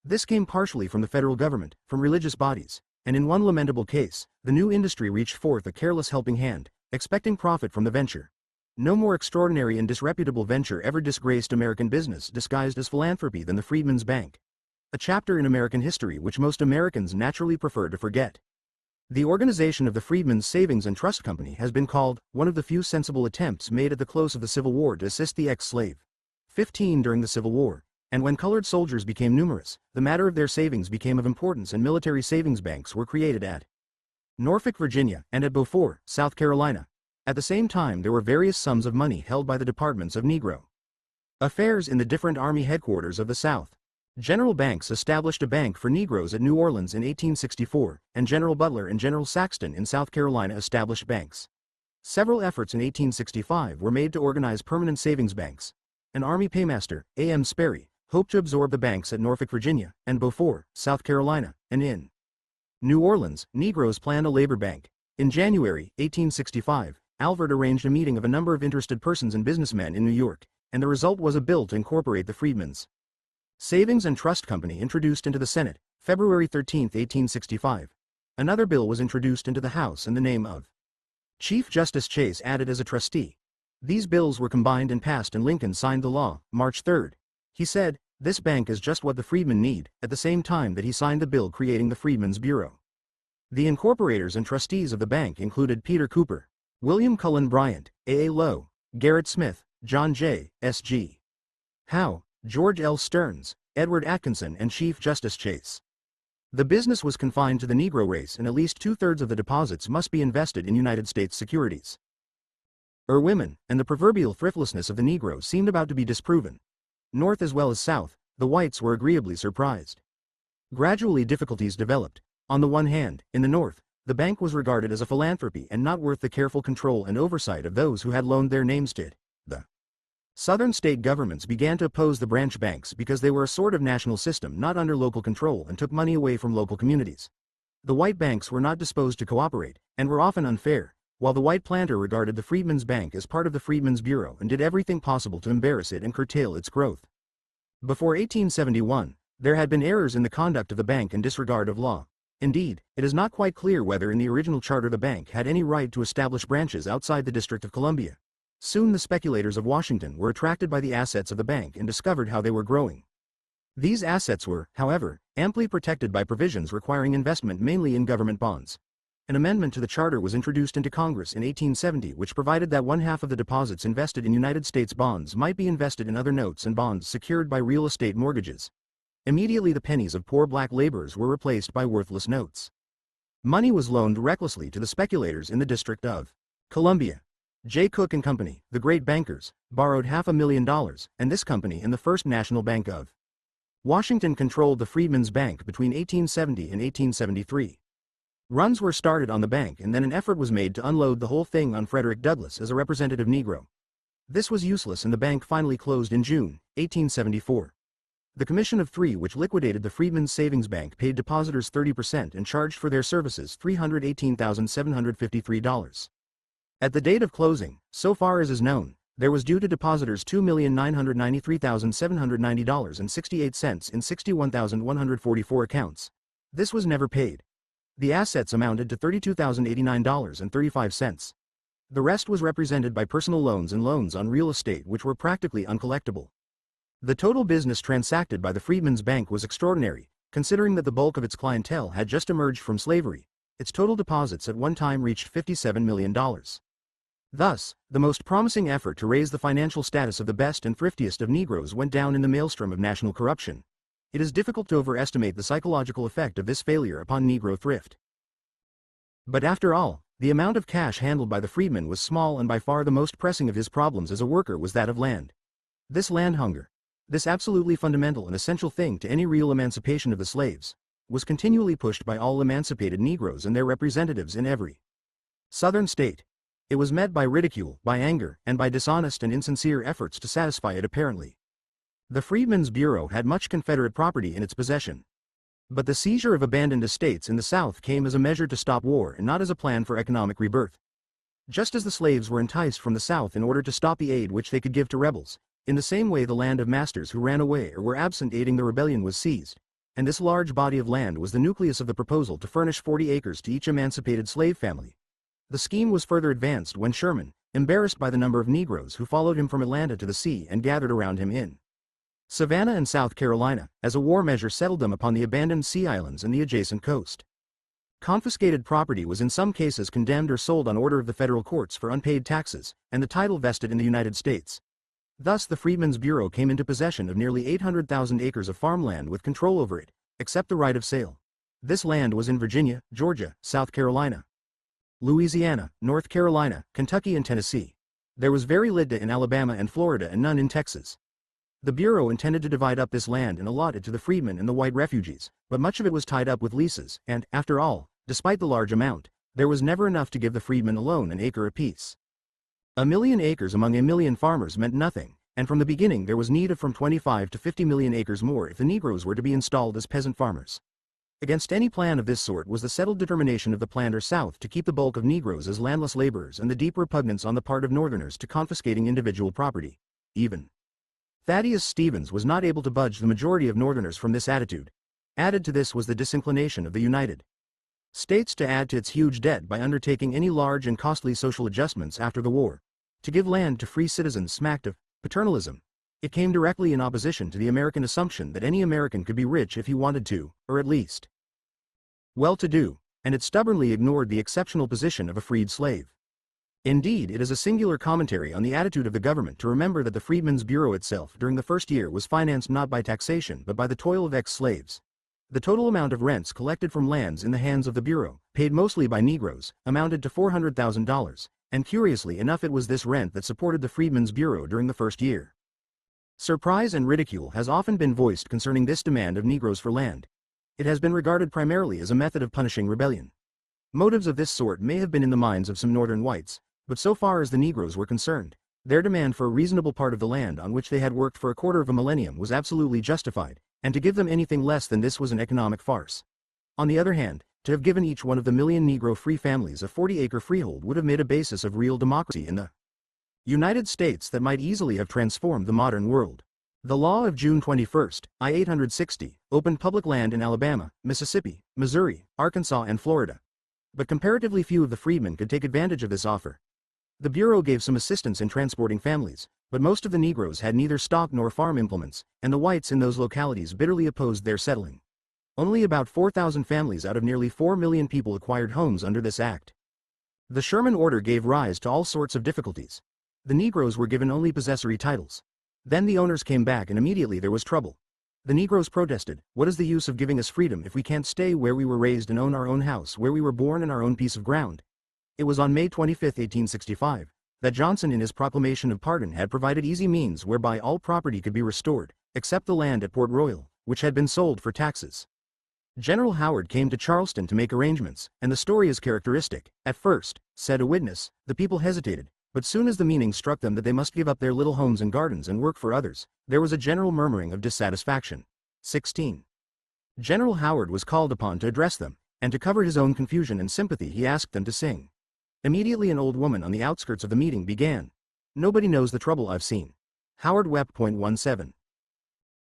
This came partially from the federal government, from religious bodies, and in one lamentable case, the new industry reached forth a careless helping hand, expecting profit from the venture. No more extraordinary and disreputable venture ever disgraced American business disguised as philanthropy than the Freedmen's Bank. A chapter in American history which most Americans naturally prefer to forget. The organization of the Freedmen's Savings and Trust Company has been called one of the few sensible attempts made at the close of the Civil War to assist the ex-slave. 15 during the Civil War, and when colored soldiers became numerous, the matter of their savings became of importance and military savings banks were created at Norfolk, Virginia, and at Beaufort, South Carolina. At the same time there were various sums of money held by the departments of Negro affairs in the different army headquarters of the South. General Banks established a bank for Negroes at New Orleans in 1864, and General Butler and General Saxton in South Carolina established banks. Several efforts in 1865 were made to organize permanent savings banks. An Army paymaster, A.M. Sperry, hoped to absorb the banks at Norfolk, Virginia, and Beaufort, South Carolina, and in New Orleans, Negroes planned a labor bank. In January 1865, Albert arranged a meeting of a number of interested persons and businessmen in New York, and the result was a bill to incorporate the Freedmen's Savings and Trust Company introduced into the Senate, February 13, 1865. Another bill was introduced into the House in the name of Chief Justice Chase added as a trustee. These bills were combined and passed, and Lincoln signed the law, March 3. He said, "This bank is just what the freedmen need," at the same time that he signed the bill creating the Freedmen's Bureau. The incorporators and trustees of the bank included Peter Cooper, William Cullen Bryant, A. A. Lowe, Garrett Smith, John J. S. G. Howe, George L. Stearns, Edward Atkinson, and Chief Justice Chase. The business was confined to the Negro race, and at least two-thirds of the deposits must be invested in United States securities. Women, and the proverbial thriftlessness of the Negro seemed about to be disproven. North as well as South, the whites were agreeably surprised. Gradually difficulties developed. On the one hand, in the North, the bank was regarded as a philanthropy and not worth the careful control and oversight of those who had loaned their names to it. The Southern state governments began to oppose the branch banks because they were a sort of national system not under local control and took money away from local communities. The white banks were not disposed to cooperate, and were often unfair, while the white planter regarded the Freedmen's Bank as part of the Freedmen's Bureau and did everything possible to embarrass it and curtail its growth. Before 1871, there had been errors in the conduct of the bank and disregard of law. Indeed, it is not quite clear whether in the original charter the bank had any right to establish branches outside the District of Columbia. Soon the speculators of Washington were attracted by the assets of the bank and discovered how they were growing. These assets were, however, amply protected by provisions requiring investment mainly in government bonds. An amendment to the charter was introduced into Congress in 1870 which provided that one-half of the deposits invested in United States bonds might be invested in other notes and bonds secured by real estate mortgages. Immediately the pennies of poor black laborers were replaced by worthless notes. Money was loaned recklessly to the speculators in the District of Columbia. J. Cook and Company, the great bankers, borrowed $500,000, and this company and the First National Bank of Washington controlled the Freedmen's Bank between 1870 and 1873. Runs were started on the bank, and then an effort was made to unload the whole thing on Frederick Douglass as a representative Negro. This was useless, and the bank finally closed in June, 1874. The Commission of Three, which liquidated the Freedmen's Savings Bank, paid depositors 30% and charged for their services $318,753. At the date of closing, so far as is known, there was due to depositors $2,993,790.68 in 61,144 accounts. This was never paid. The assets amounted to $32,089.35. The rest was represented by personal loans and loans on real estate which were practically uncollectible. The total business transacted by the Freedmen's Bank was extraordinary, considering that the bulk of its clientele had just emerged from slavery. Its total deposits at one time reached $57 million. Thus, the most promising effort to raise the financial status of the best and thriftiest of Negroes went down in the maelstrom of national corruption. It is difficult to overestimate the psychological effect of this failure upon Negro thrift. But after all, the amount of cash handled by the freedman was small, and by far the most pressing of his problems as a worker was that of land. This land hunger, this absolutely fundamental and essential thing to any real emancipation of the slaves, was continually pushed by all emancipated Negroes and their representatives in every Southern state. It was met by ridicule, by anger, and by dishonest and insincere efforts to satisfy it apparently. The Freedmen's Bureau had much Confederate property in its possession. But the seizure of abandoned estates in the South came as a measure to stop war and not as a plan for economic rebirth. Just as the slaves were enticed from the South in order to stop the aid which they could give to rebels, in the same way the land of masters who ran away or were absent aiding the rebellion was seized, and this large body of land was the nucleus of the proposal to furnish 40 acres to each emancipated slave family. The scheme was further advanced when Sherman, embarrassed by the number of Negroes who followed him from Atlanta to the sea and gathered around him in Savannah and South Carolina, as a war measure settled them upon the abandoned sea islands and the adjacent coast. Confiscated property was in some cases condemned or sold on order of the federal courts for unpaid taxes, and the title vested in the United States. Thus the Freedmen's Bureau came into possession of nearly 800,000 acres of farmland with control over it, except the right of sale. This land was in Virginia, Georgia, South Carolina, Louisiana, North Carolina, Kentucky, and Tennessee. There was very little in Alabama and Florida and none in Texas. The Bureau intended to divide up this land and allot it to the freedmen and the white refugees, but much of it was tied up with leases, and, after all, despite the large amount, there was never enough to give the freedmen alone an acre apiece. 1,000,000 acres among 1,000,000 farmers meant nothing, and from the beginning there was need of from 25 to 50 million acres more if the Negroes were to be installed as peasant farmers. Against any plan of this sort was the settled determination of the planter South to keep the bulk of Negroes as landless laborers and the deep repugnance on the part of Northerners to confiscating individual property. Even Thaddeus Stevens was not able to budge the majority of Northerners from this attitude. Added to this was the disinclination of the United States to add to its huge debt by undertaking any large and costly social adjustments after the war. To give land to free citizens smacked of paternalism. It came directly in opposition to the American assumption that any American could be rich if he wanted to, or at least well-to-do, and it stubbornly ignored the exceptional position of a freed slave. Indeed, it is a singular commentary on the attitude of the government to remember that the Freedmen's Bureau itself during the first year was financed not by taxation but by the toil of ex-slaves. The total amount of rents collected from lands in the hands of the Bureau, paid mostly by Negroes, amounted to $400,000, and curiously enough it was this rent that supported the Freedmen's Bureau during the first year. Surprise and ridicule has often been voiced concerning this demand of Negroes for land. It has been regarded primarily as a method of punishing rebellion. Motives of this sort may have been in the minds of some Northern whites, but so far as the Negroes were concerned, their demand for a reasonable part of the land on which they had worked for a quarter of a millennium was absolutely justified, and to give them anything less than this was an economic farce. On the other hand, to have given each one of the million Negro free families a 40-acre freehold would have made a basis of real democracy in the United States that might easily have transformed the modern world. The law of June 21, I-860, opened public land in Alabama, Mississippi, Missouri, Arkansas and Florida. But comparatively few of the freedmen could take advantage of this offer. The Bureau gave some assistance in transporting families, but most of the Negroes had neither stock nor farm implements, and the whites in those localities bitterly opposed their settling. Only about 4,000 families out of nearly 4 million people acquired homes under this act. The Sherman Order gave rise to all sorts of difficulties. The Negroes were given only possessory titles. Then the owners came back and immediately there was trouble. The Negroes protested, "What is the use of giving us freedom if we can't stay where we were raised and own our own house where we were born and our own piece of ground?" It was on May 25, 1865, that Johnson in his proclamation of pardon had provided easy means whereby all property could be restored, except the land at Port Royal, which had been sold for taxes. General Howard came to Charleston to make arrangements, and the story is characteristic. At first, said a witness, the people hesitated, but soon as the meaning struck them that they must give up their little homes and gardens and work for others, there was a general murmuring of dissatisfaction. 16. General Howard was called upon to address them, and to cover his own confusion and sympathy he asked them to sing. Immediately an old woman on the outskirts of the meeting began. "Nobody knows the trouble I've seen." Howard wept. 17.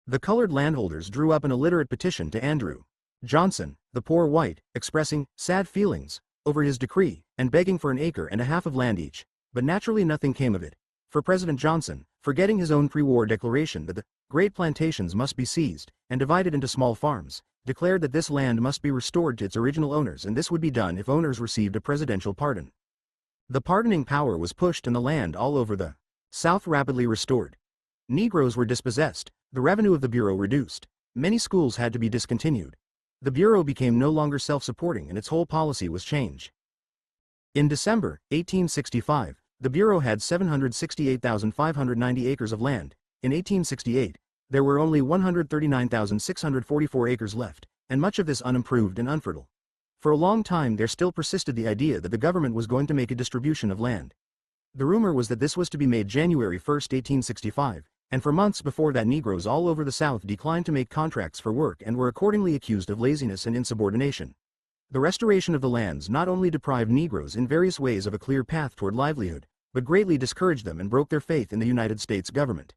The colored landholders drew up an illiterate petition to Andrew Johnson, the poor white, expressing sad feelings over his decree, and begging for an acre and a half of land each. But naturally nothing came of it, for President Johnson, forgetting his own pre-war declaration that the great plantations must be seized and divided into small farms, declared that this land must be restored to its original owners, and this would be done if owners received a presidential pardon. The pardoning power was pushed and the land all over the South rapidly restored. Negroes were dispossessed, the revenue of the Bureau reduced, many schools had to be discontinued. The Bureau became no longer self-supporting and its whole policy was changed. In December 1865, the Bureau had 768,590 acres of land. In 1868, there were only 139,644 acres left, and much of this unimproved and unfertile. For a long time there still persisted the idea that the government was going to make a distribution of land. The rumor was that this was to be made January 1, 1865, and for months before that Negroes all over the South declined to make contracts for work and were accordingly accused of laziness and insubordination. The restoration of the lands not only deprived Negroes in various ways of a clear path toward livelihood, but greatly discouraged them and broke their faith in the United States government.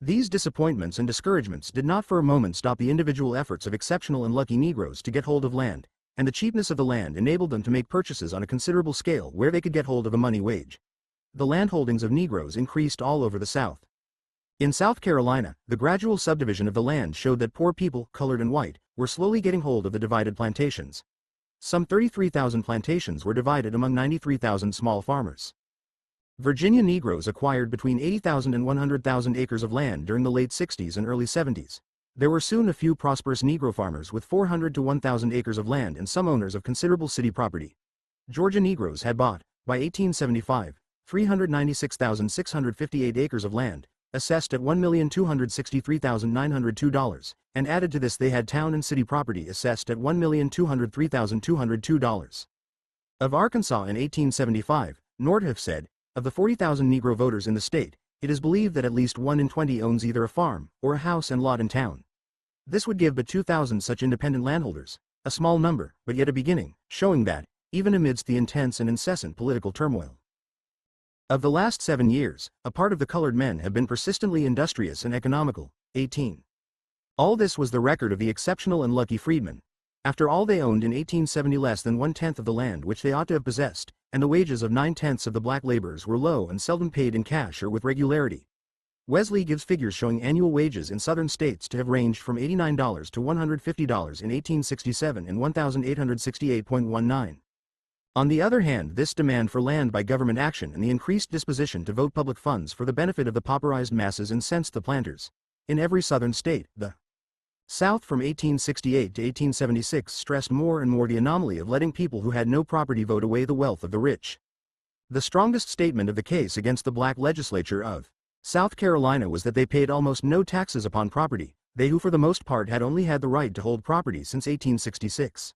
These disappointments and discouragements did not for a moment stop the individual efforts of exceptional and lucky Negroes to get hold of land, and the cheapness of the land enabled them to make purchases on a considerable scale where they could get hold of a money wage. The landholdings of Negroes increased all over the South. In South Carolina, the gradual subdivision of the land showed that poor people, colored and white, were slowly getting hold of the divided plantations. Some 33,000 plantations were divided among 93,000 small farmers. Virginia Negroes acquired between 80,000 and 100,000 acres of land during the late 60s and early 70s. There were soon a few prosperous Negro farmers with 400 to 1,000 acres of land and some owners of considerable city property. Georgia Negroes had bought, by 1875, 396,658 acres of land, assessed at $1,263,902, and added to this they had town and city property assessed at $1,203,202. Of Arkansas in 1875, Nordhoff said, "Of the 40,000 Negro voters in the state, it is believed that at least 1 in 20 owns either a farm or a house and lot in town." This would give but 2,000 such independent landholders, a small number, but yet a beginning, showing that, even amidst the intense and incessant political turmoil of the last 7 years, a part of the colored men have been persistently industrious and economical. 18. All this was the record of the exceptional and lucky freedmen. After all, they owned in 1870 less than 1/10 of the land which they ought to have possessed, and the wages of 9/10 of the black laborers were low and seldom paid in cash or with regularity. Wesley gives figures showing annual wages in southern states to have ranged from $89 to $150 in 1867 and 1,868.19. On the other hand, this demand for land by government action and the increased disposition to vote public funds for the benefit of the pauperized masses incensed the planters. In every southern state, the South from 1868 to 1876 stressed more and more the anomaly of letting people who had no property vote away the wealth of the rich. The strongest statement of the case against the black legislature of South Carolina was that they paid almost no taxes upon property, they who for the most part had only had the right to hold property since 1866.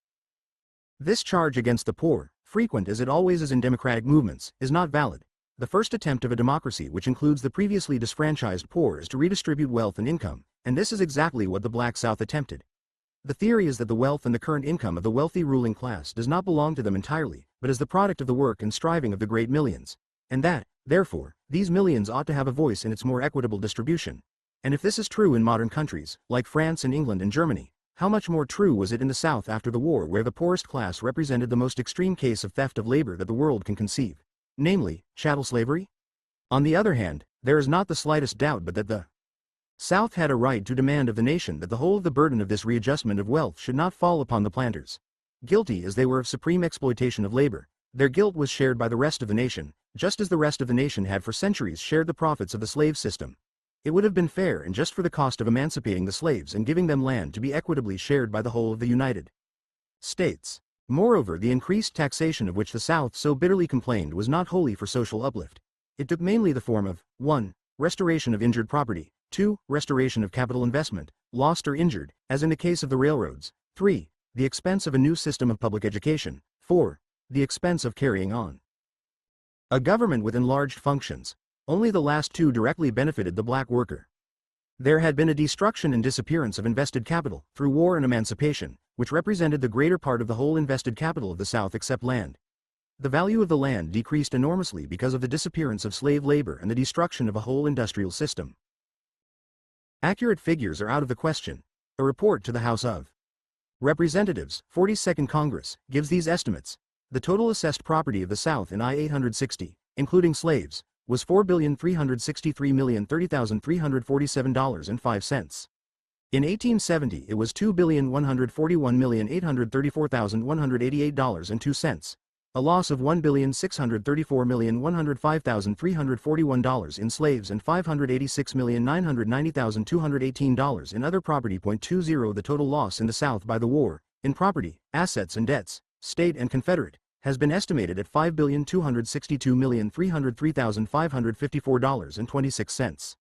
This charge against the poor, frequent as it always is in democratic movements, is not valid. The first attempt of a democracy which includes the previously disfranchised poor is to redistribute wealth and income, and this is exactly what the Black South attempted. The theory is that the wealth and the current income of the wealthy ruling class does not belong to them entirely, but is the product of the work and striving of the great millions, and that, therefore, these millions ought to have a voice in its more equitable distribution. And if this is true in modern countries, like France and England and Germany, how much more true was it in the South after the war, where the poorest class represented the most extreme case of theft of labor that the world can conceive, namely, chattel slavery? On the other hand, there is not the slightest doubt but that the South had a right to demand of the nation that the whole of the burden of this readjustment of wealth should not fall upon the planters. Guilty as they were of supreme exploitation of labor, their guilt was shared by the rest of the nation, just as the rest of the nation had for centuries shared the profits of the slave system. It would have been fair and just for the cost of emancipating the slaves and giving them land to be equitably shared by the whole of the United States. Moreover, the increased taxation of which the South so bitterly complained was not wholly for social uplift. It took mainly the form of 1. Restoration of injured property, 2. Restoration of capital investment, lost or injured, as in the case of the railroads, 3. The expense of a new system of public education, 4. The expense of carrying on a government with enlarged functions. Only the last two directly benefited the black worker. There had been a destruction and disappearance of invested capital, through war and emancipation, which represented the greater part of the whole invested capital of the South except land. The value of the land decreased enormously because of the disappearance of slave labor and the destruction of a whole industrial system. Accurate figures are out of the question. A report to the House of Representatives, 42nd Congress, gives these estimates. The total assessed property of the South in I-860, including slaves, was $4,363,030,347.05. In 1870 it was $2,141,834,188.02, a loss of $1,634,105,341 in slaves and $586,990,218 in other property. 20 The total loss in the South by the war, in property, assets and debts, state and confederate, has been estimated at $5,262,303,554.26.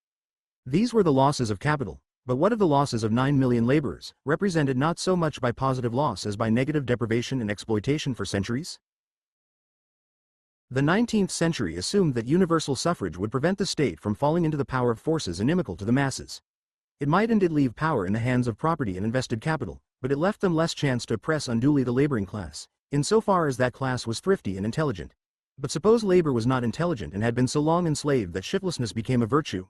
These were the losses of capital, but what of the losses of 9 million laborers, represented not so much by positive loss as by negative deprivation and exploitation for centuries? The 19th century assumed that universal suffrage would prevent the state from falling into the power of forces inimical to the masses. It might and did leave power in the hands of property and invested capital, but it left them less chance to oppress unduly the laboring class, insofar as that class was thrifty and intelligent. But suppose labor was not intelligent and had been so long enslaved that shiftlessness became a virtue?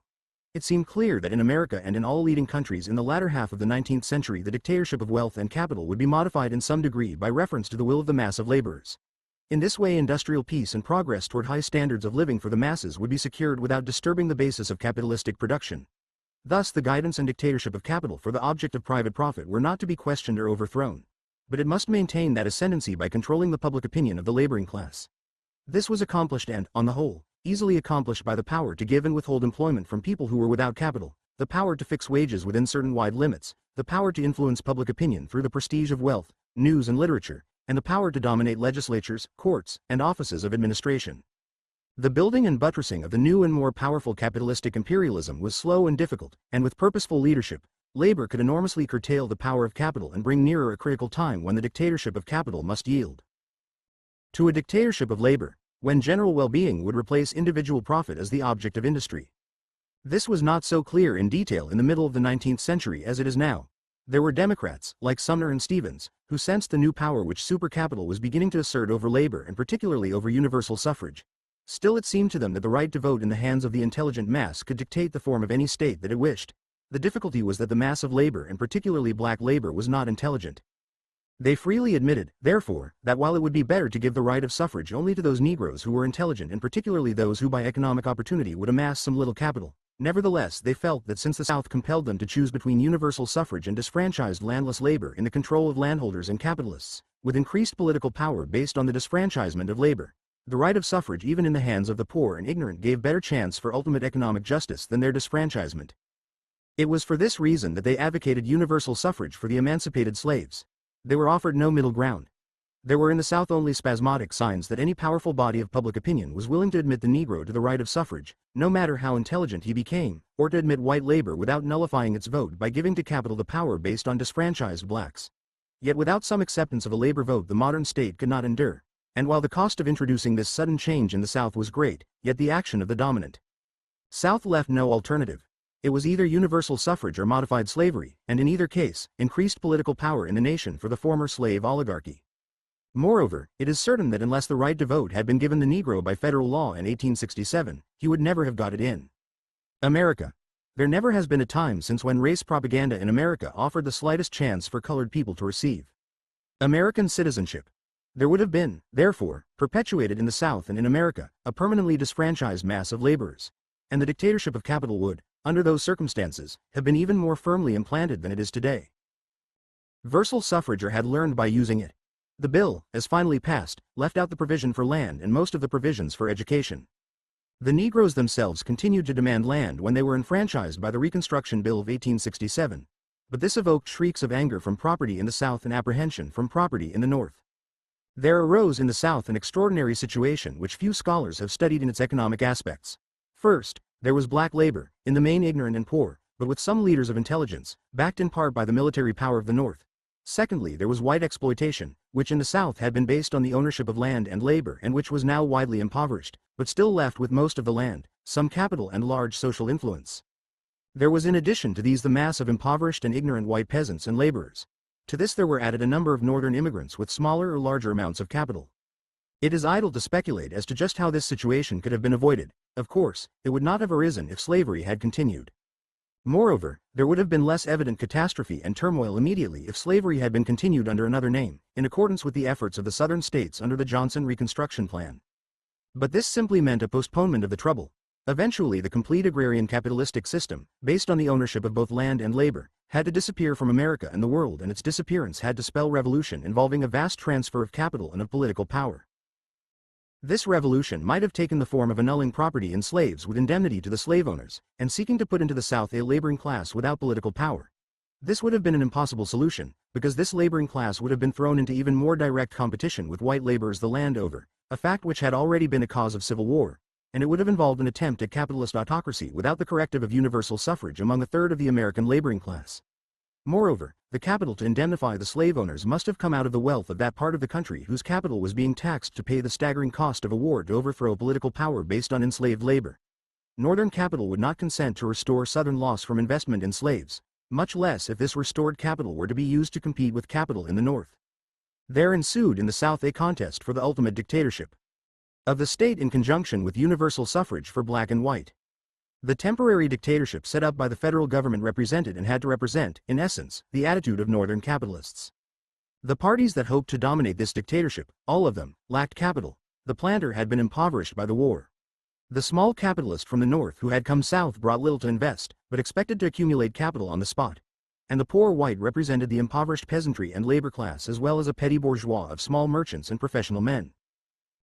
It seemed clear that in America and in all leading countries in the latter half of the 19th century the dictatorship of wealth and capital would be modified in some degree by reference to the will of the mass of laborers. In this way industrial peace and progress toward high standards of living for the masses would be secured without disturbing the basis of capitalistic production. Thus the guidance and dictatorship of capital for the object of private profit were not to be questioned or overthrown. But it must maintain that ascendancy by controlling the public opinion of the laboring class. This was accomplished and, on the whole, easily accomplished by the power to give and withhold employment from people who were without capital, the power to fix wages within certain wide limits, the power to influence public opinion through the prestige of wealth, news and literature, and the power to dominate legislatures, courts, and offices of administration. The building and buttressing of the new and more powerful capitalistic imperialism was slow and difficult, and with purposeful leadership, labor could enormously curtail the power of capital and bring nearer a critical time when the dictatorship of capital must yield to a dictatorship of labor, when general well-being would replace individual profit as the object of industry. This was not so clear in detail in the middle of the 19th century as it is now. There were Democrats, like Sumner and Stevens, who sensed the new power which supercapital was beginning to assert over labor and particularly over universal suffrage. Still it seemed to them that the right to vote in the hands of the intelligent mass could dictate the form of any state that it wished. The difficulty was that the mass of labor and particularly black labor was not intelligent. They freely admitted, therefore, that while it would be better to give the right of suffrage only to those Negroes who were intelligent and particularly those who by economic opportunity would amass some little capital, nevertheless they felt that since the South compelled them to choose between universal suffrage and disfranchised landless labor in the control of landholders and capitalists, with increased political power based on the disfranchisement of labor, the right of suffrage even in the hands of the poor and ignorant gave better chance for ultimate economic justice than their disfranchisement. It was for this reason that they advocated universal suffrage for the emancipated slaves. They were offered no middle ground. There were in the South only spasmodic signs that any powerful body of public opinion was willing to admit the Negro to the right of suffrage, no matter how intelligent he became, or to admit white labor without nullifying its vote by giving to capital the power based on disfranchised blacks. Yet without some acceptance of a labor vote the modern state could not endure. And while the cost of introducing this sudden change in the South was great, yet the action of the dominant South left no alternative. It was either universal suffrage or modified slavery, and in either case, increased political power in the nation for the former slave oligarchy. Moreover, it is certain that unless the right to vote had been given the Negro by federal law in 1867, he would never have got it in America. There never has been a time since when race propaganda in America offered the slightest chance for colored people to receive American citizenship. There would have been, therefore, perpetuated in the South and in America, a permanently disfranchised mass of laborers, and the dictatorship of capital would, under those circumstances, have been even more firmly implanted than it is today. Universal suffrage had learned by using it. The bill, as finally passed, left out the provision for land and most of the provisions for education. The Negroes themselves continued to demand land when they were enfranchised by the Reconstruction Bill of 1867, but this evoked shrieks of anger from property in the South and apprehension from property in the North. There arose in the South an extraordinary situation which few scholars have studied in its economic aspects. First, there was black labor, in the main ignorant and poor, but with some leaders of intelligence, backed in part by the military power of the North. Secondly, there was white exploitation, which in the South had been based on the ownership of land and labor and which was now widely impoverished, but still left with most of the land, some capital and large social influence. There was in addition to these the mass of impoverished and ignorant white peasants and laborers. To this there were added a number of northern immigrants with smaller or larger amounts of capital. It is idle to speculate as to just how this situation could have been avoided. Of course, it would not have arisen if slavery had continued. Moreover, there would have been less evident catastrophe and turmoil immediately if slavery had been continued under another name, in accordance with the efforts of the Southern states under the Johnson Reconstruction Plan. But this simply meant a postponement of the trouble. Eventually the complete agrarian capitalistic system, based on the ownership of both land and labor, had to disappear from America and the world, and its disappearance had to spell revolution involving a vast transfer of capital and of political power. This revolution might have taken the form of annulling property in slaves with indemnity to the slave owners, and seeking to put into the South a laboring class without political power. This would have been an impossible solution, because this laboring class would have been thrown into even more direct competition with white laborers the land over, a fact which had already been a cause of civil war, and it would have involved an attempt at capitalist autocracy without the corrective of universal suffrage among a third of the American laboring class. Moreover, the capital to indemnify the slave owners must have come out of the wealth of that part of the country whose capital was being taxed to pay the staggering cost of a war to overthrow political power based on enslaved labor. Northern capital would not consent to restore Southern loss from investment in slaves, much less if this restored capital were to be used to compete with capital in the North. There ensued in the South a contest for the ultimate dictatorship of the state in conjunction with universal suffrage for black and white. The temporary dictatorship set up by the federal government represented and had to represent, in essence, the attitude of Northern capitalists. The parties that hoped to dominate this dictatorship, all of them, lacked capital. The planter had been impoverished by the war. The small capitalist from the North who had come South brought little to invest, but expected to accumulate capital on the spot. And the poor white represented the impoverished peasantry and labor class as well as a petty bourgeois of small merchants and professional men.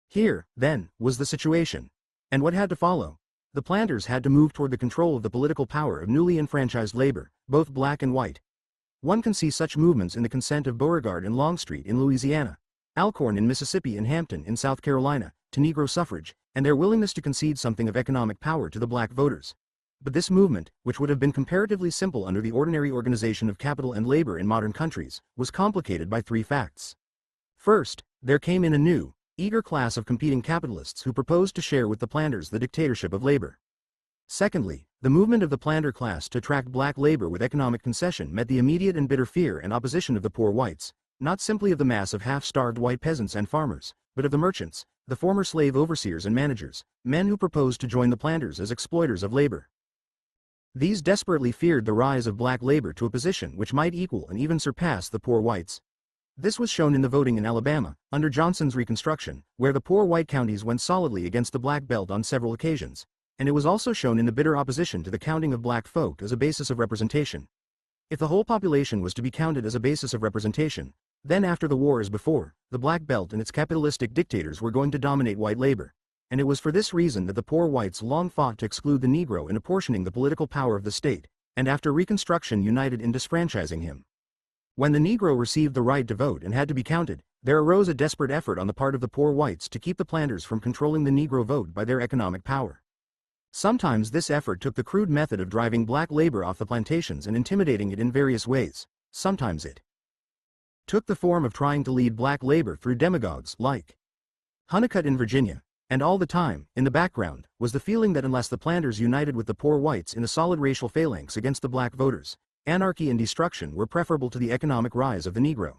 Here, then, was the situation. And what had to follow? The planters had to move toward the control of the political power of newly enfranchised labor, both black and white. One can see such movements in the consent of Beauregard and Longstreet in Louisiana, Alcorn in Mississippi and Hampton in South Carolina, to Negro suffrage, and their willingness to concede something of economic power to the black voters. But this movement, which would have been comparatively simple under the ordinary organization of capital and labor in modern countries, was complicated by three facts. First, there came in a new, eager class of competing capitalists who proposed to share with the planters the dictatorship of labor. Secondly, The movement of the planter class to attract black labor with economic concession met the immediate and bitter fear and opposition of the poor whites, not simply of the mass of half-starved white peasants and farmers, but of the merchants, the former slave overseers and managers, men who proposed to join the planters as exploiters of labor. These desperately feared the rise of black labor to a position which might equal and even surpass the poor whites. This was shown in the voting in Alabama, under Johnson's Reconstruction, where the poor white counties went solidly against the black belt on several occasions, and it was also shown in the bitter opposition to the counting of black folk as a basis of representation. If the whole population was to be counted as a basis of representation, then after the war as before, the black belt and its capitalistic dictators were going to dominate white labor, and it was for this reason that the poor whites long fought to exclude the Negro in apportioning the political power of the state, and after Reconstruction united in disfranchising him. When the Negro received the right to vote and had to be counted, there arose a desperate effort on the part of the poor whites to keep the planters from controlling the Negro vote by their economic power. Sometimes this effort took the crude method of driving black labor off the plantations and intimidating it in various ways. Sometimes it took the form of trying to lead black labor through demagogues like Honeycutt in Virginia, and all the time, in the background, was the feeling that unless the planters united with the poor whites in a solid racial phalanx against the black voters, anarchy and destruction were preferable to the economic rise of the Negro.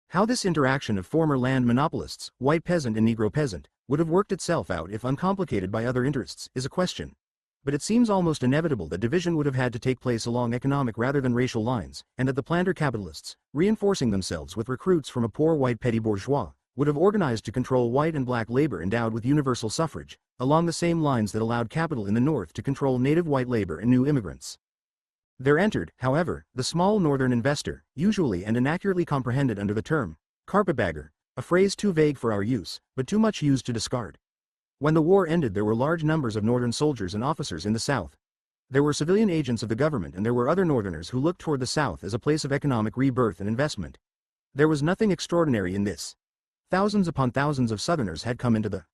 How this interaction of former land monopolists, white peasant and Negro peasant, would have worked itself out if uncomplicated by other interests is a question. But it seems almost inevitable that division would have had to take place along economic rather than racial lines, and that the planter capitalists, reinforcing themselves with recruits from a poor white petty bourgeois, would have organized to control white and black labor endowed with universal suffrage, along the same lines that allowed capital in the North to control native white labor and new immigrants. There entered, however, the small northern investor, usually and inaccurately comprehended under the term carpetbagger, a phrase too vague for our use, but too much used to discard. When the war ended, there were large numbers of northern soldiers and officers in the South. There were civilian agents of the government, and there were other northerners who looked toward the South as a place of economic rebirth and investment. There was nothing extraordinary in this. Thousands upon thousands of Southerners had come into the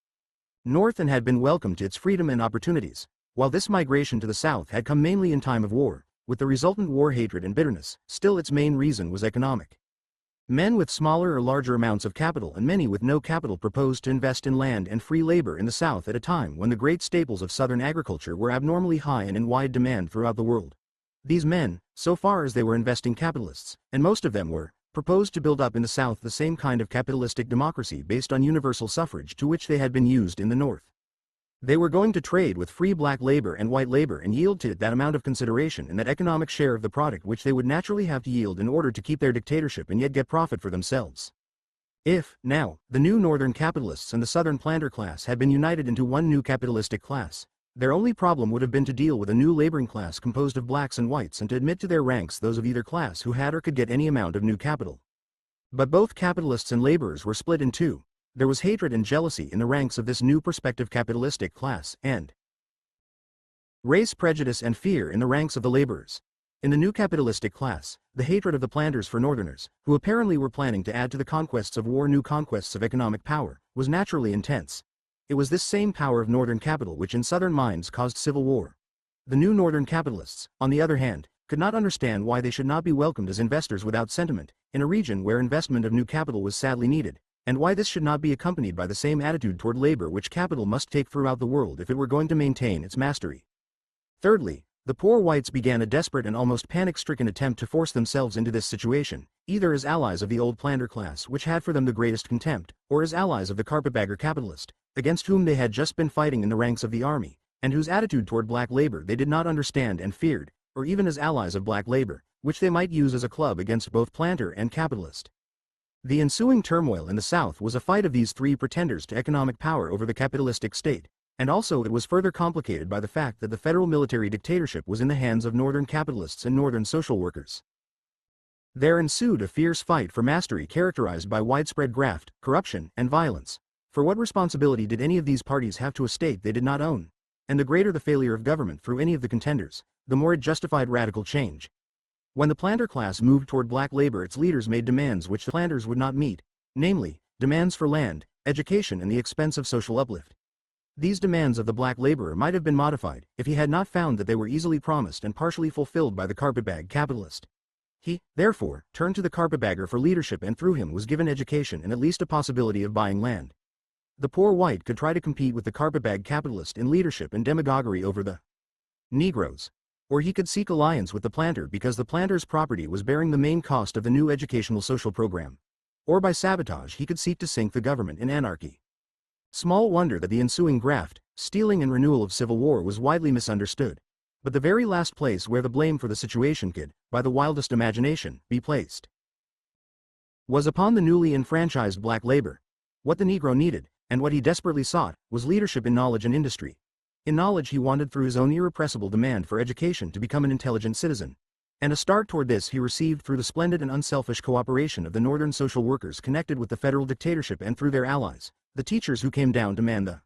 North and had been welcomed to its freedom and opportunities, while this migration to the South had come mainly in time of war, with the resultant war hatred and bitterness. Still, its main reason was economic. Men with smaller or larger amounts of capital and many with no capital proposed to invest in land and free labor in the South at a time when the great staples of Southern agriculture were abnormally high and in wide demand throughout the world. These men, so far as they were investing capitalists, and most of them were, proposed to build up in the South the same kind of capitalistic democracy based on universal suffrage to which they had been used in the North. They were going to trade with free black labor and white labor and yield to it that amount of consideration and that economic share of the product which they would naturally have to yield in order to keep their dictatorship and yet get profit for themselves. If, now, the new northern capitalists and the southern planter class had been united into one new capitalistic class, their only problem would have been to deal with a new laboring class composed of blacks and whites and to admit to their ranks those of either class who had or could get any amount of new capital. But both capitalists and laborers were split in two. There was hatred and jealousy in the ranks of this new prospective capitalistic class, and race prejudice and fear in the ranks of the laborers. In the new capitalistic class, the hatred of the planters for northerners, who apparently were planning to add to the conquests of war new conquests of economic power, was naturally intense. It was this same power of northern capital which in southern minds caused civil war. The new northern capitalists, on the other hand, could not understand why they should not be welcomed as investors without sentiment, in a region where investment of new capital was sadly needed, and why this should not be accompanied by the same attitude toward labor which capital must take throughout the world if it were going to maintain its mastery. Thirdly, the poor whites began a desperate and almost panic-stricken attempt to force themselves into this situation, either as allies of the old planter class which had for them the greatest contempt, or as allies of the carpetbagger capitalist, against whom they had just been fighting in the ranks of the army, and whose attitude toward black labor they did not understand and feared, or even as allies of black labor, which they might use as a club against both planter and capitalist. The ensuing turmoil in the South was a fight of these three pretenders to economic power over the capitalistic state, and also it was further complicated by the fact that the federal military dictatorship was in the hands of northern capitalists and northern social workers. There ensued a fierce fight for mastery characterized by widespread graft, corruption, and violence. For what responsibility did any of these parties have to a state they did not own? And the greater the failure of government through any of the contenders, the more it justified radical change. When the planter class moved toward black labor, its leaders made demands which the planters would not meet, namely, demands for land, education and the expense of social uplift. These demands of the black laborer might have been modified, if he had not found that they were easily promised and partially fulfilled by the carpetbag capitalist. He, therefore, turned to the carpetbagger for leadership and through him was given education and at least a possibility of buying land. The poor white could try to compete with the carpetbag capitalist in leadership and demagoguery over the Negroes. Or he could seek alliance with the planter because the planter's property was bearing the main cost of the new educational social program. Or by sabotage he could seek to sink the government in anarchy. Small wonder that the ensuing graft, stealing and renewal of civil war was widely misunderstood. But the very last place where the blame for the situation could, by the wildest imagination, be placed was upon the newly enfranchised black labor. What the Negro needed, and what he desperately sought, was leadership in knowledge and industry. In knowledge he wanted through his own irrepressible demand for education to become an intelligent citizen. And a start toward this he received through the splendid and unselfish cooperation of the Northern social workers connected with the federal dictatorship and through their allies, the teachers who came down to man the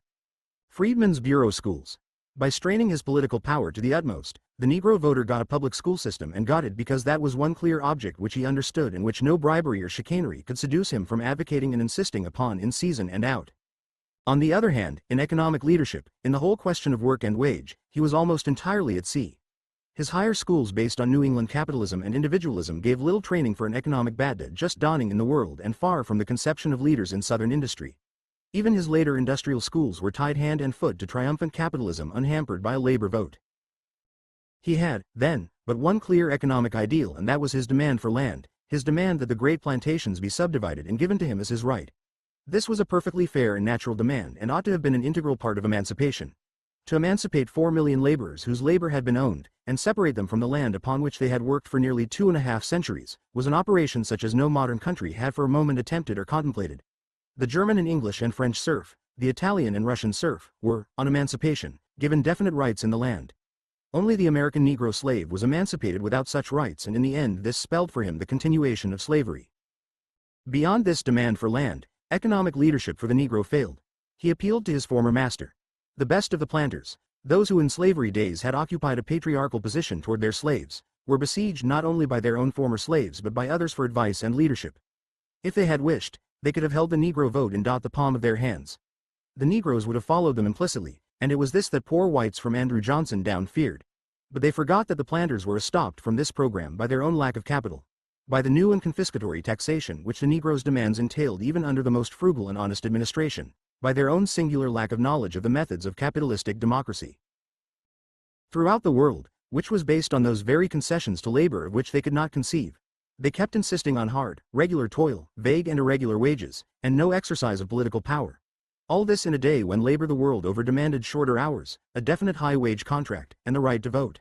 Freedmen's Bureau schools. By straining his political power to the utmost, the Negro voter got a public school system and got it because that was one clear object which he understood and which no bribery or chicanery could seduce him from advocating and insisting upon in season and out. On the other hand, in economic leadership, in the whole question of work and wage, he was almost entirely at sea. His higher schools based on New England capitalism and individualism gave little training for an economic beta just dawning in the world and far from the conception of leaders in Southern industry. Even his later industrial schools were tied hand and foot to triumphant capitalism unhampered by a labor vote. He had, then, but one clear economic ideal, and that was his demand for land, his demand that the great plantations be subdivided and given to him as his right. This was a perfectly fair and natural demand and ought to have been an integral part of emancipation. To emancipate 4 million laborers whose labor had been owned, and separate them from the land upon which they had worked for nearly 2.5 centuries, was an operation such as no modern country had for a moment attempted or contemplated. The German and English and French serf, the Italian and Russian serf, were, on emancipation, given definite rights in the land. Only the American Negro slave was emancipated without such rights, and in the end this spelled for him the continuation of slavery. Beyond this demand for land, economic leadership for the Negro failed. He appealed to his former master, the best of the planters. Those who in slavery days had occupied a patriarchal position toward their slaves, were besieged not only by their own former slaves but by others for advice and leadership. If they had wished, they could have held the Negro vote in the palm of their hands. The Negroes would have followed them implicitly, and it was this that poor whites from Andrew Johnson down feared. But they forgot that the planters were stopped from this program by their own lack of capital, by the new and confiscatory taxation which the Negroes' demands entailed even under the most frugal and honest administration, by their own singular lack of knowledge of the methods of capitalistic democracy. Throughout the world, which was based on those very concessions to labor of which they could not conceive, they kept insisting on hard, regular toil, vague and irregular wages, and no exercise of political power. All this in a day when labor the world over demanded shorter hours, a definite high-wage contract, and the right to vote.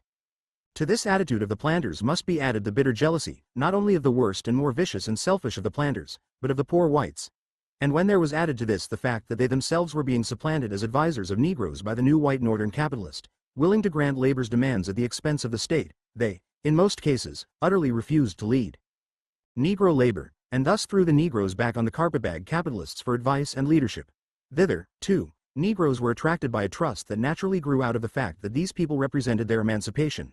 To this attitude of the planters must be added the bitter jealousy, not only of the worst and more vicious and selfish of the planters, but of the poor whites. And when there was added to this the fact that they themselves were being supplanted as advisors of Negroes by the new white northern capitalist, willing to grant labor's demands at the expense of the state, they, in most cases, utterly refused to lead Negro labor, and thus threw the Negroes back on the carpetbag capitalists for advice and leadership. Thither, too, Negroes were attracted by a trust that naturally grew out of the fact that these people represented their emancipation.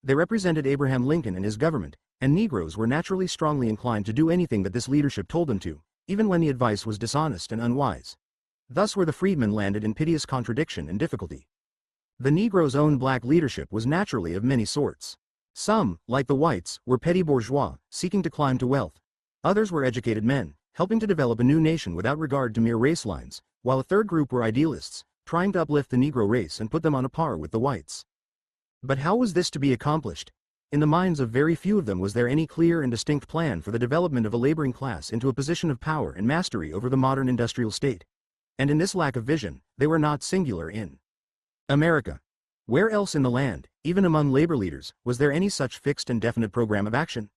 They represented Abraham Lincoln and his government, and Negroes were naturally strongly inclined to do anything that this leadership told them to, even when the advice was dishonest and unwise. Thus were the freedmen landed in piteous contradiction and difficulty. The Negro's own black leadership was naturally of many sorts. Some, like the whites, were petty bourgeois, seeking to climb to wealth. Others were educated men, helping to develop a new nation without regard to mere race lines, while a third group were idealists, trying to uplift the Negro race and put them on a par with the whites. But how was this to be accomplished? In the minds of very few of them was there any clear and distinct plan for the development of a laboring class into a position of power and mastery over the modern industrial state. And in this lack of vision, they were not singular in America. Where else in the land, even among labor leaders, was there any such fixed and definite program of action?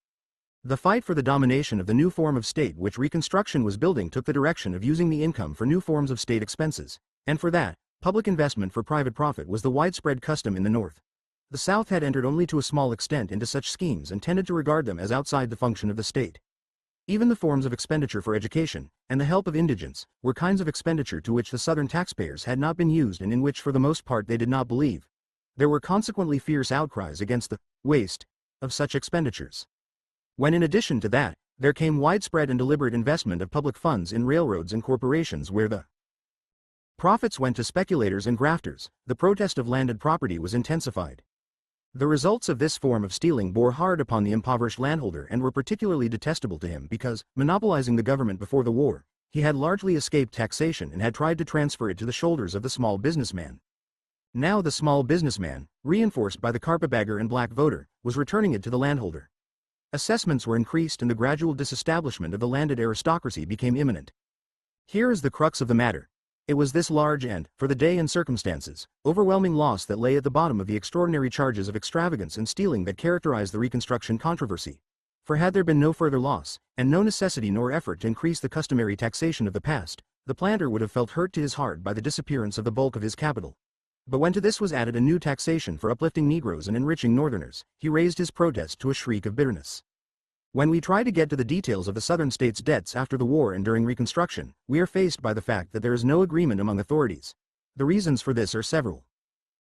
The fight for the domination of the new form of state which Reconstruction was building took the direction of using the income for new forms of state expenses, and for that, public investment for private profit was the widespread custom in the North. The South had entered only to a small extent into such schemes and tended to regard them as outside the function of the state. Even the forms of expenditure for education, and the help of indigents, were kinds of expenditure to which the Southern taxpayers had not been used and in which for the most part they did not believe. There were consequently fierce outcries against the waste of such expenditures. When in addition to that, there came widespread and deliberate investment of public funds in railroads and corporations where the profits went to speculators and grafters, the protest of landed property was intensified. The results of this form of stealing bore hard upon the impoverished landholder and were particularly detestable to him because, monopolizing the government before the war, he had largely escaped taxation and had tried to transfer it to the shoulders of the small businessman. Now the small businessman, reinforced by the carpetbagger and black voter, was returning it to the landholder. Assessments were increased and the gradual disestablishment of the landed aristocracy became imminent. Here is the crux of the matter. It was this large and, for the day and circumstances, overwhelming loss that lay at the bottom of the extraordinary charges of extravagance and stealing that characterized the Reconstruction controversy. For had there been no further loss, and no necessity nor effort to increase the customary taxation of the past, the planter would have felt hurt to his heart by the disappearance of the bulk of his capital. But when to this was added a new taxation for uplifting Negroes and enriching Northerners, he raised his protest to a shriek of bitterness. When we try to get to the details of the Southern states' debts after the war and during Reconstruction, we are faced by the fact that there is no agreement among authorities. The reasons for this are several.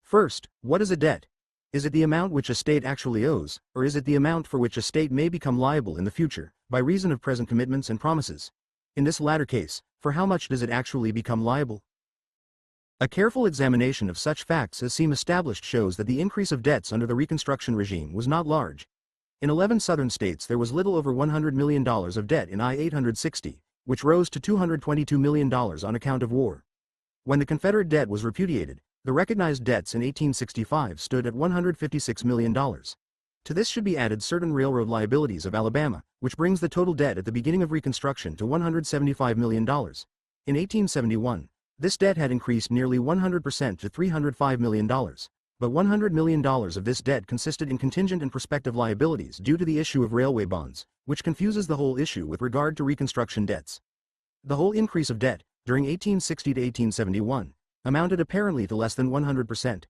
First, what is a debt? Is it the amount which a state actually owes, or is it the amount for which a state may become liable in the future, by reason of present commitments and promises? In this latter case, for how much does it actually become liable? A careful examination of such facts as seem established shows that the increase of debts under the Reconstruction regime was not large. In 11 Southern states there was little over $100 million of debt in I-860, which rose to $222 million on account of war. When the Confederate debt was repudiated, the recognized debts in 1865 stood at $156 million. To this should be added certain railroad liabilities of Alabama, which brings the total debt at the beginning of Reconstruction to $175 million. In 1871, this debt had increased nearly 100% to $305 million, but $100 million of this debt consisted in contingent and prospective liabilities due to the issue of railway bonds, which confuses the whole issue with regard to Reconstruction debts. The whole increase of debt, during 1860 to 1871, amounted apparently to less than 100%.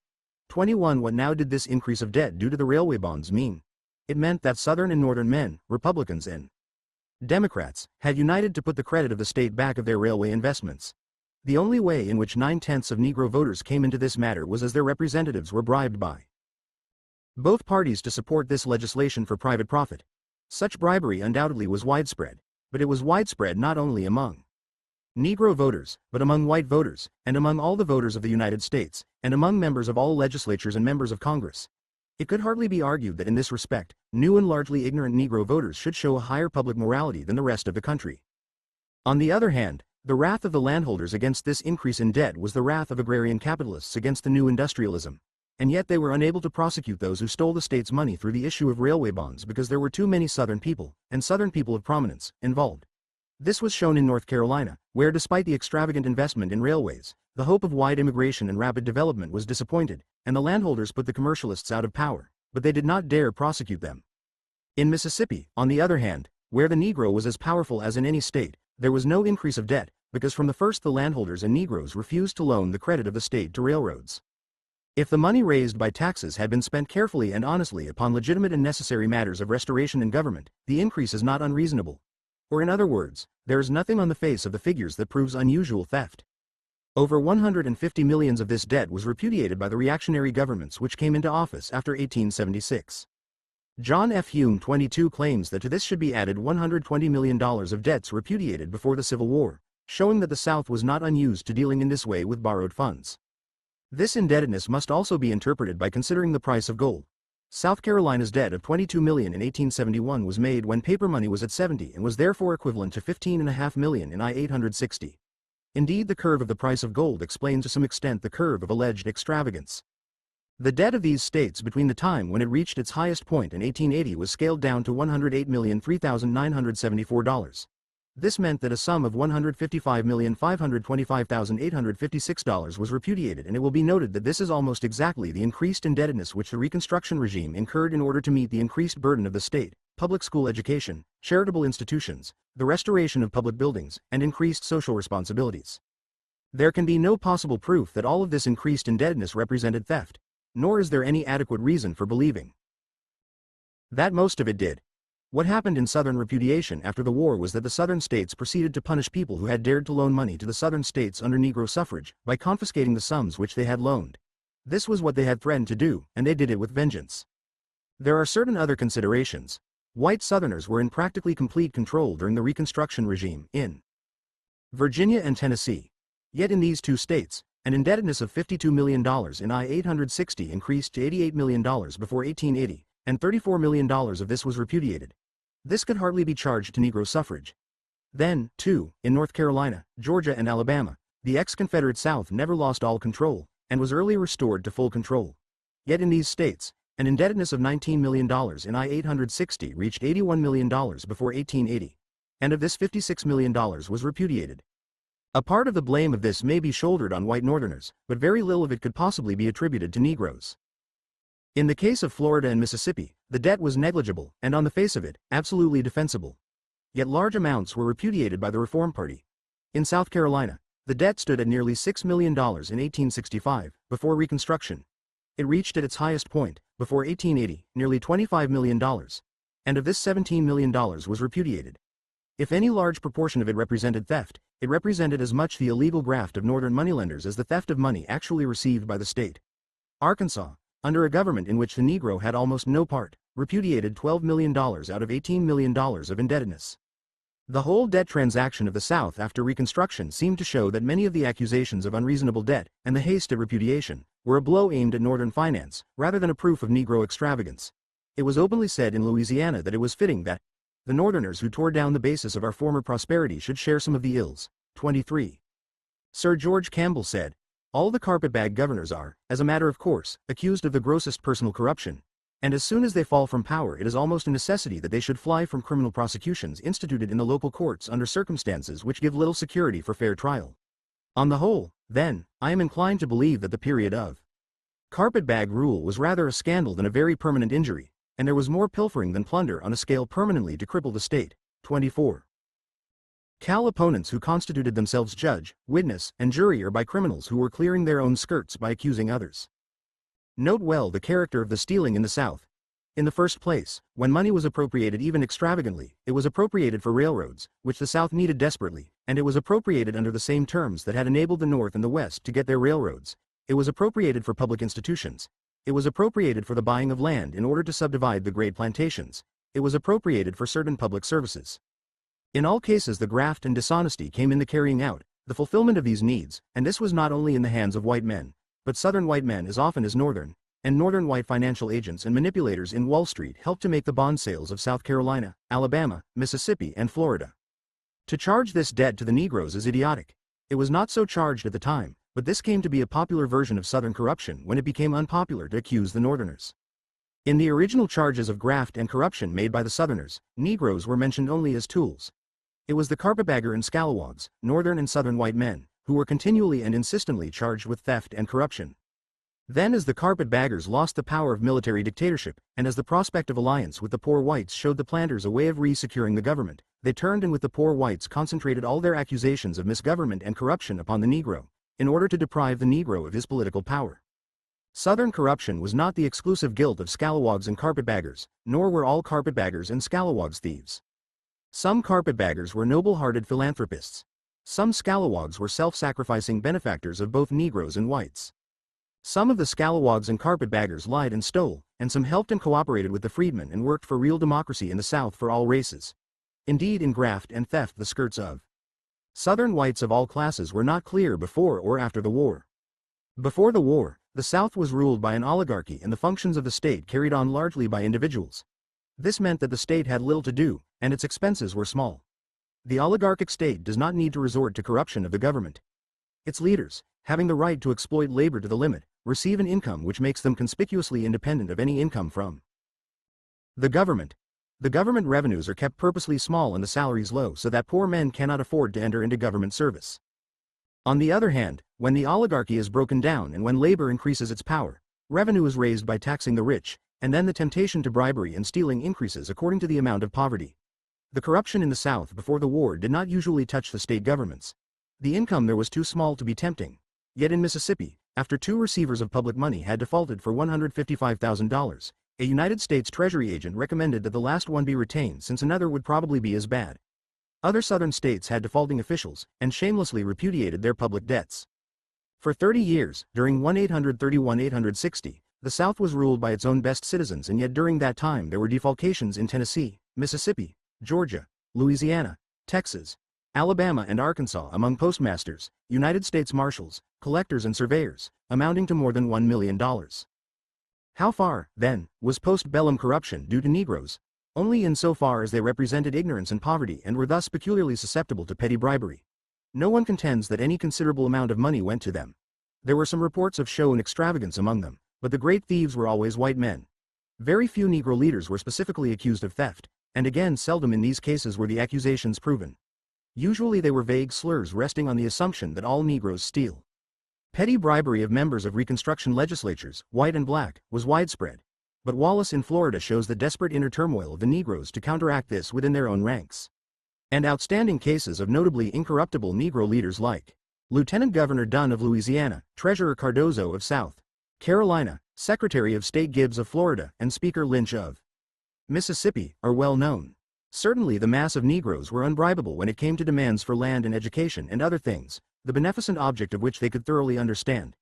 21. What now did this increase of debt due to the railway bonds mean? It meant that Southern and Northern men, Republicans and Democrats, had united to put the credit of the state back of their railway investments. The only way in which 9/10 of Negro voters came into this matter was as their representatives were bribed by both parties to support this legislation for private profit. Such bribery undoubtedly was widespread, but it was widespread not only among Negro voters, but among white voters, and among all the voters of the United States, and among members of all legislatures and members of Congress. It could hardly be argued that in this respect, new and largely ignorant Negro voters should show a higher public morality than the rest of the country. On the other hand, the wrath of the landholders against this increase in debt was the wrath of agrarian capitalists against the new industrialism, and yet they were unable to prosecute those who stole the state's money through the issue of railway bonds because there were too many Southern people, and Southern people of prominence, involved. This was shown in North Carolina, where despite the extravagant investment in railways, the hope of wide immigration and rapid development was disappointed, and the landholders put the commercialists out of power, but they did not dare prosecute them. In Mississippi, on the other hand, where the Negro was as powerful as in any state, there was no increase of debt, because from the first the landholders and Negroes refused to loan the credit of the state to railroads. If the money raised by taxes had been spent carefully and honestly upon legitimate and necessary matters of restoration in government, the increase is not unreasonable. Or in other words, there is nothing on the face of the figures that proves unusual theft. Over 150 million of this debt was repudiated by the reactionary governments which came into office after 1876. John F. Hume 22 claims that to this should be added $120 million of debts repudiated before the Civil War, showing that the South was not unused to dealing in this way with borrowed funds. This indebtedness must also be interpreted by considering the price of gold. South Carolina's debt of $22 million in 1871 was made when paper money was at 70 and was therefore equivalent to $15.5 million in I-860. Indeed, the curve of the price of gold explains to some extent the curve of alleged extravagance. The debt of these states between the time when it reached its highest point in 1880 was scaled down to $108,003,974. This meant that a sum of $155,525,856 was repudiated, and it will be noted that this is almost exactly the increased indebtedness which the Reconstruction regime incurred in order to meet the increased burden of the state, public school education, charitable institutions, the restoration of public buildings, and increased social responsibilities. There can be no possible proof that all of this increased indebtedness represented theft, nor is there any adequate reason for believing that most of it did. What happened in Southern repudiation after the war was that the Southern states proceeded to punish people who had dared to loan money to the Southern states under Negro suffrage by confiscating the sums which they had loaned. This was what they had threatened to do, and they did it with vengeance. There are certain other considerations. White Southerners were in practically complete control during the Reconstruction regime in Virginia and Tennessee. Yet in these two states, an indebtedness of $52 million in I-860 increased to $88 million before 1880, and $34 million of this was repudiated. This could hardly be charged to Negro suffrage. Then, too, in North Carolina, Georgia and Alabama, the ex-Confederate South never lost all control, and was early restored to full control. Yet in these states, an indebtedness of $19 million in I-860 reached $81 million before 1880, and of this $56 million was repudiated. A part of the blame of this may be shouldered on white Northerners, but very little of it could possibly be attributed to Negroes. In the case of Florida and Mississippi, the debt was negligible and on the face of it, absolutely defensible. Yet large amounts were repudiated by the Reform Party. In South Carolina, the debt stood at nearly $6 million in 1865, before Reconstruction. It reached at its highest point, before 1880, nearly $25 million, and of this $17 million was repudiated. If any large proportion of it represented theft, it represented as much the illegal graft of Northern moneylenders as the theft of money actually received by the state. Arkansas, under a government in which the Negro had almost no part, repudiated $12 million out of $18 million of indebtedness. The whole debt transaction of the South after Reconstruction seemed to show that many of the accusations of unreasonable debt, and the haste at repudiation, were a blow aimed at Northern finance, rather than a proof of Negro extravagance. It was openly said in Louisiana that it was fitting that the Northerners who tore down the basis of our former prosperity should share some of the ills. 23. Sir George Campbell said, "All the carpetbag governors are, as a matter of course, accused of the grossest personal corruption, and as soon as they fall from power it is almost a necessity that they should fly from criminal prosecutions instituted in the local courts under circumstances which give little security for fair trial. On the whole, then, I am inclined to believe that the period of carpetbag rule was rather a scandal than a very permanent injury, and there was more pilfering than plunder on a scale permanently to cripple the state." 24. Cal opponents who constituted themselves judge, witness, and jury are by criminals who were clearing their own skirts by accusing others. Note well the character of the stealing in the South. In the first place, when money was appropriated even extravagantly, it was appropriated for railroads, which the South needed desperately, and it was appropriated under the same terms that had enabled the North and the West to get their railroads. It was appropriated for public institutions. It was appropriated for the buying of land in order to subdivide the great plantations. It was appropriated for certain public services. In all cases the graft and dishonesty came in the carrying out, the fulfillment of these needs, and this was not only in the hands of white men, but Southern white men as often as Northern, and Northern white financial agents and manipulators in Wall Street helped to make the bond sales of South Carolina, Alabama, Mississippi, and Florida. To charge this debt to the Negroes is idiotic. It was not so charged at the time, but this came to be a popular version of Southern corruption when it became unpopular to accuse the Northerners. In the original charges of graft and corruption made by the Southerners, Negroes were mentioned only as tools. It was the carpetbagger and scalawags, Northern and Southern white men, who were continually and insistently charged with theft and corruption. Then as the carpetbaggers lost the power of military dictatorship, and as the prospect of alliance with the poor whites showed the planters a way of re-securing the government, they turned and with the poor whites concentrated all their accusations of misgovernment and corruption upon the Negro, in order to deprive the Negro of his political power. Southern corruption was not the exclusive guilt of scalawags and carpetbaggers, nor were all carpetbaggers and scalawags thieves. Some carpetbaggers were noble-hearted philanthropists. Some scalawags were self-sacrificing benefactors of both Negroes and whites. Some of the scalawags and carpetbaggers lied and stole, and some helped and cooperated with the freedmen and worked for real democracy in the South for all races. Indeed, in graft and theft the skirts of Southern whites of all classes were not clear before or after the war. Before the war, the South was ruled by an oligarchy and the functions of the state carried on largely by individuals. This meant that the state had little to do, and its expenses were small. The oligarchic state does not need to resort to corruption of the government. Its leaders, having the right to exploit labor to the limit, receive an income which makes them conspicuously independent of any income from the government. The government revenues are kept purposely small and the salaries low so that poor men cannot afford to enter into government service. On the other hand, when the oligarchy is broken down and when labor increases its power, revenue is raised by taxing the rich, and then the temptation to bribery and stealing increases according to the amount of poverty. The corruption in the South before the war did not usually touch the state governments. The income there was too small to be tempting. Yet in Mississippi, after 2 receivers of public money had defaulted for $155,000, a United States Treasury agent recommended that the last one be retained since another would probably be as bad. Other Southern states had defaulting officials and shamelessly repudiated their public debts. For 30 years, during 1831-1860, the South was ruled by its own best citizens, and yet during that time there were defalcations in Tennessee, Mississippi, Georgia, Louisiana, Texas, Alabama and Arkansas among postmasters, United States marshals, collectors and surveyors, amounting to more than $1 million. How far, then, was post-bellum corruption due to Negroes? Only insofar as they represented ignorance and poverty and were thus peculiarly susceptible to petty bribery. No one contends that any considerable amount of money went to them. There were some reports of show and extravagance among them, but the great thieves were always white men. Very few Negro leaders were specifically accused of theft, and again seldom in these cases were the accusations proven. Usually they were vague slurs resting on the assumption that all Negroes steal. Petty bribery of members of Reconstruction legislatures, white and black, was widespread. But Wallace in Florida shows the desperate inner turmoil of the Negroes to counteract this within their own ranks. And outstanding cases of notably incorruptible Negro leaders like Lieutenant Governor Dunn of Louisiana, Treasurer Cardozo of South Carolina, Secretary of State Gibbs of Florida, and Speaker Lynch of Mississippi, are well known. Certainly the mass of Negroes were unbribable when it came to demands for land and education and other things, the beneficent object of which they could thoroughly understand.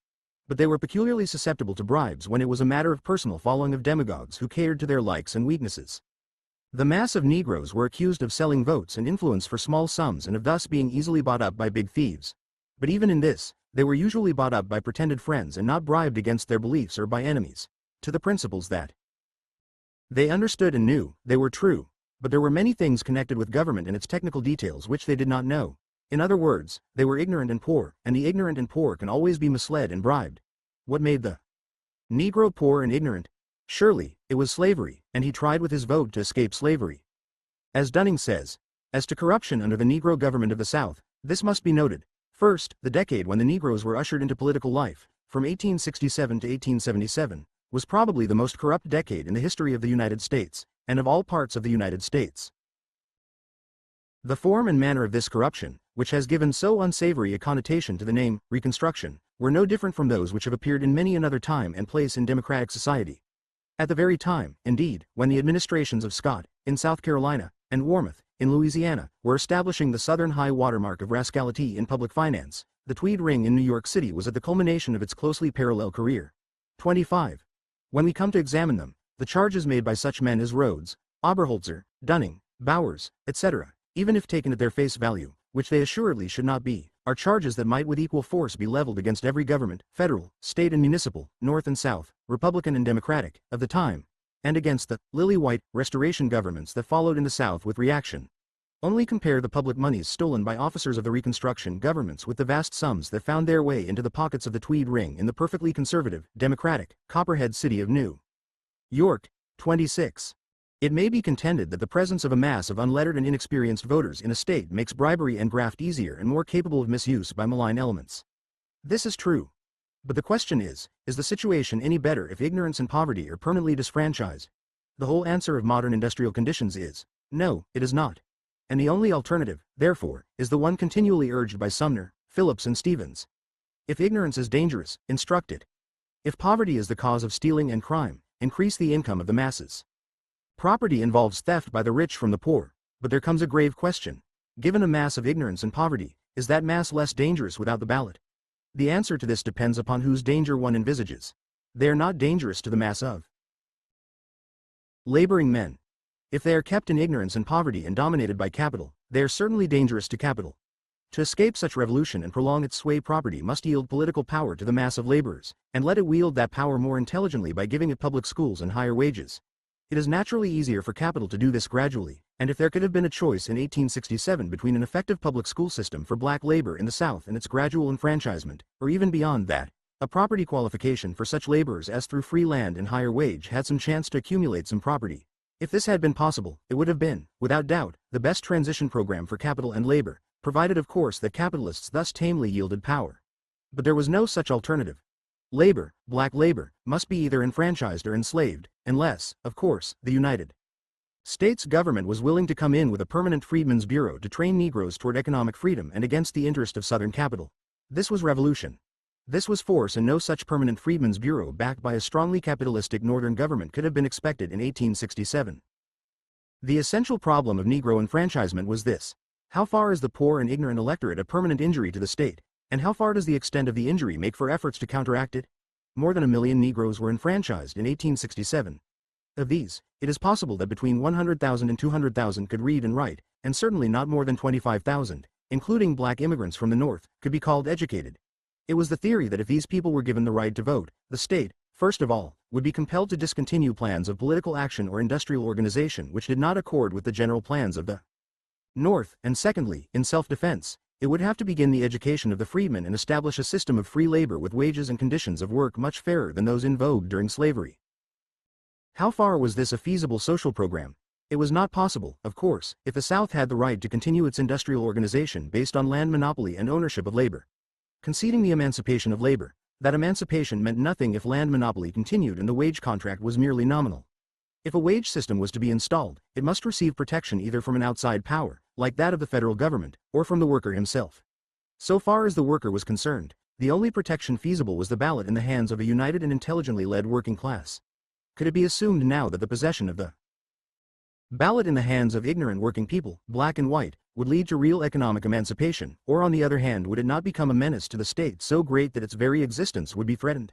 But they were peculiarly susceptible to bribes when it was a matter of personal following of demagogues who catered to their likes and weaknesses. The mass of Negroes were accused of selling votes and influence for small sums and of thus being easily bought up by big thieves. But even in this, they were usually bought up by pretended friends and not bribed against their beliefs or by enemies, to the principles that they understood and knew, they were true, but there were many things connected with government and its technical details which they did not know. In other words, they were ignorant and poor, and the ignorant and poor can always be misled and bribed. What made the Negro poor and ignorant? Surely, it was slavery, and he tried with his vote to escape slavery. As Dunning says, as to corruption under the Negro government of the South, this must be noted. First, the decade when the Negroes were ushered into political life, from 1867 to 1877, was probably the most corrupt decade in the history of the United States, and of all parts of the United States. The form and manner of this corruption, which has given so unsavory a connotation to the name Reconstruction, were no different from those which have appeared in many another time and place in democratic society. At the very time, indeed, when the administrations of Scott, in South Carolina, and Warmoth, in Louisiana, were establishing the southern high watermark of rascality in public finance, the Tweed Ring in New York City was at the culmination of its closely parallel career. 25. When we come to examine them, the charges made by such men as Rhodes, Oberholzer, Dunning, Bowers, etc., even if taken at their face value, which they assuredly should not be, are charges that might with equal force be leveled against every government, federal, state and municipal, North and South, Republican and Democratic, of the time, and against the lily-white Restoration governments that followed in the South with reaction. Only compare the public moneys stolen by officers of the Reconstruction governments with the vast sums that found their way into the pockets of the Tweed Ring in the perfectly conservative, democratic, Copperhead city of New York. 26. It may be contended that the presence of a mass of unlettered and inexperienced voters in a state makes bribery and graft easier and more capable of misuse by malign elements. This is true. But the question is the situation any better if ignorance and poverty are permanently disfranchised? The whole answer of modern industrial conditions is, no, it is not. And the only alternative, therefore, is the one continually urged by Sumner, Phillips and Stevens. If ignorance is dangerous, instruct it. If poverty is the cause of stealing and crime, increase the income of the masses. Property involves theft by the rich from the poor, but there comes a grave question. Given a mass of ignorance and poverty, is that mass less dangerous without the ballot? The answer to this depends upon whose danger one envisages. They are not dangerous to the mass of laboring men. If they are kept in ignorance and poverty and dominated by capital, they are certainly dangerous to capital. To escape such revolution and prolong its sway, property must yield political power to the mass of laborers, and let it wield that power more intelligently by giving it public schools and higher wages. It is naturally easier for capital to do this gradually, and if there could have been a choice in 1867 between an effective public school system for black labor in the South and its gradual enfranchisement, or even beyond that, a property qualification for such laborers as through free land and higher wage had some chance to accumulate some property. If this had been possible, it would have been, without doubt, the best transition program for capital and labor, provided of course that capitalists thus tamely yielded power. But there was no such alternative. Labor, black labor, must be either enfranchised or enslaved, unless, of course, the United States government was willing to come in with a permanent Freedmen's Bureau to train Negroes toward economic freedom and against the interest of Southern capital. This was revolution. This was force, and no such permanent Freedmen's Bureau backed by a strongly capitalistic Northern government could have been expected in 1867. The essential problem of Negro enfranchisement was this: how far is the poor and ignorant electorate a permanent injury to the state, and how far does the extent of the injury make for efforts to counteract it? More than 1 million Negroes were enfranchised in 1867. Of these, it is possible that between 100,000 and 200,000 could read and write, and certainly not more than 25,000, including black immigrants from the North, could be called educated. It was the theory that if these people were given the right to vote, the state, first of all, would be compelled to discontinue plans of political action or industrial organization which did not accord with the general plans of the North, and secondly, in self-defense, it would have to begin the education of the freedmen and establish a system of free labor with wages and conditions of work much fairer than those in vogue during slavery. How far was this a feasible social program? It was not possible, of course, if the South had the right to continue its industrial organization based on land monopoly and ownership of labor. Conceding the emancipation of labor, that emancipation meant nothing if land monopoly continued and the wage contract was merely nominal. If a wage system was to be installed, it must receive protection either from an outside power, like that of the federal government, or from the worker himself. So far as the worker was concerned, the only protection feasible was the ballot in the hands of a united and intelligently led working class. Could it be assumed now that the possession of the ballot in the hands of ignorant working people, black and white, would lead to real economic emancipation, or on the other hand would it not become a menace to the state so great that its very existence would be threatened?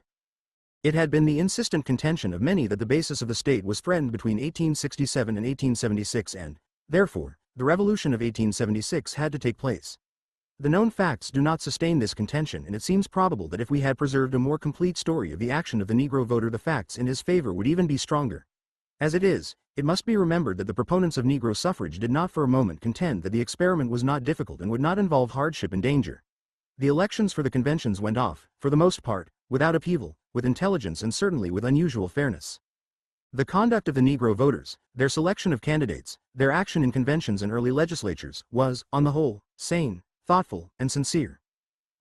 It had been the insistent contention of many that the basis of the state was threatened between 1867 and 1876 and, therefore, the revolution of 1876 had to take place. The known facts do not sustain this contention, and it seems probable that if we had preserved a more complete story of the action of the Negro voter, the facts in his favor would even be stronger. As it is, it must be remembered that the proponents of Negro suffrage did not for a moment contend that the experiment was not difficult and would not involve hardship and danger. The elections for the conventions went off, for the most part, without upheaval, with intelligence and certainly with unusual fairness. The conduct of the Negro voters, their selection of candidates, their action in conventions and early legislatures, was, on the whole, sane, thoughtful, and sincere.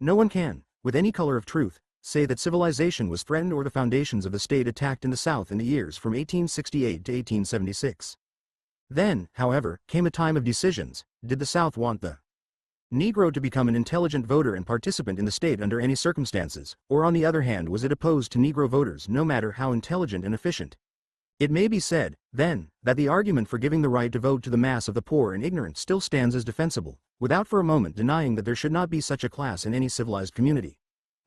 No one can, with any color of truth, say that civilization was threatened or the foundations of the state attacked in the South in the years from 1868 to 1876. Then, however, came a time of decisions. Did the South want the Negro to become an intelligent voter and participant in the state under any circumstances, or on the other hand was it opposed to Negro voters no matter how intelligent and efficient? It may be said, then, that the argument for giving the right to vote to the mass of the poor and ignorant still stands as defensible, without for a moment denying that there should not be such a class in any civilized community.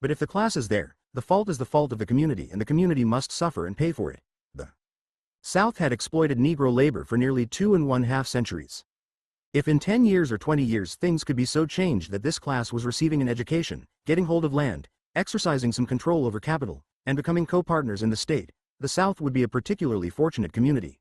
But if the class is there, the fault is the fault of the community and the community must suffer and pay for it. The South had exploited Negro labor for nearly 2½ centuries. If in 10 years or 20 years things could be so changed that this class was receiving an education, getting hold of land, exercising some control over capital, and becoming co-partners in the state, the South would be a particularly fortunate community.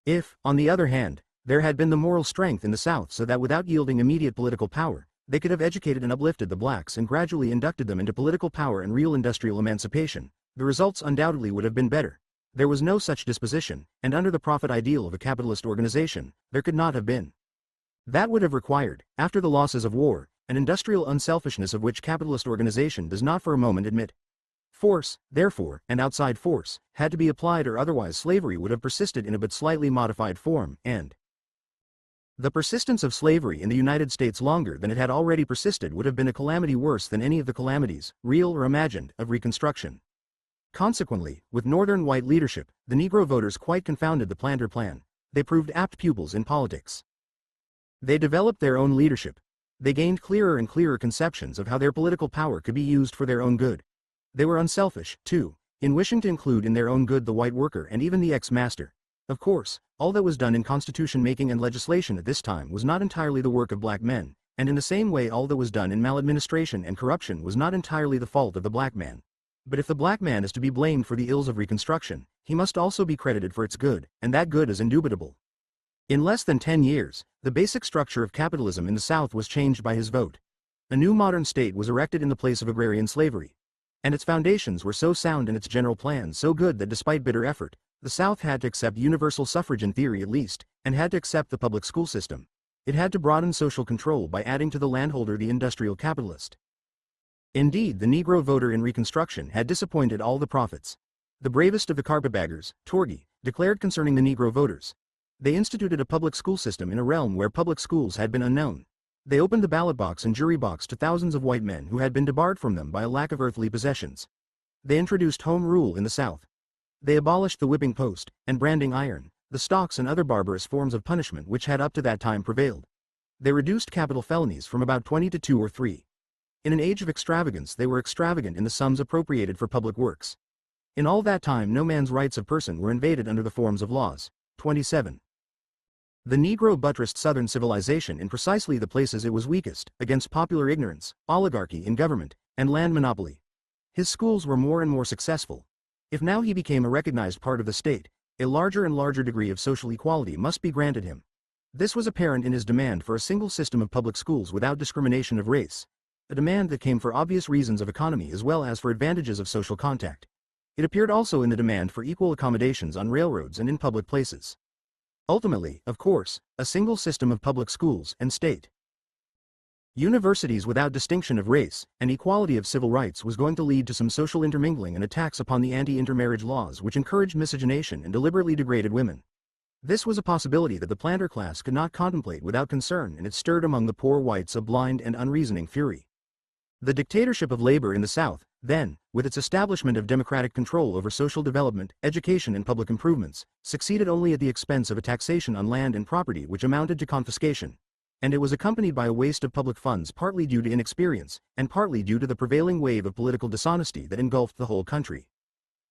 If, on the other hand, there had been the moral strength in the South so that without yielding immediate political power, they could have educated and uplifted the blacks and gradually inducted them into political power and real industrial emancipation, the results undoubtedly would have been better. There was no such disposition, and under the profit ideal of a capitalist organization, there could not have been. That would have required, after the losses of war, an industrial unselfishness of which capitalist organization does not for a moment admit. Force, therefore, and outside force, had to be applied or otherwise slavery would have persisted in a but slightly modified form, and the persistence of slavery in the United States longer than it had already persisted would have been a calamity worse than any of the calamities, real or imagined, of Reconstruction. Consequently, with Northern white leadership, the Negro voters quite confounded the planter plan. They proved apt pupils in politics. They developed their own leadership. They gained clearer and clearer conceptions of how their political power could be used for their own good. They were unselfish, too, in wishing to include in their own good the white worker and even the ex-master. Of course, all that was done in constitution-making and legislation at this time was not entirely the work of black men, and in the same way all that was done in maladministration and corruption was not entirely the fault of the black man. But if the black man is to be blamed for the ills of Reconstruction, he must also be credited for its good, and that good is indubitable. In less than 10 years, the basic structure of capitalism in the South was changed by his vote. A new modern state was erected in the place of agrarian slavery. And its foundations were so sound and its general plans so good that despite bitter effort, the South had to accept universal suffrage in theory at least, and had to accept the public school system. It had to broaden social control by adding to the landholder the industrial capitalist. Indeed, the Negro voter in Reconstruction had disappointed all the prophets. The bravest of the carpetbaggers, Torgey, declared concerning the Negro voters. They instituted a public school system in a realm where public schools had been unknown. They opened the ballot box and jury box to thousands of white men who had been debarred from them by a lack of earthly possessions. They introduced home rule in the South. They abolished the whipping post, and branding iron, the stocks and other barbarous forms of punishment which had up to that time prevailed. They reduced capital felonies from about 20 to 2 or 3. In an age of extravagance they were extravagant in the sums appropriated for public works. In all that time no man's rights of person were invaded under the forms of laws. 27. The Negro buttressed Southern civilization in precisely the places it was weakest, against popular ignorance, oligarchy in government, and land monopoly. His schools were more and more successful. If now he became a recognized part of the state, a larger and larger degree of social equality must be granted him. This was apparent in his demand for a single system of public schools without discrimination of race, a demand that came for obvious reasons of economy as well as for advantages of social contact. It appeared also in the demand for equal accommodations on railroads and in public places. Ultimately, of course, a single system of public schools and state universities without distinction of race and equality of civil rights was going to lead to some social intermingling and attacks upon the anti-intermarriage laws which encouraged miscegenation and deliberately degraded women. This was a possibility that the planter class could not contemplate without concern, and it stirred among the poor whites a blind and unreasoning fury. The dictatorship of labor in the South, then, with its establishment of democratic control over social development, education and public improvements, succeeded only at the expense of a taxation on land and property which amounted to confiscation. And it was accompanied by a waste of public funds partly due to inexperience, and partly due to the prevailing wave of political dishonesty that engulfed the whole country.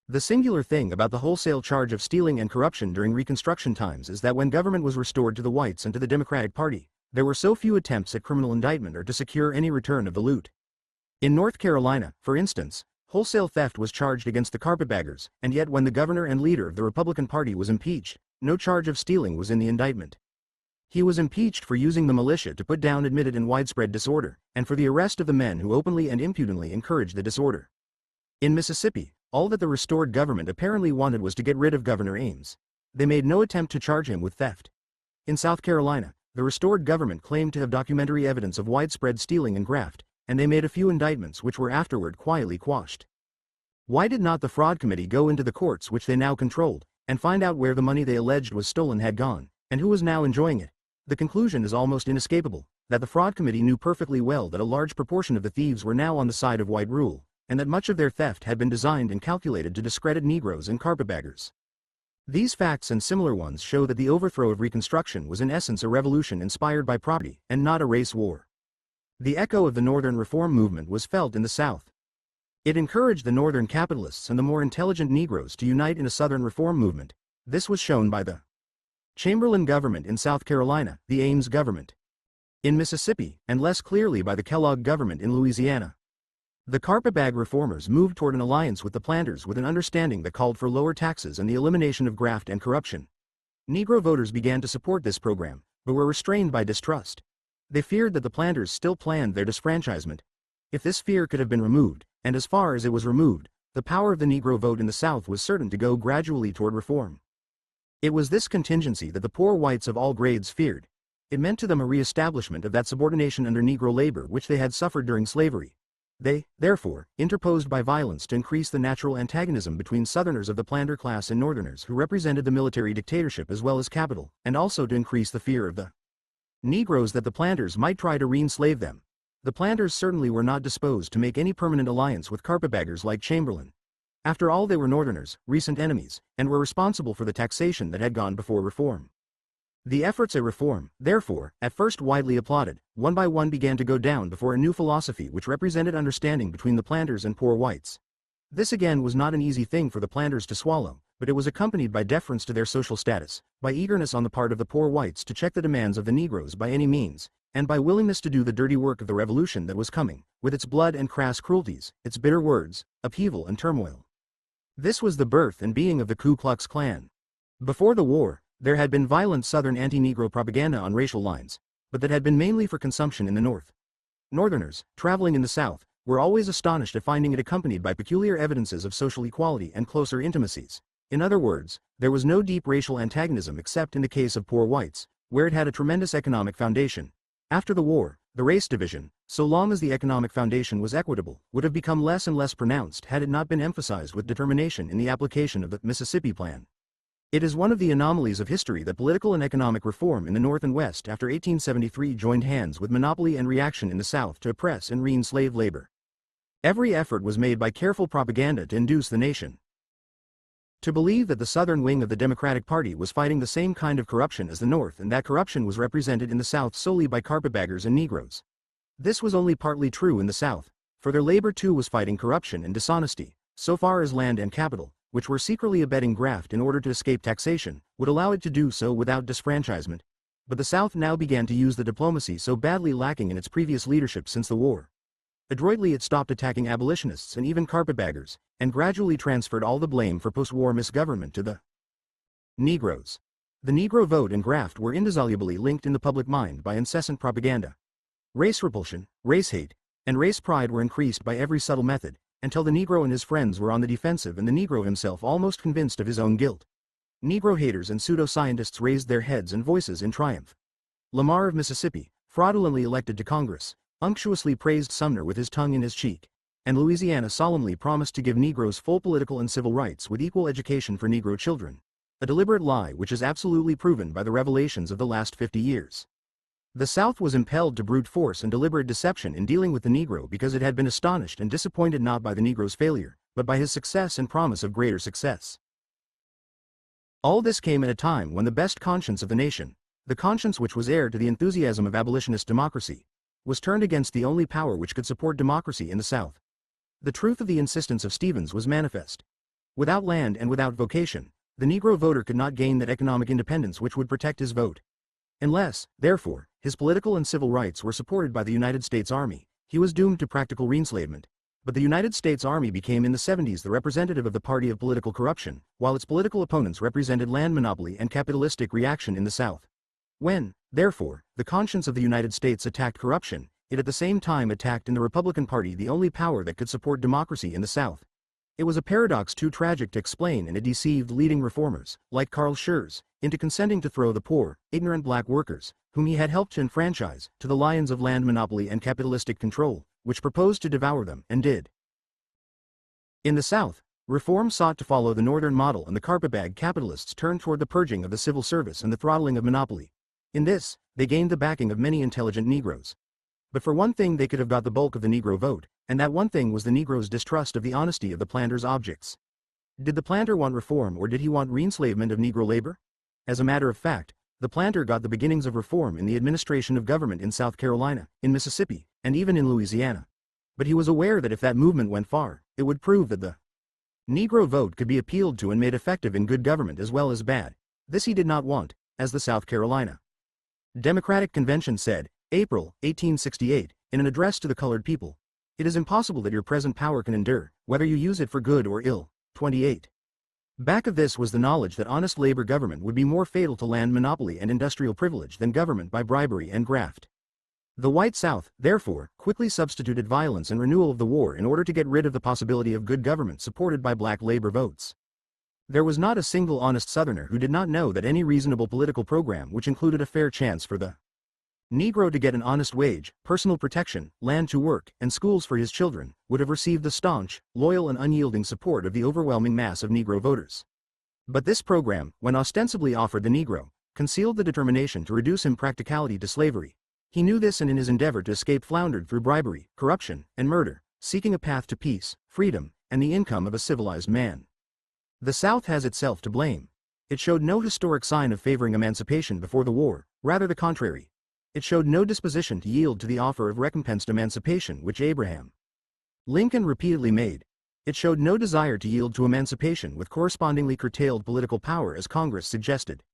The singular thing about the wholesale charge of stealing and corruption during Reconstruction times is that when government was restored to the whites and to the Democratic Party, there were so few attempts at criminal indictment or to secure any return of the loot. In North Carolina, for instance, wholesale theft was charged against the carpetbaggers, and yet when the governor and leader of the Republican Party was impeached, no charge of stealing was in the indictment. He was impeached for using the militia to put down admitted and widespread disorder, and for the arrest of the men who openly and impudently encouraged the disorder. In Mississippi, all that the restored government apparently wanted was to get rid of Governor Ames. They made no attempt to charge him with theft. In South Carolina, the restored government claimed to have documentary evidence of widespread stealing and graft, and they made a few indictments which were afterward quietly quashed. Why did not the fraud committee go into the courts which they now controlled, and find out where the money they alleged was stolen had gone, and who was now enjoying it? The conclusion is almost inescapable, that the fraud committee knew perfectly well that a large proportion of the thieves were now on the side of white rule, and that much of their theft had been designed and calculated to discredit Negroes and carpetbaggers. These facts and similar ones show that the overthrow of Reconstruction was in essence a revolution inspired by property, and not a race war. The echo of the Northern reform movement was felt in the South. It encouraged the Northern capitalists and the more intelligent Negroes to unite in a Southern reform movement. This was shown by the Chamberlain government in South Carolina, the Ames government in Mississippi, and less clearly by the Kellogg government in Louisiana. The carpetbag reformers moved toward an alliance with the planters with an understanding that called for lower taxes and the elimination of graft and corruption. Negro voters began to support this program, but were restrained by distrust. They feared that the planters still planned their disfranchisement. If this fear could have been removed, and as far as it was removed, the power of the Negro vote in the South was certain to go gradually toward reform. It was this contingency that the poor whites of all grades feared. It meant to them a re-establishment of that subordination under Negro labor which they had suffered during slavery. They, therefore, interposed by violence to increase the natural antagonism between Southerners of the planter class and Northerners who represented the military dictatorship as well as capital, and also to increase the fear of the Negroes that the planters might try to re-enslave them. The planters certainly were not disposed to make any permanent alliance with carpetbaggers like Chamberlain. After all, they were Northerners, recent enemies, and were responsible for the taxation that had gone before reform. The efforts at reform, therefore, at first widely applauded, one by one began to go down before a new philosophy which represented understanding between the planters and poor whites. This again was not an easy thing for the planters to swallow, but it was accompanied by deference to their social status, by eagerness on the part of the poor whites to check the demands of the Negroes by any means, and by willingness to do the dirty work of the revolution that was coming, with its blood and crass cruelties, its bitter words, upheaval and turmoil. This was the birth and being of the Ku Klux Klan. Before the war, there had been violent Southern anti-Negro propaganda on racial lines, but that had been mainly for consumption in the North. Northerners, traveling in the South, were always astonished at finding it accompanied by peculiar evidences of social equality and closer intimacies. In other words, there was no deep racial antagonism except in the case of poor whites, where it had a tremendous economic foundation. After the war, the race division, so long as the economic foundation was equitable, would have become less and less pronounced had it not been emphasized with determination in the application of the Mississippi Plan. It is one of the anomalies of history that political and economic reform in the North and West after 1873 joined hands with monopoly and reaction in the South to oppress and re-enslave labor. Every effort was made by careful propaganda to induce the nation to believe that the Southern wing of the Democratic Party was fighting the same kind of corruption as the North, and that corruption was represented in the South solely by carpetbaggers and Negroes. This was only partly true in the South, for their labor too was fighting corruption and dishonesty, so far as land and capital, which were secretly abetting graft in order to escape taxation, would allow it to do so without disfranchisement. But the South now began to use the diplomacy so badly lacking in its previous leadership since the war. Adroitly it stopped attacking abolitionists and even carpetbaggers, and gradually transferred all the blame for post-war misgovernment to the Negroes. The Negro vote and graft were indissolubly linked in the public mind by incessant propaganda. Race repulsion, race hate, and race pride were increased by every subtle method, until the Negro and his friends were on the defensive and the Negro himself almost convinced of his own guilt. Negro haters and pseudo-scientists raised their heads and voices in triumph. Lamar of Mississippi, fraudulently elected to Congress, unctuously praised Sumner with his tongue in his cheek, and Louisiana solemnly promised to give Negroes full political and civil rights with equal education for Negro children. A deliberate lie which is absolutely proven by the revelations of the last 50 years. The South was impelled to brute force and deliberate deception in dealing with the Negro because it had been astonished and disappointed not by the Negro's failure, but by his success and promise of greater success. All this came at a time when the best conscience of the nation, the conscience which was heir to the enthusiasm of abolitionist democracy, was turned against the only power which could support democracy in the South. The truth of the insistence of Stevens was manifest. Without land and without vocation, the Negro voter could not gain that economic independence which would protect his vote. Unless, therefore, his political and civil rights were supported by the United States Army, he was doomed to practical reenslavement. But the United States Army became in the 70s the representative of the party of political corruption, while its political opponents represented land monopoly and capitalistic reaction in the South. When, therefore, the conscience of the United States attacked corruption, it at the same time attacked in the Republican Party the only power that could support democracy in the South. It was a paradox too tragic to explain, and it deceived leading reformers, like Carl Schurz, into consenting to throw the poor, ignorant black workers, whom he had helped to enfranchise, to the lions of land monopoly and capitalistic control, which proposed to devour them, and did. In the South, reform sought to follow the Northern model, and the carpetbag capitalists turned toward the purging of the civil service and the throttling of monopoly. In this, they gained the backing of many intelligent Negroes. But for one thing they could have got the bulk of the Negro vote, and that one thing was the Negro's distrust of the honesty of the planter's objects. Did the planter want reform, or did he want reenslavement of Negro labor? As a matter of fact, the planter got the beginnings of reform in the administration of government in South Carolina, in Mississippi, and even in Louisiana. But he was aware that if that movement went far, it would prove that the Negro vote could be appealed to and made effective in good government as well as bad. This he did not want, as the South Carolina Democratic Convention said, April, 1868, in an address to the colored people, "It is impossible that your present power can endure, whether you use it for good or ill." 28. Back of this was the knowledge that honest labor government would be more fatal to land monopoly and industrial privilege than government by bribery and graft. The white South, therefore, quickly substituted violence and renewal of the war in order to get rid of the possibility of good government supported by black labor votes. There was not a single honest Southerner who did not know that any reasonable political program which included a fair chance for the Negro to get an honest wage, personal protection, land to work, and schools for his children, would have received the staunch, loyal and unyielding support of the overwhelming mass of Negro voters. But this program, when ostensibly offered the Negro, concealed the determination to reduce in practicality to slavery. He knew this, and in his endeavor to escape floundered through bribery, corruption, and murder, seeking a path to peace, freedom, and the income of a civilized man. The South has itself to blame. It showed no historic sign of favoring emancipation before the war, rather the contrary. It showed no disposition to yield to the offer of recompensed emancipation which Abraham Lincoln repeatedly made. It showed no desire to yield to emancipation with correspondingly curtailed political power as Congress suggested.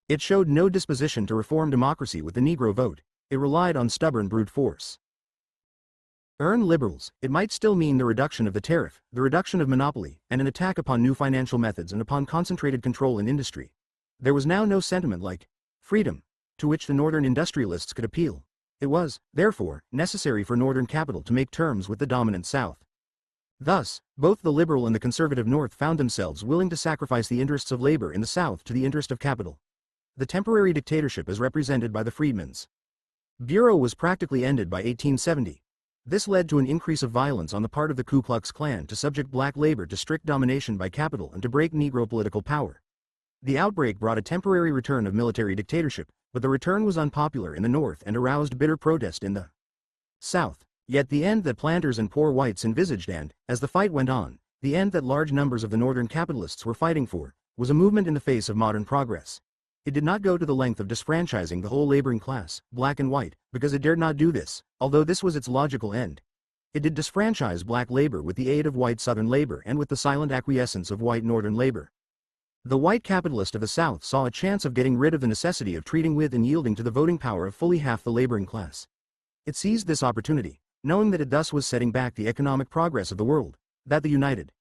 It showed no disposition to reform democracy with the Negro vote. It relied on stubborn brute force. Liberals, it might still mean the reduction of the tariff, the reduction of monopoly, and an attack upon new financial methods and upon concentrated control in industry. There was now no sentiment like freedom, to which the Northern industrialists could appeal. It was, therefore, necessary for Northern capital to make terms with the dominant South. Thus, both the liberal and the conservative North found themselves willing to sacrifice the interests of labor in the South to the interest of capital. The temporary dictatorship as represented by the Freedmen's Bureau was practically ended by 1870. This led to an increase of violence on the part of the Ku Klux Klan to subject black labor to strict domination by capital and to break Negro political power. The outbreak brought a temporary return of military dictatorship, but the return was unpopular in the North and aroused bitter protest in the South. Yet the end that planters and poor whites envisaged and, as the fight went on, the end that large numbers of the Northern capitalists were fighting for, was a movement in the face of modern progress. It did not go to the length of disfranchising the whole laboring class, black and white, because it dared not do this, although this was its logical end. It did disfranchise black labor with the aid of white Southern labor and with the silent acquiescence of white Northern labor. The white capitalist of the South saw a chance of getting rid of the necessity of treating with and yielding to the voting power of fully half the laboring class. It seized this opportunity, knowing that it thus was setting back the economic progress of the world, that the United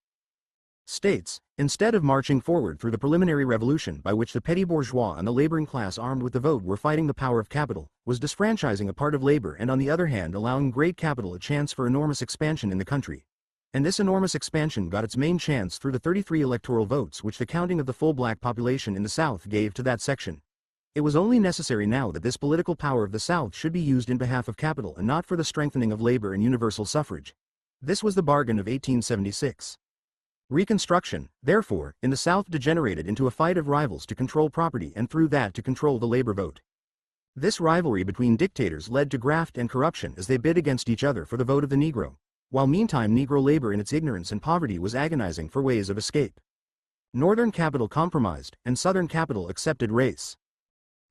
States, Instead of marching forward through the preliminary revolution by which the petty bourgeois and the laboring class armed with the vote were fighting the power of capital, was disfranchising a part of labor and on the other hand allowing great capital a chance for enormous expansion in the country. And this enormous expansion got its main chance through the 33 electoral votes which the counting of the full black population in the South gave to that section. It was only necessary now that this political power of the South should be used in behalf of capital and not for the strengthening of labor and universal suffrage. This was the bargain of 1876. Reconstruction, therefore, in the South degenerated into a fight of rivals to control property and through that to control the labor vote. This rivalry between dictators led to graft and corruption as they bid against each other for the vote of the Negro, while meantime Negro labor in its ignorance and poverty was agonizing for ways of escape. Northern capital compromised, and Southern capital accepted race,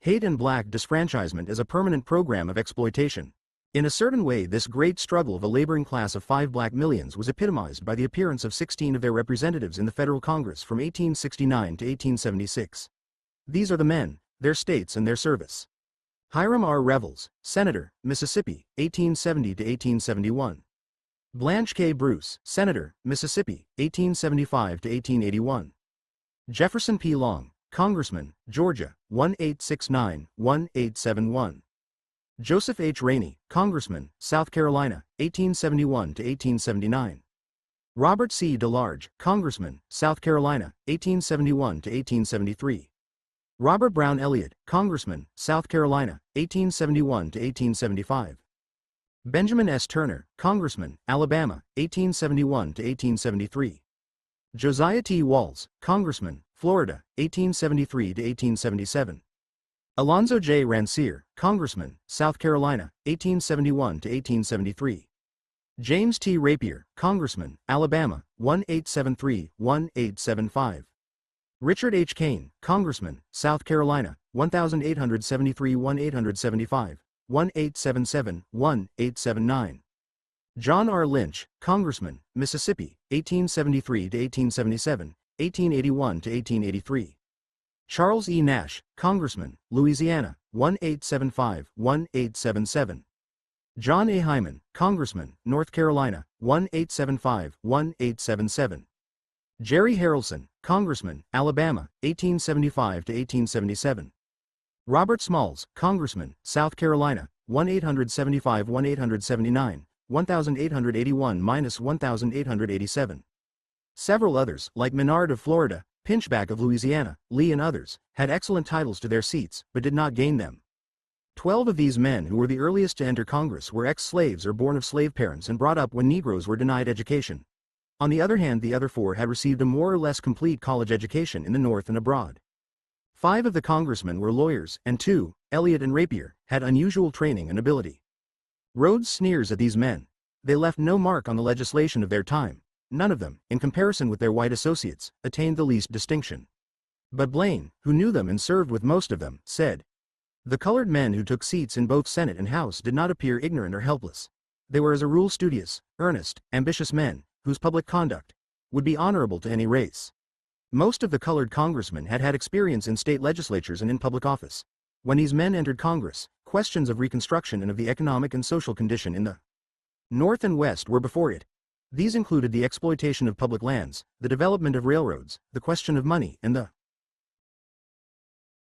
hate and black disfranchisement as a permanent program of exploitation. In a certain way, this great struggle of a laboring class of 5 black millions was epitomized by the appearance of 16 of their representatives in the Federal Congress from 1869 to 1876. These are the men, their states and their service. Hiram R. Revels, Senator, Mississippi, 1870 to 1871. Blanche K. Bruce, Senator, Mississippi, 1875 to 1881. Jefferson P. Long, Congressman, Georgia, 1869-1871. Joseph H. Rainey, Congressman, South Carolina, 1871 to 1879. Robert C. DeLarge, Congressman, South Carolina, 1871 to 1873. Robert Brown Elliott, Congressman, South Carolina, 1871 to 1875. Benjamin S. Turner, Congressman, Alabama, 1871 to 1873. Josiah T. Walls, Congressman, Florida, 1873 to 1877. Alonzo J. Rancier, Congressman, South Carolina, 1871 to 1873. James T. Rapier, Congressman, Alabama, 1873-1875. Richard H. Kane, Congressman, South Carolina, 1873-1875, 1877-1879. John R. Lynch, Congressman, Mississippi, 1873 to 1877, 1881 to 1883. Charles E. Nash, Congressman, Louisiana, 1875-1877. John A. Hyman, Congressman, North Carolina, 1875-1877. Jerry Harrelson, Congressman, Alabama, 1875 to 1877. Robert Smalls, Congressman, South Carolina, 1875-1879, 1881-1887. Several others, like Menard of Florida, Pinchback of Louisiana, Lee and others, had excellent titles to their seats, but did not gain them. 12 of these men who were the earliest to enter Congress were ex-slaves or born of slave parents and brought up when Negroes were denied education. On the other hand, the other 4 had received a more or less complete college education in the North and abroad. 5 of the congressmen were lawyers, and 2, Elliott and Rapier, had unusual training and ability. Rhodes sneers at these men. They left no mark on the legislation of their time. None of them, in comparison with their white associates, attained the least distinction. But Blaine, who knew them and served with most of them, said, "The colored men who took seats in both Senate and House did not appear ignorant or helpless. They were as a rule studious, earnest, ambitious men, whose public conduct would be honorable to any race." Most of the colored congressmen had had experience in state legislatures and in public office. When these men entered Congress, questions of Reconstruction and of the economic and social condition in the North and West were before it. These included the exploitation of public lands, the development of railroads, the question of money, and the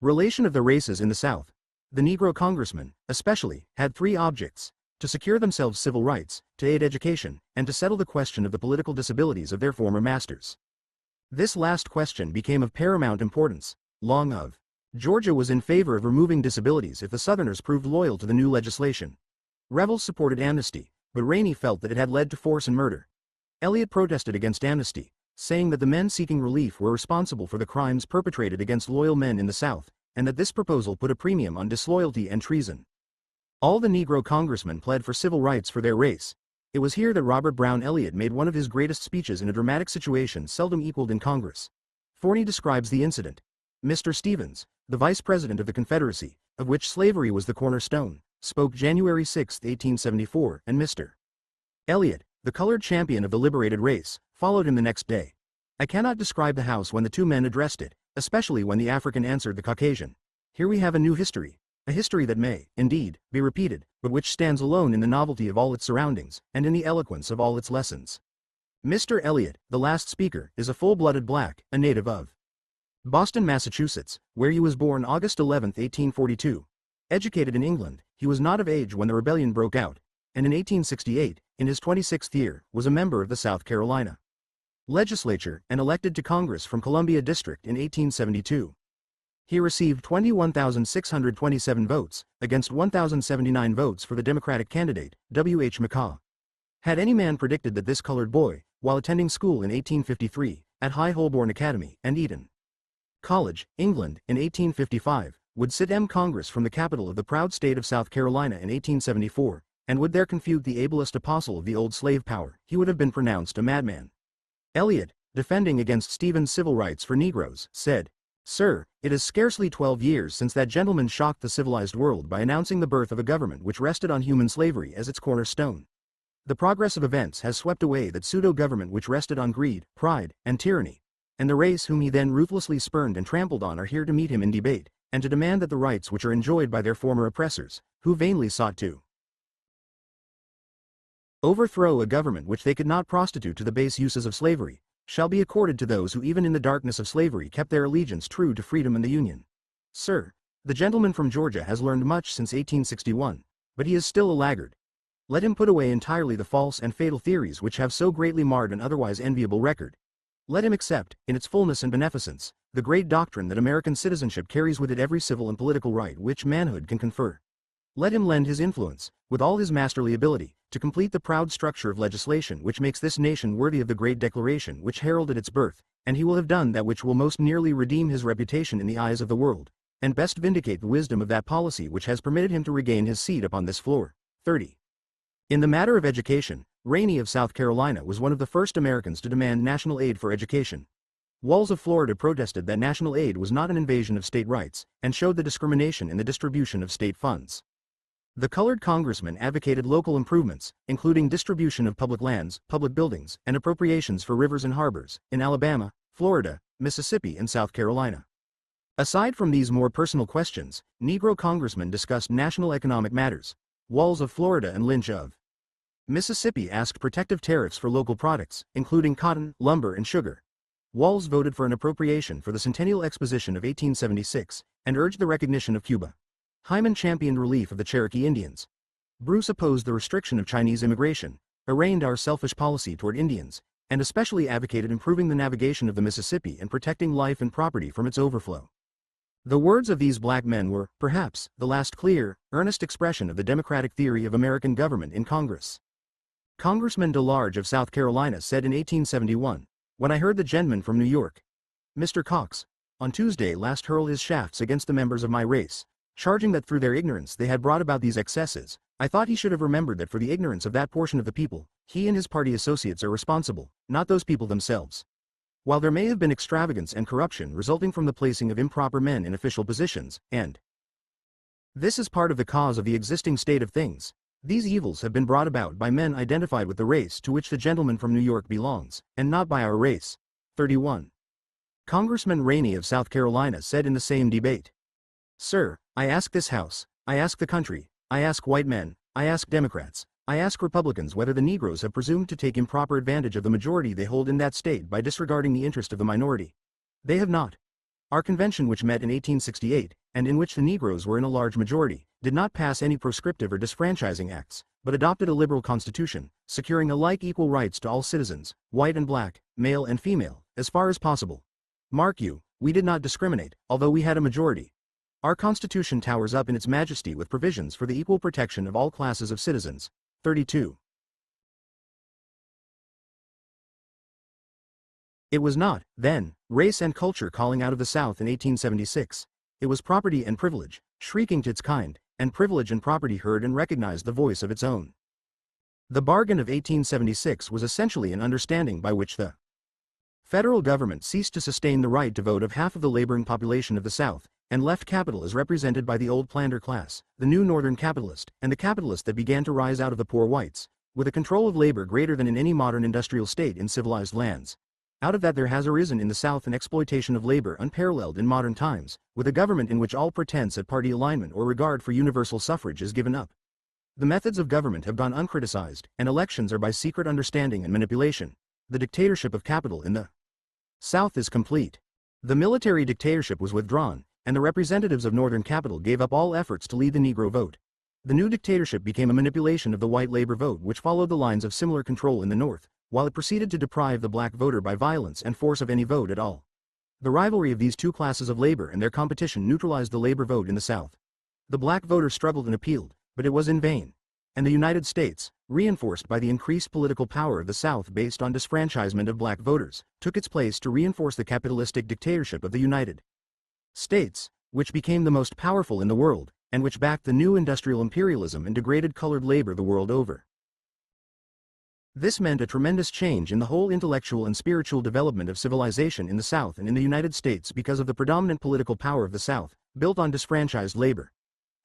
relation of the races in the South. The Negro congressmen, especially, had 3 objects: to secure themselves civil rights, to aid education, and to settle the question of the political disabilities of their former masters. This last question became of paramount importance. Long of Georgia was in favor of removing disabilities if the Southerners proved loyal to the new legislation. Revels supported amnesty, but Rainey felt that it had led to force and murder. Elliott protested against amnesty, saying that the men seeking relief were responsible for the crimes perpetrated against loyal men in the South, and that this proposal put a premium on disloyalty and treason. All the Negro congressmen pled for civil rights for their race. It was here that Robert Brown Elliott made one of his greatest speeches in a dramatic situation seldom equaled in Congress. Forney describes the incident. Mr. Stevens, the Vice President of the Confederacy, of which slavery was the cornerstone, spoke January 6, 1874, and Mr. Elliott, the colored champion of the liberated race, followed him the next day. I cannot describe the House when the 2 men addressed it, especially when the African answered the Caucasian. Here we have a new history, a history that may, indeed, be repeated, but which stands alone in the novelty of all its surroundings, and in the eloquence of all its lessons. Mr. Eliot, the last speaker, is a full-blooded black, a native of Boston, Massachusetts, where he was born August 11, 1842. Educated in England, he was not of age when the rebellion broke out, and in 1868, in his 26th year, was a member of the South Carolina legislature and elected to Congress from Columbia District in 1872. He received 21,627 votes, against 1,079 votes for the Democratic candidate, W.H. McCaw. Had any man predicted that this colored boy, while attending school in 1853, at High Holborn Academy and Eton College, England, in 1855, would sit Congress from the capital of the proud state of South Carolina in 1874, and would there confute the ablest apostle of the old slave power, he would have been pronounced a madman. Eliot, defending against Stephen's civil rights for Negroes, said, "Sir, it is scarcely 12 years since that gentleman shocked the civilized world by announcing the birth of a government which rested on human slavery as its cornerstone. The progress of events has swept away that pseudo-government which rested on greed, pride, and tyranny, and the race whom he then ruthlessly spurned and trampled on are here to meet him in debate, and to demand that the rights which are enjoyed by their former oppressors, who vainly sought to overthrow a government which they could not prostitute to the base uses of slavery, shall be accorded to those who even in the darkness of slavery kept their allegiance true to freedom and the Union. Sir, the gentleman from Georgia has learned much since 1861, but he is still a laggard. Let him put away entirely the false and fatal theories which have so greatly marred an otherwise enviable record. Let him accept, in its fullness and beneficence, the great doctrine that American citizenship carries with it every civil and political right which manhood can confer. Let him lend his influence, with all his masterly ability, to complete the proud structure of legislation which makes this nation worthy of the great declaration which heralded its birth, and he will have done that which will most nearly redeem his reputation in the eyes of the world, and best vindicate the wisdom of that policy which has permitted him to regain his seat upon this floor. 30. In the matter of education, Rainey of South Carolina was one of the first Americans to demand national aid for education. Walls of Florida protested that national aid was not an invasion of state rights, and showed the discrimination in the distribution of state funds. The colored congressman advocated local improvements, including distribution of public lands, public buildings, and appropriations for rivers and harbors, in Alabama, Florida, Mississippi, and South Carolina. Aside from these more personal questions, Negro congressmen discussed national economic matters. Walls of Florida and Lynch of Mississippi asked protective tariffs for local products, including cotton, lumber, and sugar. Walls voted for an appropriation for the Centennial Exposition of 1876, and urged the recognition of Cuba. Hyman championed relief of the Cherokee Indians. Bruce opposed the restriction of Chinese immigration, arraigned our selfish policy toward Indians, and especially advocated improving the navigation of the Mississippi and protecting life and property from its overflow. The words of these black men were, perhaps, the last clear, earnest expression of the democratic theory of American government in Congress. Congressman DeLarge of South Carolina said in 1871, "When I heard the gentleman from New York, Mr. Cox, on Tuesday last hurl his shafts against the members of my race, charging that through their ignorance they had brought about these excesses, I thought he should have remembered that for the ignorance of that portion of the people, he and his party associates are responsible, not those people themselves. While there may have been extravagance and corruption resulting from the placing of improper men in official positions, and this is part of the cause of the existing state of things, these evils have been brought about by men identified with the race to which the gentleman from New York belongs, and not by our race." 31. Congressman Rainey of South Carolina said in the same debate, "Sir, I ask this House, I ask the country, I ask white men, I ask Democrats, I ask Republicans whether the Negroes have presumed to take improper advantage of the majority they hold in that state by disregarding the interest of the minority. They have not. Our convention, which met in 1868, and in which the Negroes were in a large majority, did not pass any proscriptive or disfranchising acts, but adopted a liberal constitution, securing alike equal rights to all citizens, white and black, male and female, as far as possible. Mark you, we did not discriminate, although we had a majority. Our Constitution towers up in its majesty with provisions for the equal protection of all classes of citizens." 32. It was not, then, race and culture calling out of the South in 1876. It was property and privilege, shrieking to its kind, and privilege and property heard and recognized the voice of its own. The bargain of 1876 was essentially an understanding by which the federal government ceased to sustain the right to vote of half of the laboring population of the South, and left capital as represented by the old planter class, the new northern capitalist, and the capitalist that began to rise out of the poor whites, with a control of labor greater than in any modern industrial state in civilized lands. Out of that there has arisen in the South an exploitation of labor unparalleled in modern times, with a government in which all pretense at party alignment or regard for universal suffrage is given up. The methods of government have gone uncriticized, and elections are by secret understanding and manipulation. The dictatorship of capital in the South is complete. The military dictatorship was withdrawn, and the representatives of Northern capital gave up all efforts to lead the Negro vote. The new dictatorship became a manipulation of the white labor vote which followed the lines of similar control in the North, while it proceeded to deprive the black voter by violence and force of any vote at all. The rivalry of these two classes of labor and their competition neutralized the labor vote in the South. The black voter struggled and appealed, but it was in vain. And the United States, reinforced by the increased political power of the South based on disfranchisement of black voters, took its place to reinforce the capitalistic dictatorship of the United States, which became the most powerful in the world, and which backed the new industrial imperialism and degraded colored labor the world over. This meant a tremendous change in the whole intellectual and spiritual development of civilization in the South and in the United States because of the predominant political power of the South, built on disfranchised labor.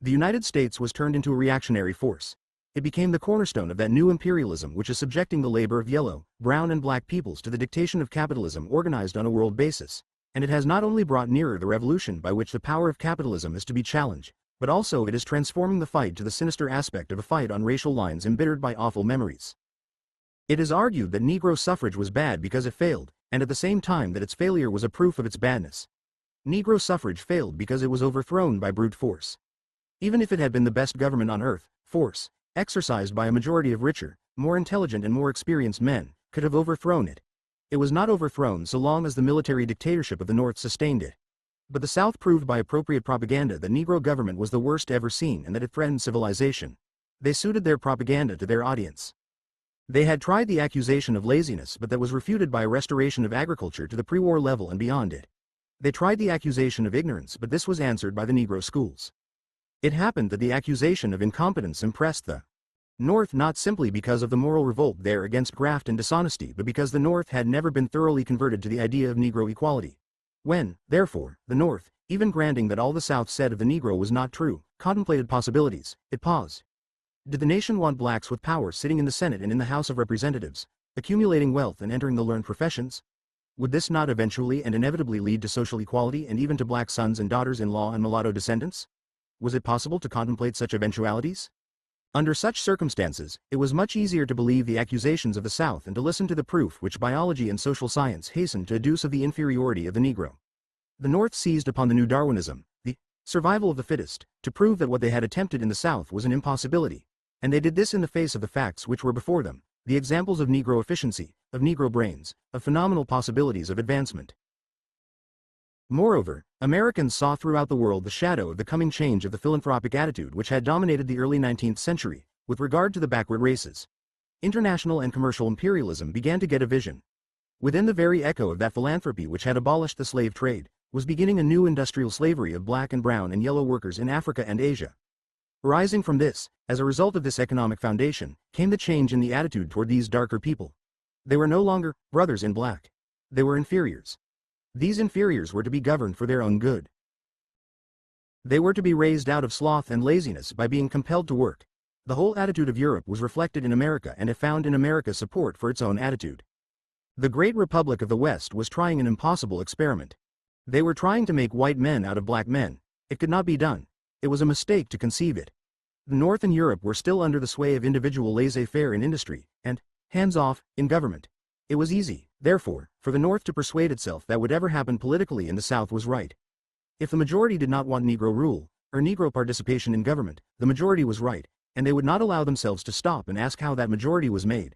The United States was turned into a reactionary force. It became the cornerstone of that new imperialism which is subjecting the labor of yellow, brown and black peoples to the dictation of capitalism organized on a world basis. And it has not only brought nearer the revolution by which the power of capitalism is to be challenged, but also it is transforming the fight to the sinister aspect of a fight on racial lines embittered by awful memories. It is argued that Negro suffrage was bad because it failed, and at the same time that its failure was a proof of its badness. Negro suffrage failed because it was overthrown by brute force. Even if it had been the best government on earth, force, exercised by a majority of richer, more intelligent and more experienced men, could have overthrown it. It was not overthrown so long as the military dictatorship of the North sustained it. But the South proved by appropriate propaganda that Negro government was the worst ever seen and that it threatened civilization. They suited their propaganda to their audience. They had tried the accusation of laziness, but that was refuted by a restoration of agriculture to the pre-war level and beyond it. They tried the accusation of ignorance, but this was answered by the Negro schools. It happened that the accusation of incompetence impressed the North not simply because of the moral revolt there against graft and dishonesty, but because the North had never been thoroughly converted to the idea of Negro equality. When, therefore, the North, even granting that all the South said of the Negro was not true, contemplated possibilities, it paused. Did the nation want blacks with power sitting in the Senate and in the House of Representatives, accumulating wealth and entering the learned professions? Would this not eventually and inevitably lead to social equality and even to black sons and daughters-in-law and mulatto descendants? Was it possible to contemplate such eventualities? Under such circumstances, it was much easier to believe the accusations of the South and to listen to the proof which biology and social science hastened to adduce of the inferiority of the Negro. The North seized upon the new Darwinism, the survival of the fittest, to prove that what they had attempted in the South was an impossibility. And they did this in the face of the facts which were before them, the examples of Negro efficiency, of Negro brains, of phenomenal possibilities of advancement. Moreover, Americans saw throughout the world the shadow of the coming change of the philanthropic attitude which had dominated the early 19th century, with regard to the backward races. International and commercial imperialism began to get a vision. Within the very echo of that philanthropy which had abolished the slave trade, was beginning a new industrial slavery of black and brown and yellow workers in Africa and Asia. Rising from this, as a result of this economic foundation, came the change in the attitude toward these darker people. They were no longer brothers in black. They were inferiors. These inferiors were to be governed for their own good. They were to be raised out of sloth and laziness by being compelled to work. The whole attitude of Europe was reflected in America, and it found in America support for its own attitude. The great republic of the West was trying an impossible experiment. They were trying to make white men out of black men. It could not be done. It was a mistake to conceive it. The North and Europe were still under the sway of individual laissez-faire in industry, and hands-off in government. It was easy, therefore, for the North to persuade itself that whatever happened politically in the South was right. If the majority did not want Negro rule, or Negro participation in government, the majority was right, and they would not allow themselves to stop and ask how that majority was made.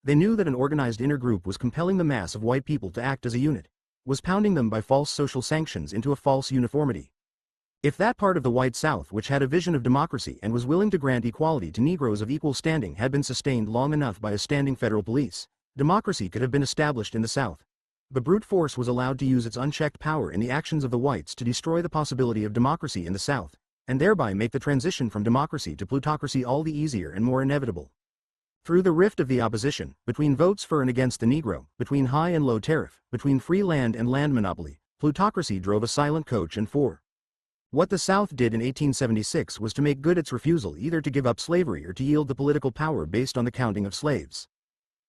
They knew that an organized inner group was compelling the mass of white people to act as a unit, was pounding them by false social sanctions into a false uniformity. If that part of the white South which had a vision of democracy and was willing to grant equality to Negroes of equal standing had been sustained long enough by a standing federal police, democracy could have been established in the South. But brute force was allowed to use its unchecked power in the actions of the whites to destroy the possibility of democracy in the South, and thereby make the transition from democracy to plutocracy all the easier and more inevitable. Through the rift of the opposition, between votes for and against the Negro, between high and low tariff, between free land and land monopoly, plutocracy drove a silent coach and four. What the South did in 1876 was to make good its refusal either to give up slavery or to yield the political power based on the counting of slaves.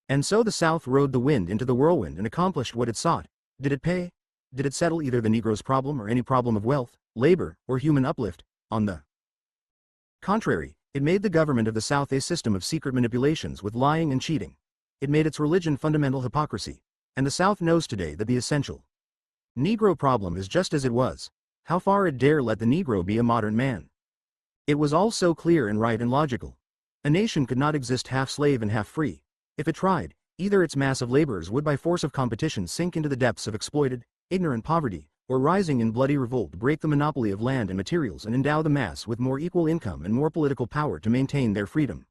And so the South rode the wind into the whirlwind and accomplished what it sought. Did it pay? Did it settle either the Negro's problem or any problem of wealth, labor, or human uplift? On the contrary, it made the government of the South a system of secret manipulations with lying and cheating. It made its religion fundamental hypocrisy. And the South knows today that the essential Negro problem is just as it was. How far it dare let the Negro be a modern man. It was all so clear and right and logical. A nation could not exist half slave and half free. If it tried, either its mass of laborers would by force of competition sink into the depths of exploited, ignorant poverty, or rising in bloody revolt break the monopoly of land and materials and endow the mass with more equal income and more political power to maintain their freedom.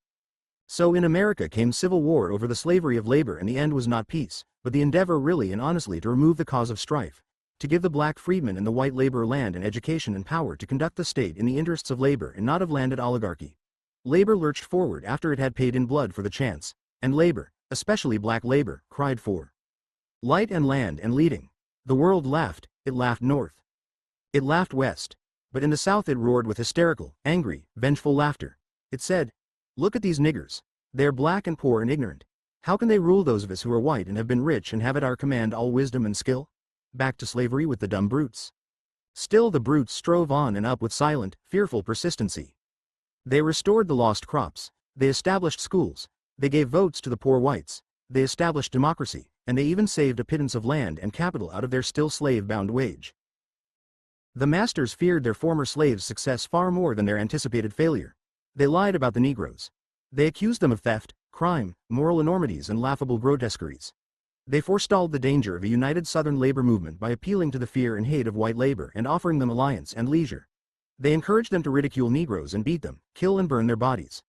So in America came civil war over the slavery of labor, and the end was not peace, but the endeavor really and honestly to remove the cause of strife, to give the black freedmen and the white laborer land and education and power to conduct the state in the interests of labor and not of landed oligarchy. Labor lurched forward after it had paid in blood for the chance, and labor, especially black labor, cried for light and land and leading. The world laughed. It laughed north. It laughed west. But in the South it roared with hysterical, angry, vengeful laughter. It said, "Look at these niggers. They are black and poor and ignorant. How can they rule those of us who are white and have been rich and have at our command all wisdom and skill? Back to slavery with the dumb brutes." Still the brutes strove on and up with silent, fearful persistency. They restored the lost crops. They established schools. They gave votes to the poor whites. They established democracy, and they even saved a pittance of land and capital out of their still slave-bound wage. The masters feared their former slaves' success far more than their anticipated failure. They lied about the Negroes. They accused them of theft, crime, moral enormities and laughable grotesqueries. They forestalled the danger of a united Southern labor movement by appealing to the fear and hate of white labor and offering them alliance and leisure. They encouraged them to ridicule Negroes and beat them, kill and burn their bodies.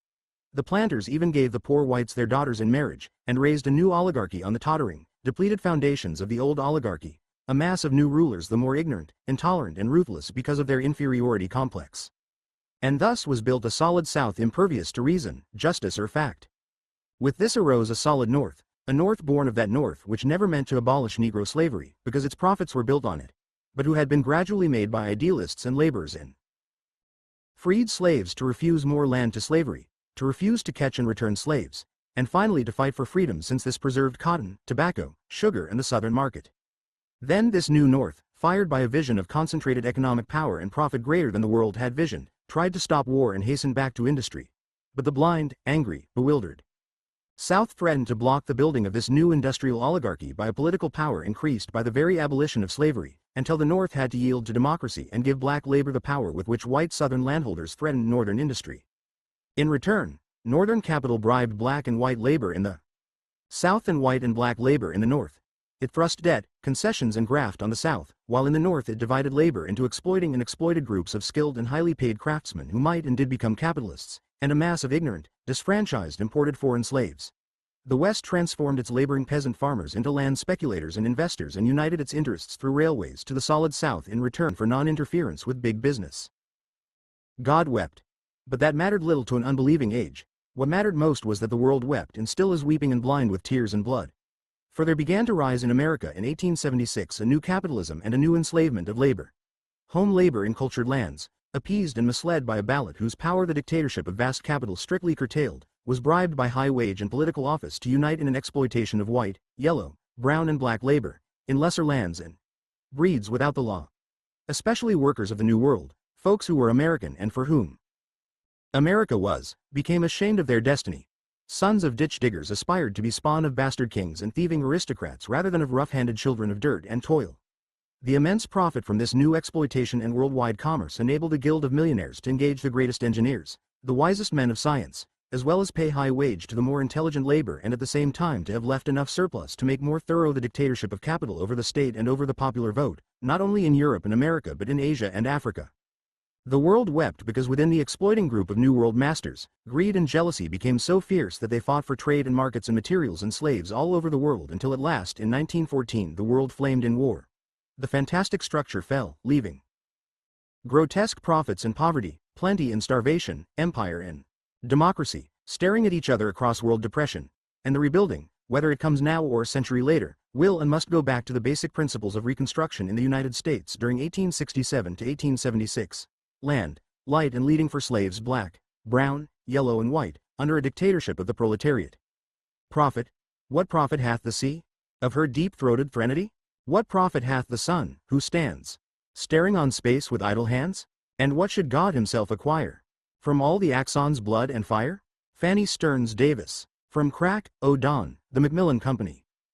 The planters even gave the poor whites their daughters in marriage, and raised a new oligarchy on the tottering, depleted foundations of the old oligarchy, a mass of new rulers the more ignorant, intolerant and ruthless because of their inferiority complex. And thus was built a solid South impervious to reason, justice or fact. With this arose a solid North, a North born of that North which never meant to abolish Negro slavery, because its profits were built on it, but who had been gradually made by idealists and laborers in freed slaves to refuse more land to slavery, to refuse to catch and return slaves, and finally to fight for freedom, since this preserved cotton, tobacco, sugar and the Southern market. Then this new North, fired by a vision of concentrated economic power and profit greater than the world had visioned, tried to stop war and hasten back to industry. But the blind, angry, bewildered South threatened to block the building of this new industrial oligarchy by a political power increased by the very abolition of slavery, until the North had to yield to democracy and give black labor the power with which white Southern landholders threatened Northern industry. In return, Northern capital bribed black and white labor in the South and white and black labor in the North. It thrust debt, concessions and graft on the South, while in the North it divided labor into exploiting and exploited groups of skilled and highly paid craftsmen who might and did become capitalists, and a mass of ignorant, disfranchised imported foreign slaves. The West transformed its laboring peasant farmers into land speculators and investors and united its interests through railways to the solid South in return for non-interference with big business. God wept. But that mattered little to an unbelieving age. What mattered most was that the world wept and still is weeping and blind with tears and blood. For there began to rise in America in 1876 a new capitalism and a new enslavement of labor. Home labor in cultured lands, appeased and misled by a ballot whose power the dictatorship of vast capital strictly curtailed, was bribed by high wage and political office to unite in an exploitation of white, yellow, brown and black labor, in lesser lands and breeds without the law. Especially workers of the New World, folks who were American and for whom America became ashamed of their destiny. Sons of ditch diggers aspired to be spawn of bastard kings and thieving aristocrats rather than of rough-handed children of dirt and toil. The immense profit from this new exploitation and worldwide commerce enabled a guild of millionaires to engage the greatest engineers, the wisest men of science, as well as pay high wage to the more intelligent labor, and at the same time to have left enough surplus to make more thorough the dictatorship of capital over the state and over the popular vote, not only in Europe and America but in Asia and Africa. The world wept because within the exploiting group of New World masters, greed and jealousy became so fierce that they fought for trade and markets and materials and slaves all over the world until at last in 1914 the world flamed in war. The fantastic structure fell, leaving grotesque profits and poverty, plenty and starvation, empire and democracy, staring at each other across world depression. And the rebuilding, whether it comes now or a century later, will and must go back to the basic principles of Reconstruction in the United States during 1867 to 1876. Land, light and leading for slaves black, brown, yellow and white, under a dictatorship of the proletariat. Profit? What profit hath the sea? Of her deep-throated threnody? What profit hath the sun, who stands staring on space with idle hands? And what should God himself acquire from all the Axon's blood and fire? Fanny Stearns Davis. From crack, O dawn, The Macmillan Company.